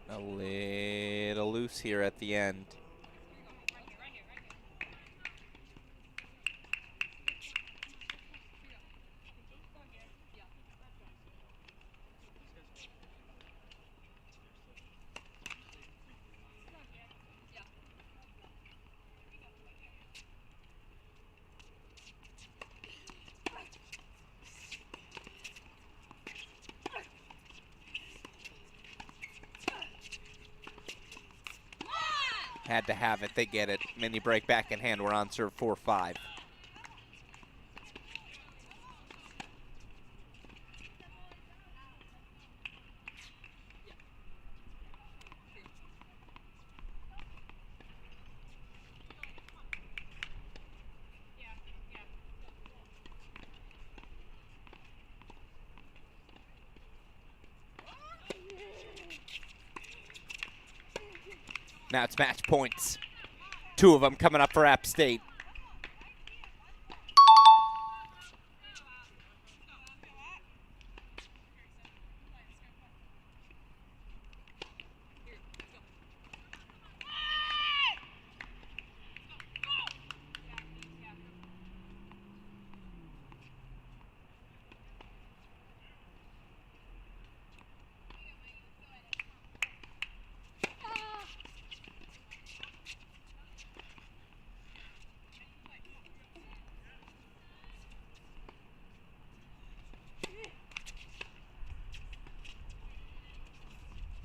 A little loose here at the end. had to have it. They get it. Mini break back in hand. We're on serve 4-5. Now it's match points. 2 of them coming up for App State.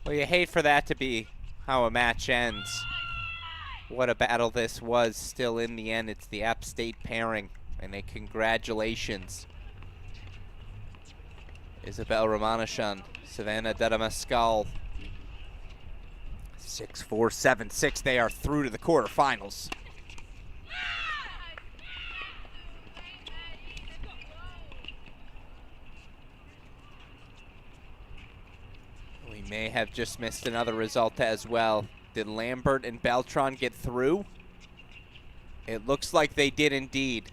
Well, you hate for that to be how a match ends. What a battle this was. Still, in the end, it's the App State pairing. And a congratulations. Isabel Ramanashan, Savannah Dadamascal. 6-4, 7-6. They are through to the quarterfinals. We may have just missed another result as well. Did Lambert and Beltran get through? It looks like they did indeed.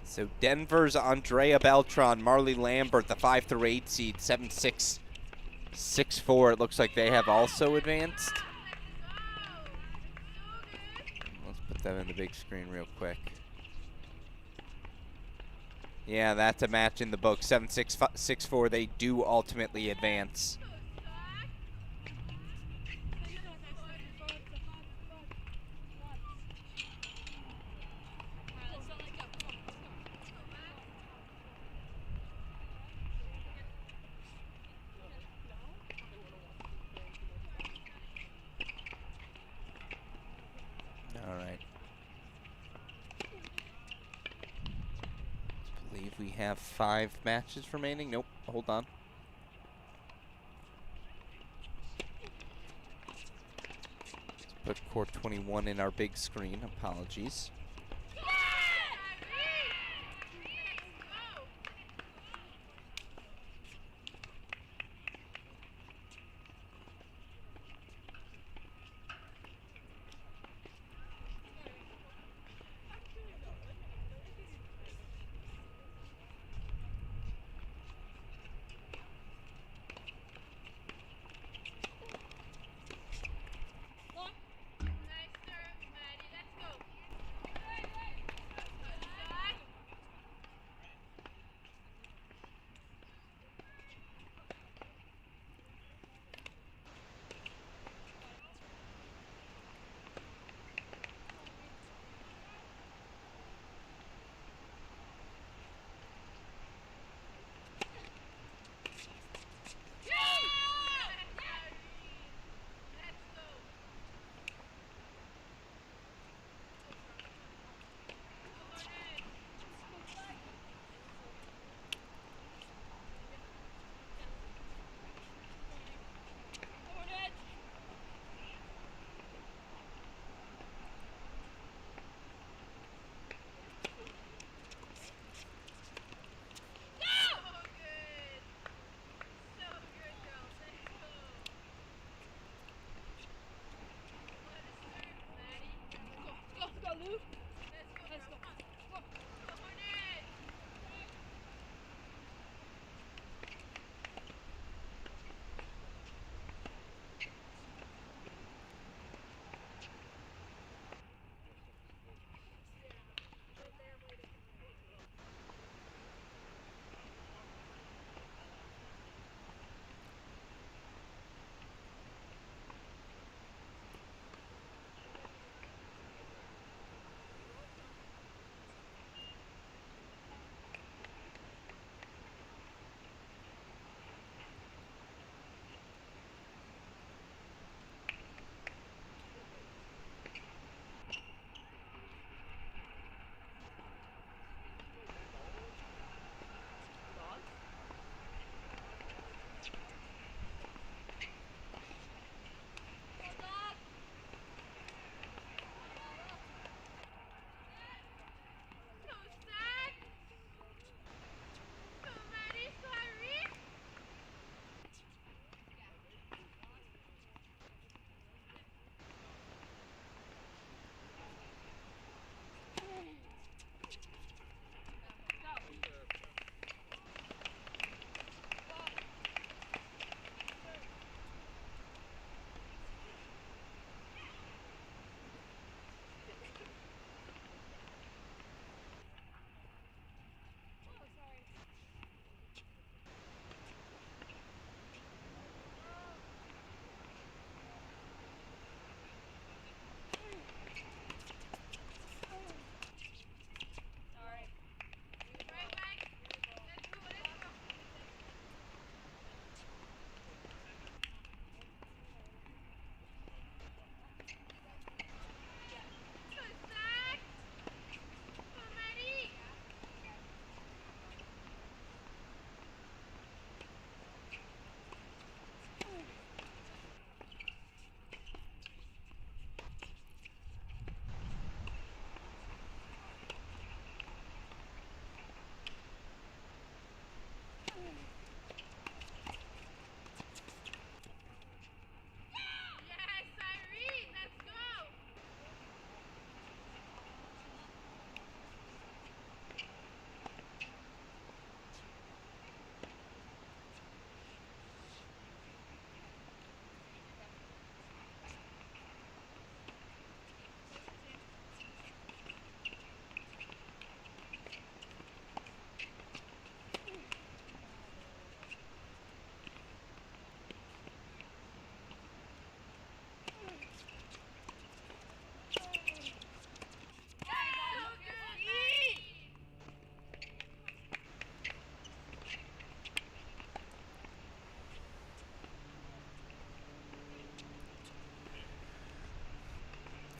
So Denver's Andrea Beltran, Marley Lambert, the 5-8 seed, 7-6, 6-4. It looks like they have also advanced. Let's put that in the big screen real quick. Yeah, that's a match in the book. 7-6, 6-4. They do ultimately advance. All right. I believe we have 5 matches remaining. Nope, hold on. Let's put court 21 in our big screen. Apologies.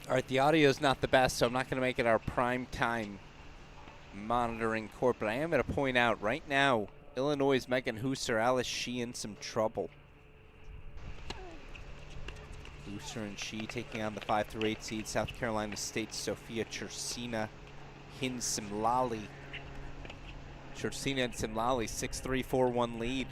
All right, the audio is not the best, so I'm not going to make it our prime time monitoring court, but I am going to point out right now, Illinois' Megan Husser, Alice Shee in some trouble. Husser and Shee taking on the 5 through 8 seed, South Carolina State's Sophia Chercina, Hin Simlali. Chercina and Simlali, 6-3, 4-1 lead.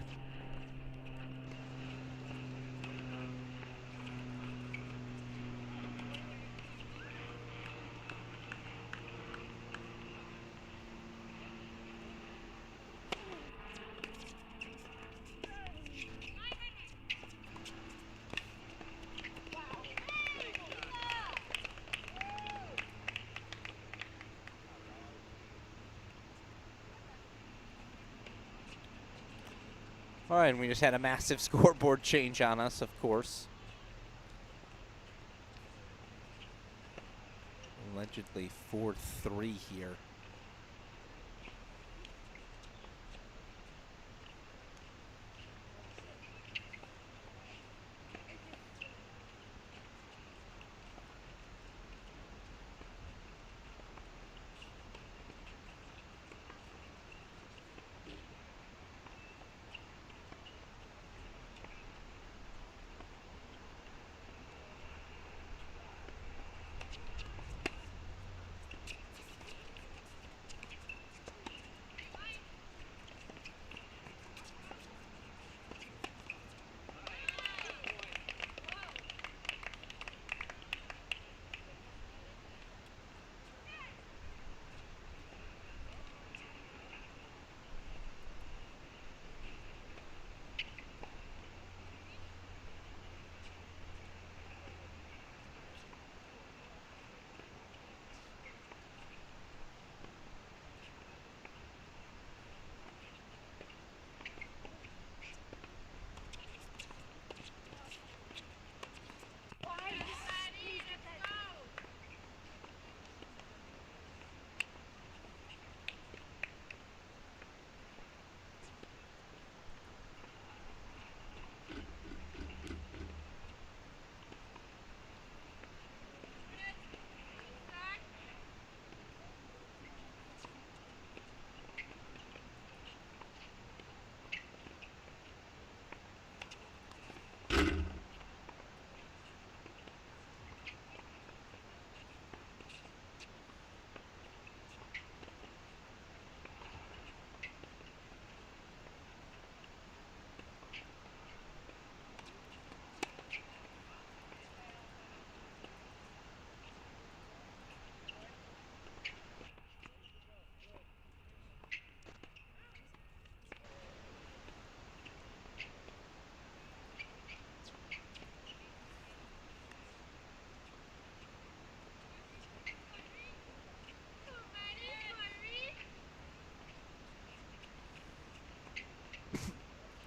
All right, and we just had a massive scoreboard change on us, of course. Allegedly 4-3 here.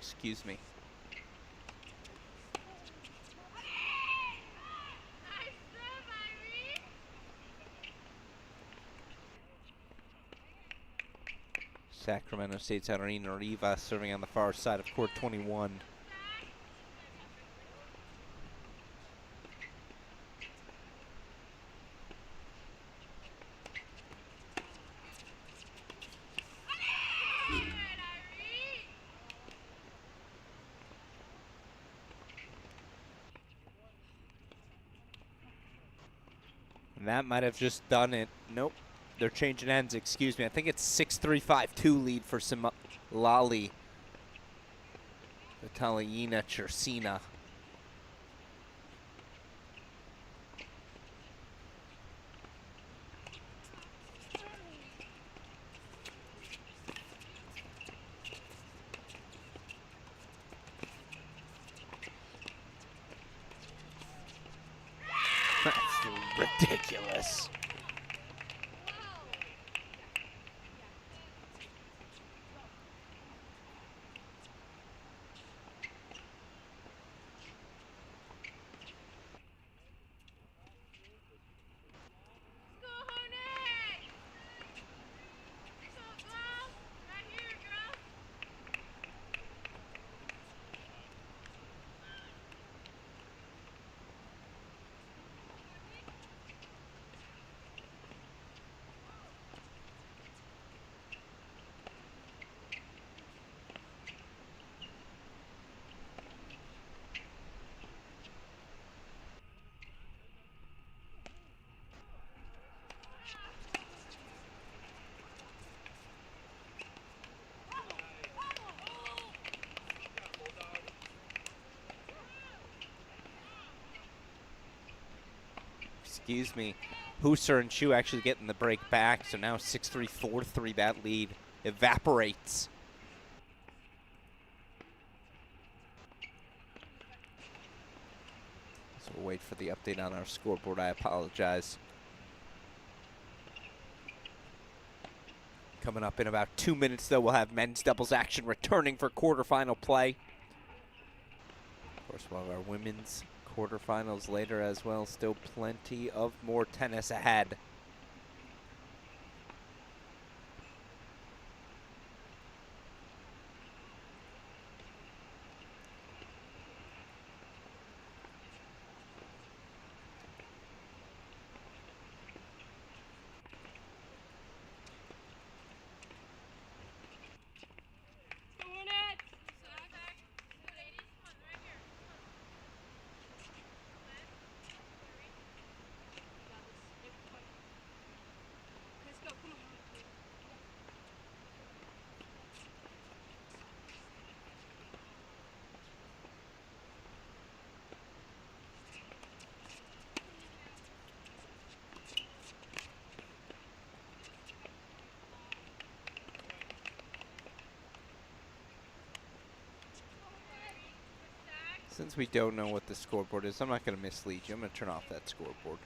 Excuse me. Sacramento State's Irina Riva serving on the far side of court 21. And that might have just done it. Nope. They're changing ends, excuse me. I think it's 6-3, 5-2 lead for Simlali. Italiana Chercina. That's ridiculous. excuse me. Husser and Chu actually getting the break back, so now 6-3, 4-3, that lead evaporates. So we'll wait for the update on our scoreboard. I apologize. Coming up in about 2 minutes, though, we'll have men's doubles action returning for quarterfinal play. Of course, we'll have our women's quarterfinals later as well. Still plenty of more tennis ahead. Since we don't know what the scoreboard is, I'm not going to mislead you. I'm going to turn off that scoreboard.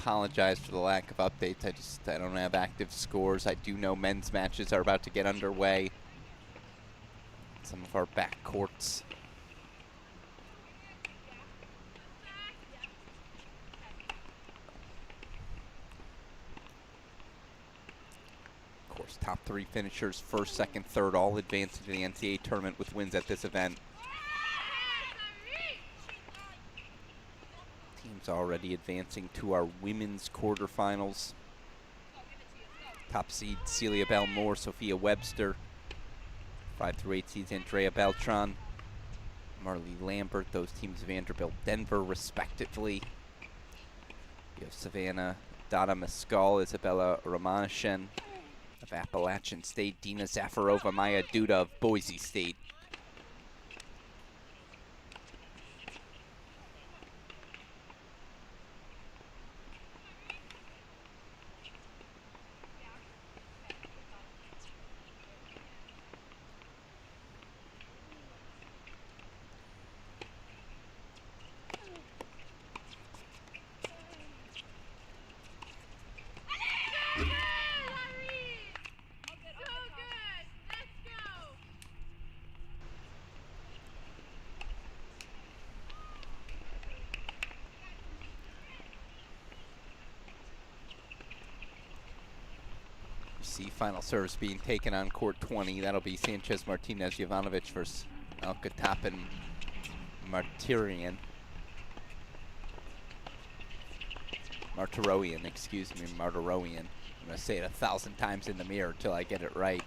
apologize for the lack of updates. I don't have active scores. I do know men's matches are about to get underway. Some of our back courts. Of course, top 3 finishers, first, second, third, all advancing to the NCAA tournament with wins at this event. Teams already advancing to our women's quarterfinals. Top seed Celia Bell-Moore, Sophia Webster. 5 through 8 seeds Andrea Beltran, Marley Lambert. Those teams Vanderbilt, Denver, respectively. You have Savannah Dada Mescal, Isabella Ramanashen of Appalachian State, Dina Zafarova, Maya Duda of Boise State. See final serves being taken on court 20. That'll be Sanchez Martinez Jovanovic versus Alcatapin Martirian. Martiroian, excuse me, Martiroian. I'm going to say it 1,000 times in the mirror until I get it right.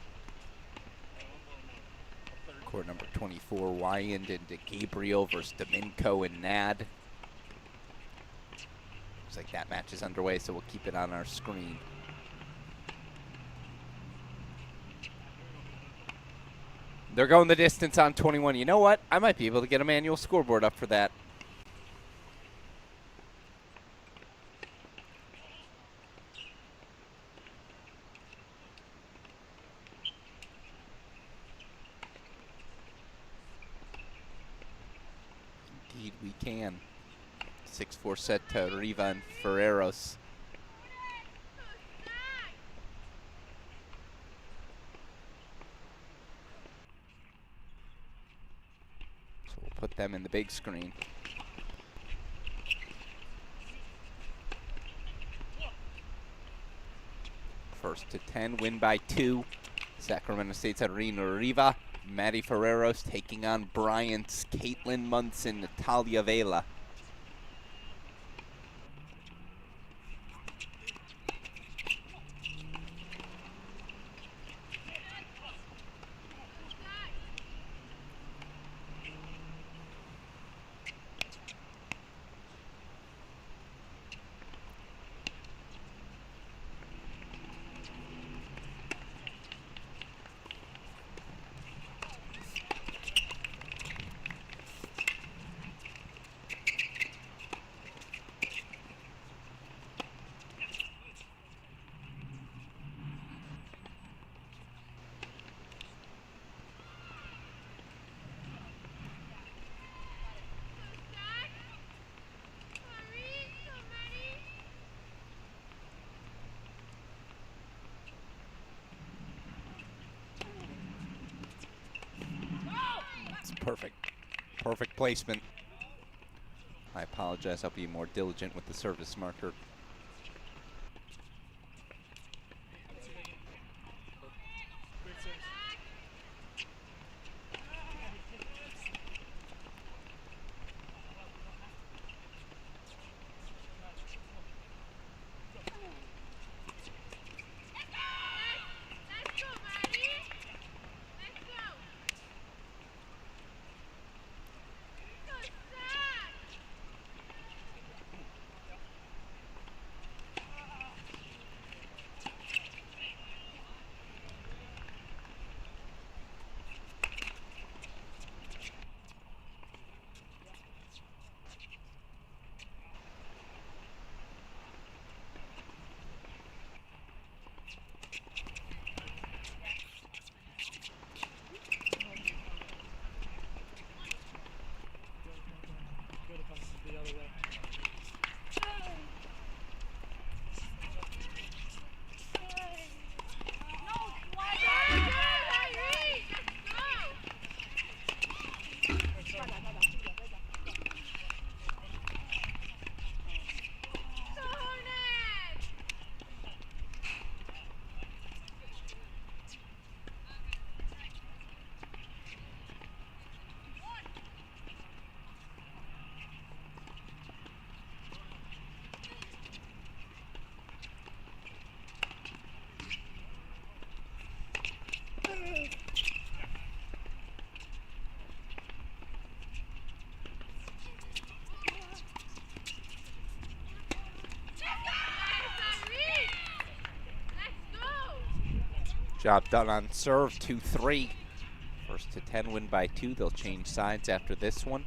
Court number 24, Wyand and Gabriel versus Dominco and Nad. Looks like that match is underway, so we'll keep it on our screen. They're going the distance on 21. You know what? I might be able to get a manual scoreboard up for that. Indeed, we can. 6-4 set to Riva and Ferreros. Put them in the big screen. First to 10, win by 2. Sacramento State's Arena Riva. Maddie Ferreros taking on Bryant's Caitlin Munson, Natalia Vela. Perfect placement. I apologize, I'll be more diligent with the service marker. job done on serve, 2-3. First to 10 win by 2. They'll change sides after this one.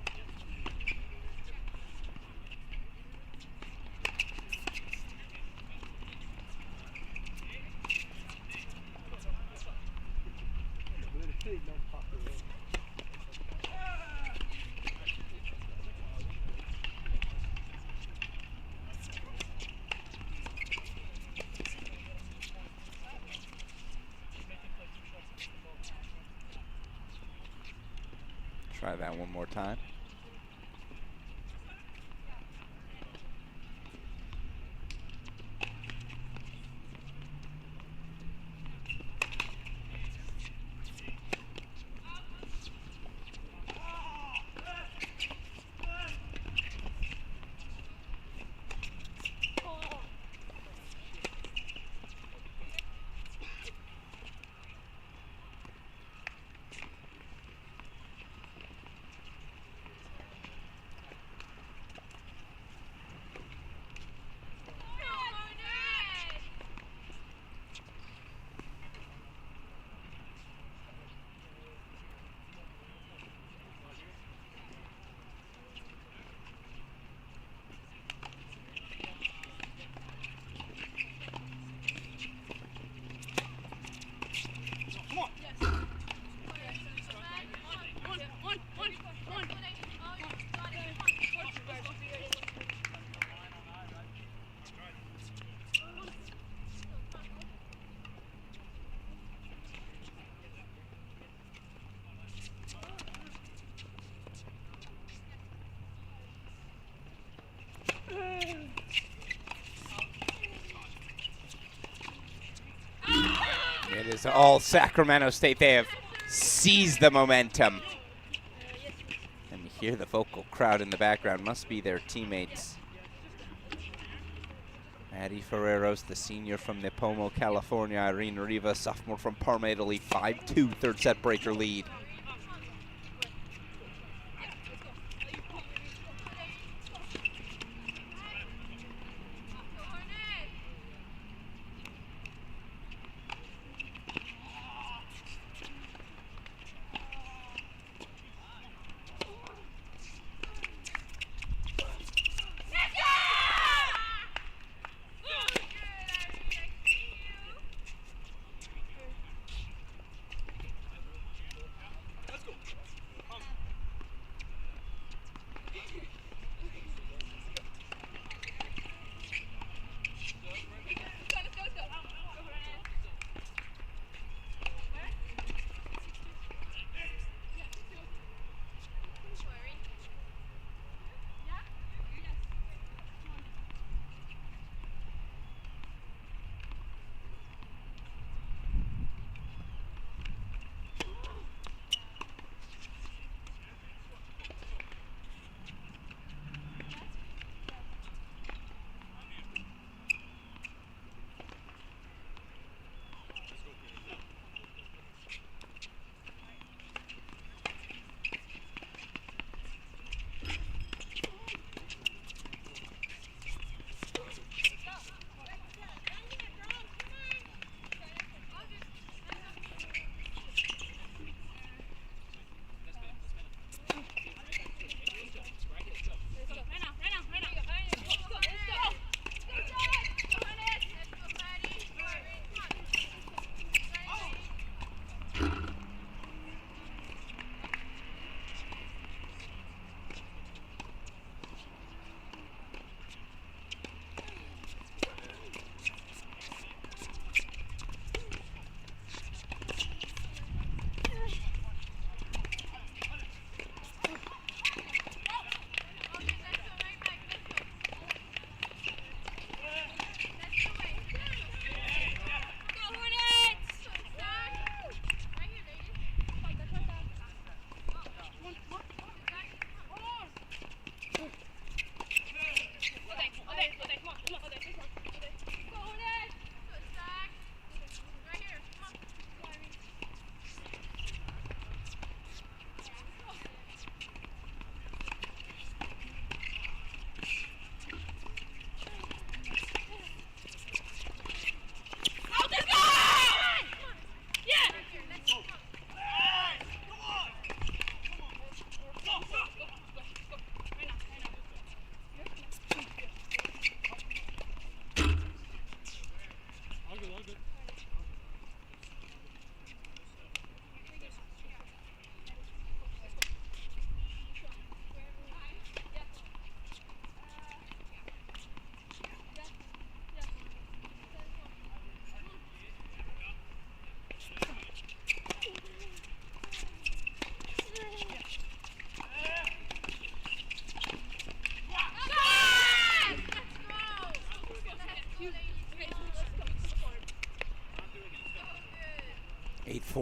Try that one more time. It is all Sacramento State. They have seized the momentum. And you hear the vocal crowd in the background. Must be their teammates. Maddie Ferreros, the senior from Nipomo, California. Irene Riva, sophomore from Parma, Italy. 5-2, third set breaker lead.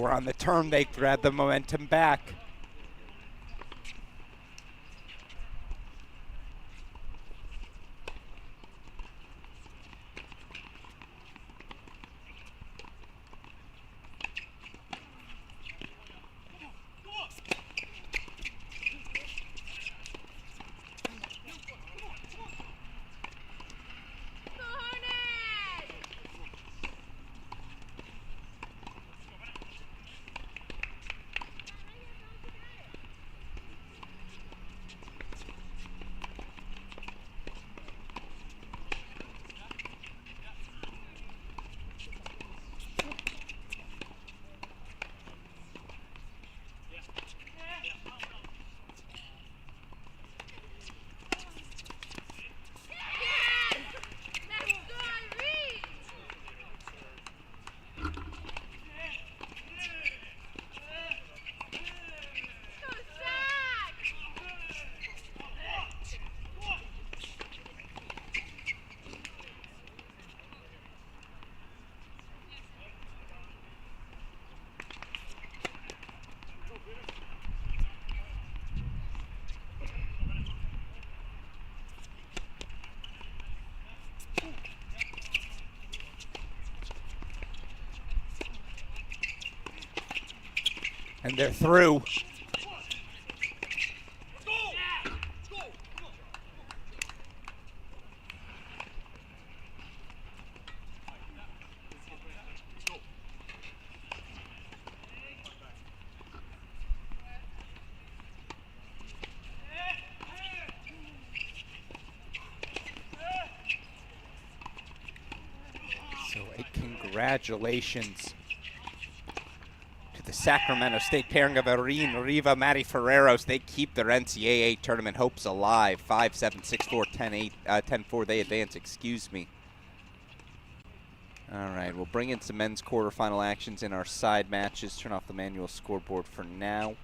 4 on the turn. They grab the momentum back. And they're through. So a congratulations to the Sacramento State pairing of Irene Riva, Mari Ferreros. They keep their NCAA tournament hopes alive. 5-7, 6-4, 10-8, 10-4. They advance, excuse me. All right, we'll bring in some men's quarterfinal actions in our side matches. Turn off the manual scoreboard for now.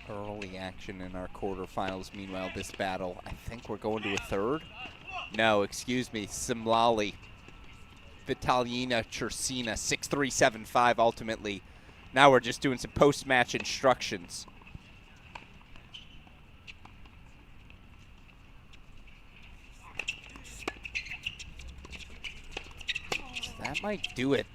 Early action in our quarterfinals. Meanwhile, this battle, I think we're going to a third? No, excuse me, Simlali. Vitalina Chersina, 6-3, 7-5 ultimately. Now we're just doing some post-match instructions. So that might do it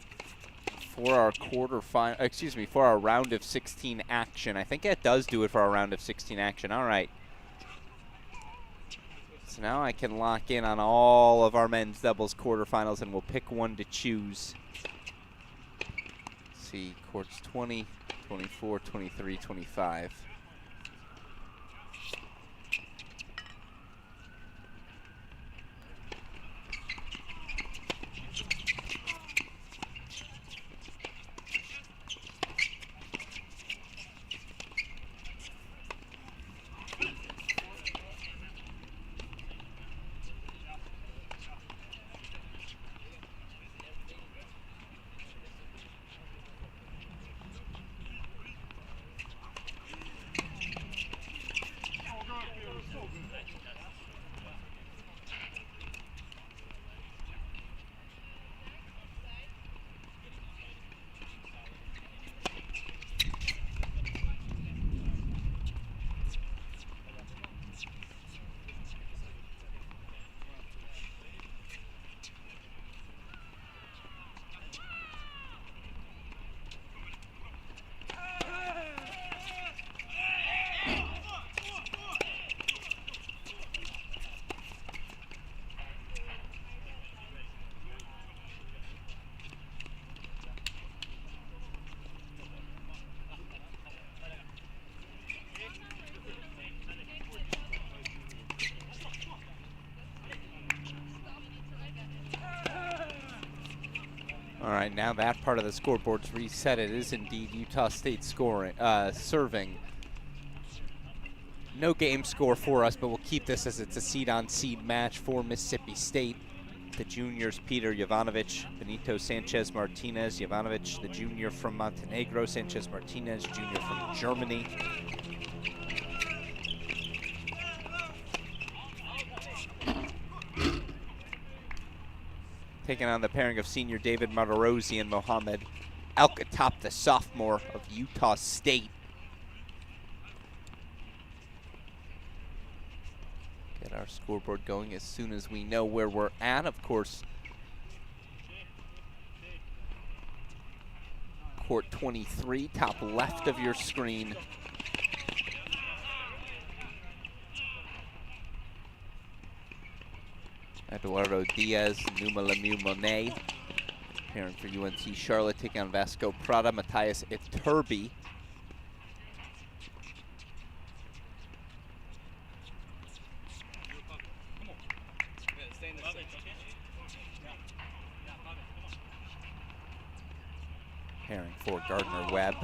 for our quarterfinal, excuse me, for our round of 16 action. I think it does do it for our round of 16 action. All right. So now I can lock in on all of our men's doubles quarterfinals, and we'll pick one to choose. Let's see, courts 20, 24, 23, 25. All right, now that part of the scoreboard's reset. It is indeed Utah State scoring, serving. No game score for us, but we'll keep this as it's a seed-on-seed match for Mississippi State. The juniors, Peter Jovanovic, Benito Sanchez Martinez. Jovanovic, the junior from Montenegro. Sanchez Martinez, junior from Germany. taking on the pairing of senior David Matarosi and Mohammed Alkatop, the sophomore of Utah State. Get our scoreboard going as soon as we know where we're at. Of course, court 23, top left of your screen. Eduardo Diaz, Numa Lemieux Monet. Pairing for UNC Charlotte, taking on Vasco Prada, Matthias Iturbi. Pairing for Gardner Webb.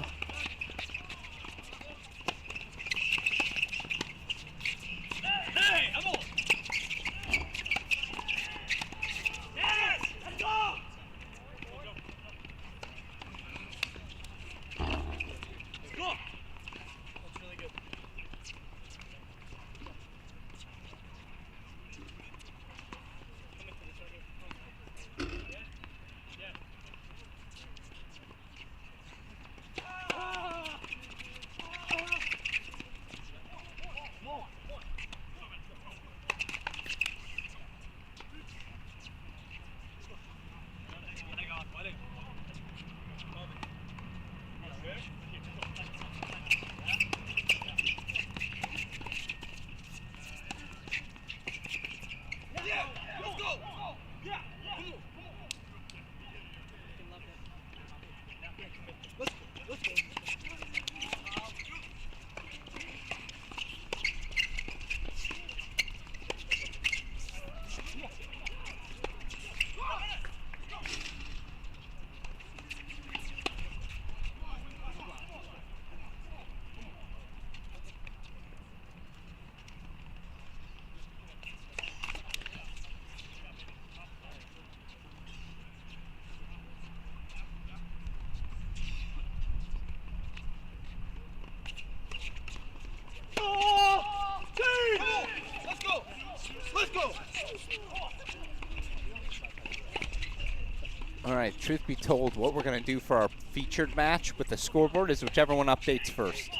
All right, truth be told, what we're going to do for our featured match with the scoreboard is whichever one updates first.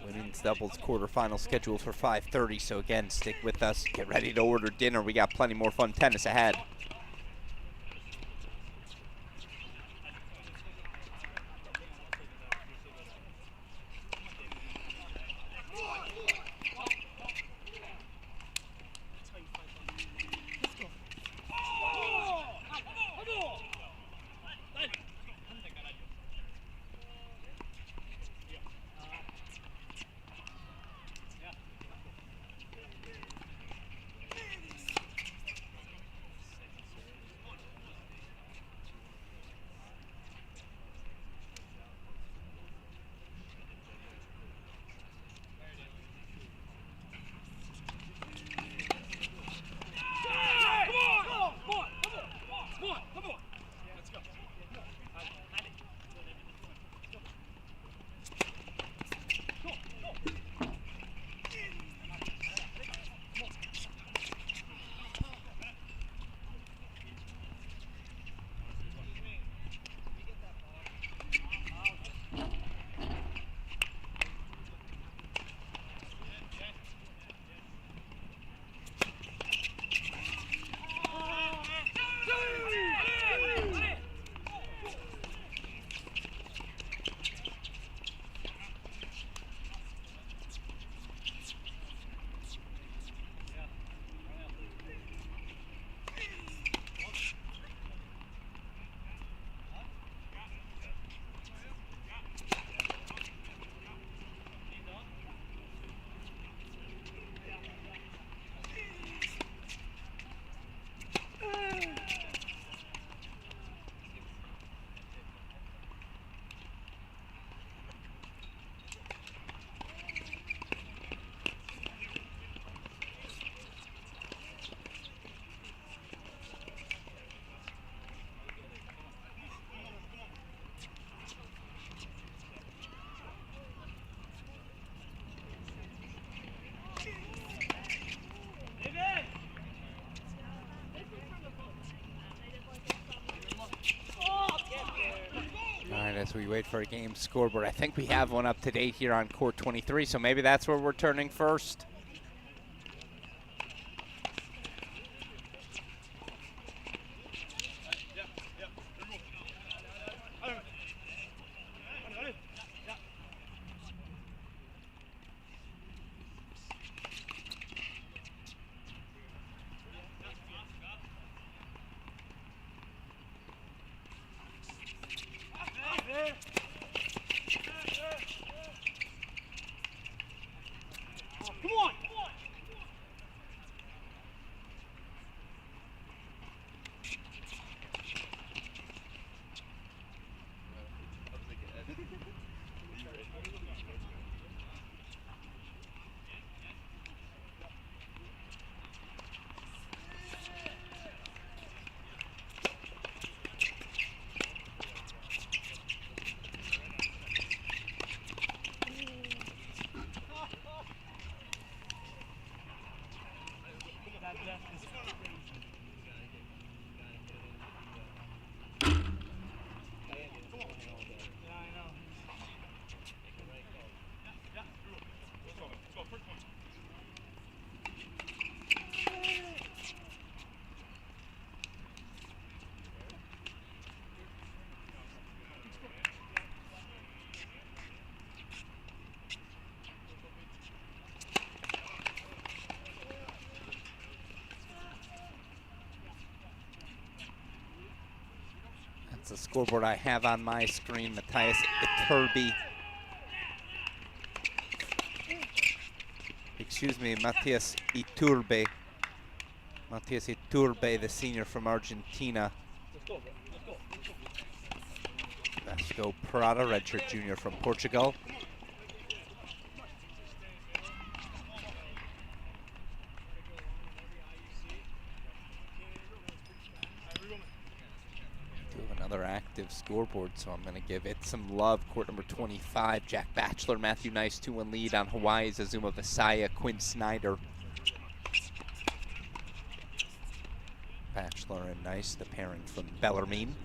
Women's doubles quarterfinal scheduled for 5:30, so again, stick with us. Get ready to order dinner. We got plenty more fun tennis ahead. As we wait for a game scoreboard, I think we have one up to date here on court 23, so maybe that's where we're turning first. Come on! That's the scoreboard I have on my screen. Matthias Iturbe. Excuse me, Matthias Iturbe. Matthias Iturbe, the senior from Argentina. Vasco Prada, redshirt junior from Portugal. Another active scoreboard, so I'm going to give it some love. Court number 25, Jack Batchelor, Matthew Nice, 2-1 lead on Hawaii's Azuma Visaya, Quinn Snyder. Batchelor and Nice, the pairing from Bellarmine.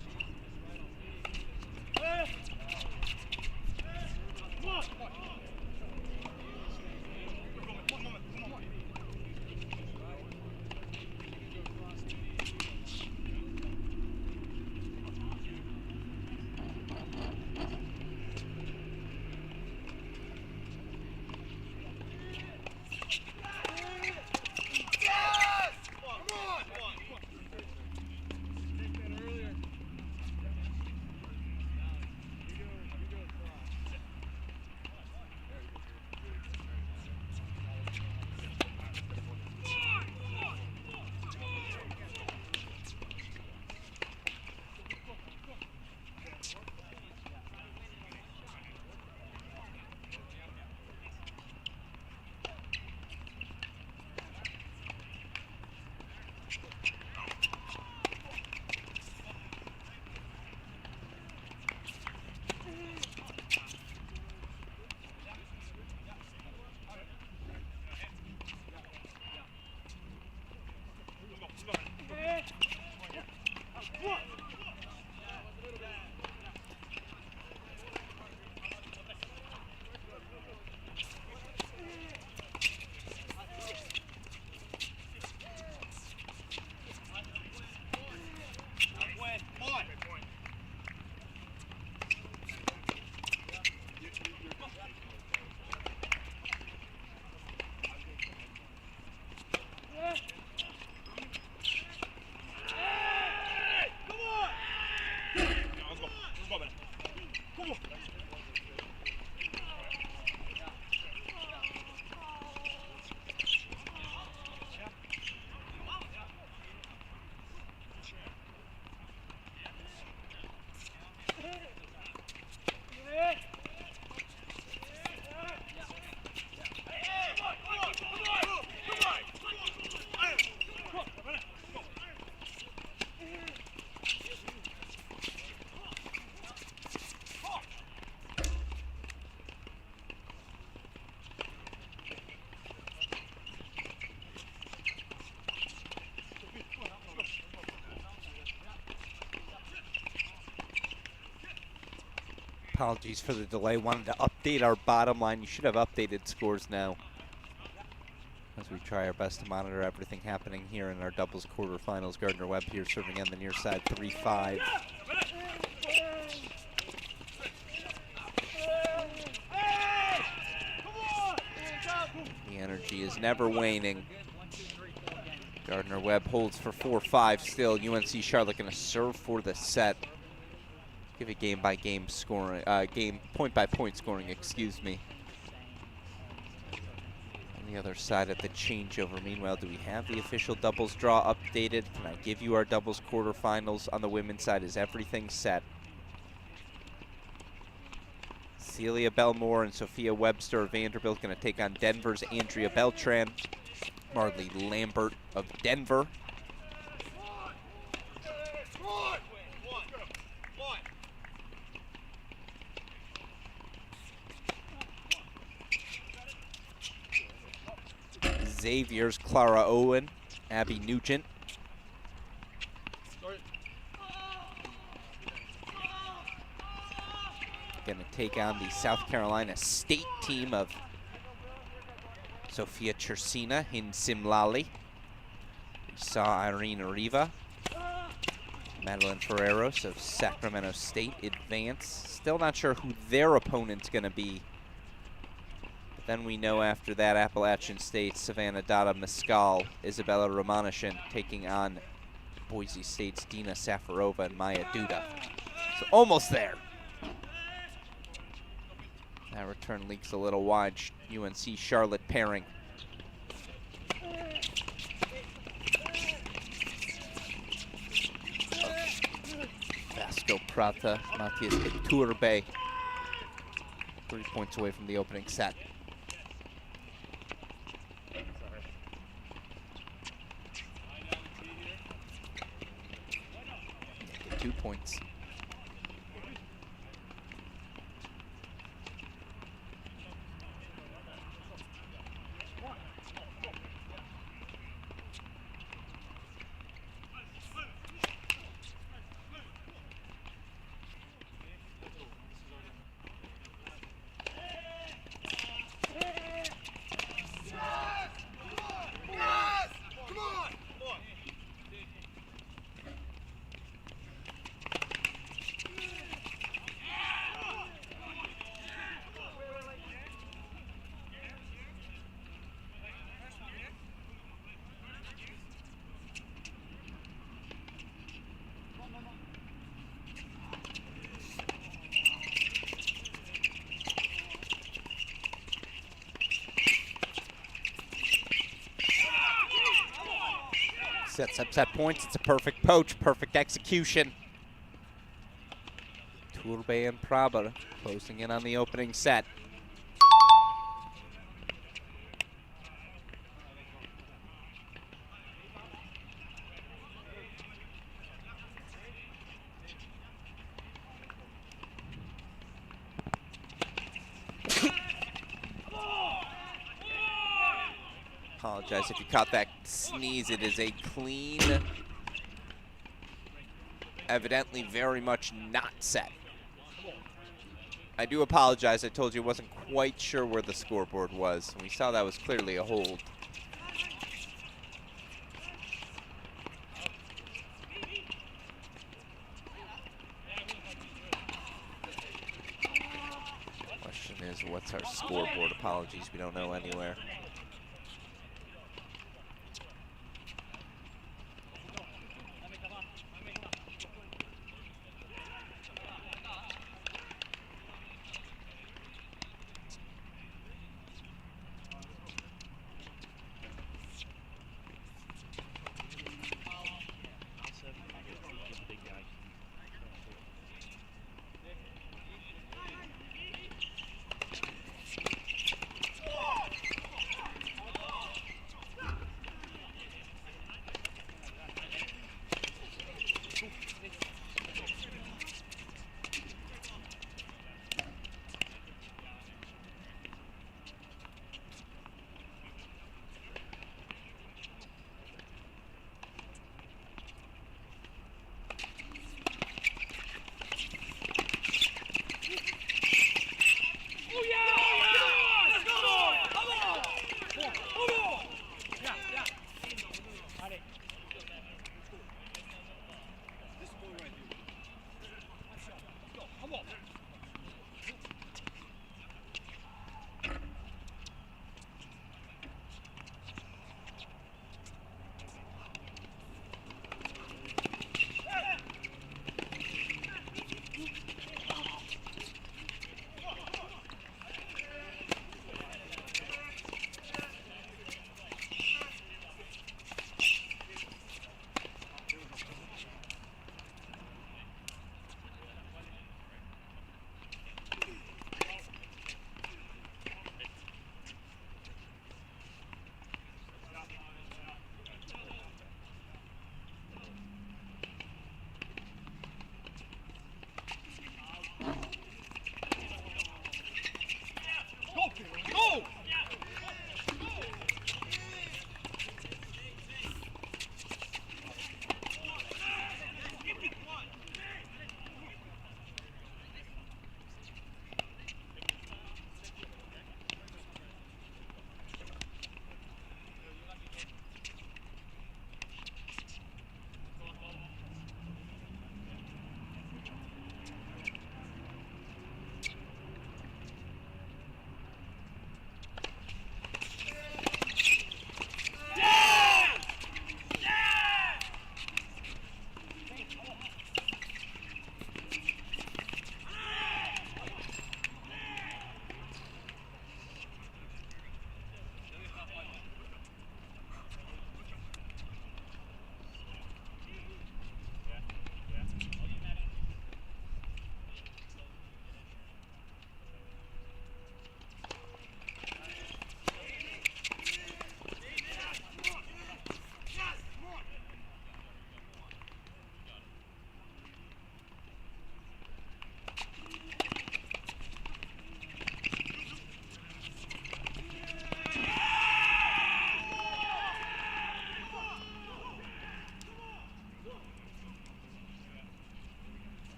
Apologies for the delay. Wanted to update our bottom line. You should have updated scores now, as we try our best to monitor everything happening here in our doubles quarterfinals. Gardner Webb here serving on the near side, 3-5. The energy is never waning. Gardner Webb holds for 4-5 still. UNC Charlotte going to serve for the set. Give it game by game scoring, point by point scoring, excuse me. On the other side of the changeover, meanwhile, do we have the official doubles draw updated? Can I give you our doubles quarterfinals? On the women's side, is everything set? Celia Belmore and Sophia Webster of Vanderbilt going to take on Denver's Andrea Beltran. Marley Lambert of Denver. Xavier's Clara Owen, Abby Nugent. Going to take on the South Carolina State team of Sophia Chersina in Simlali. We saw Irene Riva. Madeline Ferreros of Sacramento State advance. Still not sure who their opponent's going to be. But then we know after that Appalachian State, Savannah Dada Mescal, Isabella Romanishin taking on Boise State's Dina Safarova and Maya Duda. So almost there. That return leaks a little wide. UNC Charlotte pairing. Vasco Prata, Matias Iturbe. 3 points away from the opening set. 2 points. Sets up set points. It's a perfect poach, perfect execution. Turbe and Prabha closing in on the opening set. Apologize if you caught that sneeze. It is a clean, evidently very much not set. I do apologize. I told you I wasn't quite sure where the scoreboard was. We saw that was clearly a hold. Question is, what's our scoreboard? Apologies, we don't know anywhere.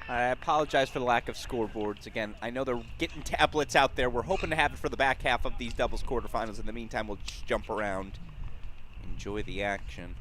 I apologize for the lack of scoreboards. Again, I know they're getting tablets out there. We're hoping to have it for the back half of these doubles quarterfinals. In the meantime, we'll just jump around. Enjoy the action.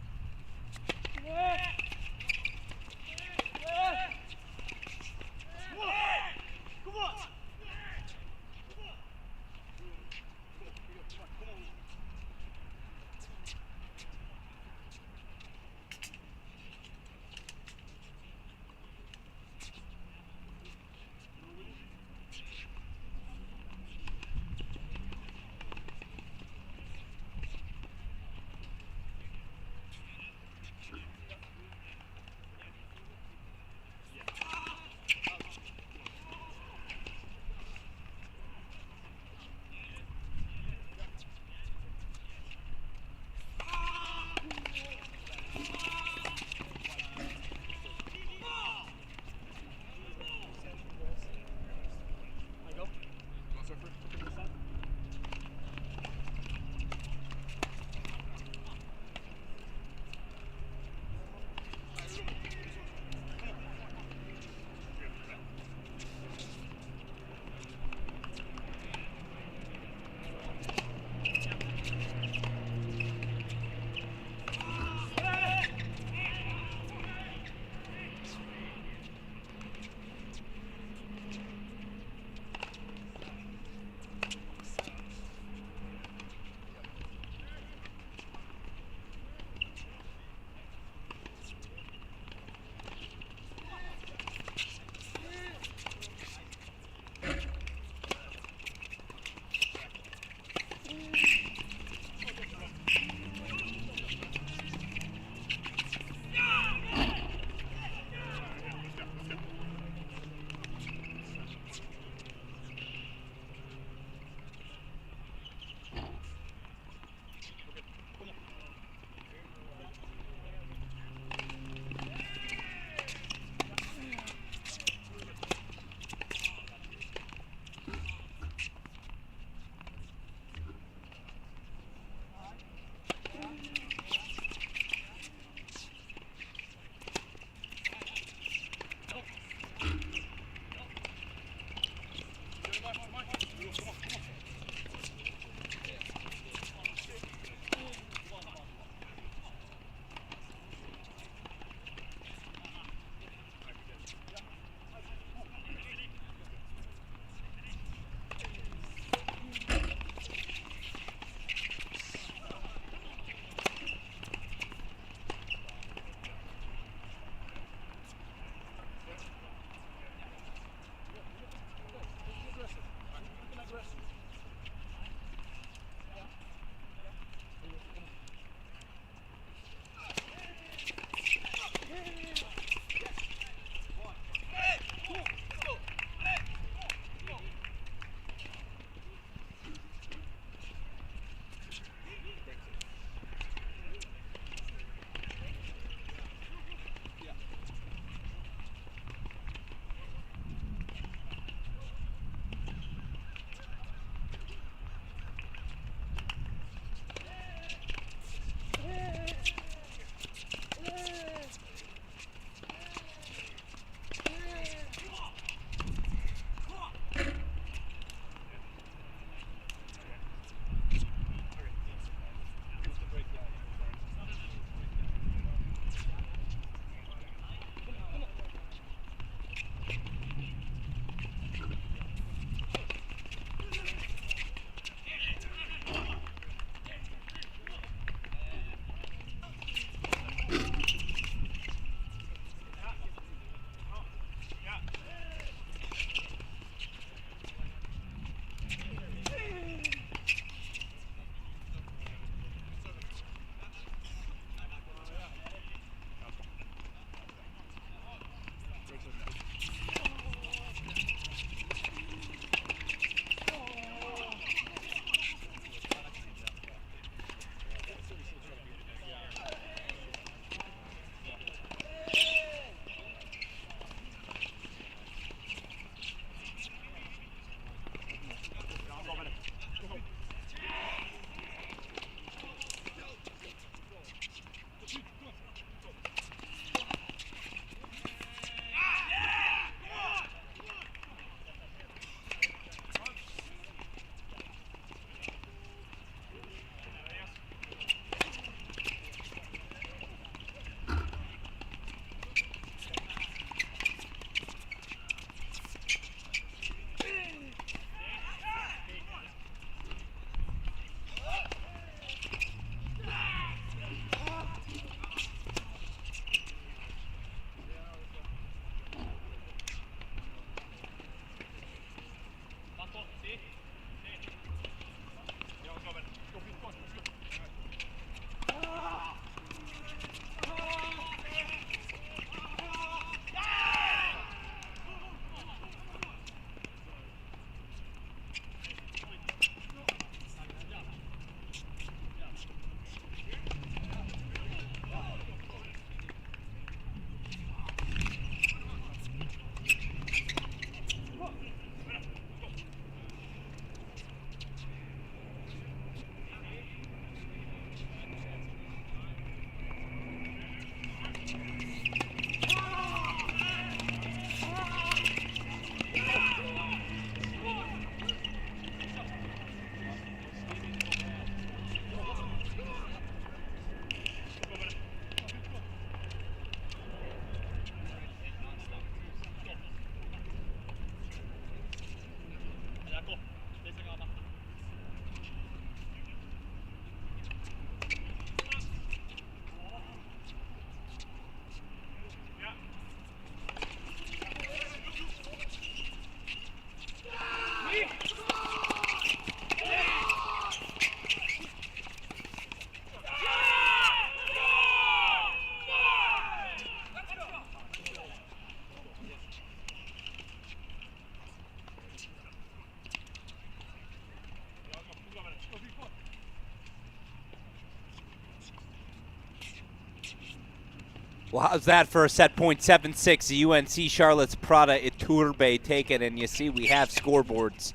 Well, how's that for a set point? 7-6, the UNC Charlotte's Prada Iturbe taken, and you see we have scoreboards.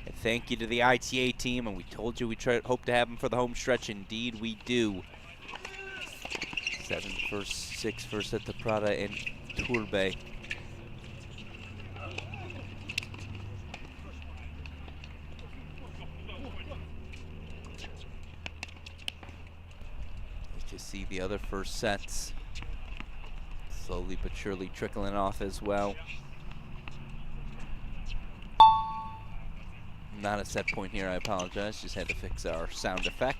And thank you to the ITA team, and we told you we hope to have them for the home stretch. Indeed, we do. 7-6 first at the Prada and Iturbe. To see the other first sets slowly but surely trickling off as well. Not a set point here, I apologize. Just had to fix our sound effect.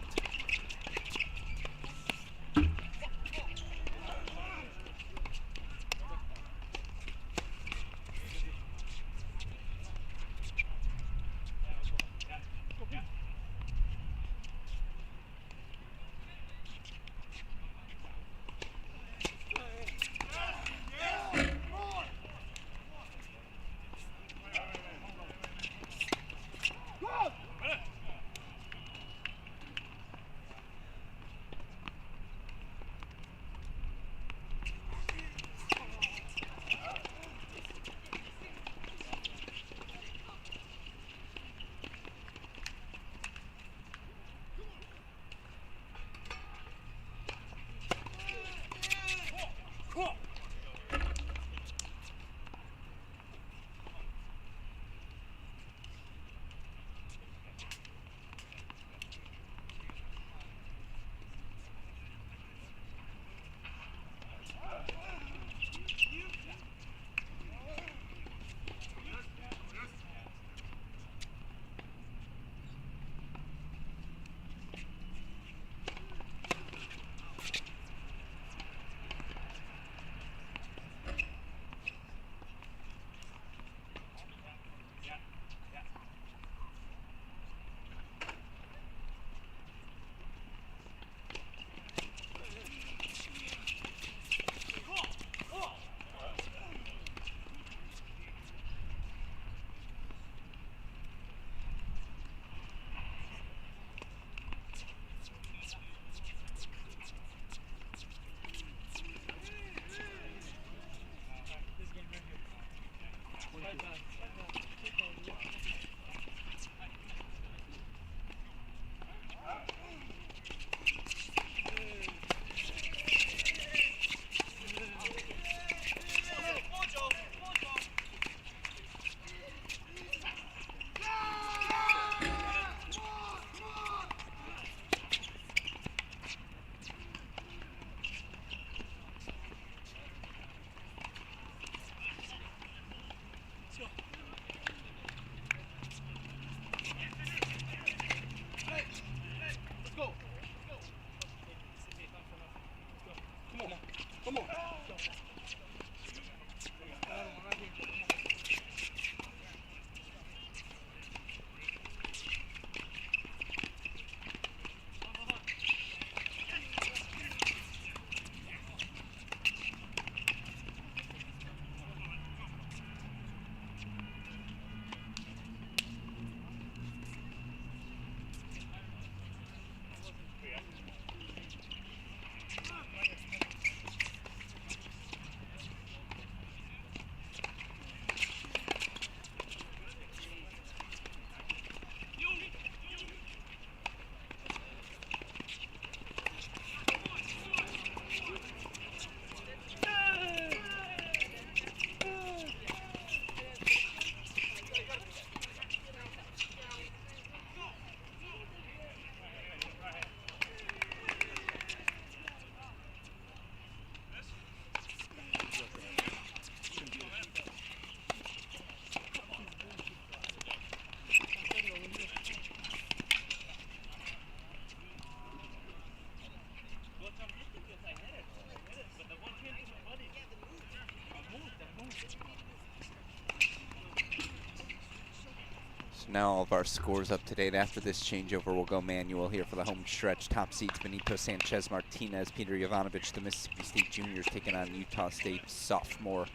Now all of our scores up to date. After this changeover, we'll go manual here for the home stretch. Top seeds, Benito Sanchez Martinez, Peter Jovanovic, the Mississippi State juniors taking on Utah State sophomore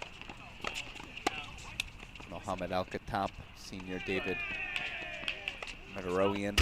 Mohamed Al-Khattab, senior David Medaroian.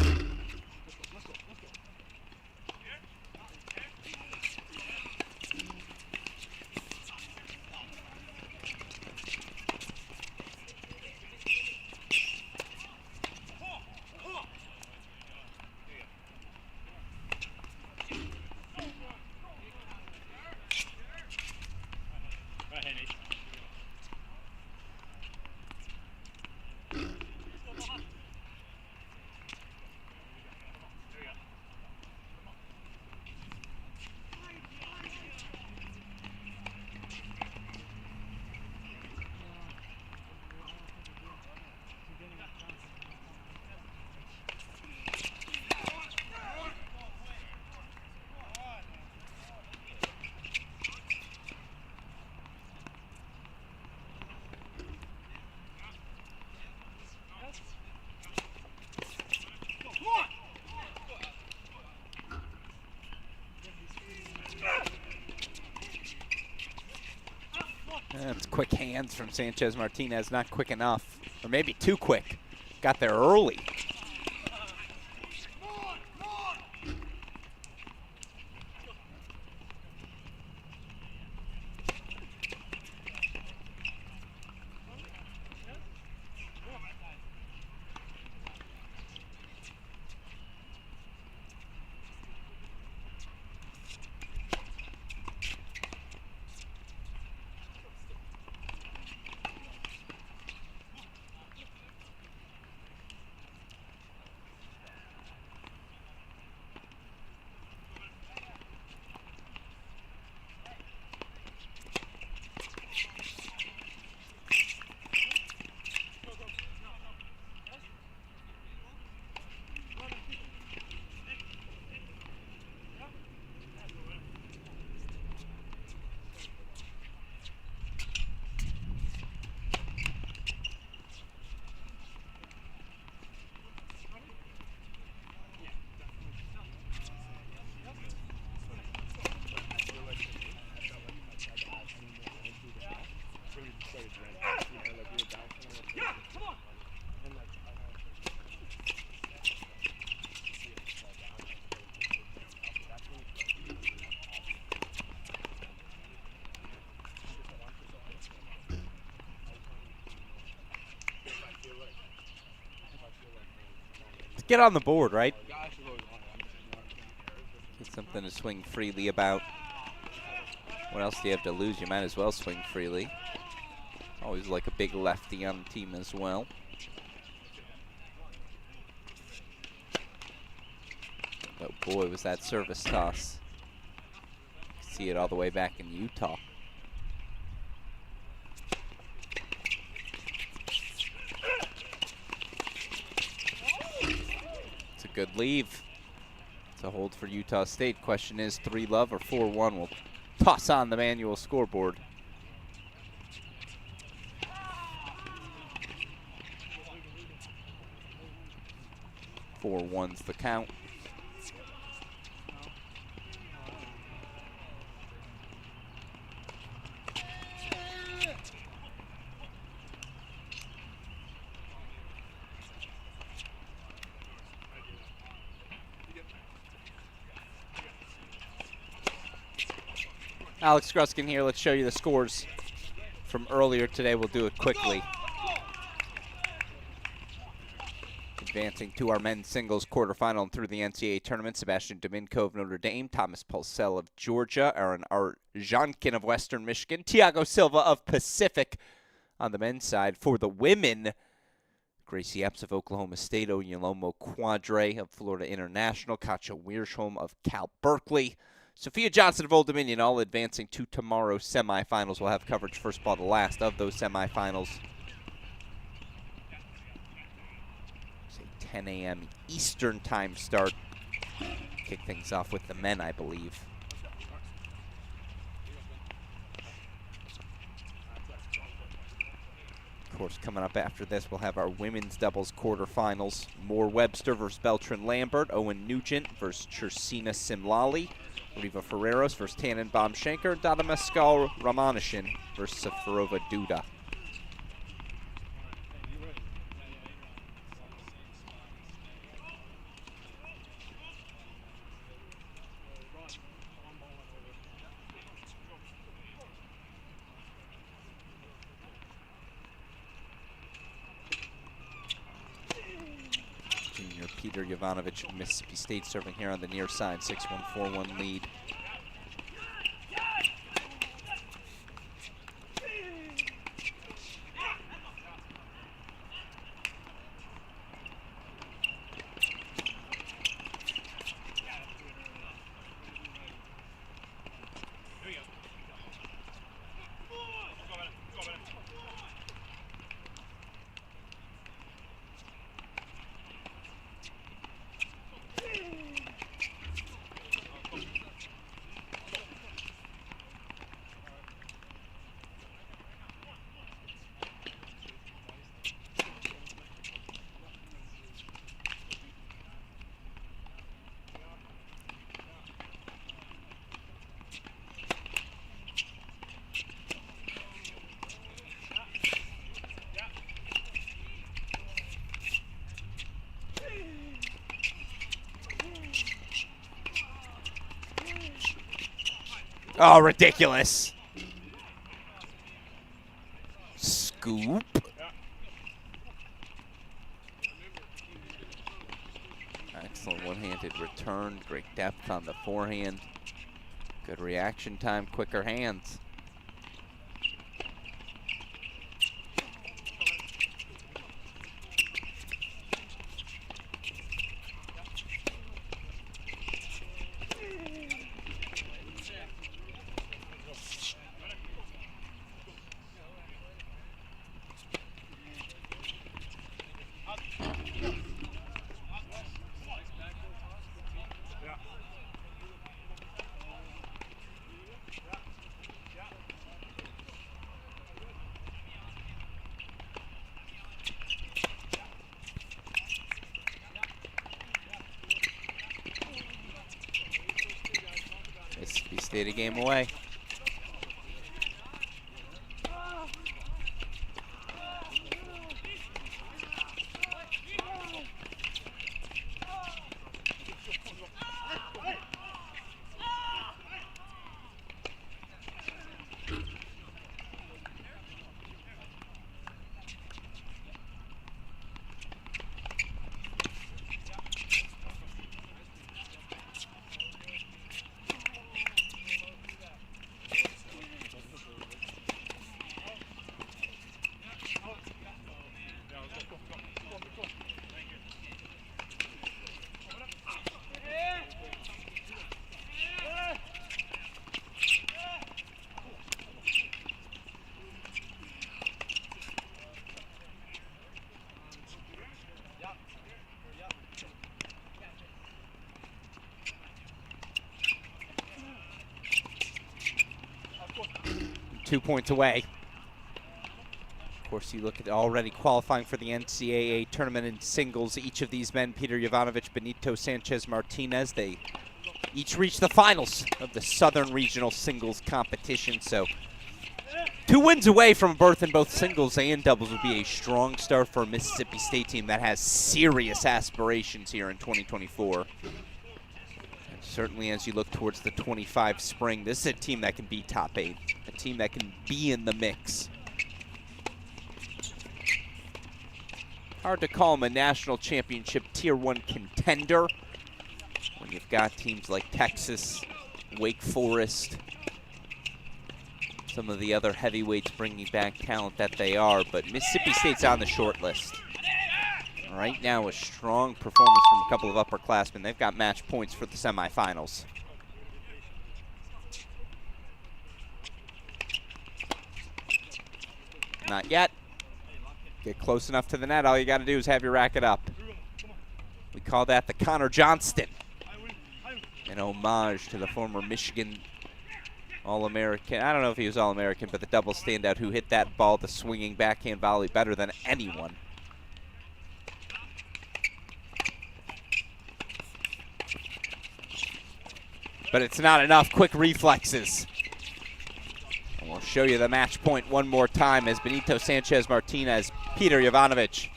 hands from Sanchez Martinez, not quick enough, or maybe too quick. Got there early. Get on the board, right? Get something to swing freely about. What else do you have to lose? You might as well swing freely. Always like a big lefty on the team as well. Oh boy, was that service toss. See it all the way back in Utah. Good leave. It's a hold for Utah State. Question is 3-love or 4-1. We'll toss on the manual scoreboard. 4-1's the count. Alex Gruskin here. Let's show you the scores from earlier today. We'll do it quickly. Advancing to our men's singles quarterfinal and through the NCAA tournament, Sebastian Dominko of Notre Dame, Thomas Pulsell of Georgia, Anton Arzhankin of Western Michigan, Thiago Silva of Pacific on the men's side. For the women, Gracie Apps of Oklahoma State, Onomo Quadre of Florida International, Katja Wiersholm of Cal Berkeley, Sophia Johnson of Old Dominion, all advancing to tomorrow's semifinals. We'll have coverage first ball to last of those semifinals. Say 10 a.m. Eastern time start. Kick things off with the men, I believe. Of course, coming up after this, we'll have our women's doubles quarterfinals. Moore Webster versus Beltran Lambert, Owen Nugent versus Chersina Simlali, Riva Ferreros versus Tannenbaum Schenker, Dada Mescal Ramanishin versus Safarova Duda. Junior Peter Jovanovic of Mississippi State serving here on the near side, 6-1, 4-1 lead. Oh, ridiculous. Scoop. Excellent one-handed return. Great depth on the forehand. Good reaction time, quicker hands. Mississippi State a game away. .2 points away. Of course, you look at already qualifying for the NCAA tournament in singles. Each of these men, Peter Jovanovic, Benito Sanchez Martinez, they each reached the finals of the Southern Regional Singles competition. So 2 wins away from a berth in both singles and doubles would be a strong start for a Mississippi State team that has serious aspirations here in 2024. Certainly as you look towards the 25 spring, this is a team that can be top 8, a team that can be in the mix. Hard to call them a national championship Tier 1 contender when you've got teams like Texas, Wake Forest, some of the other heavyweights bringing back talent that they are, but Mississippi State's on the short list. Right now, a strong performance from a couple of upperclassmen. They've got match points for the semifinals. Not yet. Get close enough to the net. All you got to do is have your racket up. We call that the Connor Johnston, an homage to the former Michigan All-American. I don't know if he was All-American, but the double standout who hit that ball, the swinging backhand volley, better than anyone. But it's not enough. Quick reflexes. And we'll show you the match point one more time as Benito Sanchez Martinez, Peter Jovanovic.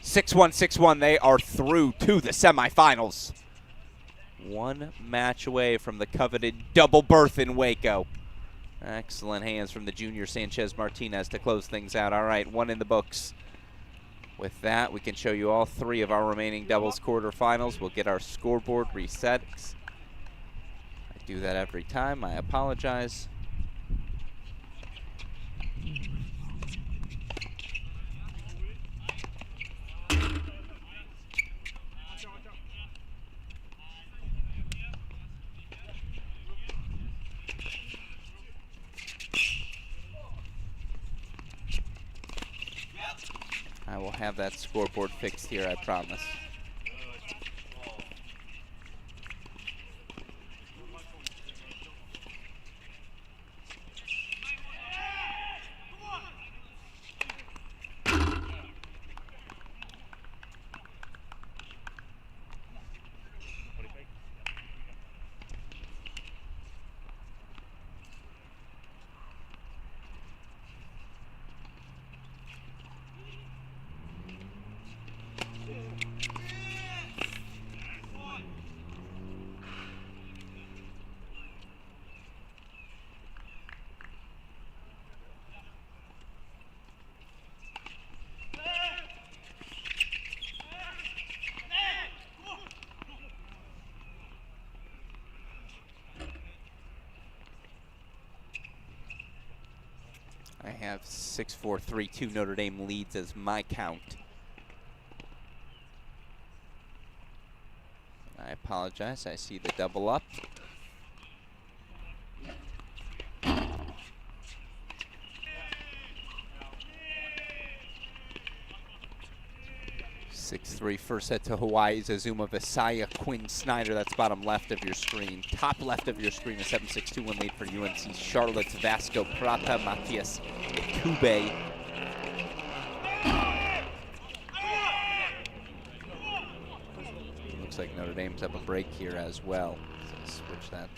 6-1, 6-1. They are through to the semifinals. 1 match away from the coveted double berth in Waco. Excellent hands from the junior Sanchez Martinez to close things out. All right, 1 in the books. With that, we can show you all 3 of our remaining doubles quarterfinals. We'll get our scoreboard reset. Do that every time. I apologize. I will have that scoreboard fixed here, I promise. have 6-4, 3-2 Notre Dame leads as my count. I apologize. I see the double up. 6-3 first set to Hawaii's Azuma Visaya Quinn Snyder. That's bottom left of your screen. Top left of your screen, a 7-6 2-1 lead for UNC Charlotte's Vasco Prata Matias Kube. Looks like Notre Dame's up a break here as well. So switch that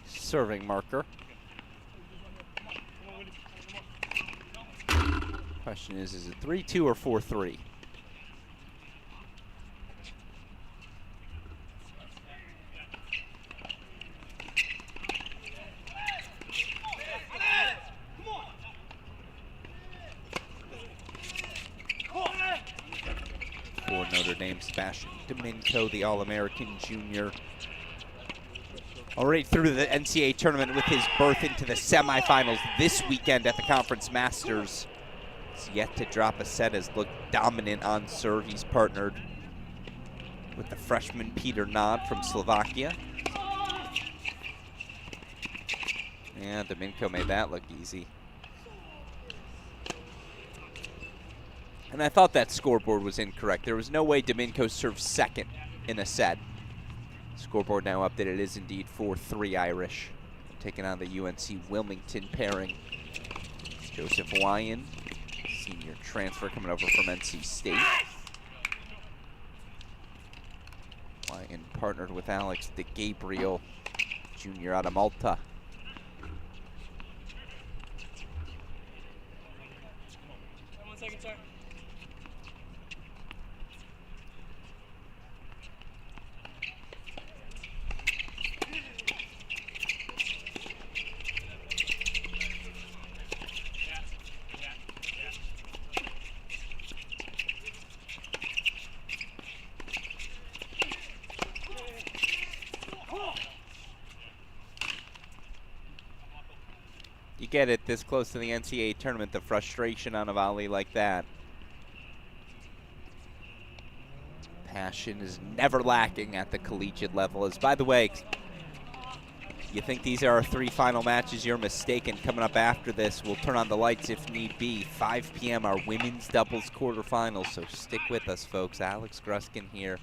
serving marker. Question is it 3-2 or 4-3? For Notre Dame, Sebastian Domingo, the All-American junior. Already through the NCAA tournament with his berth into the semifinals this weekend at the Conference Masters. He's yet to drop a set, has looked dominant on serve. He's partnered with the freshman Peter Nod from Slovakia. Yeah, Domingo made that look easy. And I thought that scoreboard was incorrect. There was no way Domingo served second in a set. Scoreboard now updated. It is indeed 4-3 Irish. Taking on the UNC Wilmington pairing. Joseph Wyan, senior transfer coming over from NC State. Wyan partnered with Alex DeGabriel, junior out of Malta. You get it this close to the NCAA tournament, the frustration on a volley like that. Passion is never lacking at the collegiate level. As, by the way, you think these are our 3 final matches, you're mistaken. Coming up after this, we'll turn on the lights if need be. 5 p.m. our women's doubles quarterfinals, so stick with us, folks. Alex Gruskin here.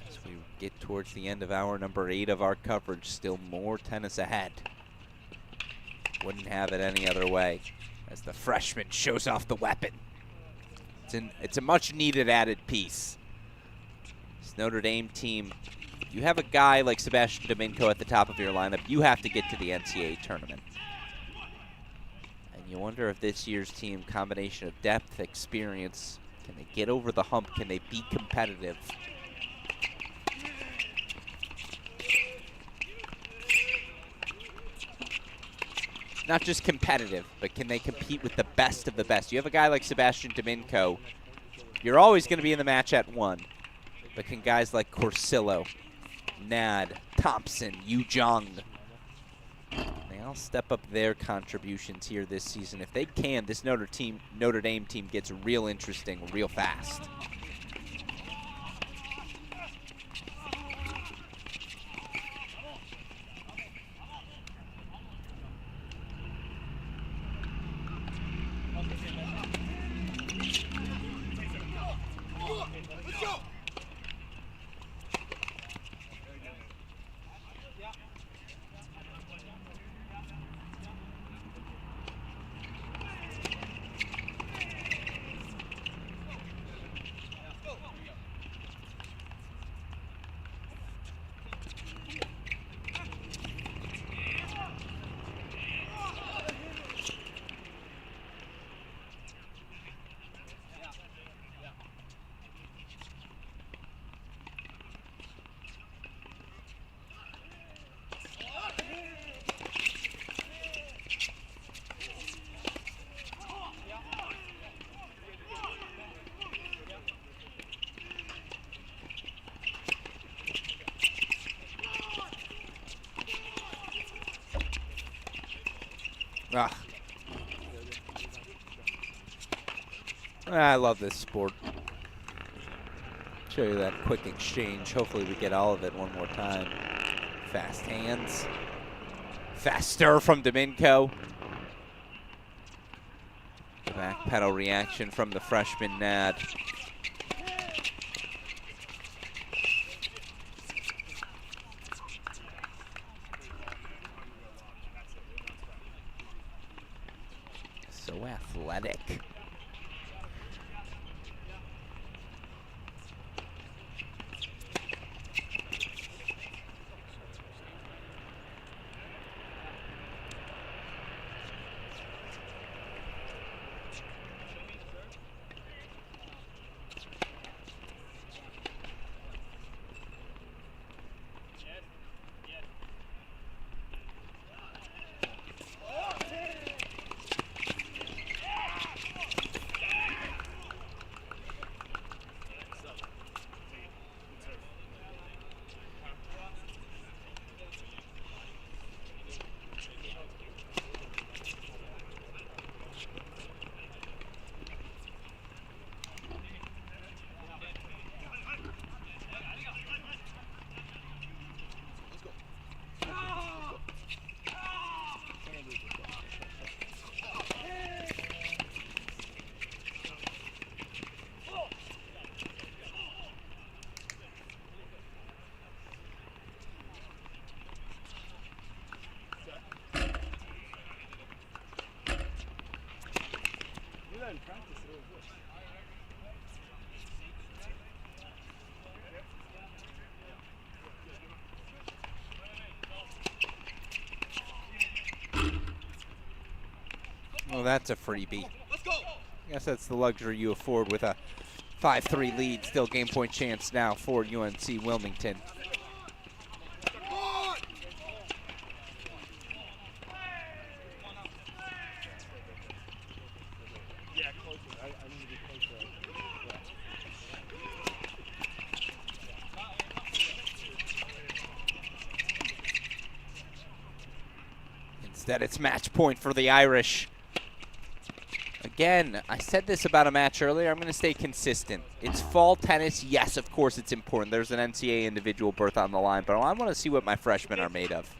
As we get towards the end of hour number 8 of our coverage, still more tennis ahead. Wouldn't have it any other way as the freshman shows off the weapon. It's a much needed added piece. This Notre Dame team, you have a guy like Sebastian Domingo at the top of your lineup, you have to get to the NCAA tournament. And you wonder if this year's team, combination of depth, experience, can they get over the hump? Can they be competitive? Not just competitive, but can they compete with the best of the best? You have a guy like Sebastian Domingo, you're always going to be in the match at 1. But can guys like Corsillo, Nad, Thompson, Yu Jung, they all step up their contributions here this season? If they can, this Notre Dame team gets real interesting real fast. I love this sport. Show you that quick exchange. Hopefully we get all of it one more time. Fast hands. Fast stir from Domenico. Back pedal reaction from the freshman Nad. So athletic. Oh, that's a freebie. I guess that's the luxury you afford with a 5-3 lead. Still game point chance now for UNC Wilmington. Instead, it's match point for the Irish. Again, I said this about a match earlier. I'm going to stay consistent. It's fall tennis. Yes, of course it's important. There's an NCAA individual berth on the line, but I want to see what my freshmen are made of.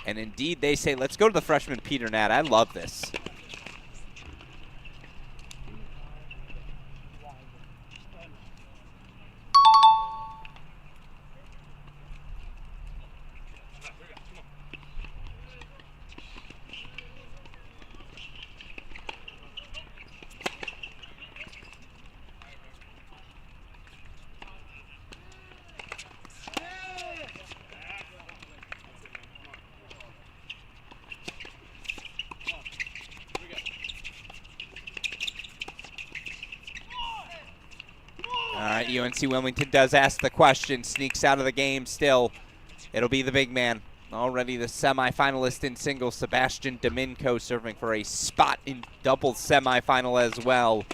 And indeed, they say, let's go to the freshman Peter Nat. I love this. UNC Wilmington does ask the question, sneaks out of the game still. It'll be the big man. Already the semifinalist in singles, Sebastian Domenico, serving for a spot in doubles semifinal as well.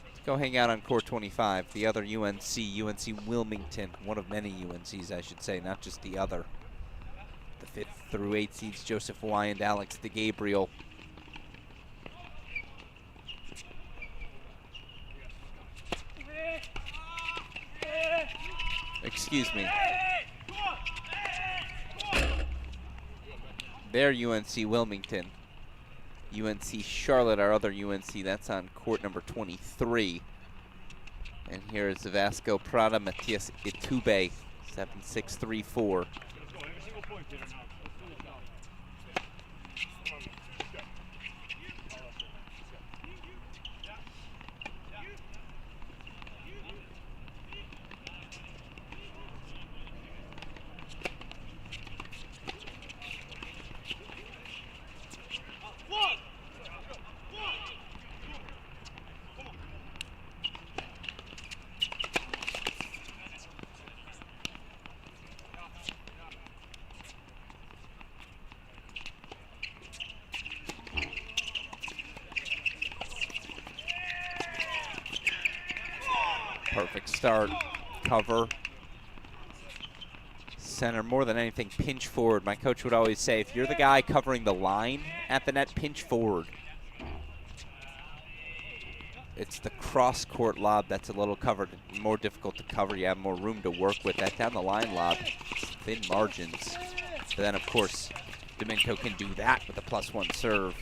Let's go hang out on court 25, the other UNC Wilmington, one of many UNCs, I should say, not just the other. The 5th through 8th seeds, Joseph Y and Alex DeGabriel. Excuse me. They're UNC Wilmington. UNC Charlotte, our other UNC, that's on court number 23. And here is Vasco Prada, Matias Itube, 7-6-3-4. Perfect start, cover, center, more than anything, pinch forward. My coach would always say, if you're the guy covering the line at the net, pinch forward. it's the cross-court lob that's a little covered, more difficult to cover. You have more room to work with. That down-the-line lob, thin margins. But then, of course, Domenico can do that with a +1 serve.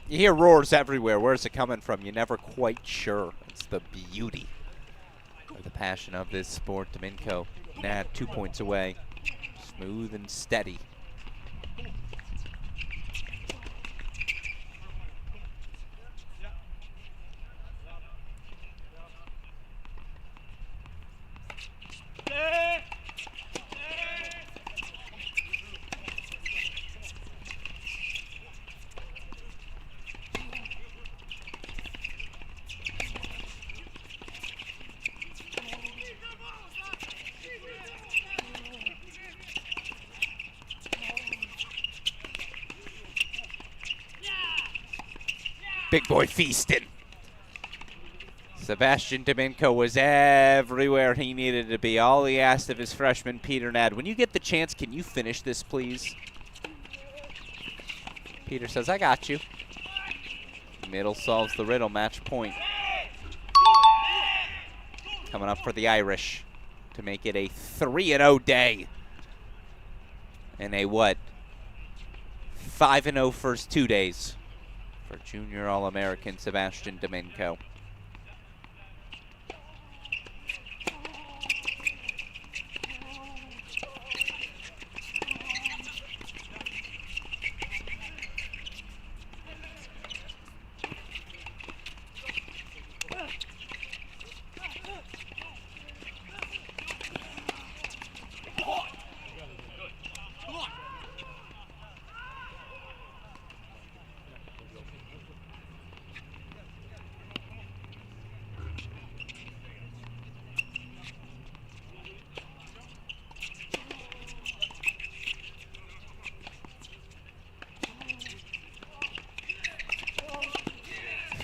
You hear roars everywhere. Where's it coming from? You're never quite sure. It's the beauty or the passion of this sport. Domenico, 2 points away. Smooth and steady. Big boy feasting. Sebastian Domenico was everywhere he needed to be. All he asked of his freshman, Peter Nad, when you get the chance, can you finish this, please? Peter says, I got you. Middle solves the riddle, match point. Coming up for the Irish to make it a 3-0 day. And a what? 5-0 first 2 days for junior All-American Sebastian Domenico.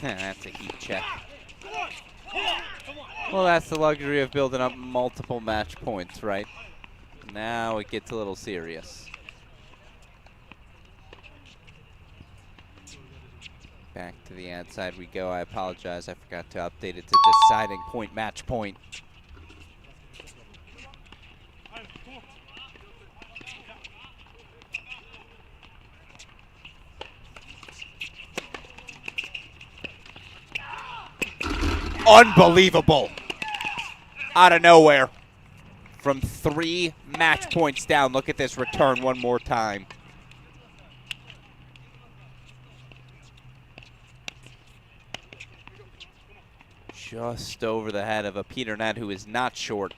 That's a heat check. Well, that's the luxury of building up multiple match points, right? Now it gets a little serious. Back to the ad side we go. I apologize. I forgot to update it to deciding point, match point. Unbelievable. Out of nowhere. From 3 match points down. Look at this return one more time. Just over the head of a Peter Nat who is not short.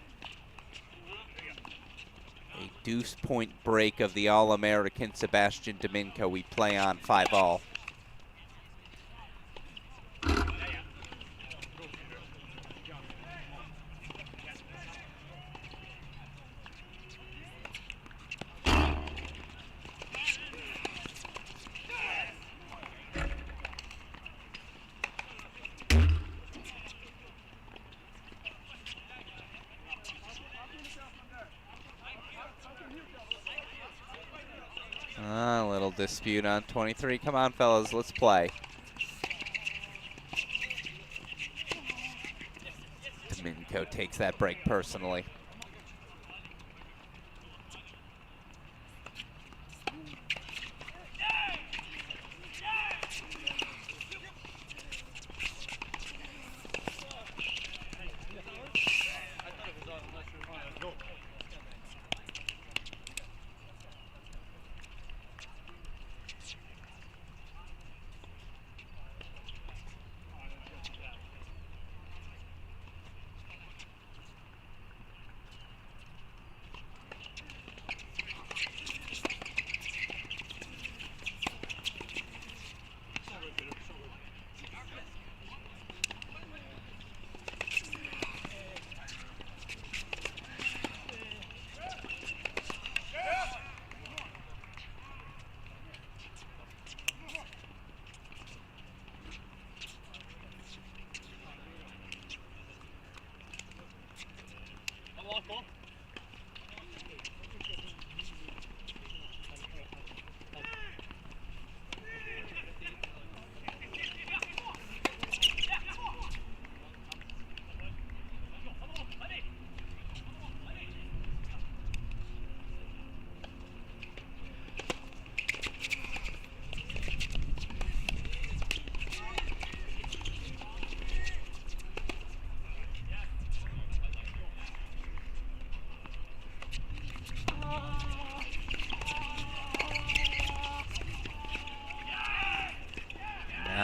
A deuce point break of the All-American Sebastian Domenico. We play on 5-all. A little dispute on 23. Come on, fellas, let's play. Domenico takes that break personally.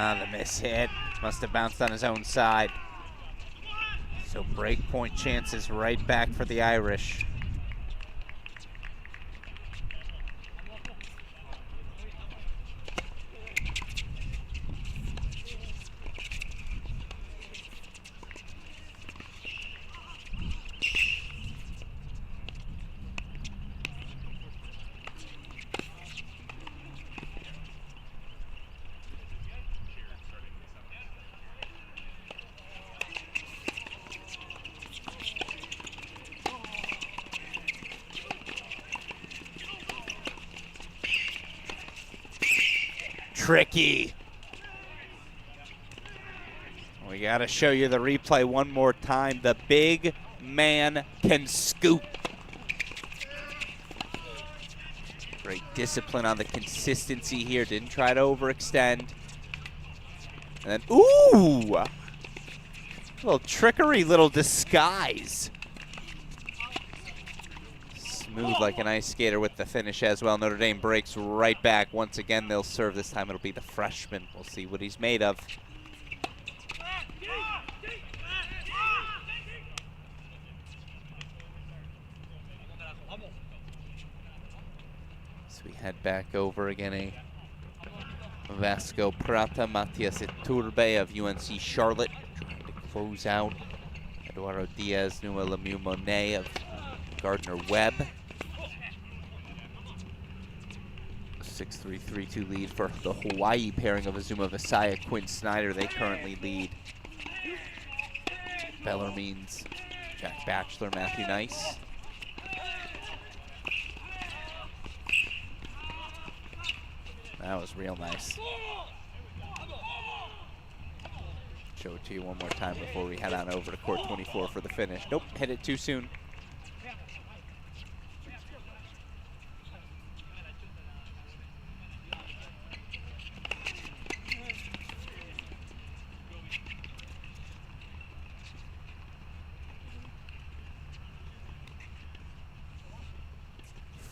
Ah, the miss hit. Must have bounced on his own side. So break point chances right back for the Irish. Tricky. We got to show you the replay one more time. The big man can scoop. Great discipline on the consistency here. Didn't try to overextend. And then, ooh! A little trickery, little disguise. Smooth like an ice skater with the finish as well. Notre Dame breaks right back. Once again, they'll serve. This time it'll be the freshman. We'll see what he's made of. So we head back over again. A Vasco Prata, Matias Iturbe of UNC Charlotte trying to close out. Eduardo Diaz, Nua Lemieux Monet of Gardner-Webb. 6-3, 3-2 lead for the Hawaii pairing of Azuma Visaya, Quinn Snyder. They currently lead. Bellarmine's Jack Batchelor, Matthew Nice. That was real nice. Show it to you one more time before we head on over to court 24 for the finish. Nope, hit it too soon.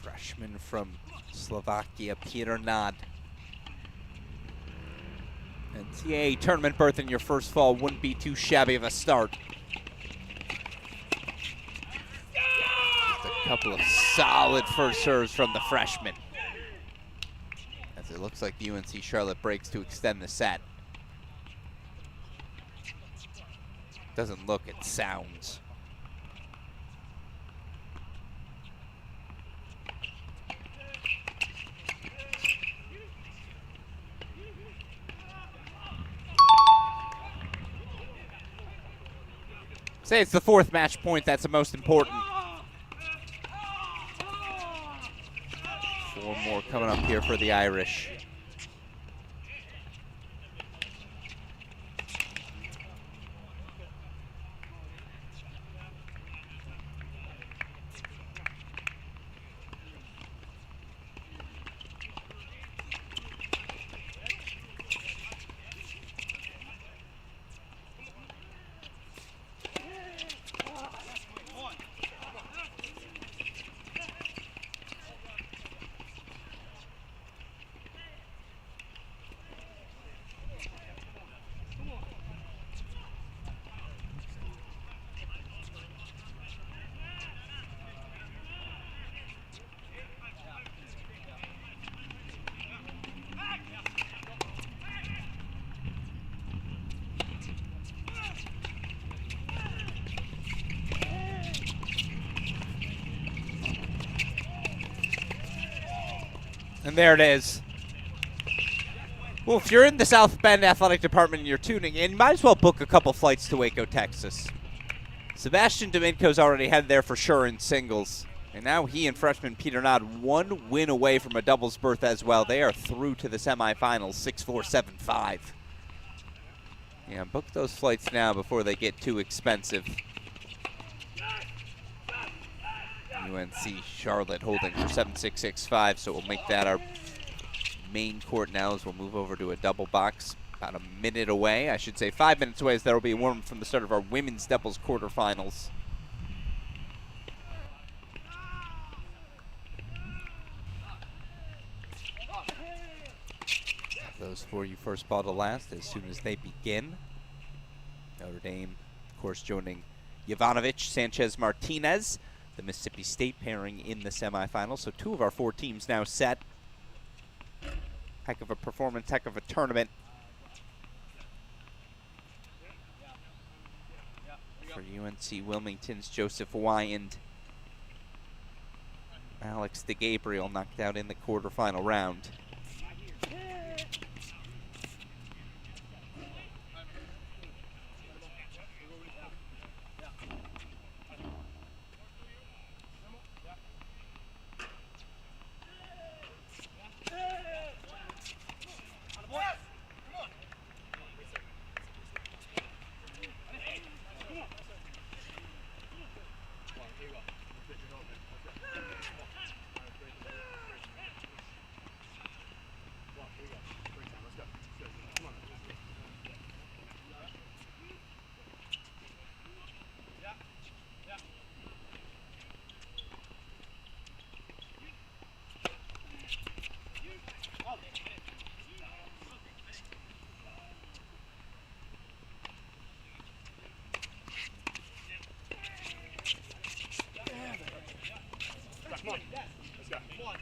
Freshman from Slovakia, Peter Nod. NCAA tournament berth in your first fall wouldn't be too shabby of a start. Just a couple of solid first serves from the freshman. As it looks like the UNC Charlotte breaks to extend the set. Doesn't look, it sounds. Say it's the fourth match point, that's the most important. 4 more coming up here for the Irish. And there it is. Well, if you're in the South Bend Athletic Department and you're tuning in, you might as well book a couple flights to Waco, Texas. Sebastian Dominko's already headed there for sure in singles. And now he and freshman Peter Nod 1 win away from a doubles berth as well. They are through to the semifinals, 6-4, 7-5. Yeah, book those flights now before they get too expensive. UNC Charlotte holding for 7-6-6-5, so we'll make that our main court now as we'll move over to a double box. About a minute away, I should say 5 minutes away, as there will be a warm from the start of our women's doubles quarterfinals. Those for you first ball to last as soon as they begin. Notre Dame, of course, joining Jovanovic, Sanchez, Martinez, the Mississippi State pairing in the semifinals. So 2 of our 4 teams now set. Heck of a performance, heck of a tournament. For UNC Wilmington's Joseph Wyand. Alex DeGabriel knocked out in the quarterfinal round. Come on. Let's go. Come on.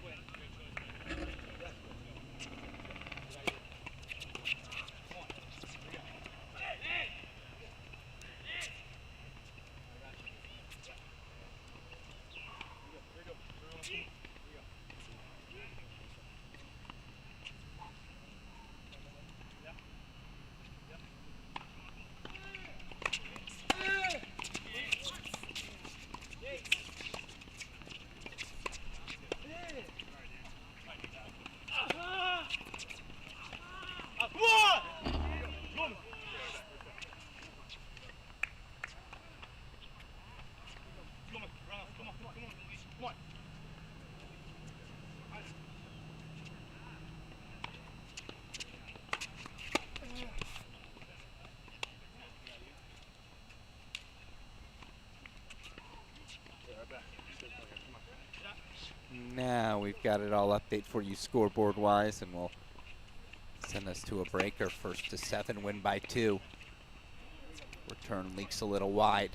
Now we've got it all update for you scoreboard wise, and we'll send us to a break. Our first to 7, win by 2. Return leaks a little wide.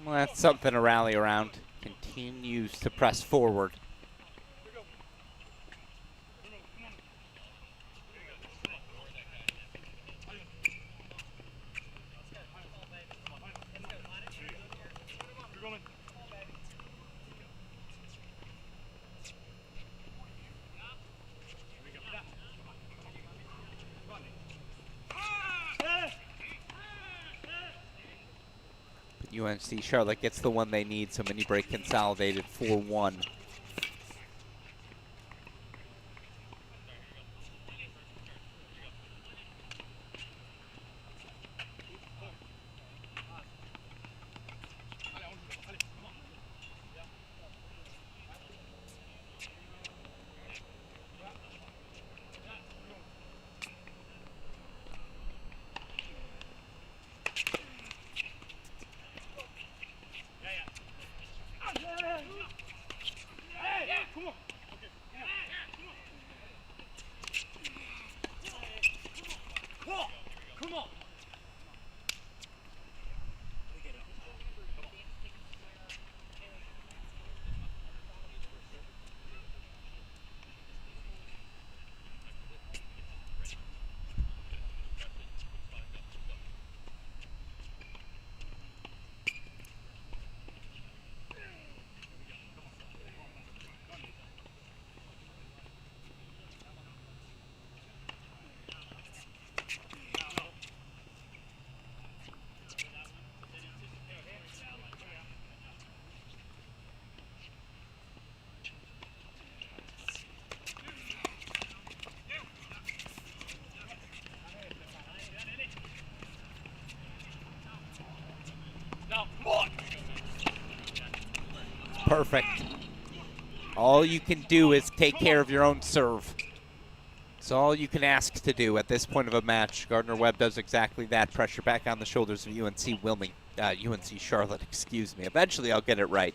Well, that's something to rally around. Continues to press forward. UNC Charlotte gets the one they need, so mini break consolidated 4-1. Come on. Perfect. All you can do is take care of your own serve. It's all you can ask to do at this point of a match. Gardner-Webb does exactly that. Pressure back on the shoulders of UNC Charlotte, excuse me. Eventually I'll get it right.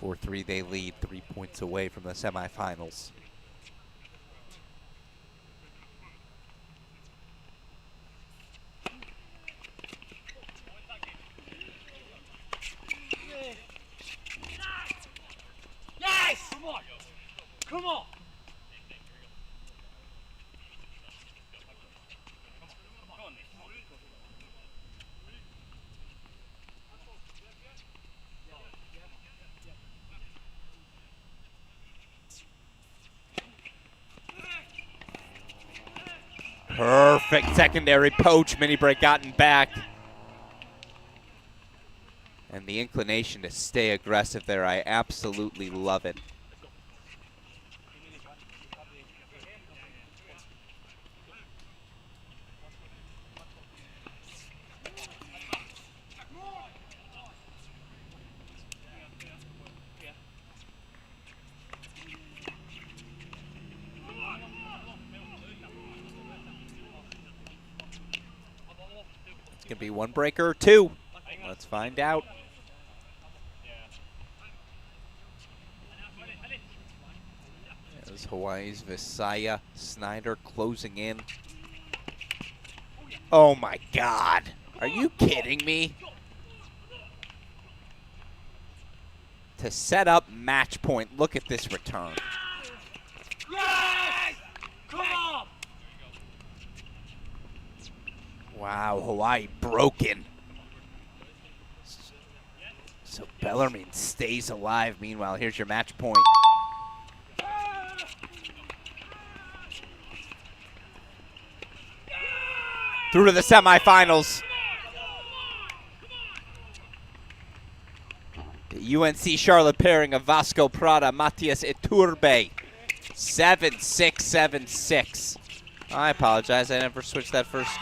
4-3 they lead, 3 points away from the semifinals. Yes! Come on! Come on! Perfect secondary poach. Mini break gotten back. And the inclination to stay aggressive there, I absolutely love it. It's going to be one breaker or two. Let's find out. There's Hawaii's Visaya Snyder closing in. Oh my God. Are you kidding me? To set up match point, look at this return. Yes! Come on! Wow, Hawaii broken. So Bellarmine stays alive. Meanwhile, here's your match point. Through to the semifinals. The UNC Charlotte pairing of Vasco Prada, Matias Iturbe. 7-6, 7-6. I apologize, I never switched that first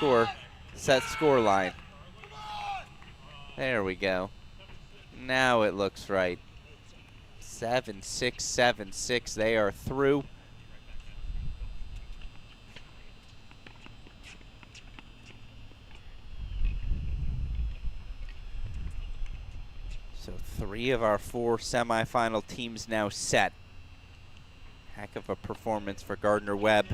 set score line. There we go. Now it looks right. 7-6, 7-6, they are through. So 3 of our 4 semifinal teams now set. Heck of a performance for Gardner-Webb.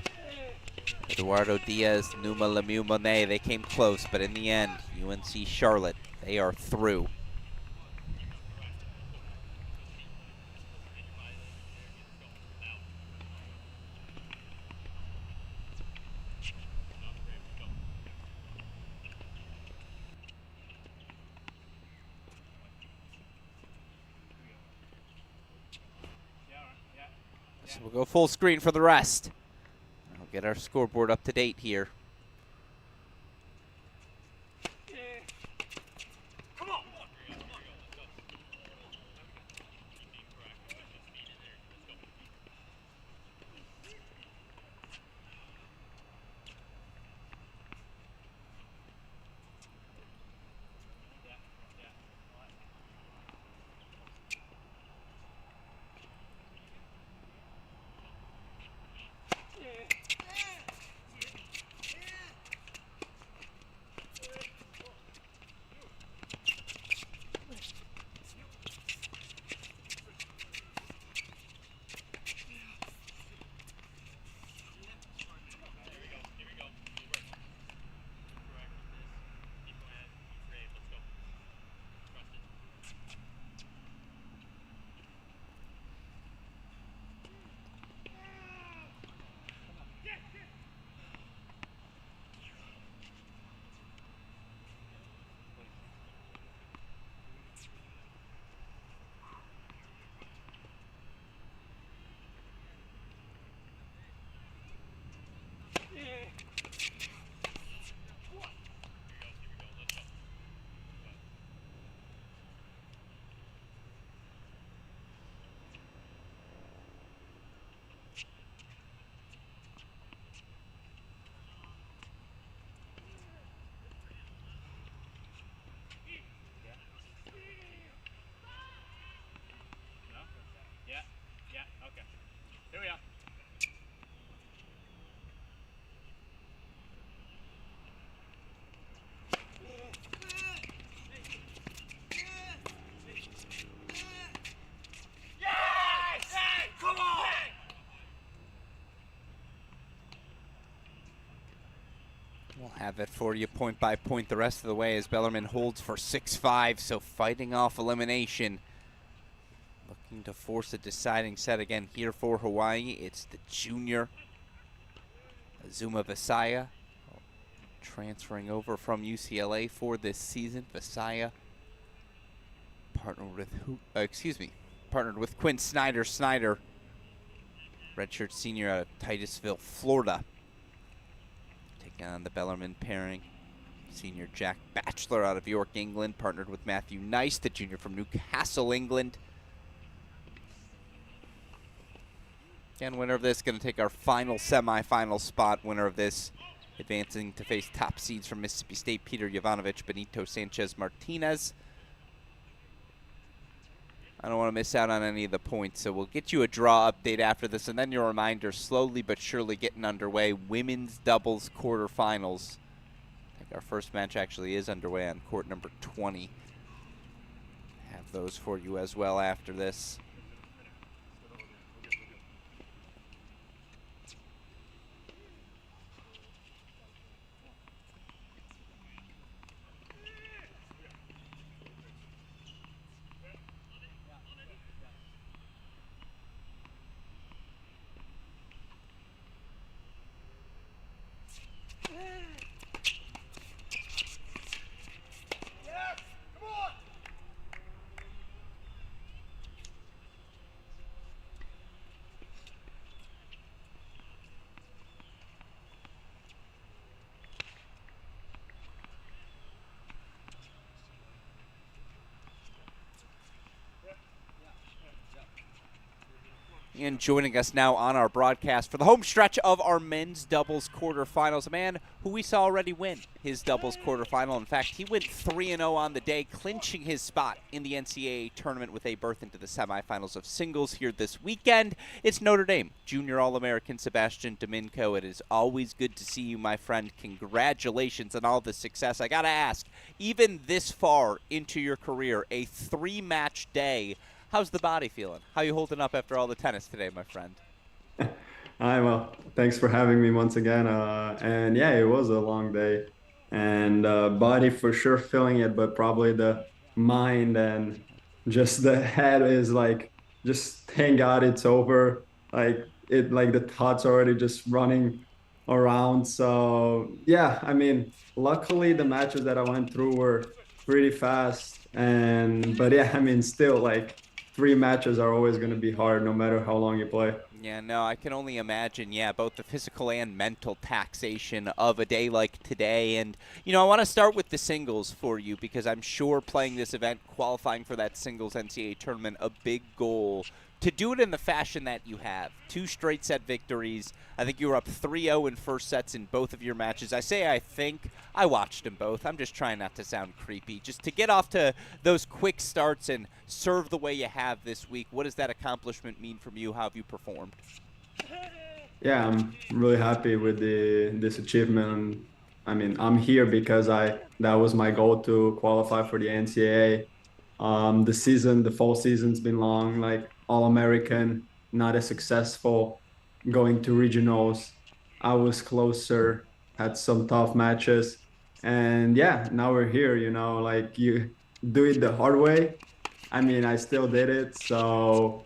Eduardo Diaz, Numa Lemieux Monet, they came close, but in the end, UNC Charlotte, they are through. So we'll go full screen for the rest. I'll get our scoreboard up to date here. We'll have it for you point by point the rest of the way as Bellarmine holds for 6-5, so fighting off elimination. Looking to force a deciding set again here for Hawaii. It's the junior Azuma Visaya, transferring over from UCLA for this season. Visaya partnered with Quinn Snyder. Snyder, redshirt senior out of Titusville, Florida. Taking on the Bellarmine pairing. Senior Jack Batchelor out of York, England, partnered with Matthew Nice, the junior from Newcastle, England. Again, winner of this going to take our final semifinal spot. Winner of this advancing to face top seeds from Mississippi State, Peter Jovanovic, Benito Sanchez Martinez. I don't want to miss out on any of the points, so we'll get you a draw update after this, and then your reminder, slowly but surely getting underway. Women's doubles quarterfinals. I think our first match actually is underway on court number 20. Have those for you as well after this. And joining us now on our broadcast for the home stretch of our men's doubles quarterfinals, a man who we saw already win his doubles quarterfinal. In fact, he went 3-0 on the day, clinching his spot in the NCAA tournament with a berth into the semifinals of singles here this weekend. It's Notre Dame junior All-American Sebastian Domingo. It is always good to see you, my friend. Congratulations on all the success. I got to ask, even this far into your career, a 3-match day, how's the body feeling? How you holding up after all the tennis today, my friend? Hi, well, thanks for having me once again. And yeah, it was a long day. And body for sure feeling it, but probably the mind and just the head is like, just thank God it's over. Like the thoughts already just running around. So yeah, I mean, luckily the matches that I went through were pretty fast. But yeah, I mean, still like, 3 matches are always going to be hard no matter how long you play. Yeah, no, I can only imagine, yeah, both the physical and mental taxation of a day like today. And, you know, I want to start with the singles for you because I'm sure playing this event, qualifying for that singles NCAA tournament, a big goal. To do it in the fashion that you have, 2 straight set victories. I think you were up 3-0 in first sets in both of your matches. I think. I watched them both. I'm just trying not to sound creepy. Just to get off to those quick starts and serve the way you have this week, what does that accomplishment mean from you? How have you performed? Yeah, I'm really happy with this achievement. I mean, I'm here because that was my goal to qualify for the NCAA. The fall season's been long, like All-American, not as successful, going to regionals. I was closer, had some tough matches. And yeah, now we're here, you know, like you do it the hard way. I mean, I still did it. So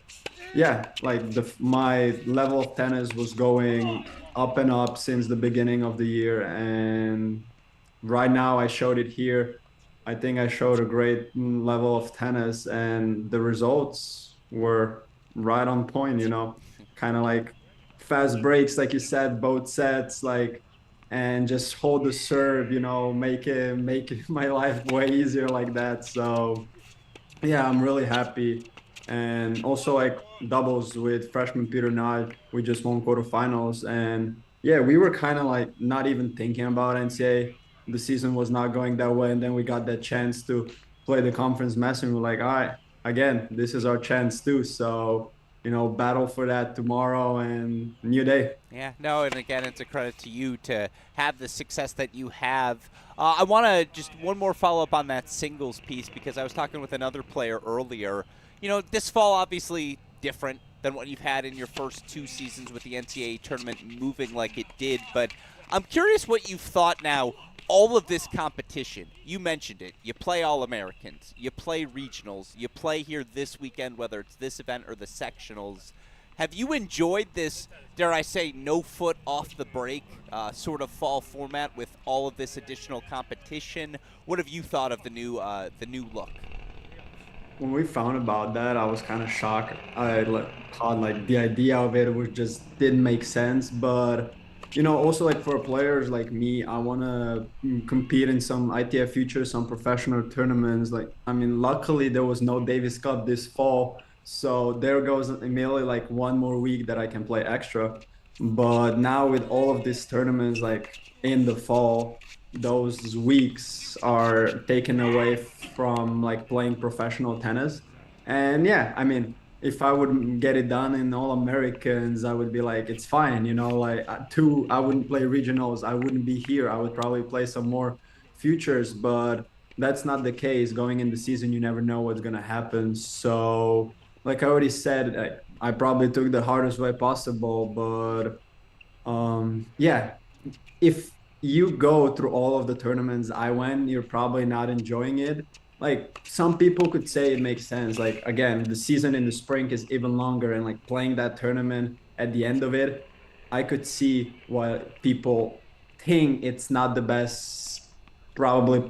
yeah, like my level of tennis was going up and up since the beginning of the year. And right now I showed it here. I think I showed a great level of tennis and the results were right on point, you know, kind of like fast breaks, like you said, both sets, like, and just hold the serve, you know, make it my life way easier like that. So yeah, I'm really happy. And also like doubles with freshman Peter Nod, we just won quarterfinals. And yeah, we were kind of like not even thinking about NCAA. The season was not going that way. And then we got that chance to play the conference masters. And we're like, all right, again, this is our chance too. So, you know, battle for that tomorrow and new day. Yeah, no, and again, it's a credit to you to have the success that you have. I want to just one more follow-up on that singles piece because I was talking with another player earlier. You know, this fall obviously different than what you've had in your first 2 seasons with the NCAA tournament moving like it did, but I'm curious what you've thought now, all of this competition. You mentioned it. You play All-Americans. You play regionals. You play here this weekend, whether it's this event or the sectionals. Have you enjoyed this, dare I say, no foot off the break sort of fall format with all of this additional competition? What have you thought of the new look? When we found about that, I was kind of shocked. I thought like the idea of it was just didn't make sense. But you know, also like for players like me, I want to compete in some ITA Futures, some professional tournaments. Like, I mean, luckily there was no Davis Cup this fall. So there goes immediately like one more week that I can play extra. But now with all of these tournaments like in the fall, those weeks are taken away from like playing professional tennis. And yeah, I mean, if I would get it done in All Americans, I would be like, it's fine, you know, like I wouldn't play regionals, I wouldn't be here. I would probably play some more futures, but that's not the case. Going in the season, you never know what's gonna happen. So like I already said, I probably took the hardest way possible, but yeah, if you go through all of the tournaments I went, you're probably not enjoying it. Like some people could say it makes sense. Like again, the season in the spring is even longer, and like playing that tournament at the end of it, I could see why people think it's not the best probably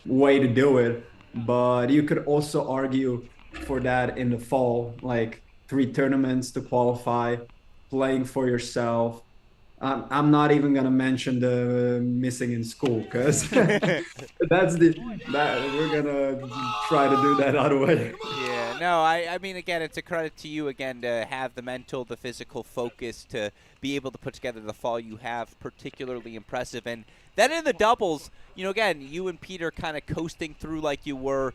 way to do it. But you could also argue for that in the fall, like 3 tournaments to qualify, playing for yourself. I'm not even gonna mention the missing in school because that we're gonna try to do that other way. Yeah, no, I mean, again, it's a credit to you, again, to have the mental, the physical focus to be able to put together the fall you have, particularly impressive. And then in the doubles, you know, again, you and Peter kind of coasting through like you were.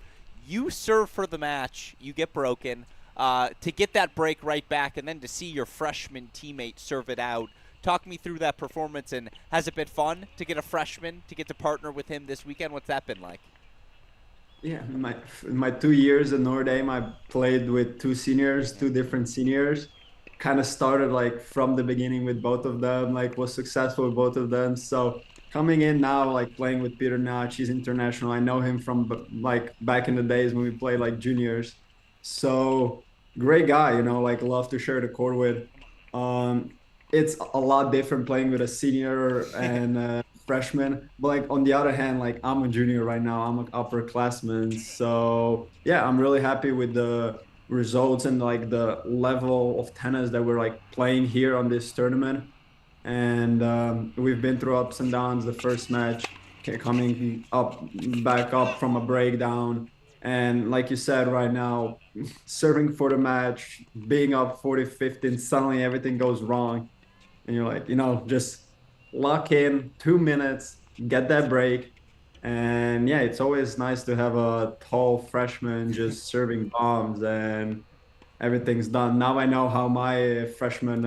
You serve for the match, you get broken, to get that break right back, and then to see your freshman teammate serve it out. Talk me through that performance, and has it been fun to get a freshman, to get to partner with him this weekend? What's that been like? Yeah, in my 2 years at Notre Dame, I played with 2 different seniors. Kind of started like from the beginning with both of them, like was successful with both of them. So coming in now, like playing with Peter Notch, he's international. I know him from like back in the days when we played like juniors. So great guy, you know, like love to share the court with. It's a lot different playing with a senior and a freshman. But like on the other hand, like I'm a junior right now, I'm an upperclassman. So yeah, I'm really happy with the results and like the level of tennis that we're like playing here on this tournament. And we've been through ups and downs. The first match coming up, back up from a breakdown. And like you said, right now, serving for the match, being up 40-15, suddenly everything goes wrong. And you're like, you know, just lock in 2 minutes, get that break. And yeah, it's always nice to have a tall freshman just serving bombs and everything's done. Now I know how my freshman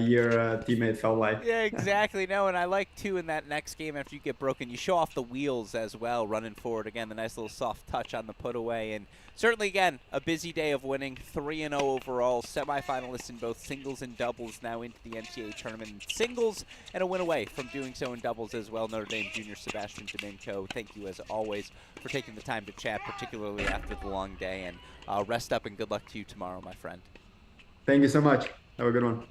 year teammate felt like. Yeah, exactly. No, and I like, too, in that next game after you get broken, you show off the wheels as well, running forward. Again, the nice little soft touch on the put away. And certainly, again, a busy day of winning. 3-0 overall, semifinalists in both singles and doubles now into the NCAA tournament in singles, and a win away from doing so in doubles as well. Notre Dame junior Sebastian Domingo, thank you as always for taking the time to chat, particularly after the long day. And rest up and good luck to you tomorrow, my friend. Thank you so much. Have a good one.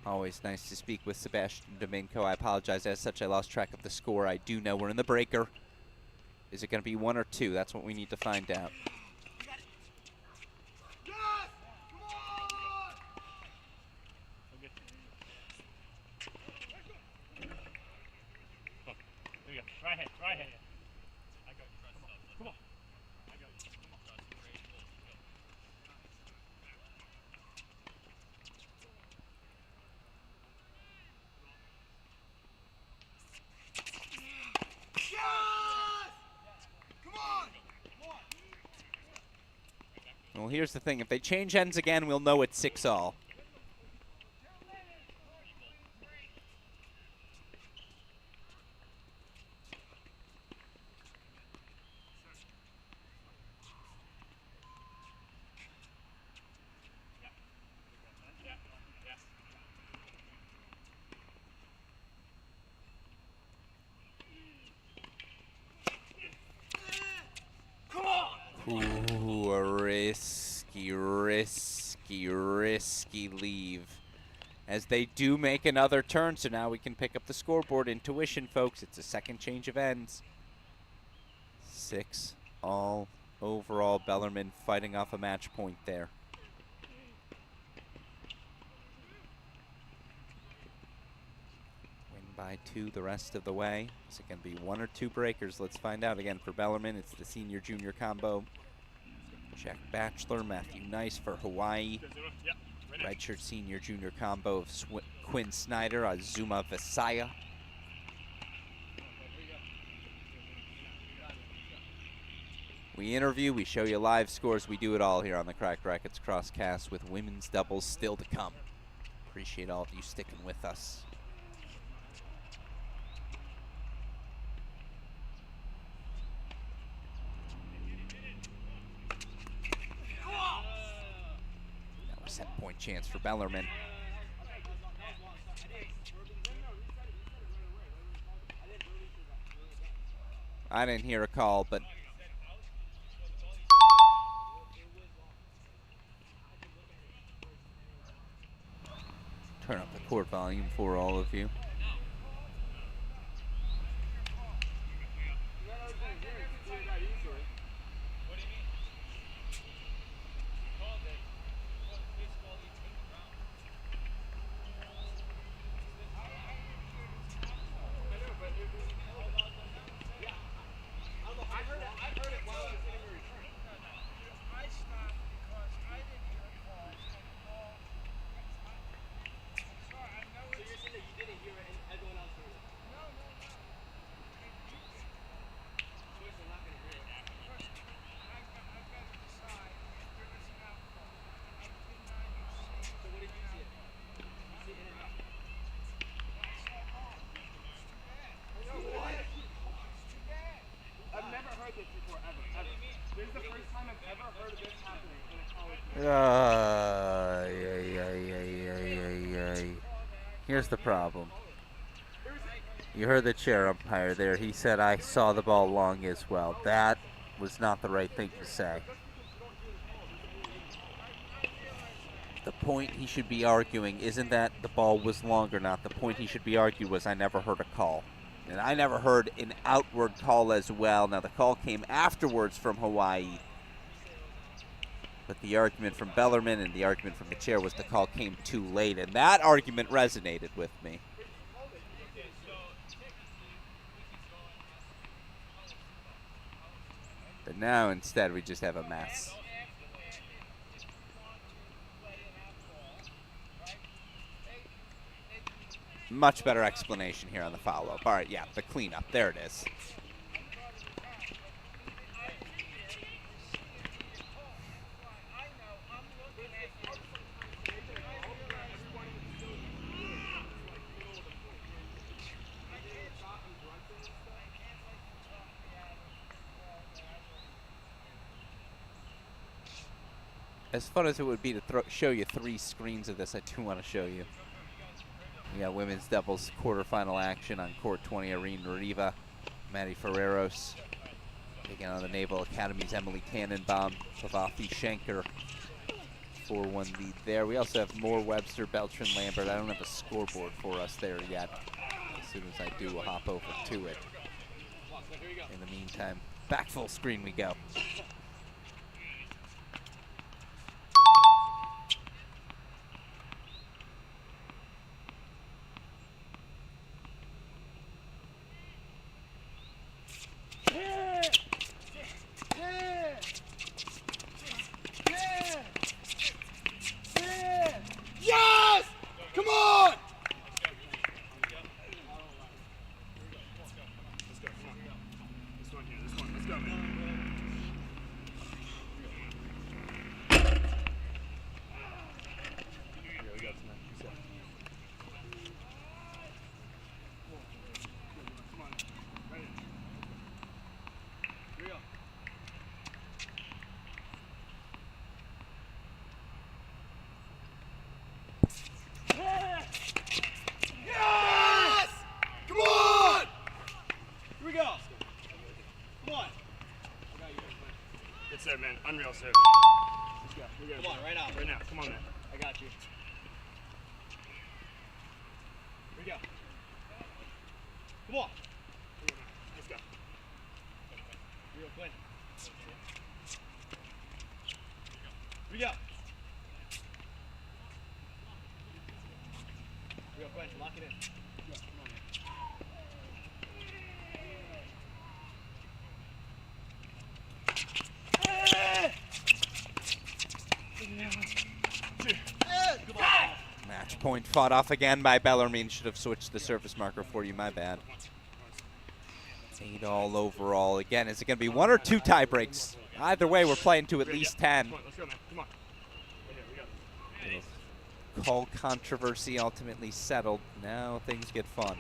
Always nice to speak with Sebastian Domingo. I apologize, as such I lost track of the score. I do know we're in the breaker. Is it going to be 1 or 2? That's what we need to find out. Right hand, right hand. I got you. Come on. I got you. Come on. Well, here's the thing. If they change ends again, we'll know it's 6-all. Ooh, a risky leave. As they do make another turn, so now we can pick up the scoreboard. Intuition, folks. It's a second change of ends. 6-all overall. Bellarmine fighting off a match point there. Win by 2 the rest of the way. Is it going to be 1 or 2 breakers? Let's find out. Again, for Bellarmine, it's the senior-junior combo. Jack Batchelor, Matthew Nice for Hawaii. Redshirt senior-junior combo of Quinn Snyder, Azuma Visaya. We interview, we show you live scores. We do it all here on the Cracked Racquets Crosscast with women's doubles still to come. Appreciate all of you sticking with us. Set point chance for Bellarmine. I didn't hear a call, but turn up the court volume for all of you. Here's the problem. You heard the chair umpire there. He said, I saw the ball long as well. That was not the right thing to say. The point he should be arguing isn't that the ball was long or not. The point he should be arguing was, I never heard a call. And I never heard an outward call as well. Now, the call came afterwards from Hawaii. But the argument from Bellarmine and the argument from the chair was the call came too late. And that argument resonated with me. But now, instead, we just have a mess. Much better explanation here on the follow-up. All right, yeah, the cleanup. There it is. As fun as it would be to show you 3 screens of this, I do want to show you. We got women's doubles quarterfinal action on court 20. Irene Riva, Maddie Ferreros taking on the Naval Academy's Emily Tannenbaum, Pavathi Schenker, 4-1 lead there. We also have Moore, Webster, Beltran, Lambert. I don't have a scoreboard for us there yet. As soon as I do, we'll hop over to it. In the meantime, back full screen we go. Yes! Come on! Let's go, come on. This one here, this one. Let's go, man. Here we go, tonight. Come on. Right in. Here we go. Yes! Come on! Here we go. Come on. Good serve, man. Unreal serve. Let's go. Here we go. Come on, right out. Right now. Come on, man. I got you. Here we go. Come on. Let's go. Here we go, Quinn. Here we go. Here we go, Quinn. Lock it in. Come on, man. Match point fought off again by Bellarmine. Should have switched the surface marker for you, my bad. 8-all overall. Again, is it going to be 1 or 2 tie breaks? Either way, we're playing to at least 10. Let's go, man. Come on. Right here, we go. Call controversy ultimately settled. Now things get fun.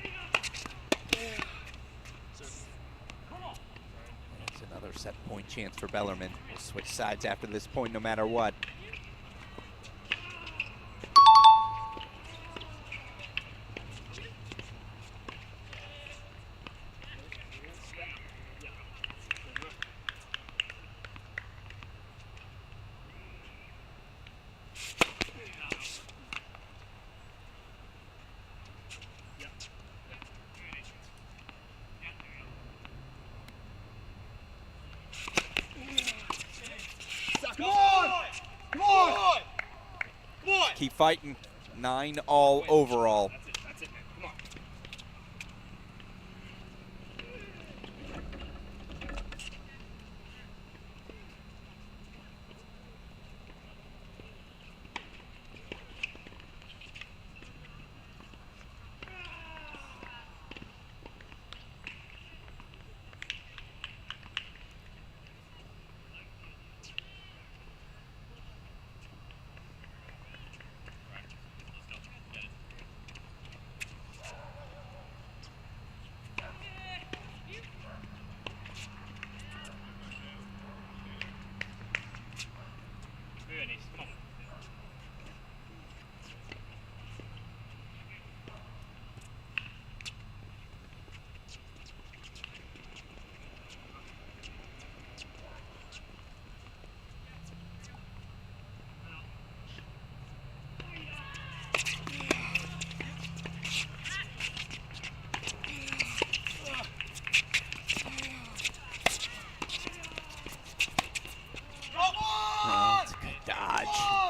That's another set point chance for Bellarmine. We'll switch sides after this point no matter what. Come on! Come on! Come on! Keep fighting. 9-all overall. That's it, man. Come on.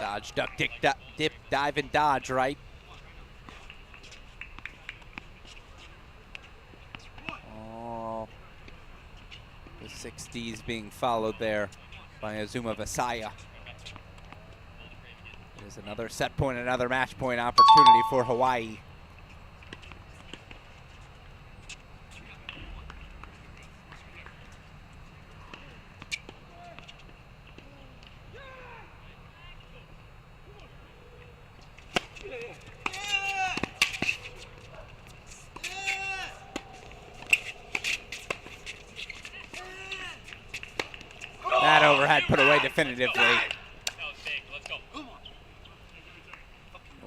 Dodge, duck, dip, dive, and dodge, right? Oh, the 60s being followed there by Azuma Vasaya. There's another set point, another match point opportunity for Hawaii. That overhead put away definitively.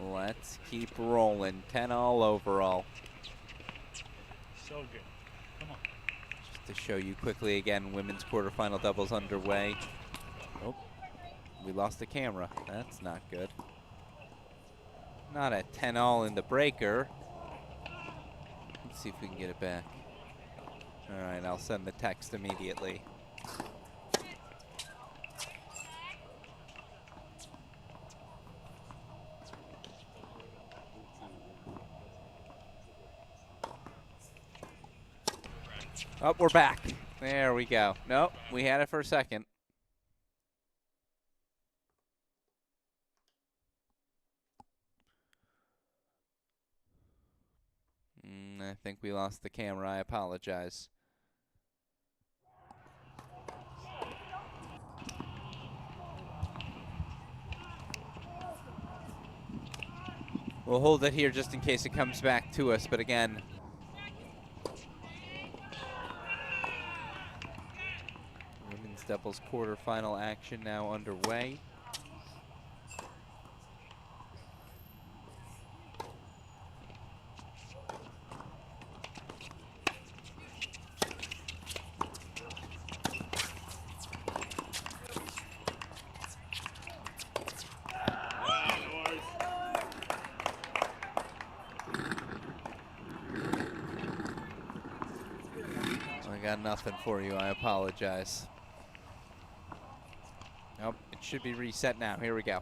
Let's keep rolling. 10-all overall. So good. Come on. Just to show you quickly again, women's quarterfinal doubles underway. Oh, we lost the camera. That's not good. Not at 10-all in the breaker. Let's see if we can get it back. All right, I'll send the text immediately. Oh, we're back. There we go. Nope, we had it for a second. I think we lost the camera. I apologize. We'll hold it here just in case it comes back to us, but again, women's doubles quarterfinal action now underway. Nothing for you. I apologize. Nope, it should be reset now. Here we go.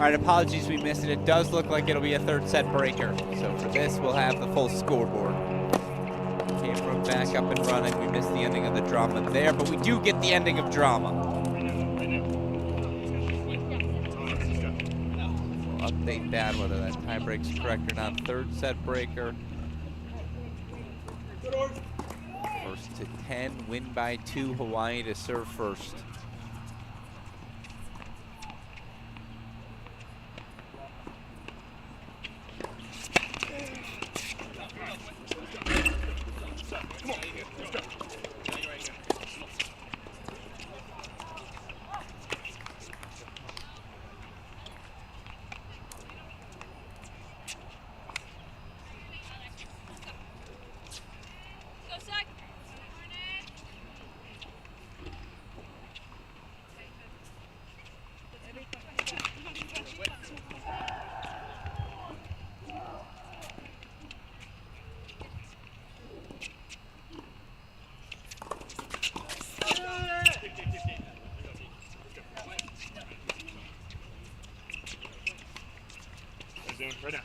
All right, apologies we missed it. It does look like it'll be a third set breaker. So for this, we'll have the full scoreboard. Camera back up and running. We missed the ending of the drama there, but we do get the ending of drama. We'll update that, whether that tie break's correct or not. Third set breaker. First to 10, win by 2, Hawaii to serve first. doing. Right now.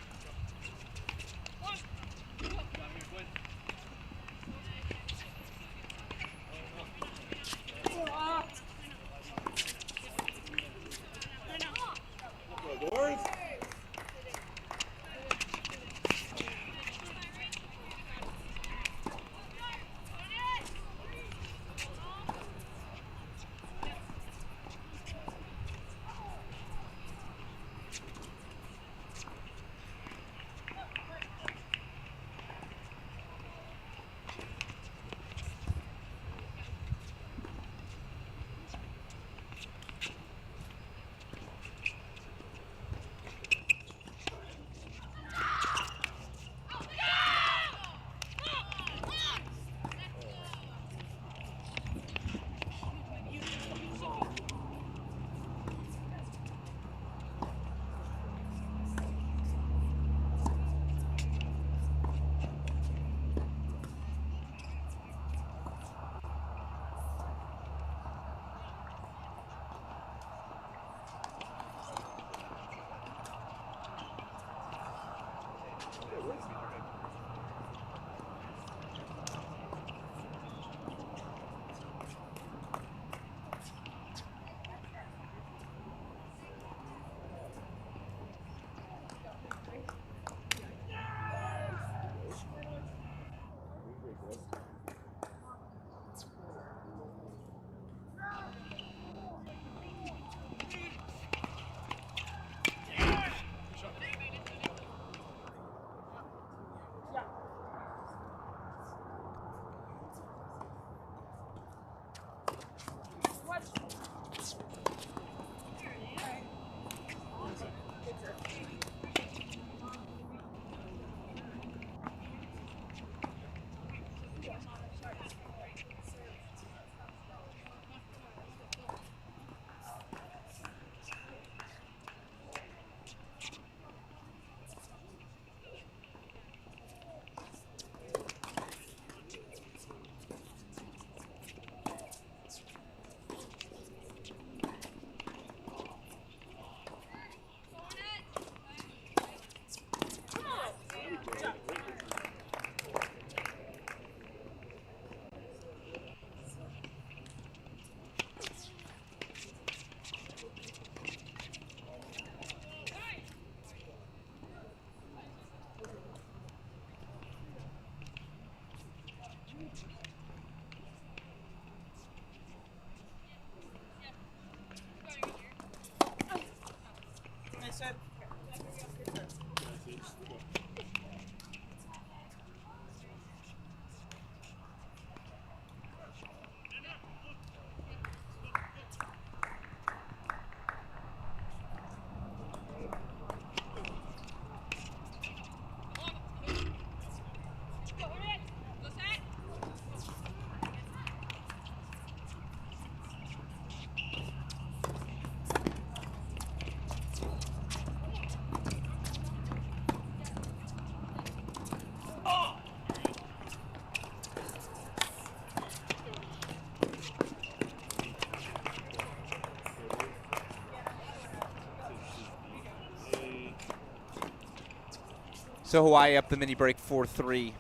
So Hawaii up the mini break 4-3.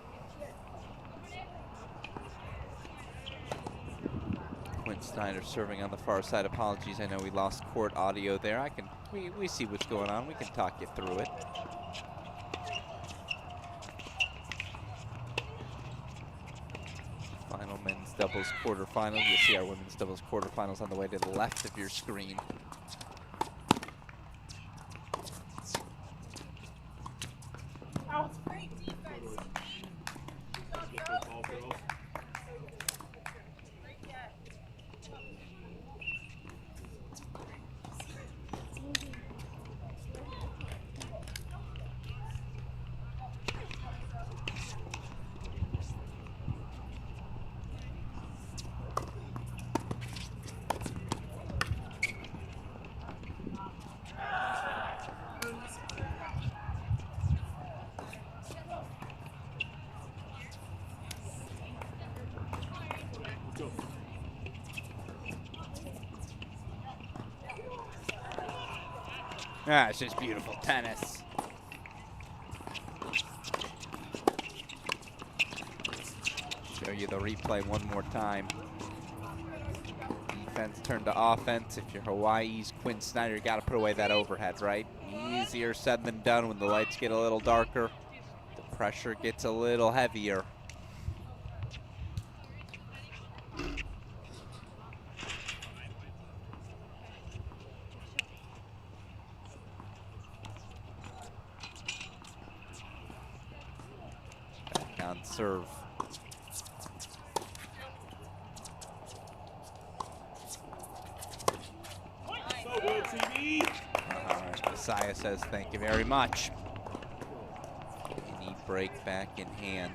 Quinn Snyder serving on the far side. Apologies, I know we lost court audio there. We see what's going on. We can talk you through it. Final men's doubles quarterfinal. You see our women's doubles quarterfinals on the way to the left of your screen. Ah, it's just beautiful tennis. you the replay one more time. Defense turned to offense. If you're Hawaii's Quinn Snyder, you got to put away that overhead, right? Easier said than done when the lights get a little darker. The pressure gets a little heavier. Back on serve. Messiah says thank you very much. Any break back in hand.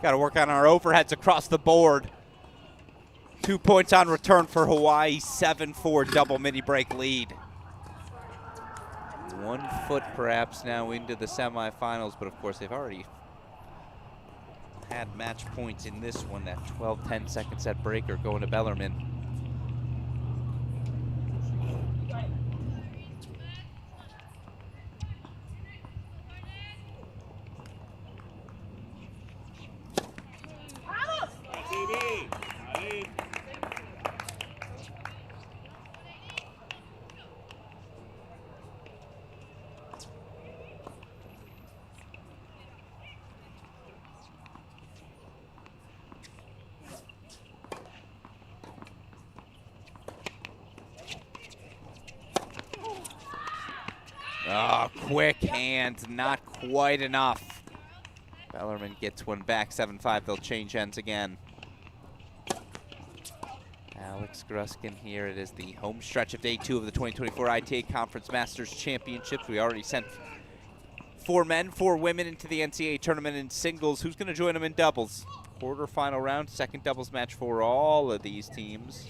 Got to work on our overheads across the board. 2 points on return for Hawaii, 7-4 double mini break lead. 1 foot perhaps now into the semifinals, but of course they've already had match points in this one, that 12-10 second set breaker going to Bellarmine. Oh, quick hands, not quite enough. Bellarmine gets one back, 7-5. They'll change ends again. Alex Gruskin here. It is the home stretch of day 2 of the 2024 ITA Conference Masters Championships. We already sent 4 men, 4 women into the NCAA tournament in singles. Who's going to join them in doubles? Quarterfinal round, second doubles match for all of these teams.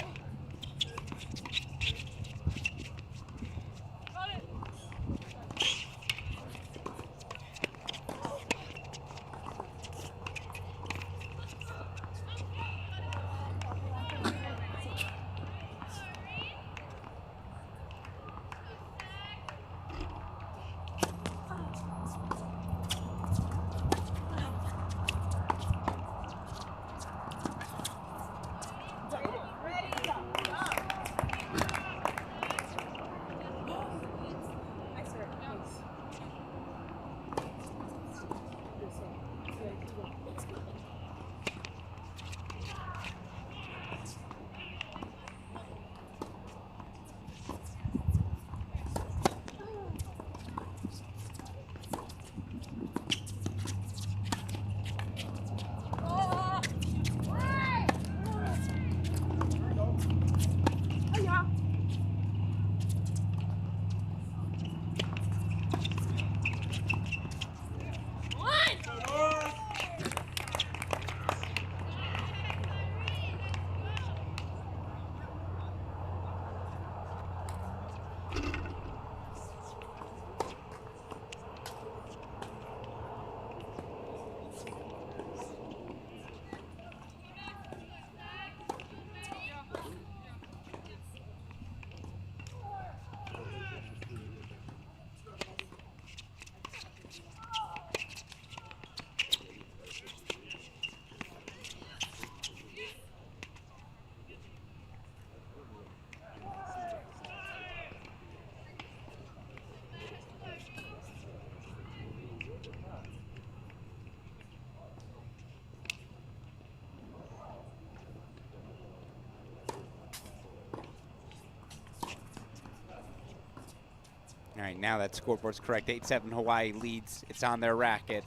All right, now that scoreboard's correct. 8-7 Hawaii leads. It's on their racket.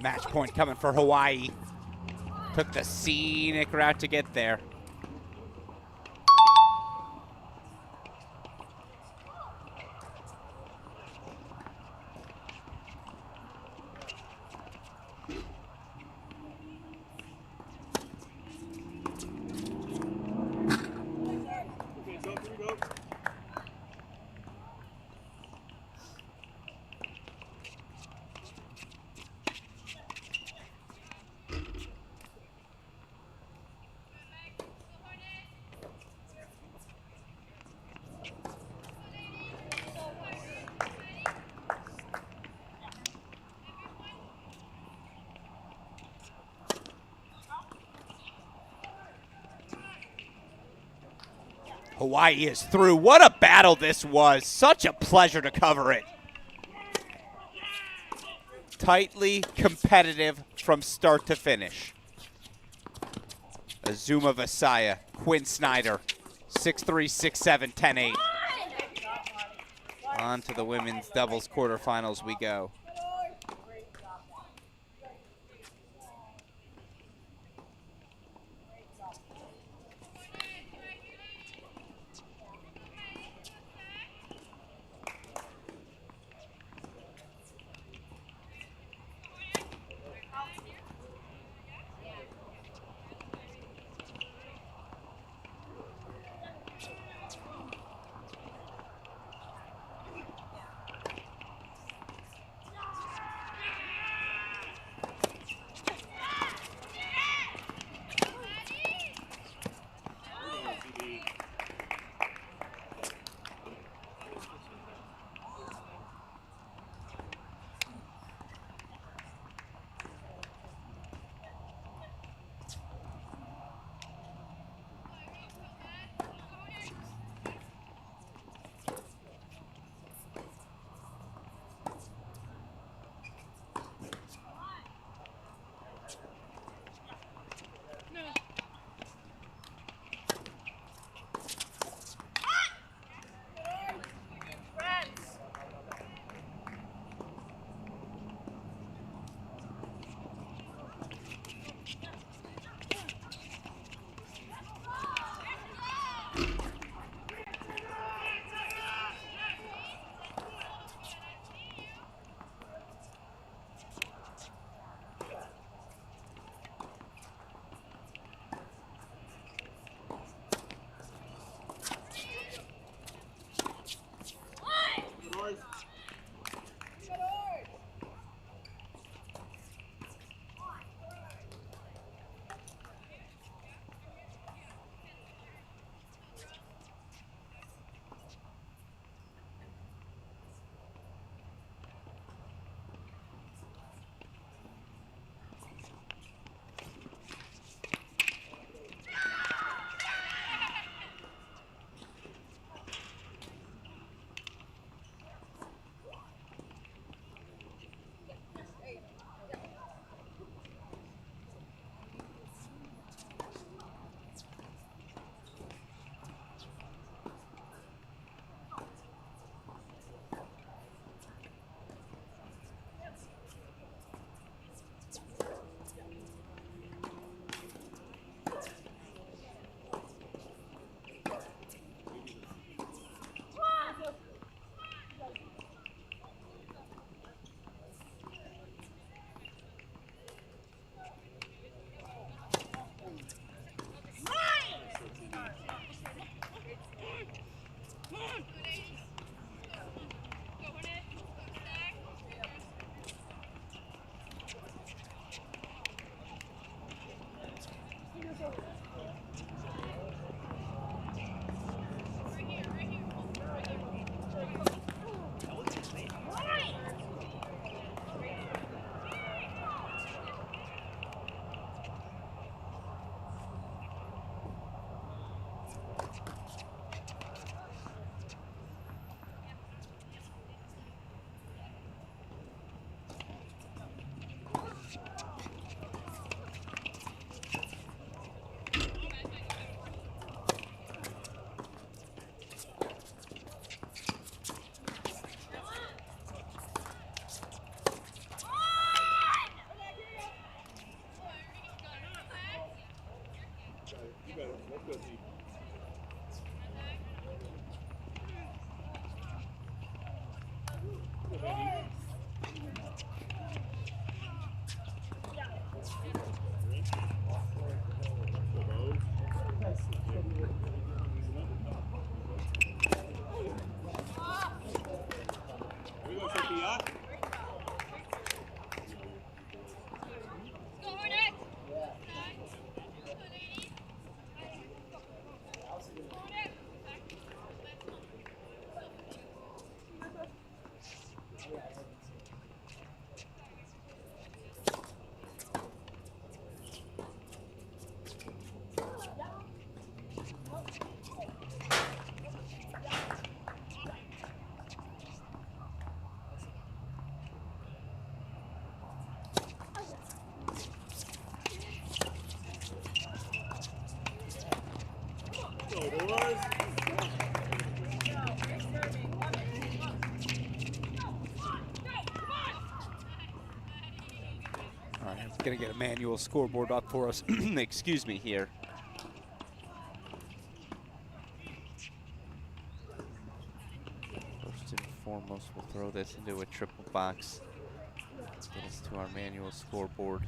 Match point coming for Hawaii. Took the scenic route to get there. Hawaii is through. What a battle this was. Such a pleasure to cover it. Tightly competitive from start to finish. Azuma Vasaya, Quinn Snyder, 6'3", 6'7", 10'8". On to the women's doubles quarterfinals we go. All right, I'm gonna get a manual scoreboard up for us. Excuse me here. First and foremost, we'll throw this into a triple box. Get us to our manual scoreboard.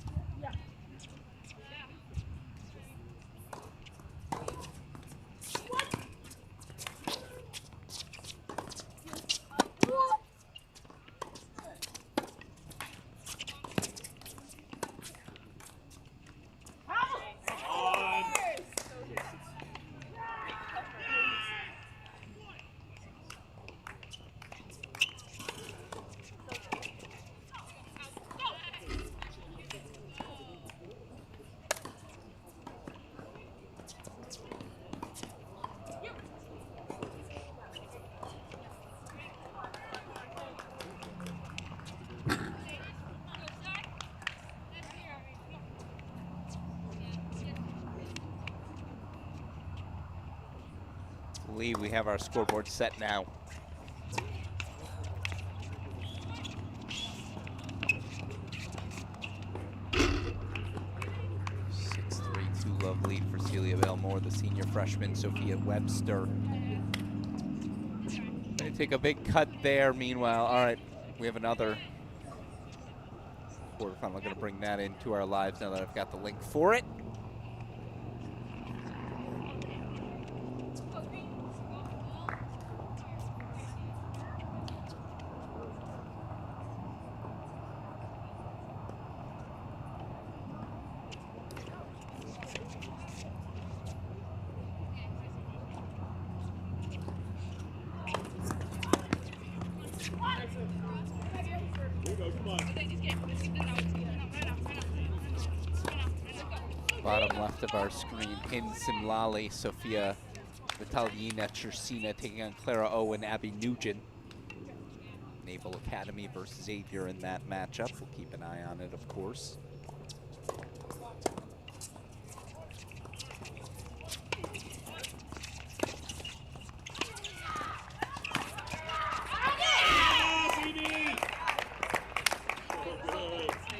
believe we have our scoreboard set now. Love lead for Celia Belmore, the senior freshman, Sophia Webster. They take a big cut there, meanwhile. All right, we have another quarterfinal. I'm going to bring that into our lives now that I've got the link for it. Bottom left of our screen, Hinson Lally, Sofia Vitalina Chersina taking on Clara Owen, Abby Nugent. Naval Academy versus Xavier in that matchup. We'll keep an eye on it, of course.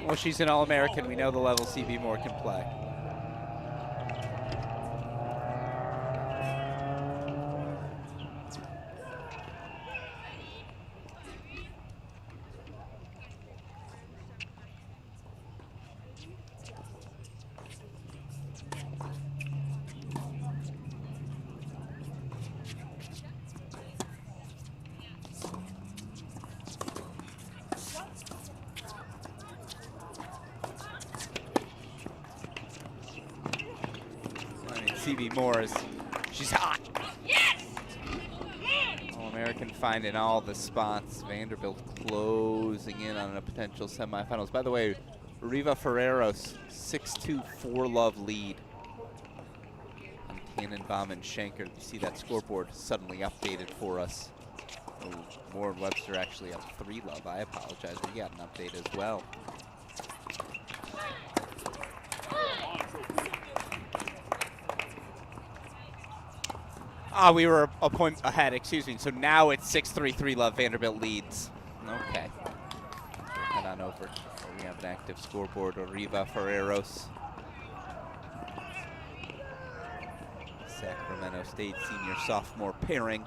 Well, she's an All-American. We know the level CB Moore can play. CB Morris, she's hot. Yes! All-American finding all the spots. Vanderbilt closing in on a potential semifinals. By the way, Riva Ferreros, 6-2, 4-love lead on Tannenbaum and Schenker. You see that scoreboard suddenly updated for us. Oh, Moore and Webster actually have 3-love. I apologize, we got an update as well. Ah, we were a point ahead, excuse me. So now it's 6-3, 3-love, Vanderbilt leads. Okay. Head on over. We have an active scoreboard, Oriva Ferreros. Sacramento State senior-sophomore pairing.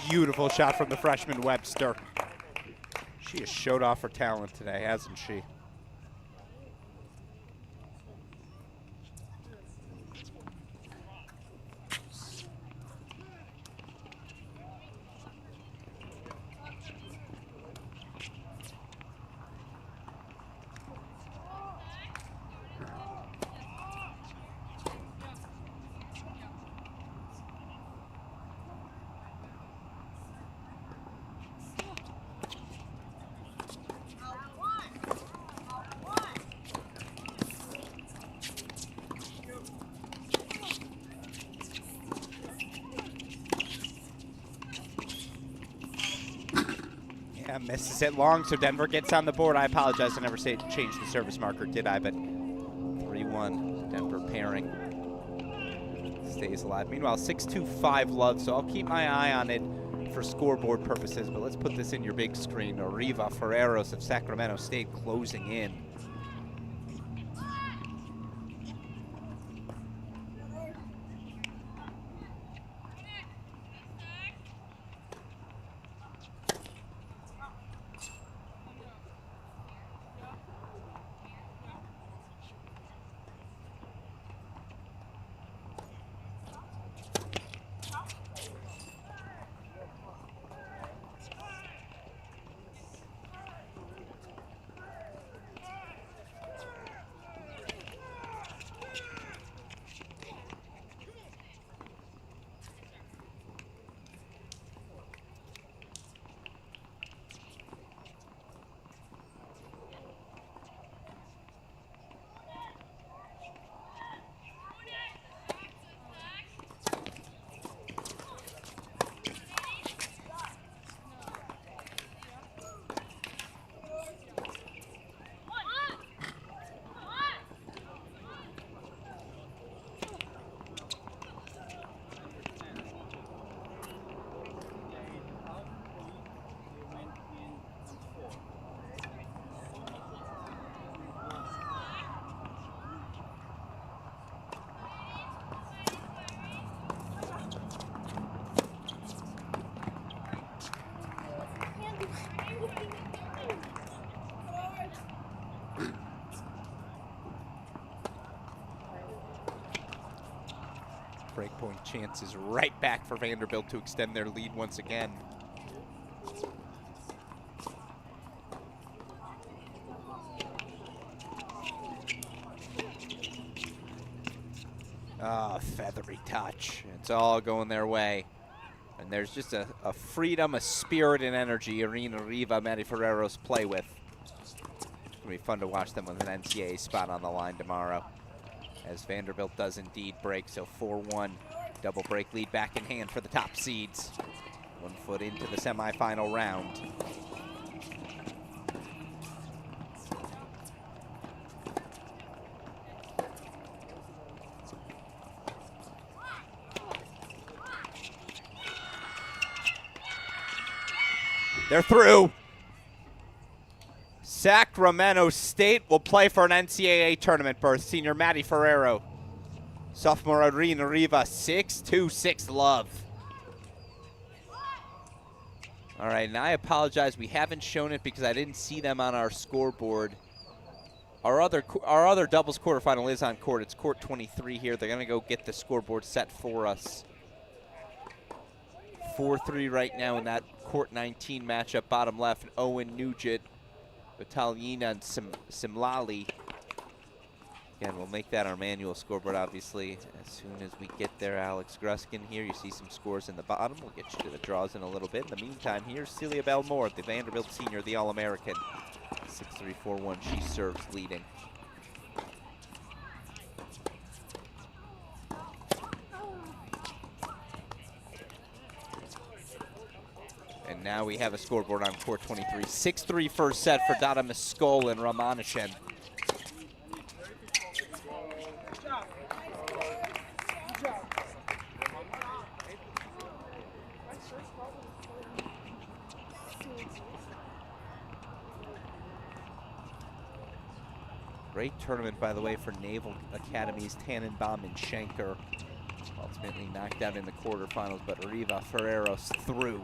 Beautiful shot from the freshman Webster. She has showed off her talent today, hasn't she? Misses it long, so Denver gets on the board. I apologize, I never changed the service marker, did I? But 3-1, Denver pairing stays alive. Meanwhile, 6-2-5 love, so I'll keep my eye on it for scoreboard purposes, but let's put this in your big screen. Arriva Ferreros of Sacramento State closing in. Breakpoint chances right back for Vanderbilt to extend their lead once again. Ah, feathery touch. It's all going their way. And there's just a freedom, a spirit, and energy Irene Arriva, Maddie Ferreros play with. It's going to be fun to watch them with an NCAA spot on the line tomorrow, as Vanderbilt does indeed break. So 4-1, double break lead back in hand for the top seeds. 1 foot into the semifinal round. They're through. Sacramento State will play for an NCAA tournament berth. Senior Maddie Ferrero. Sophomore Irene Arriva, 6-2-6 love. All right, and I apologize. We haven't shown it because I didn't see them on our scoreboard. Our other doubles quarterfinal is on court. It's court 23 here. They're going to go get the scoreboard set for us. 4-3 right now in that court 19 matchup. Bottom left, Owen Nugent, Vitalina, and Simlali. Again, we'll make that our manual scoreboard, obviously, as soon as we get there. Alex Gruskin here. You see some scores in the bottom. We'll get you to the draws in a little bit. In the meantime, here's Celia Belmore, the Vanderbilt senior, the All-American. 6-3-4-1, she serves leading. And now we have a scoreboard on court 23. 6-3 first set for Dada Miskol and Ramanujan. Great tournament, by the way, for Naval Academies, Tannenbaum and Schenker. Ultimately knocked out in the quarterfinals, but Arriva Ferreros through.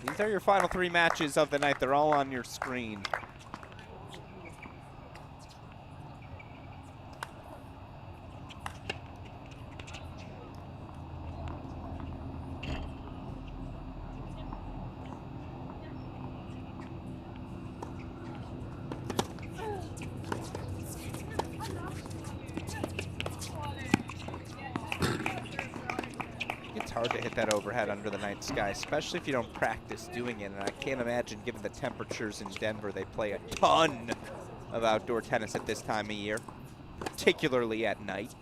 These are your final 3 matches of the night. They're all on your screen. It's hard to hit that overhead under the night sky, especially if you don't practice doing it. And I can't imagine, given the temperatures in Denver, they play a ton of outdoor tennis at this time of year, particularly at night.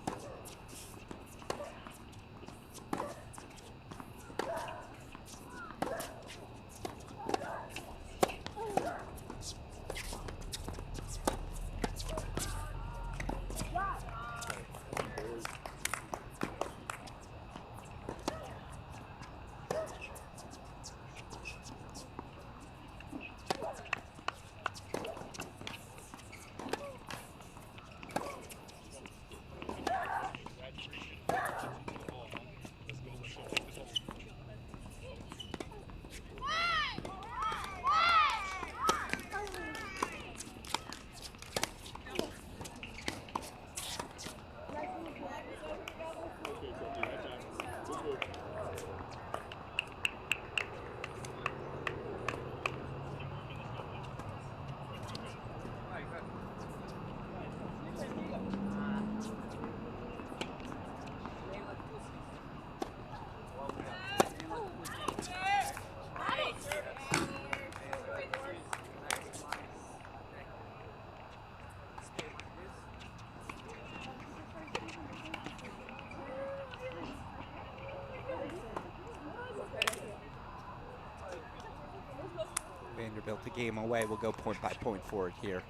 Vanderbilt the game away. We'll go point by point for it here.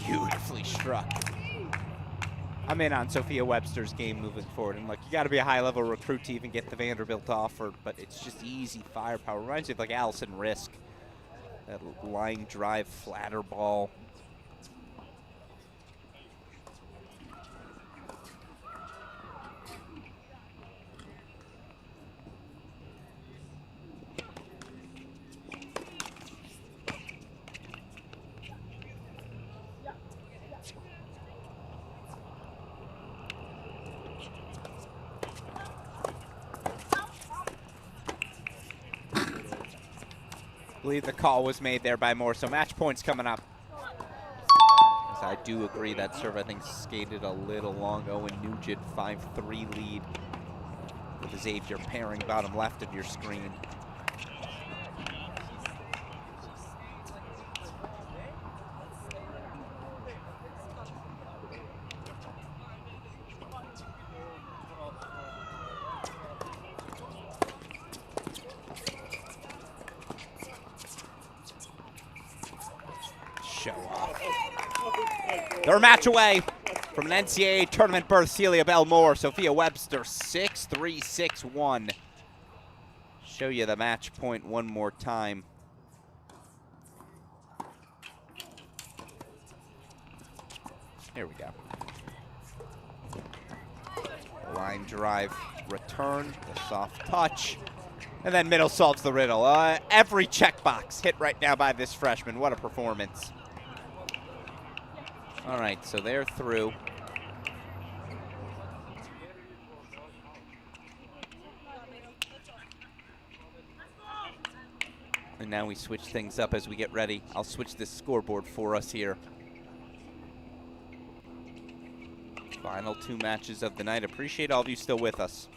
Beautifully struck. I'm in on Sophia Webster's game moving forward. And look, you got to be a high-level recruit to even get the Vanderbilt offer, but it's just easy firepower. Reminds me of like Allison Risk. That line drive, flatter ball. I believe the call was made there by Moore, so match points coming up. As I do agree that serve, I think, skated a little long. Owen Nugent, 5-3 lead with Xavier pairing bottom left of your screen. They're a match away from an NCAA tournament berth. Celia Bell Moore, Sophia Webster, 6-3, 6-1. Show you the match point one more time. Here we go. Line drive, return, the soft touch, and then middle solves the riddle. Every checkbox hit right now by this freshman. What a performance. All right, so they're through. And now we switch things up as we get ready. I'll switch this scoreboard for us here. Final two matches of the night. Appreciate all of you still with us.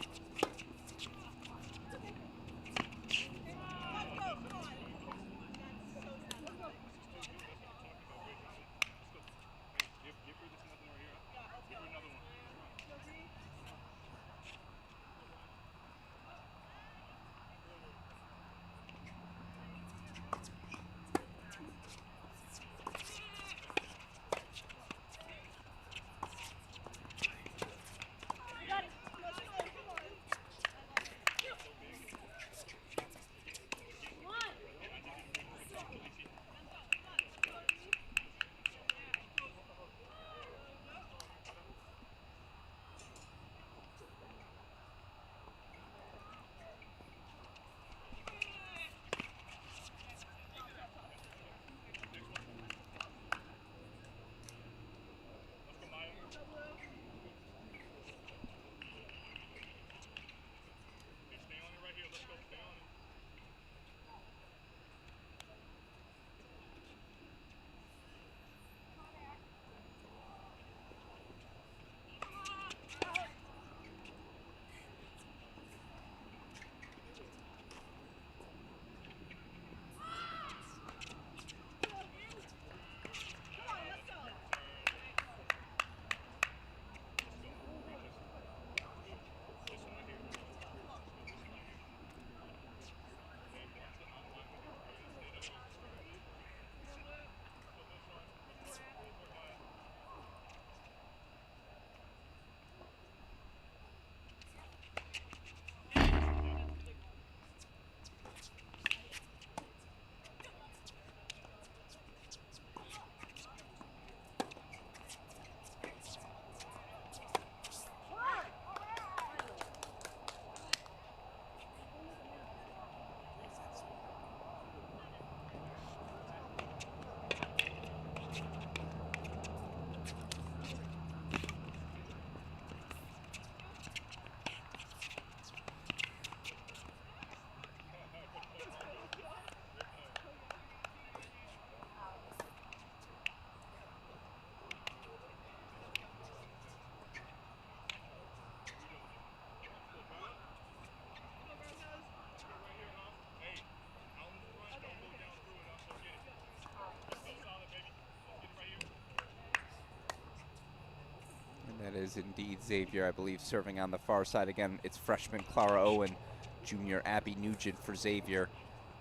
That is indeed Xavier, I believe, serving on the far side. Again, it's freshman Clara Owen, junior Abby Nugent for Xavier,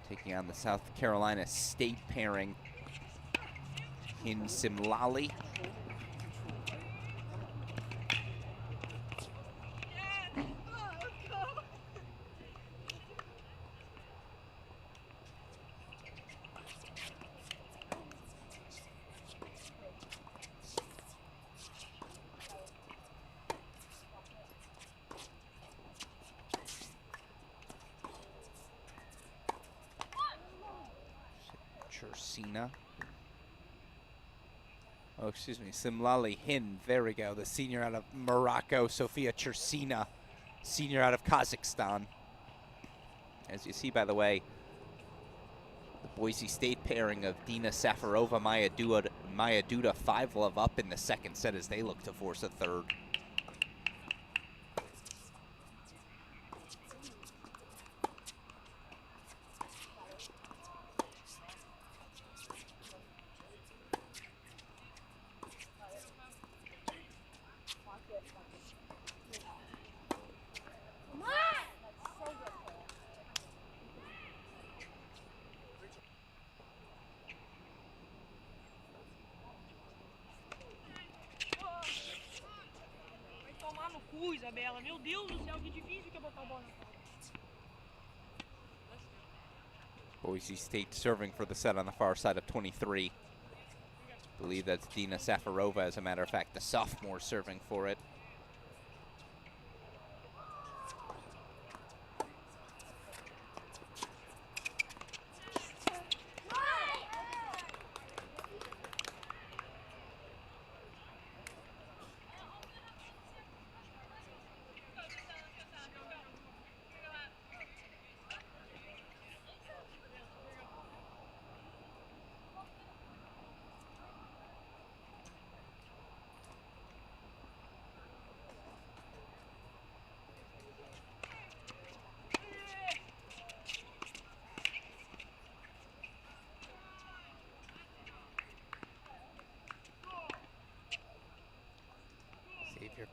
taking on the South Carolina State pairing, Hin Simlali. Chursina. Oh, excuse me, Simlali Hin. There we go. The senior out of Morocco, Sofia Chursina, senior out of Kazakhstan. As you see, by the way, the Boise State pairing of Dina Safarova, Maya Duda 5-love up in the second set as they look to force a third. Isabela, meu Deus do céu, que difícil que é botar a bola na bola. Boise State serving for the set on the far side of 23. I believe that's Dina Safarova, as a matter of fact, the sophomore serving for it.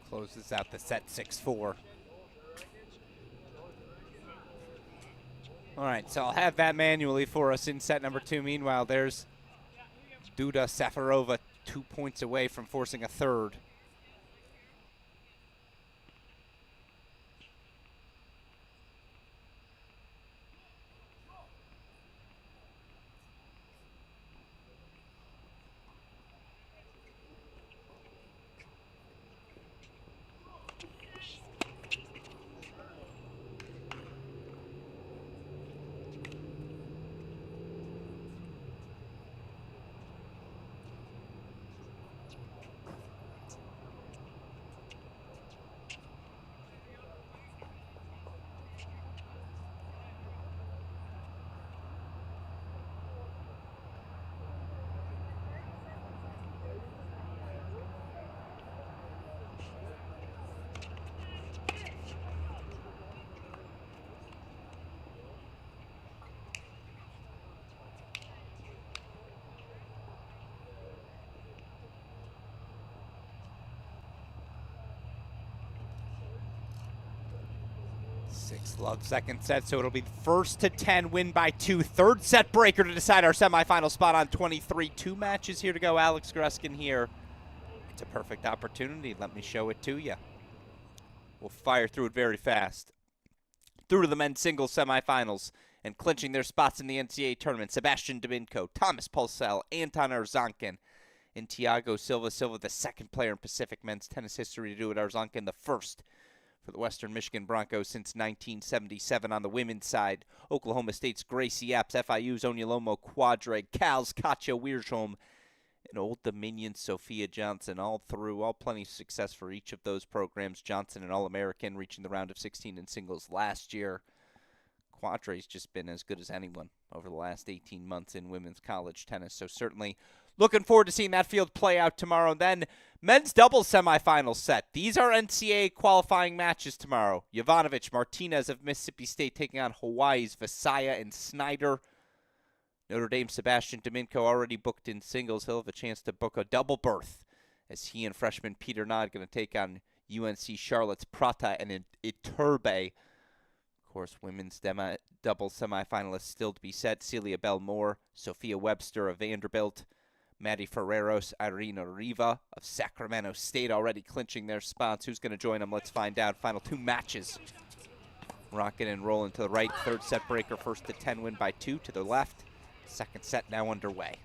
Closes out the set 6-4. All right, so I'll have that manually for us in set number 2. Meanwhile, there's Duda Safarova 2 points away from forcing a third. Love second set, so it'll be first to 10, win by 2. Third set breaker to decide our semifinal spot on 23. 2 matches here to go. Alex Gruskin here. It's a perfect opportunity. Let me show it to you. We'll fire through it very fast. Through to the men's singles semifinals and clinching their spots in the NCAA tournament. Sebastian Domingo, Thomas Pulsell, Anton Arzhankin, and Thiago Silva. Silva, the second player in Pacific men's tennis history to do it. Arzhankin, the first for the Western Michigan Broncos since 1977 on the women's side. Oklahoma State's Gracie Apps, FIU's Onomo Quadre, Cal's Katja Wiersholm, and Old Dominion's Sophia Johnson. All plenty of success for each of those programs. Johnson, an All-American, reaching the round of 16 in singles last year. Quadre's just been as good as anyone over the last 18 months in women's college tennis, so certainly looking forward to seeing that field play out tomorrow. And then men's doubles semifinal set. These are NCAA qualifying matches tomorrow. Jovanovic, Martinez of Mississippi State taking on Hawaii's Visaya and Snyder. Notre Dame's Sebastian Domingo already booked in singles. He'll have a chance to book a double berth as he and freshman Peter Nod going to take on UNC Charlotte's Prata and Iturbe. Of course, women's double semifinalists still to be set. Celia Bell-Moore, Sophia Webster of Vanderbilt, Maddie Ferreros, Irina Riva of Sacramento State already clinching their spots. Who's going to join them? Let's find out. Final 2 matches. Rocking and rolling to the right. Third set breaker, first to 10 win by 2 to the left. Second set now underway.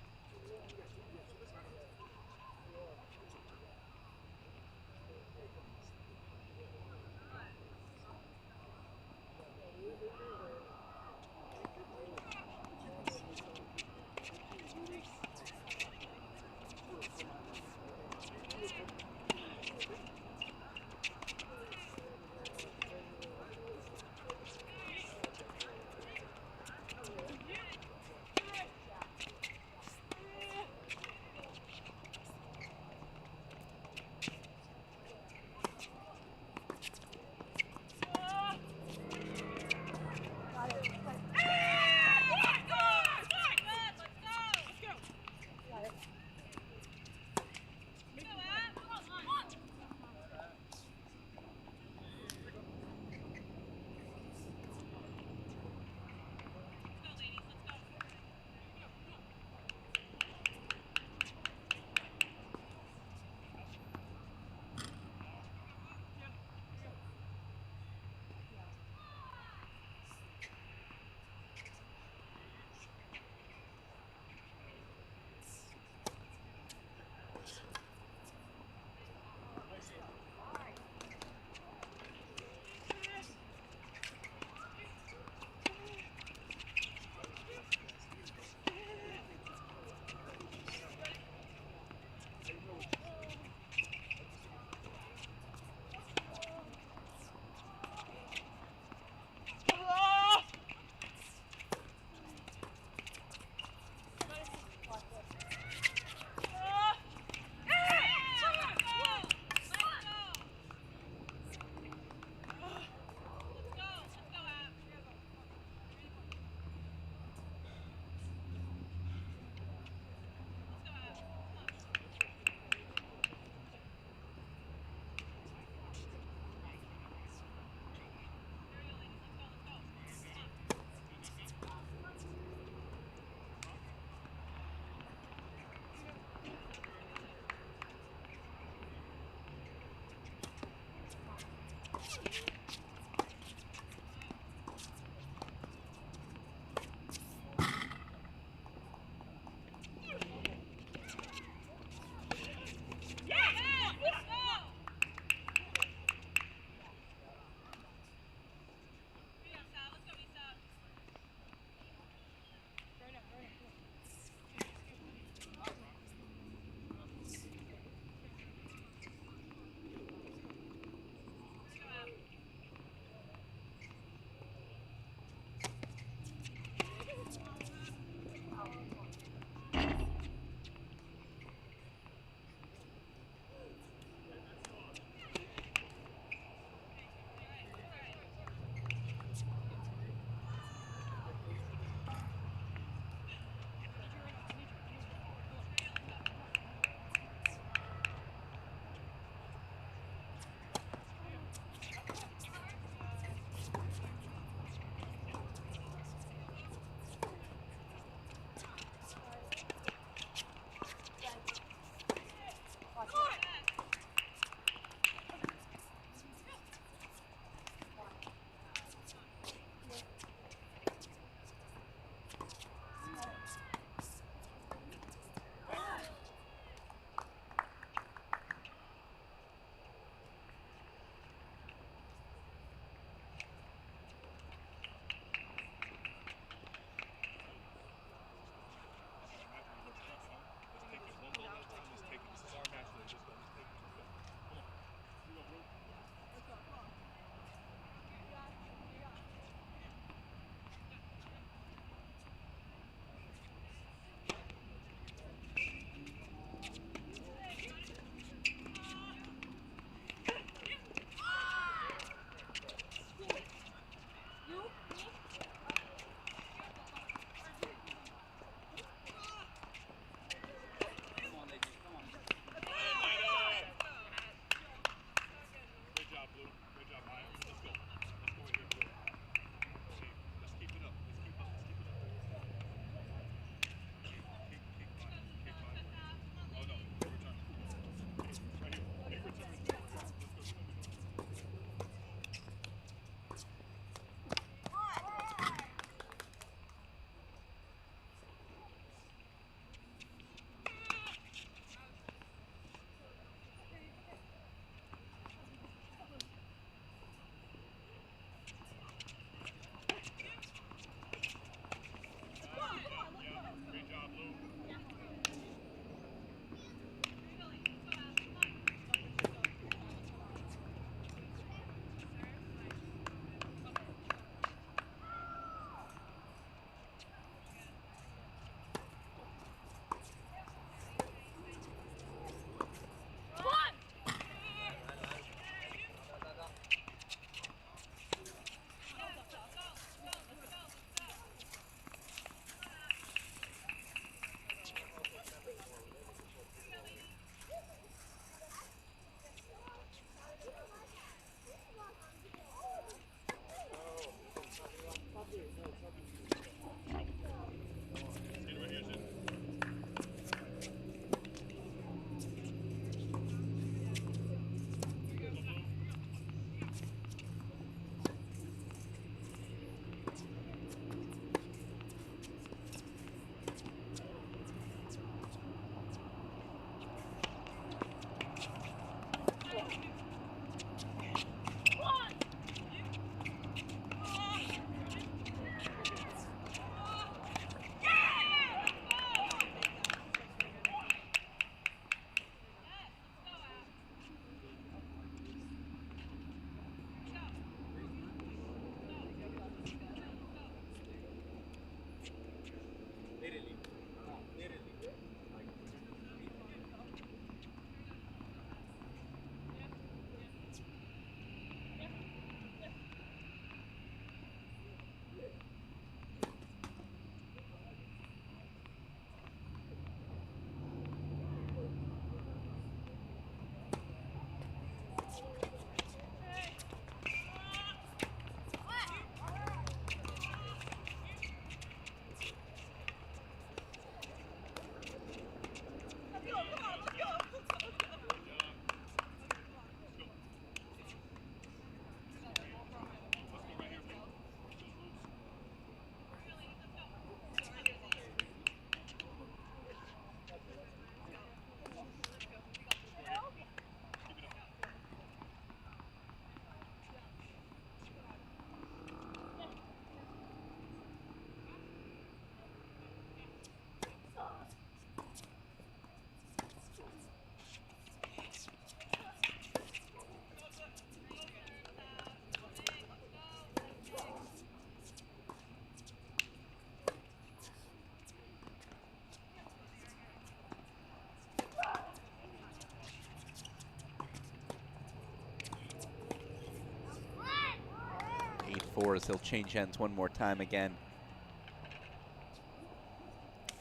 4 as he'll change ends one more time again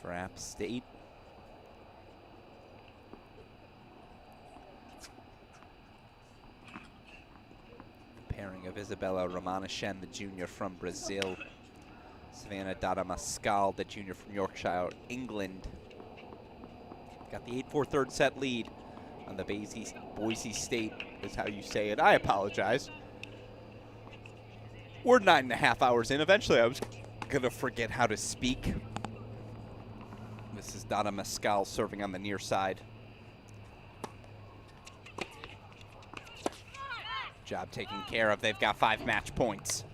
for App State. Pairing of Isabella Ramanashen, the junior from Brazil. Savannah Dadamascal, the junior from Yorkshire, England. Got the 8-4 third set lead on the Boise State, is how you say it. I apologize. We're 9.5 hours in. Eventually, I was going to forget how to speak. This is Dadamascal serving on the near side. Job taken care of. They've got 5 match points.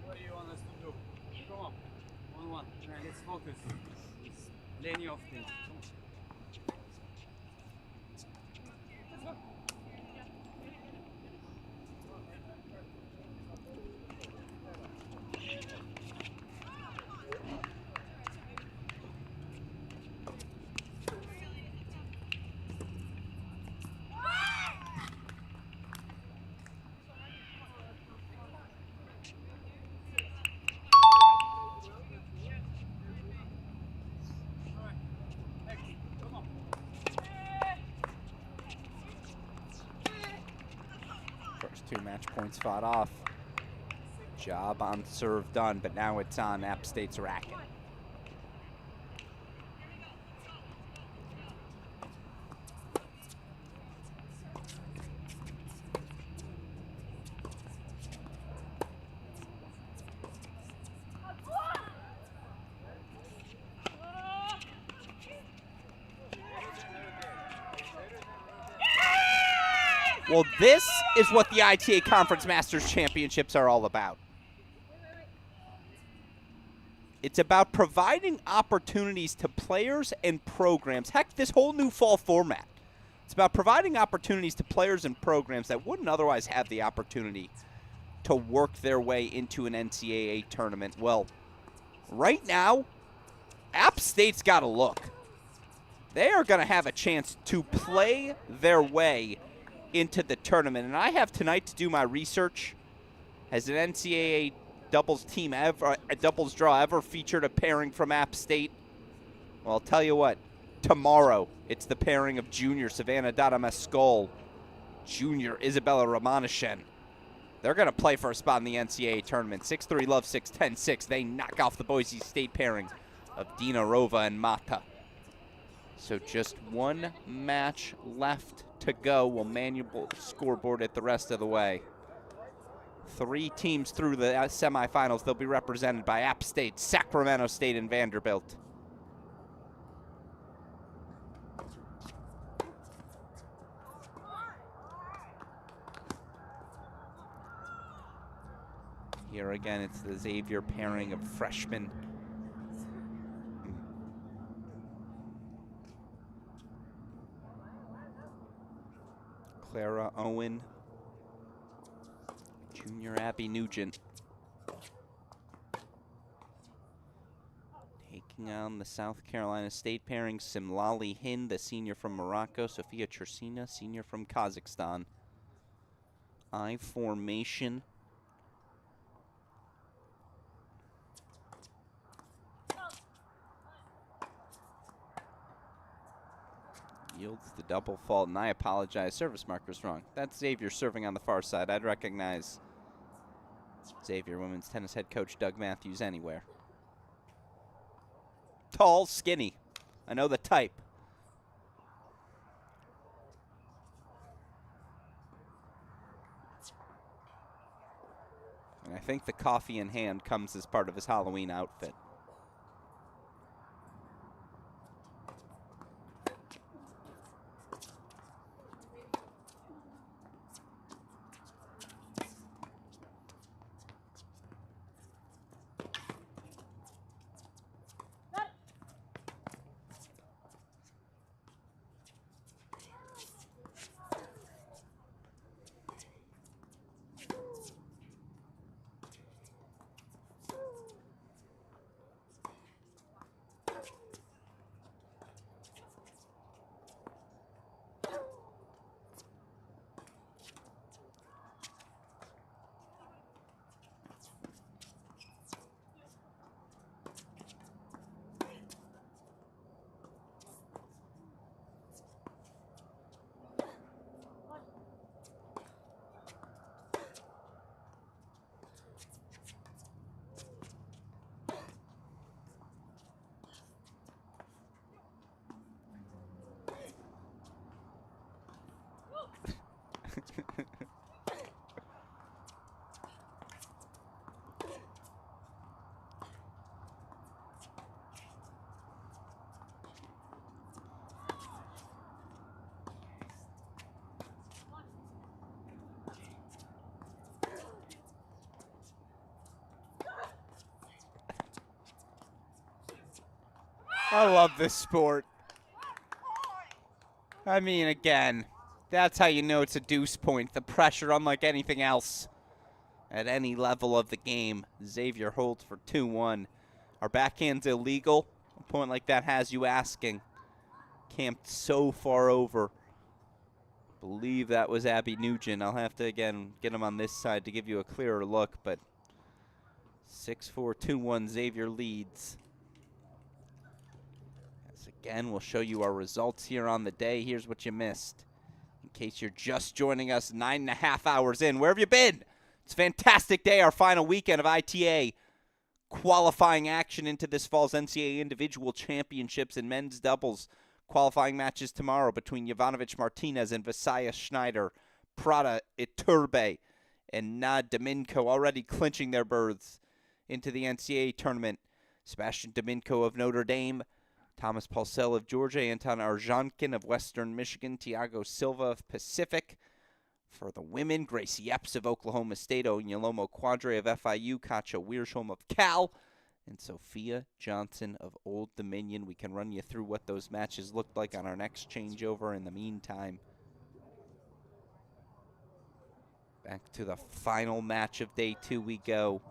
What do you want us to do? Come on. 1-1. Let's focus. Plenty of things. First 2 match points fought off. Job on serve done, but now it's on App State's racket. Well, this is what the ITA Conference Masters Championships are all about. It's about providing opportunities to players and programs. Heck, this whole new fall format. It's about providing opportunities to players and programs that wouldn't otherwise have the opportunity to work their way into an NCAA tournament. Well, right now, App State's got to look. They are going to have a chance to play their way into the tournament. And I have tonight to do my research. Has an NCAA doubles team ever, a doubles draw ever featured a pairing from App State? Well, I'll tell you what. Tomorrow, it's the pairing of junior Savannah Dadamascal, junior Isabella Ramanashen. They're going to play for a spot in the NCAA tournament. 6-3 Love 6-10-6. They knock off the Boise State pairing of Dina Rova and Mata. So just 1 match left to go. We'll manual scoreboard it the rest of the way. 3 teams through the semifinals. They'll be represented by App State, Sacramento State, and Vanderbilt. Here again, it's the Xavier pairing of freshmen. Clara Owen, junior Abby Nugent. Taking on the South Carolina State pairing, Simlali Hind, the senior from Morocco, Sofia Chersina, senior from Kazakhstan. I formation. Yields the double fault, and I apologize. Service marker's wrong. That's Xavier serving on the far side. I'd recognize Xavier women's tennis head coach Doug Matthews anywhere. Tall, skinny. I know the type. And I think the coffee in hand comes as part of his Halloween outfit. I love this sport. I mean, again, that's how you know it's a deuce point. The pressure unlike anything else at any level of the game. Xavier holds for 2-1. Our backhand's illegal. A point like that has you asking. Camped so far over. Believe that was Abby Nugent. I'll have to, again, get him on this side to give you a clearer look, but 6-4, 2-1, Xavier leads. As again, we'll show you our results here on the day. Here's what you missed. In case you're just joining us 9.5 hours in, where have you been? It's a fantastic day, our final weekend of ITA qualifying action into this fall's NCAA Individual Championships in men's doubles. Qualifying matches tomorrow between Jovanovic Martinez and Visaya Schneider, Prada Iturbe, and Nad Dominko already clinching their berths into the NCAA tournament. Sebastian Dominko of Notre Dame, Thomas Paulsell of Georgia, Anton Arzhankin of Western Michigan, Tiago Silva of Pacific. For the women, Gracie Apps of Oklahoma State, Onomo Quadre of FIU, Katja Wiersholm of Cal, and Sophia Johnson of Old Dominion. We can run you through what those matches looked like on our next changeover. In the meantime, back to the final match of day 2 we go.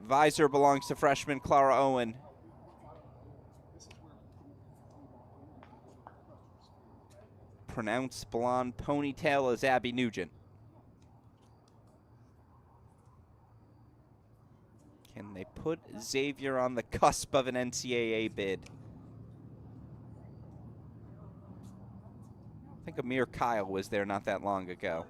Visor belongs to freshman Clara Owen. Pronounced blonde ponytail is Abby Nugent. Can they put Xavier on the cusp of an NCAA bid? I think Amir Kyle was there not that long ago.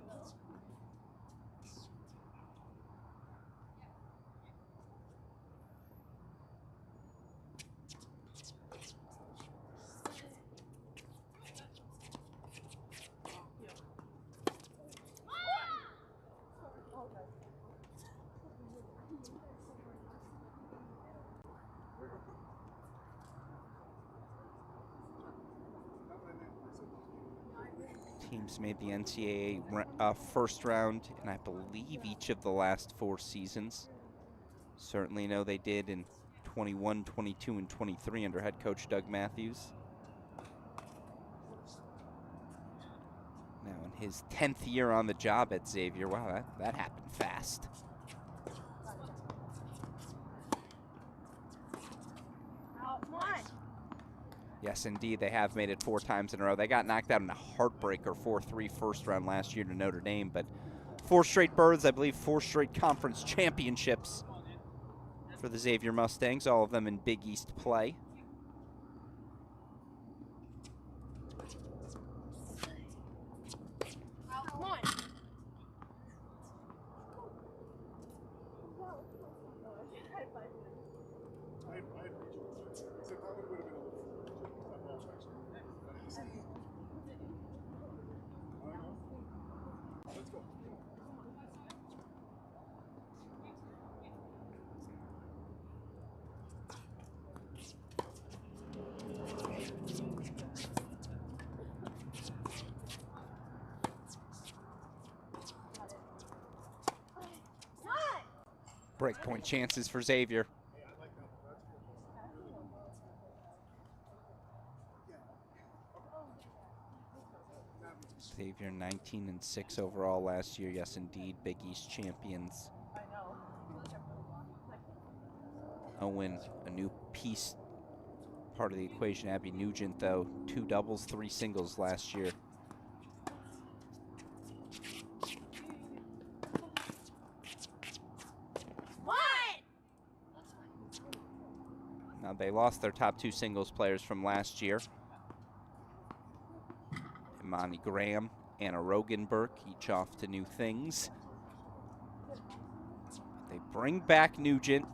Teams made the NCAA first round in, I believe, each of the last 4 seasons. Certainly know they did in 21, 22, and 23 under head coach Doug Matthews. Now in his 10th year on the job at Xavier. Wow, that happened fast. Yes, indeed, they have made it 4 times in a row. They got knocked out in a heartbreaker 4-3 first round last year to Notre Dame, but 4 straight berths, I believe 4 straight conference championships for the Xavier Mustangs, all of them in Big East play. Breakpoint chances for Xavier. Xavier 19-6 overall last year. Yes, indeed, Big East champions. Owen, a new piece, part of the equation. Abby Nugent, though, 2 doubles, 3 singles last year. Now, they lost their top 2 singles players from last year. Imani Graham, Anna Rogenberg, each off to new things. They bring back Nugent.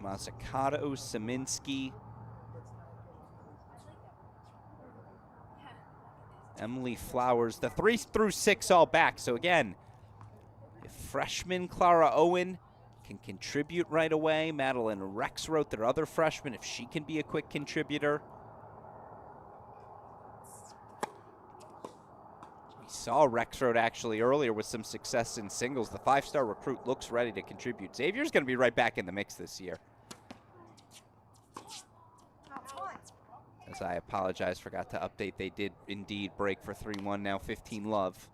Mazzucato, Szyminski, Emily Flowers. The 3 through 6 all back. So again, if freshman Clara Owen can contribute right away, Madeline Rexroth, their other freshman, if she can be a quick contributor. We saw Rexroad actually earlier with some success in singles. The 5-star recruit looks ready to contribute. Xavier's going to be right back in the mix this year. As I apologize, forgot to update. They did indeed break for 3-1, now 15-love.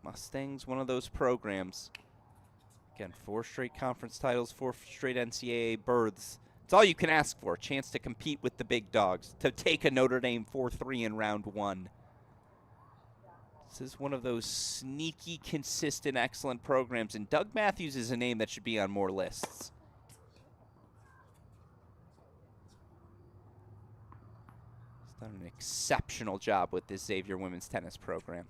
Mustangs, one of those programs. Again, 4 straight conference titles, 4 straight NCAA berths. It's all you can ask for, a chance to compete with the big dogs, to take a Notre Dame 4-3 in round 1. This is one of those sneaky, consistent, excellent programs, and Doug Matthews is a name that should be on more lists. He's done an exceptional job with this Xavier women's tennis program.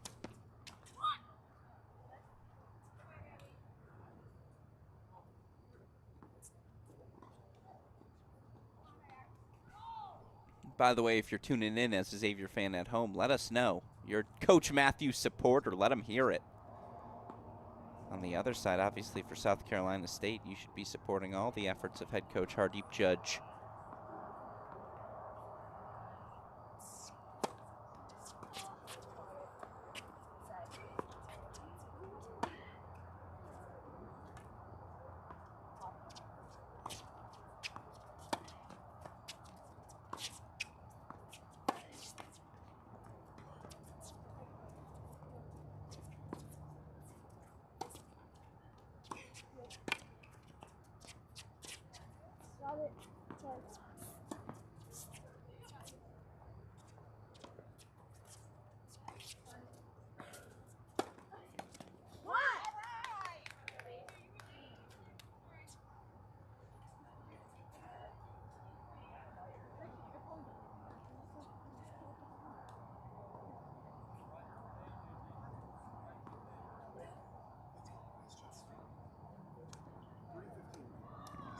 By the way, if you're tuning in as a Xavier fan at home, let us know. You're Coach Matthews supporter. Let him hear it. On the other side, obviously, for South Carolina State, you should be supporting all the efforts of head coach Hardeep Judge.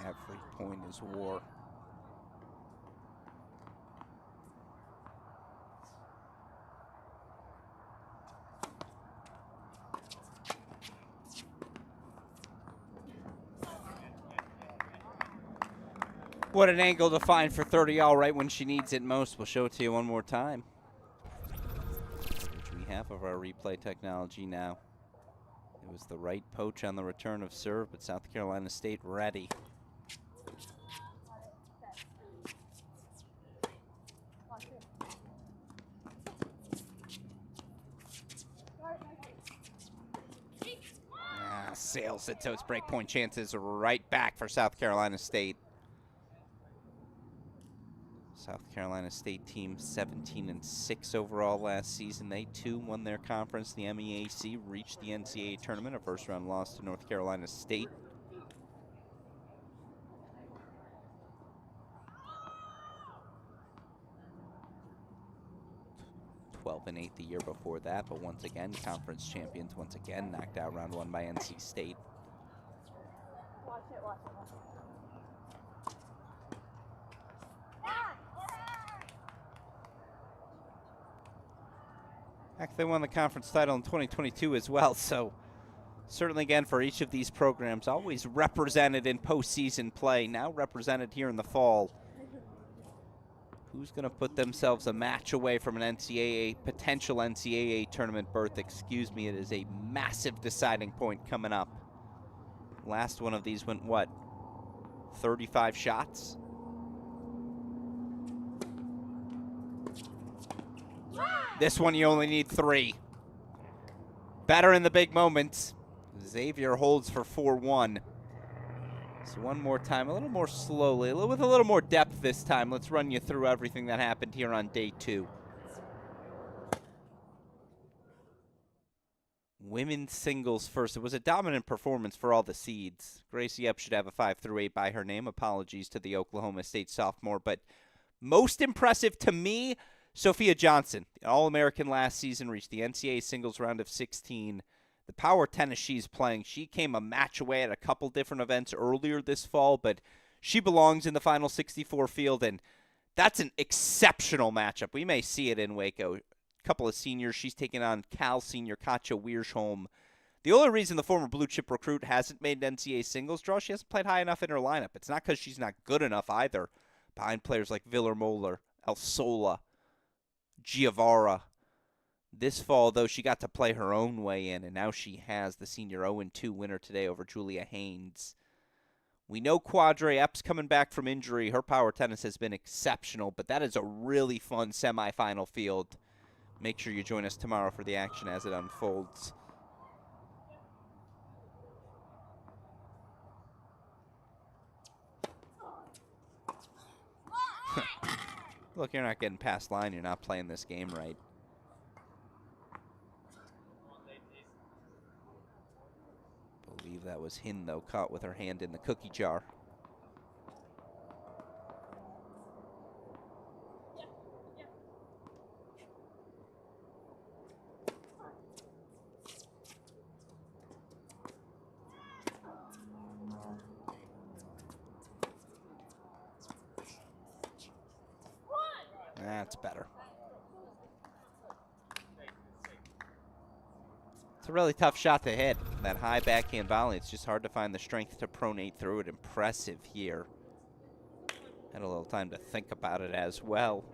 Every point is war. What an angle to find for 30-all right when she needs it most. We'll show it to you one more time. Which we have of our replay technology now. It was the right poach on the return of serve, but South Carolina State ready. Sails it, so it's break point chances right back for South Carolina State. South Carolina State team 17-6 overall last season. They too won their conference. The MEAC reached the NCAA tournament, a first-round loss to North Carolina State. (12-8) the year before that, but once again, conference champions. Once again, knocked out round 1 by NC State. Heck, they won the conference title in 2022 as well, so certainly, again, for each of these programs, always represented in postseason play, now represented here in the fall. Who's going to put themselves a match away from an potential NCAA tournament berth? Excuse me, it is a massive deciding point coming up. Last one of these went, what, 35 shots? This one you only need 3. Better in the big moments. Xavier holds for 4-1. So one more time, a little more slowly, with a little more depth this time. Let's run you through everything that happened here on day 2. Women's singles first. It was a dominant performance for all the seeds. Gracie Apps should have a 5-8 by her name. Apologies to the Oklahoma State sophomore. But most impressive to me, Sophia Johnson, the All-American last season, reached the NCAA singles round of 16. The power tennis she's playing, she came a match away at a couple different events earlier this fall, but she belongs in the final 64 field, and that's an exceptional matchup. We may see it in Waco. A couple of seniors. She's taking on Cal senior Katja Wiersholm. The only reason the former blue chip recruit hasn't made an NCAA singles draw, she hasn't played high enough in her lineup. It's not because she's not good enough either. Behind players like Viller Moeller, El Sola, Giavara this fall, though she got to play her own way in, and now she has the senior 0-2 winner today over Julia Haynes. We know Quadre Apps coming back from injury. Her power tennis has been exceptional, but that is a really fun semifinal field. Make sure you join us tomorrow for the action as it unfolds. Look, you're not getting past line. You're not playing this game right. Believe that was Hin, though, caught with her hand in the cookie jar. That's better. It's a really tough shot to hit. That high backhand volley, it's just hard to find the strength to pronate through it. Impressive here. Had a little time to think about it as well.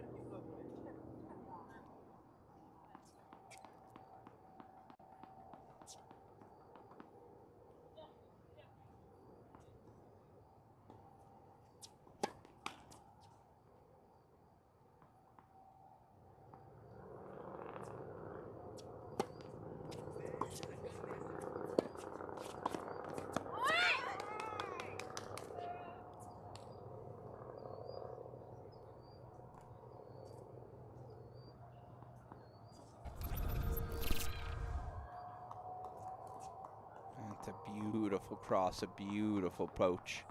That's a beautiful cross, a beautiful poach.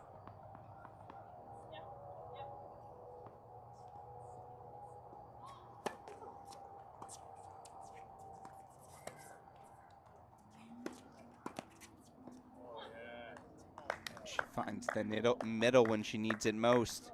She finds the middle when she needs it most.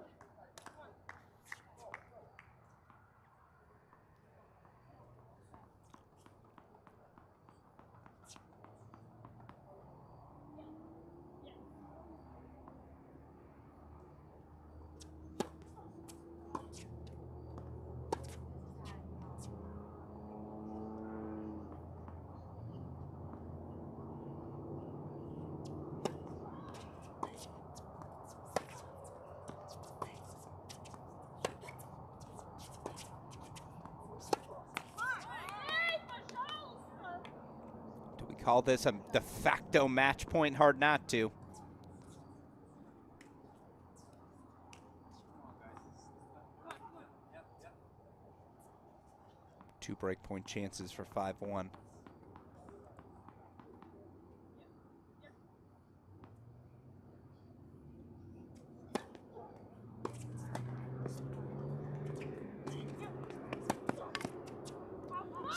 Call this a de facto match point? Hard not to. Two break point chances for 5-1.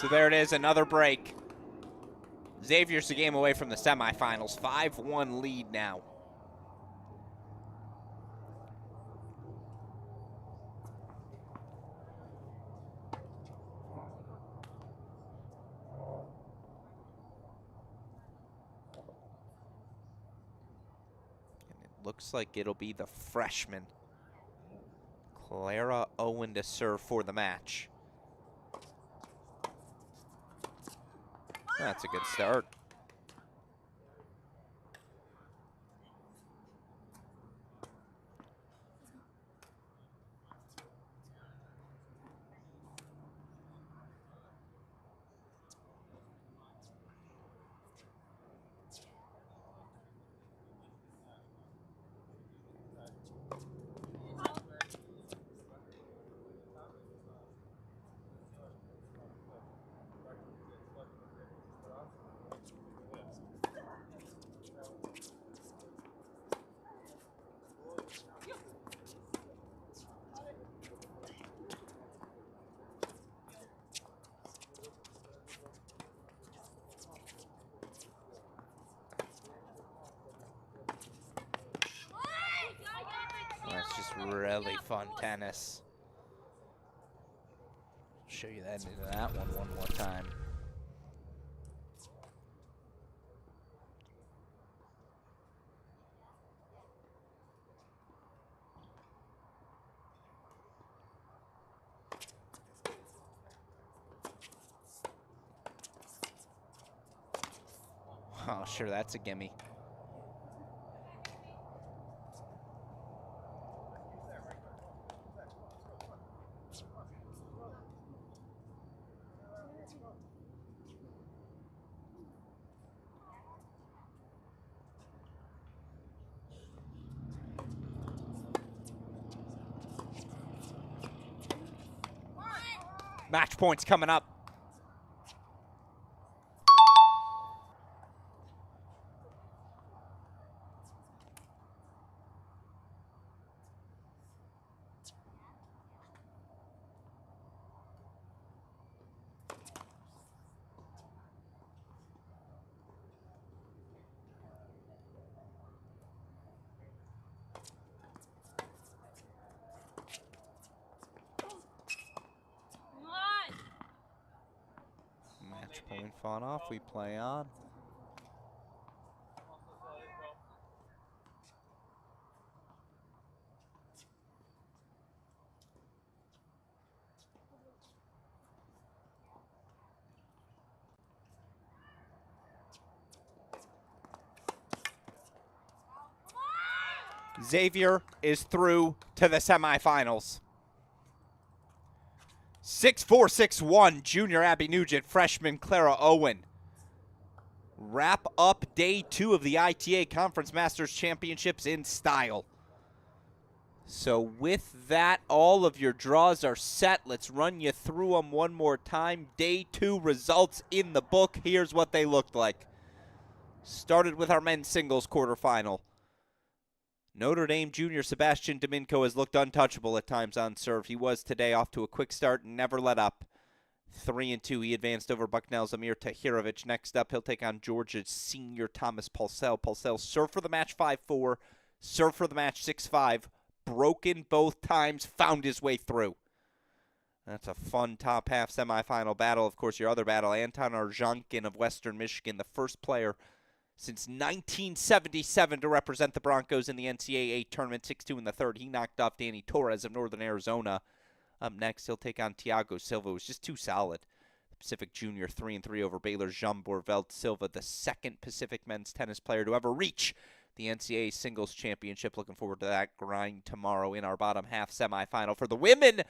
So there it is, another break. Xavier's a game away from the semifinals. 5-1 lead now. And it looks like it'll be the freshman, Clara Owen, to serve for the match. That's a good start. That's just really fun tennis. Show you that into that one more time. Oh, sure, that's a gimme. Match points coming up. Match point fought off. We play on. Xavier is through to the semifinals. 6'4", 6'1", junior Abby Nugent, freshman Clara Owen. Wrap up day 2 of the ITA Conference Masters Championships in style. So with that, all of your draws are set. Let's run you through them one more time. Day 2 results in the book. Here's what they looked like. Started with our men's singles quarterfinal. Notre Dame junior Sebastian Domingo has looked untouchable at times on serve. He was today off to a quick start and never let up. 3-2, he advanced over Bucknell's Amir Tahirovic. Next up, he'll take on Georgia's senior Thomas Pulsell. Pulsell served for the match 5-4, served for the match 6-5, broken both times, found his way through. That's a fun top half semifinal battle. Of course, your other battle, Anton Arzhankin of Western Michigan, the first player since 1977 to represent the Broncos in the NCAA tournament, 6-2 in the third. He knocked off Danny Torres of Northern Arizona. Up next, he'll take on Thiago Silva, who's just too solid. The Pacific Junior 3-3 over Baylor's Jean Bourvelt. Silva, the second Pacific men's tennis player to ever reach the NCAA singles championship. Looking forward to that grind tomorrow in our bottom half semifinal. For the women,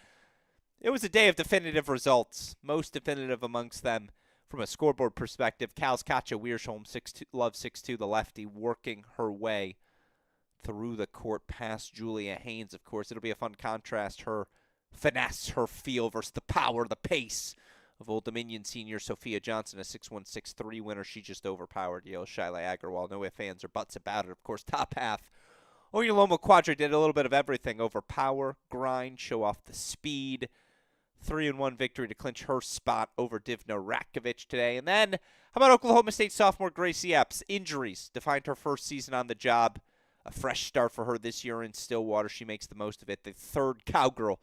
it was a day of definitive results, most definitive amongst them. From a scoreboard perspective, Cal's Katja Wiersholm, 6'2", love 6'2", the lefty, working her way through the court past Julia Haynes, of course. It'll be a fun contrast, her finesse, her feel versus the power, the pace of Old Dominion senior Sophia Johnson, a 6'1", 6'3" winner. She just overpowered Yale Shaila Agarwal. No ifs, ands, or buts about it. Of course, top half, Onomo Quadre did a little bit of everything. Overpower, grind, show off the speed. 3-1 victory to clinch her spot over Divna Rakovic today. And then, how about Oklahoma State sophomore Gracie Apps? Injuries defined her first season on the job. A fresh start for her this year in Stillwater. She makes the most of it. The third cowgirl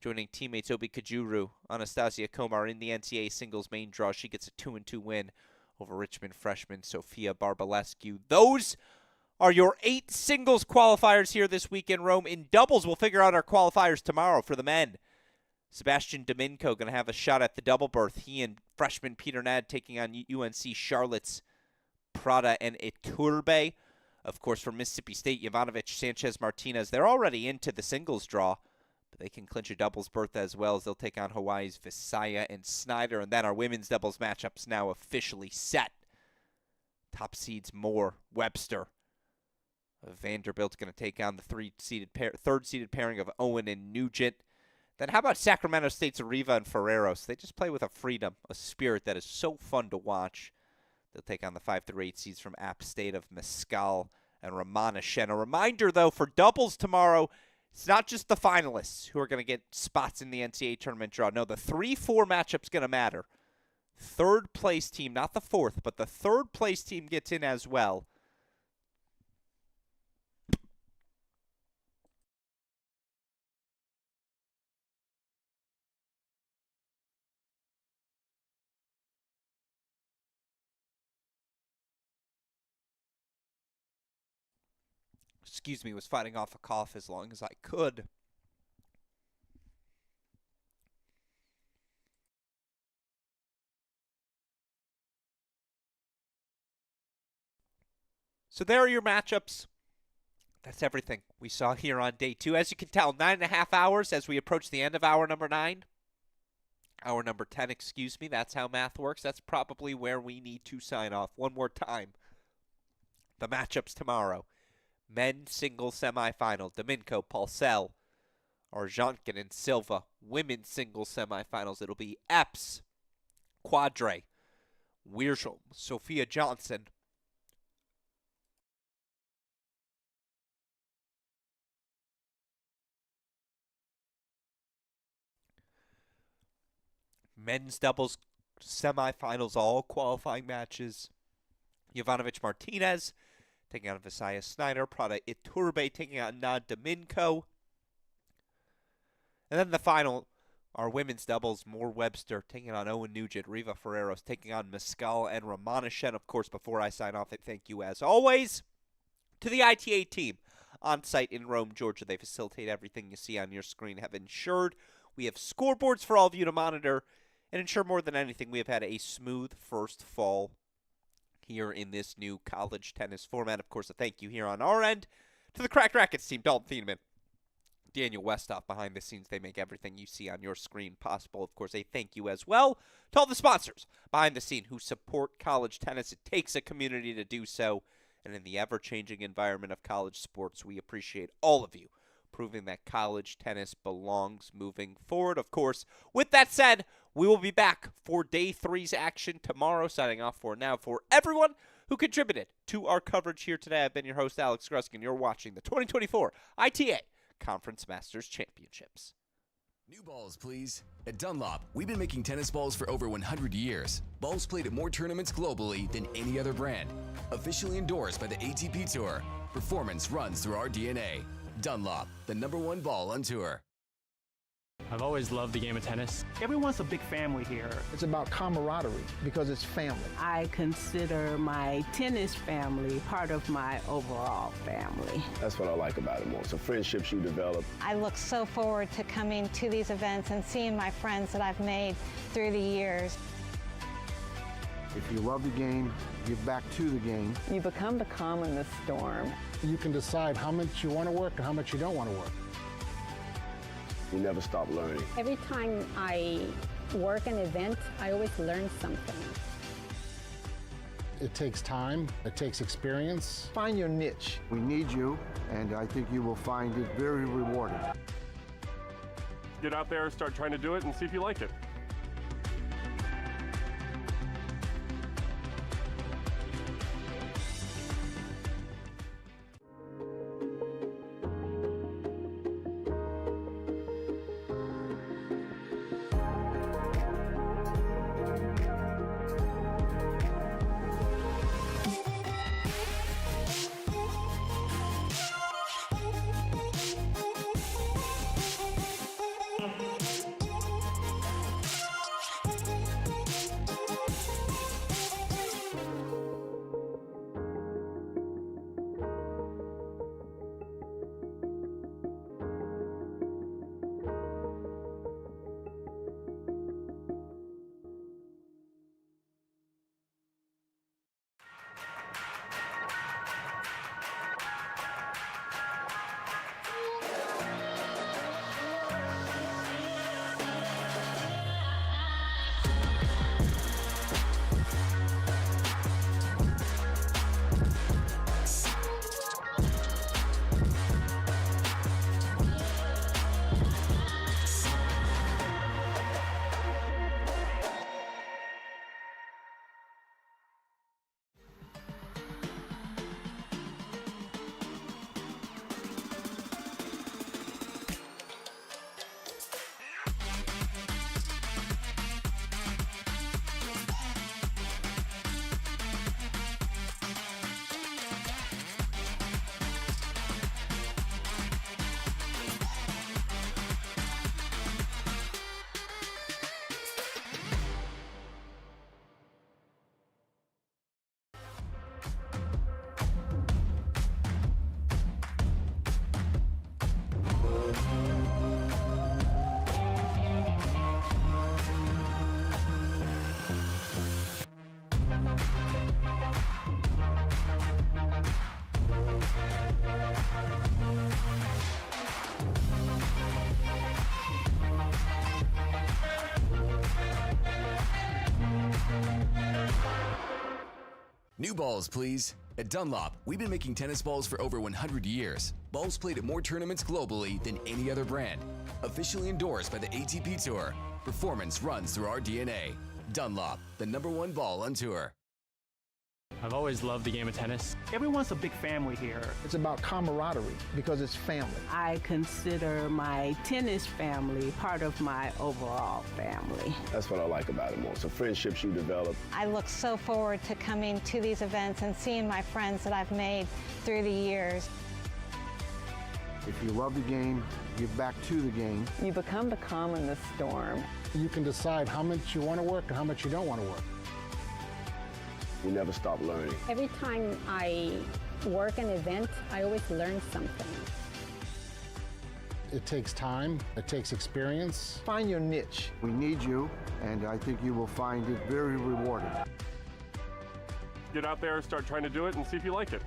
joining teammates Obi Kajuru, Anastasia Komar in the NCAA singles main draw. She gets a 2-2 win over Richmond freshman Sophia Barbalescu. Those are your 8 singles qualifiers here this week in Rome. In doubles, we'll figure out our qualifiers tomorrow for the men. Sebastian Domingo going to have a shot at the double berth. He and freshman Peter Nad taking on UNC Charlotte's Prada and Iturbe. Of course, for Mississippi State, Jovanovic, Sanchez, Martinez, they're already into the singles draw, but they can clinch a doubles berth as well as they'll take on Hawaii's Visaya and Snyder. And then our women's doubles matchups now officially set. Top seeds Moore, Webster. Vanderbilt's going to take on the third-seeded pairing of Owen and Nugent. Then how about Sacramento State's Arriva and Ferreros? They just play with a freedom, a spirit that is so fun to watch. They'll take on the 5-8 seeds from App State of Mescal and Ramanujan. A reminder, though, for doubles tomorrow, it's not just the finalists who are going to get spots in the NCAA tournament draw. No, the 3-4 matchup's going to matter. Third place team, not the fourth, but the third place team gets in as well. Excuse me, was fighting off a cough as long as I could. So there are your matchups. That's everything we saw here on day 2. As you can tell, 9.5 hours as we approach the end of hour number 9. Hour number 10, excuse me. That's how math works. That's probably where we need to sign off. One more time. The matchups tomorrow. Men's singles semifinal. Domingo, Paulsell, Arzhankin, and Silva. Women's singles semifinals. It'll be Apps, Quadre, Wiersholm, Sophia Johnson, men's doubles semifinals, all qualifying matches. Jovanovic Martinez taking on Visaya Snyder. Prada Iturbe taking on Nad Domingo. And then the final, our women's doubles, Moore Webster taking on Owen Nugent. Riva Ferreros taking on Mescal and Ramanishen. Of course, before I sign off, I thank you as always to the ITA team on site in Rome, Georgia. They facilitate everything you see on your screen, have ensured we have scoreboards for all of you to monitor, and ensure more than anything we have had a smooth first fall here in this new college tennis format. Of course, a thank you here on our end to the Cracked Rackets team, Dalton Thieneman, Daniel Westhoff behind the scenes. They make everything you see on your screen possible. Of course, a thank you as well to all the sponsors behind the scene who support college tennis. It takes a community to do so, and in the ever-changing environment of college sports, we appreciate all of you proving that college tennis belongs moving forward. Of course, with that said, we will be back for Day 3's action tomorrow. Signing off for now for everyone who contributed to our coverage here today. I've been your host, Alex Gruskin. You're watching the 2024 ITA Conference Masters Championships. New balls, please. At Dunlop, we've been making tennis balls for over 100 years. Balls played at more tournaments globally than any other brand. Officially endorsed by the ATP Tour. Performance runs through our DNA. Dunlop, the #1 ball on tour. I've always loved the game of tennis. Everyone's a big family here. It's about camaraderie because it's family. I consider my tennis family part of my overall family. That's what I like about it most. The friendships you develop. I look so forward to coming to these events and seeing my friends that I've made through the years. If you love the game, give back to the game. You become the calm in the storm. You can decide how much you want to work and how much you don't want to work. You never stop learning. Every time I work an event, I always learn something. It takes time, it takes experience. Find your niche. We need you, and I think you will find it very rewarding. Get out there, start trying to do it, and see if you like it. New balls, please. At Dunlop, we've been making tennis balls for over 100 years. Balls played at more tournaments globally than any other brand. Officially endorsed by the ATP Tour. Performance runs through our DNA. Dunlop, the #1 ball on tour. I've always loved the game of tennis. Everyone's a big family here. It's about camaraderie because it's family. I consider my tennis family part of my overall family. That's what I like about it most. The friendships you develop. I look so forward to coming to these events and seeing my friends that I've made through the years. If you love the game, give back to the game. You become the calm in the storm. You can decide how much you want to work and how much you don't want to work. You never stop learning. Every time I work an event, I always learn something. It takes time, it takes experience. Find your niche. We need you, and I think you will find it very rewarding. Get out there, start trying to do it, and see if you like it.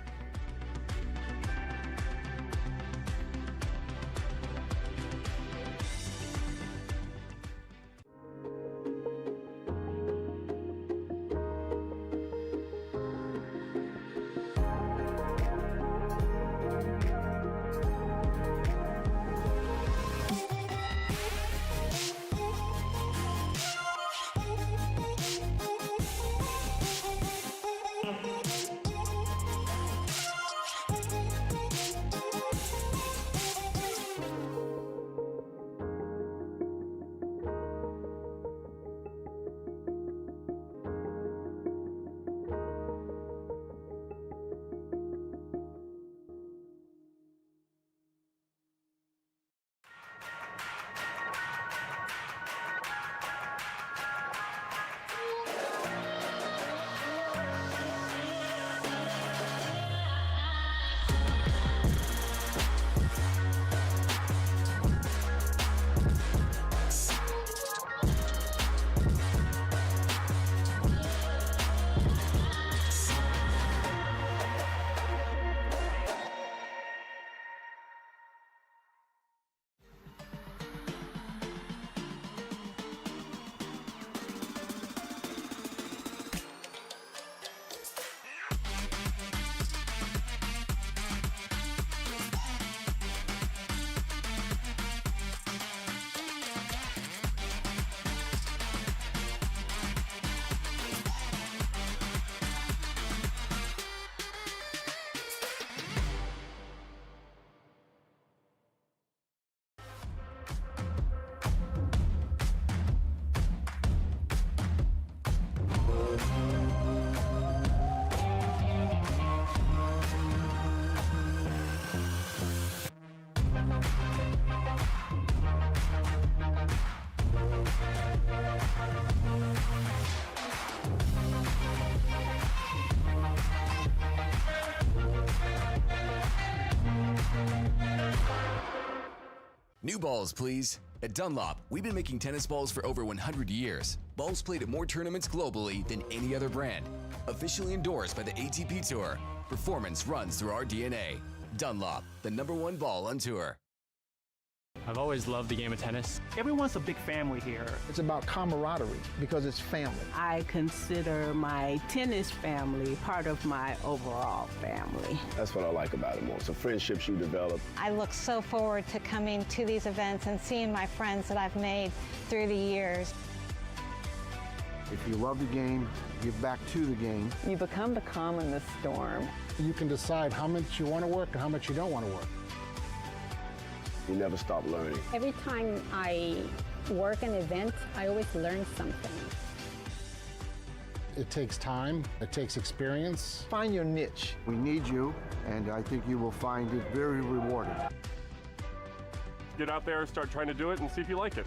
New balls, please. At Dunlop, we've been making tennis balls for over 100 years. Balls played at more tournaments globally than any other brand. Officially endorsed by the ATP Tour. Performance runs through our DNA. Dunlop, the #1 ball on tour. I've always loved the game of tennis. Everyone's a big family here. It's about camaraderie because it's family. I consider my tennis family part of my overall family. That's what I like about it most. The friendships you develop. I look so forward to coming to these events and seeing my friends that I've made through the years. If you love the game, give back to the game. You become the calm in the storm. You can decide how much you want to work and how much you don't want to work. You never stop learning. Every time I work an event, I always learn something. It takes time, it takes experience. Find your niche. We need you, and I think you will find it very rewarding. Get out there, start trying to do it, and see if you like it.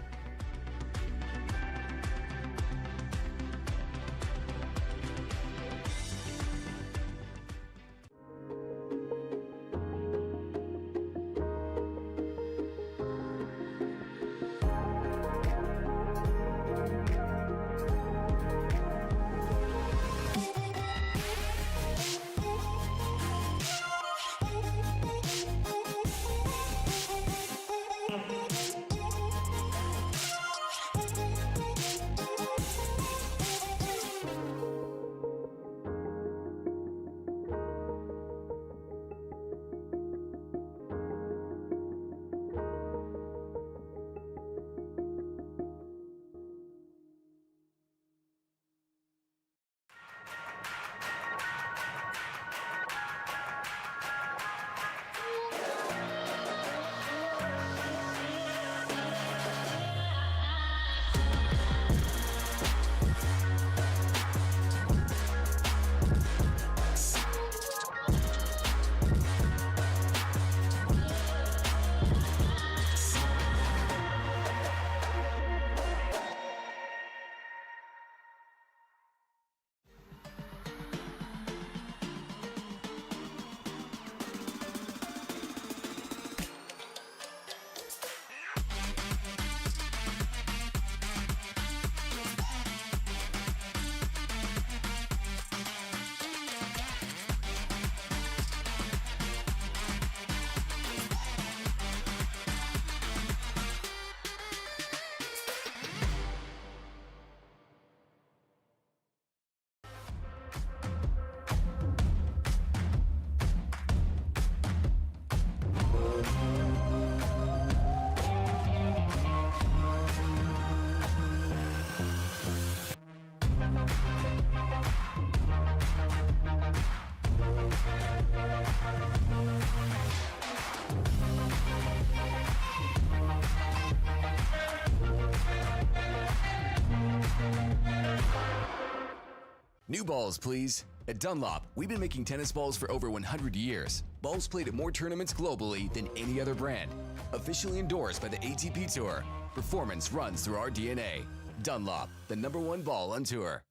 New balls, please. At Dunlop, we've been making tennis balls for over 100 years. Balls played at more tournaments globally than any other brand. Officially endorsed by the ATP Tour. Performance runs through our DNA. Dunlop, the #1 ball on tour.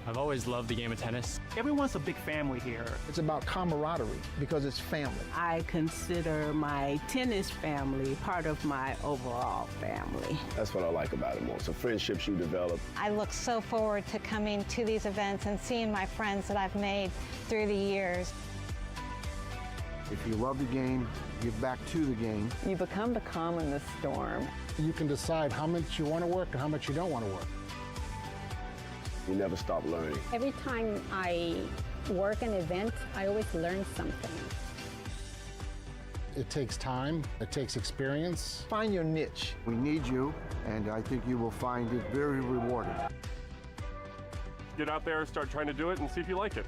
I've always loved the game of tennis. Everyone's a big family here. It's about camaraderie because it's family. I consider my tennis family part of my overall family. That's what I like about it more. So friendships you develop. I look so forward to coming to these events and seeing my friends that I've made through the years. If you love the game, give back to the game. You become the calm in the storm. You can decide how much you want to work and how much you don't want to work. You never stop learning. Every time I work an event, I always learn something. It takes time, it takes experience. Find your niche. We need you, and I think you will find it very rewarding. Get out there, start trying to do it, and see if you like it.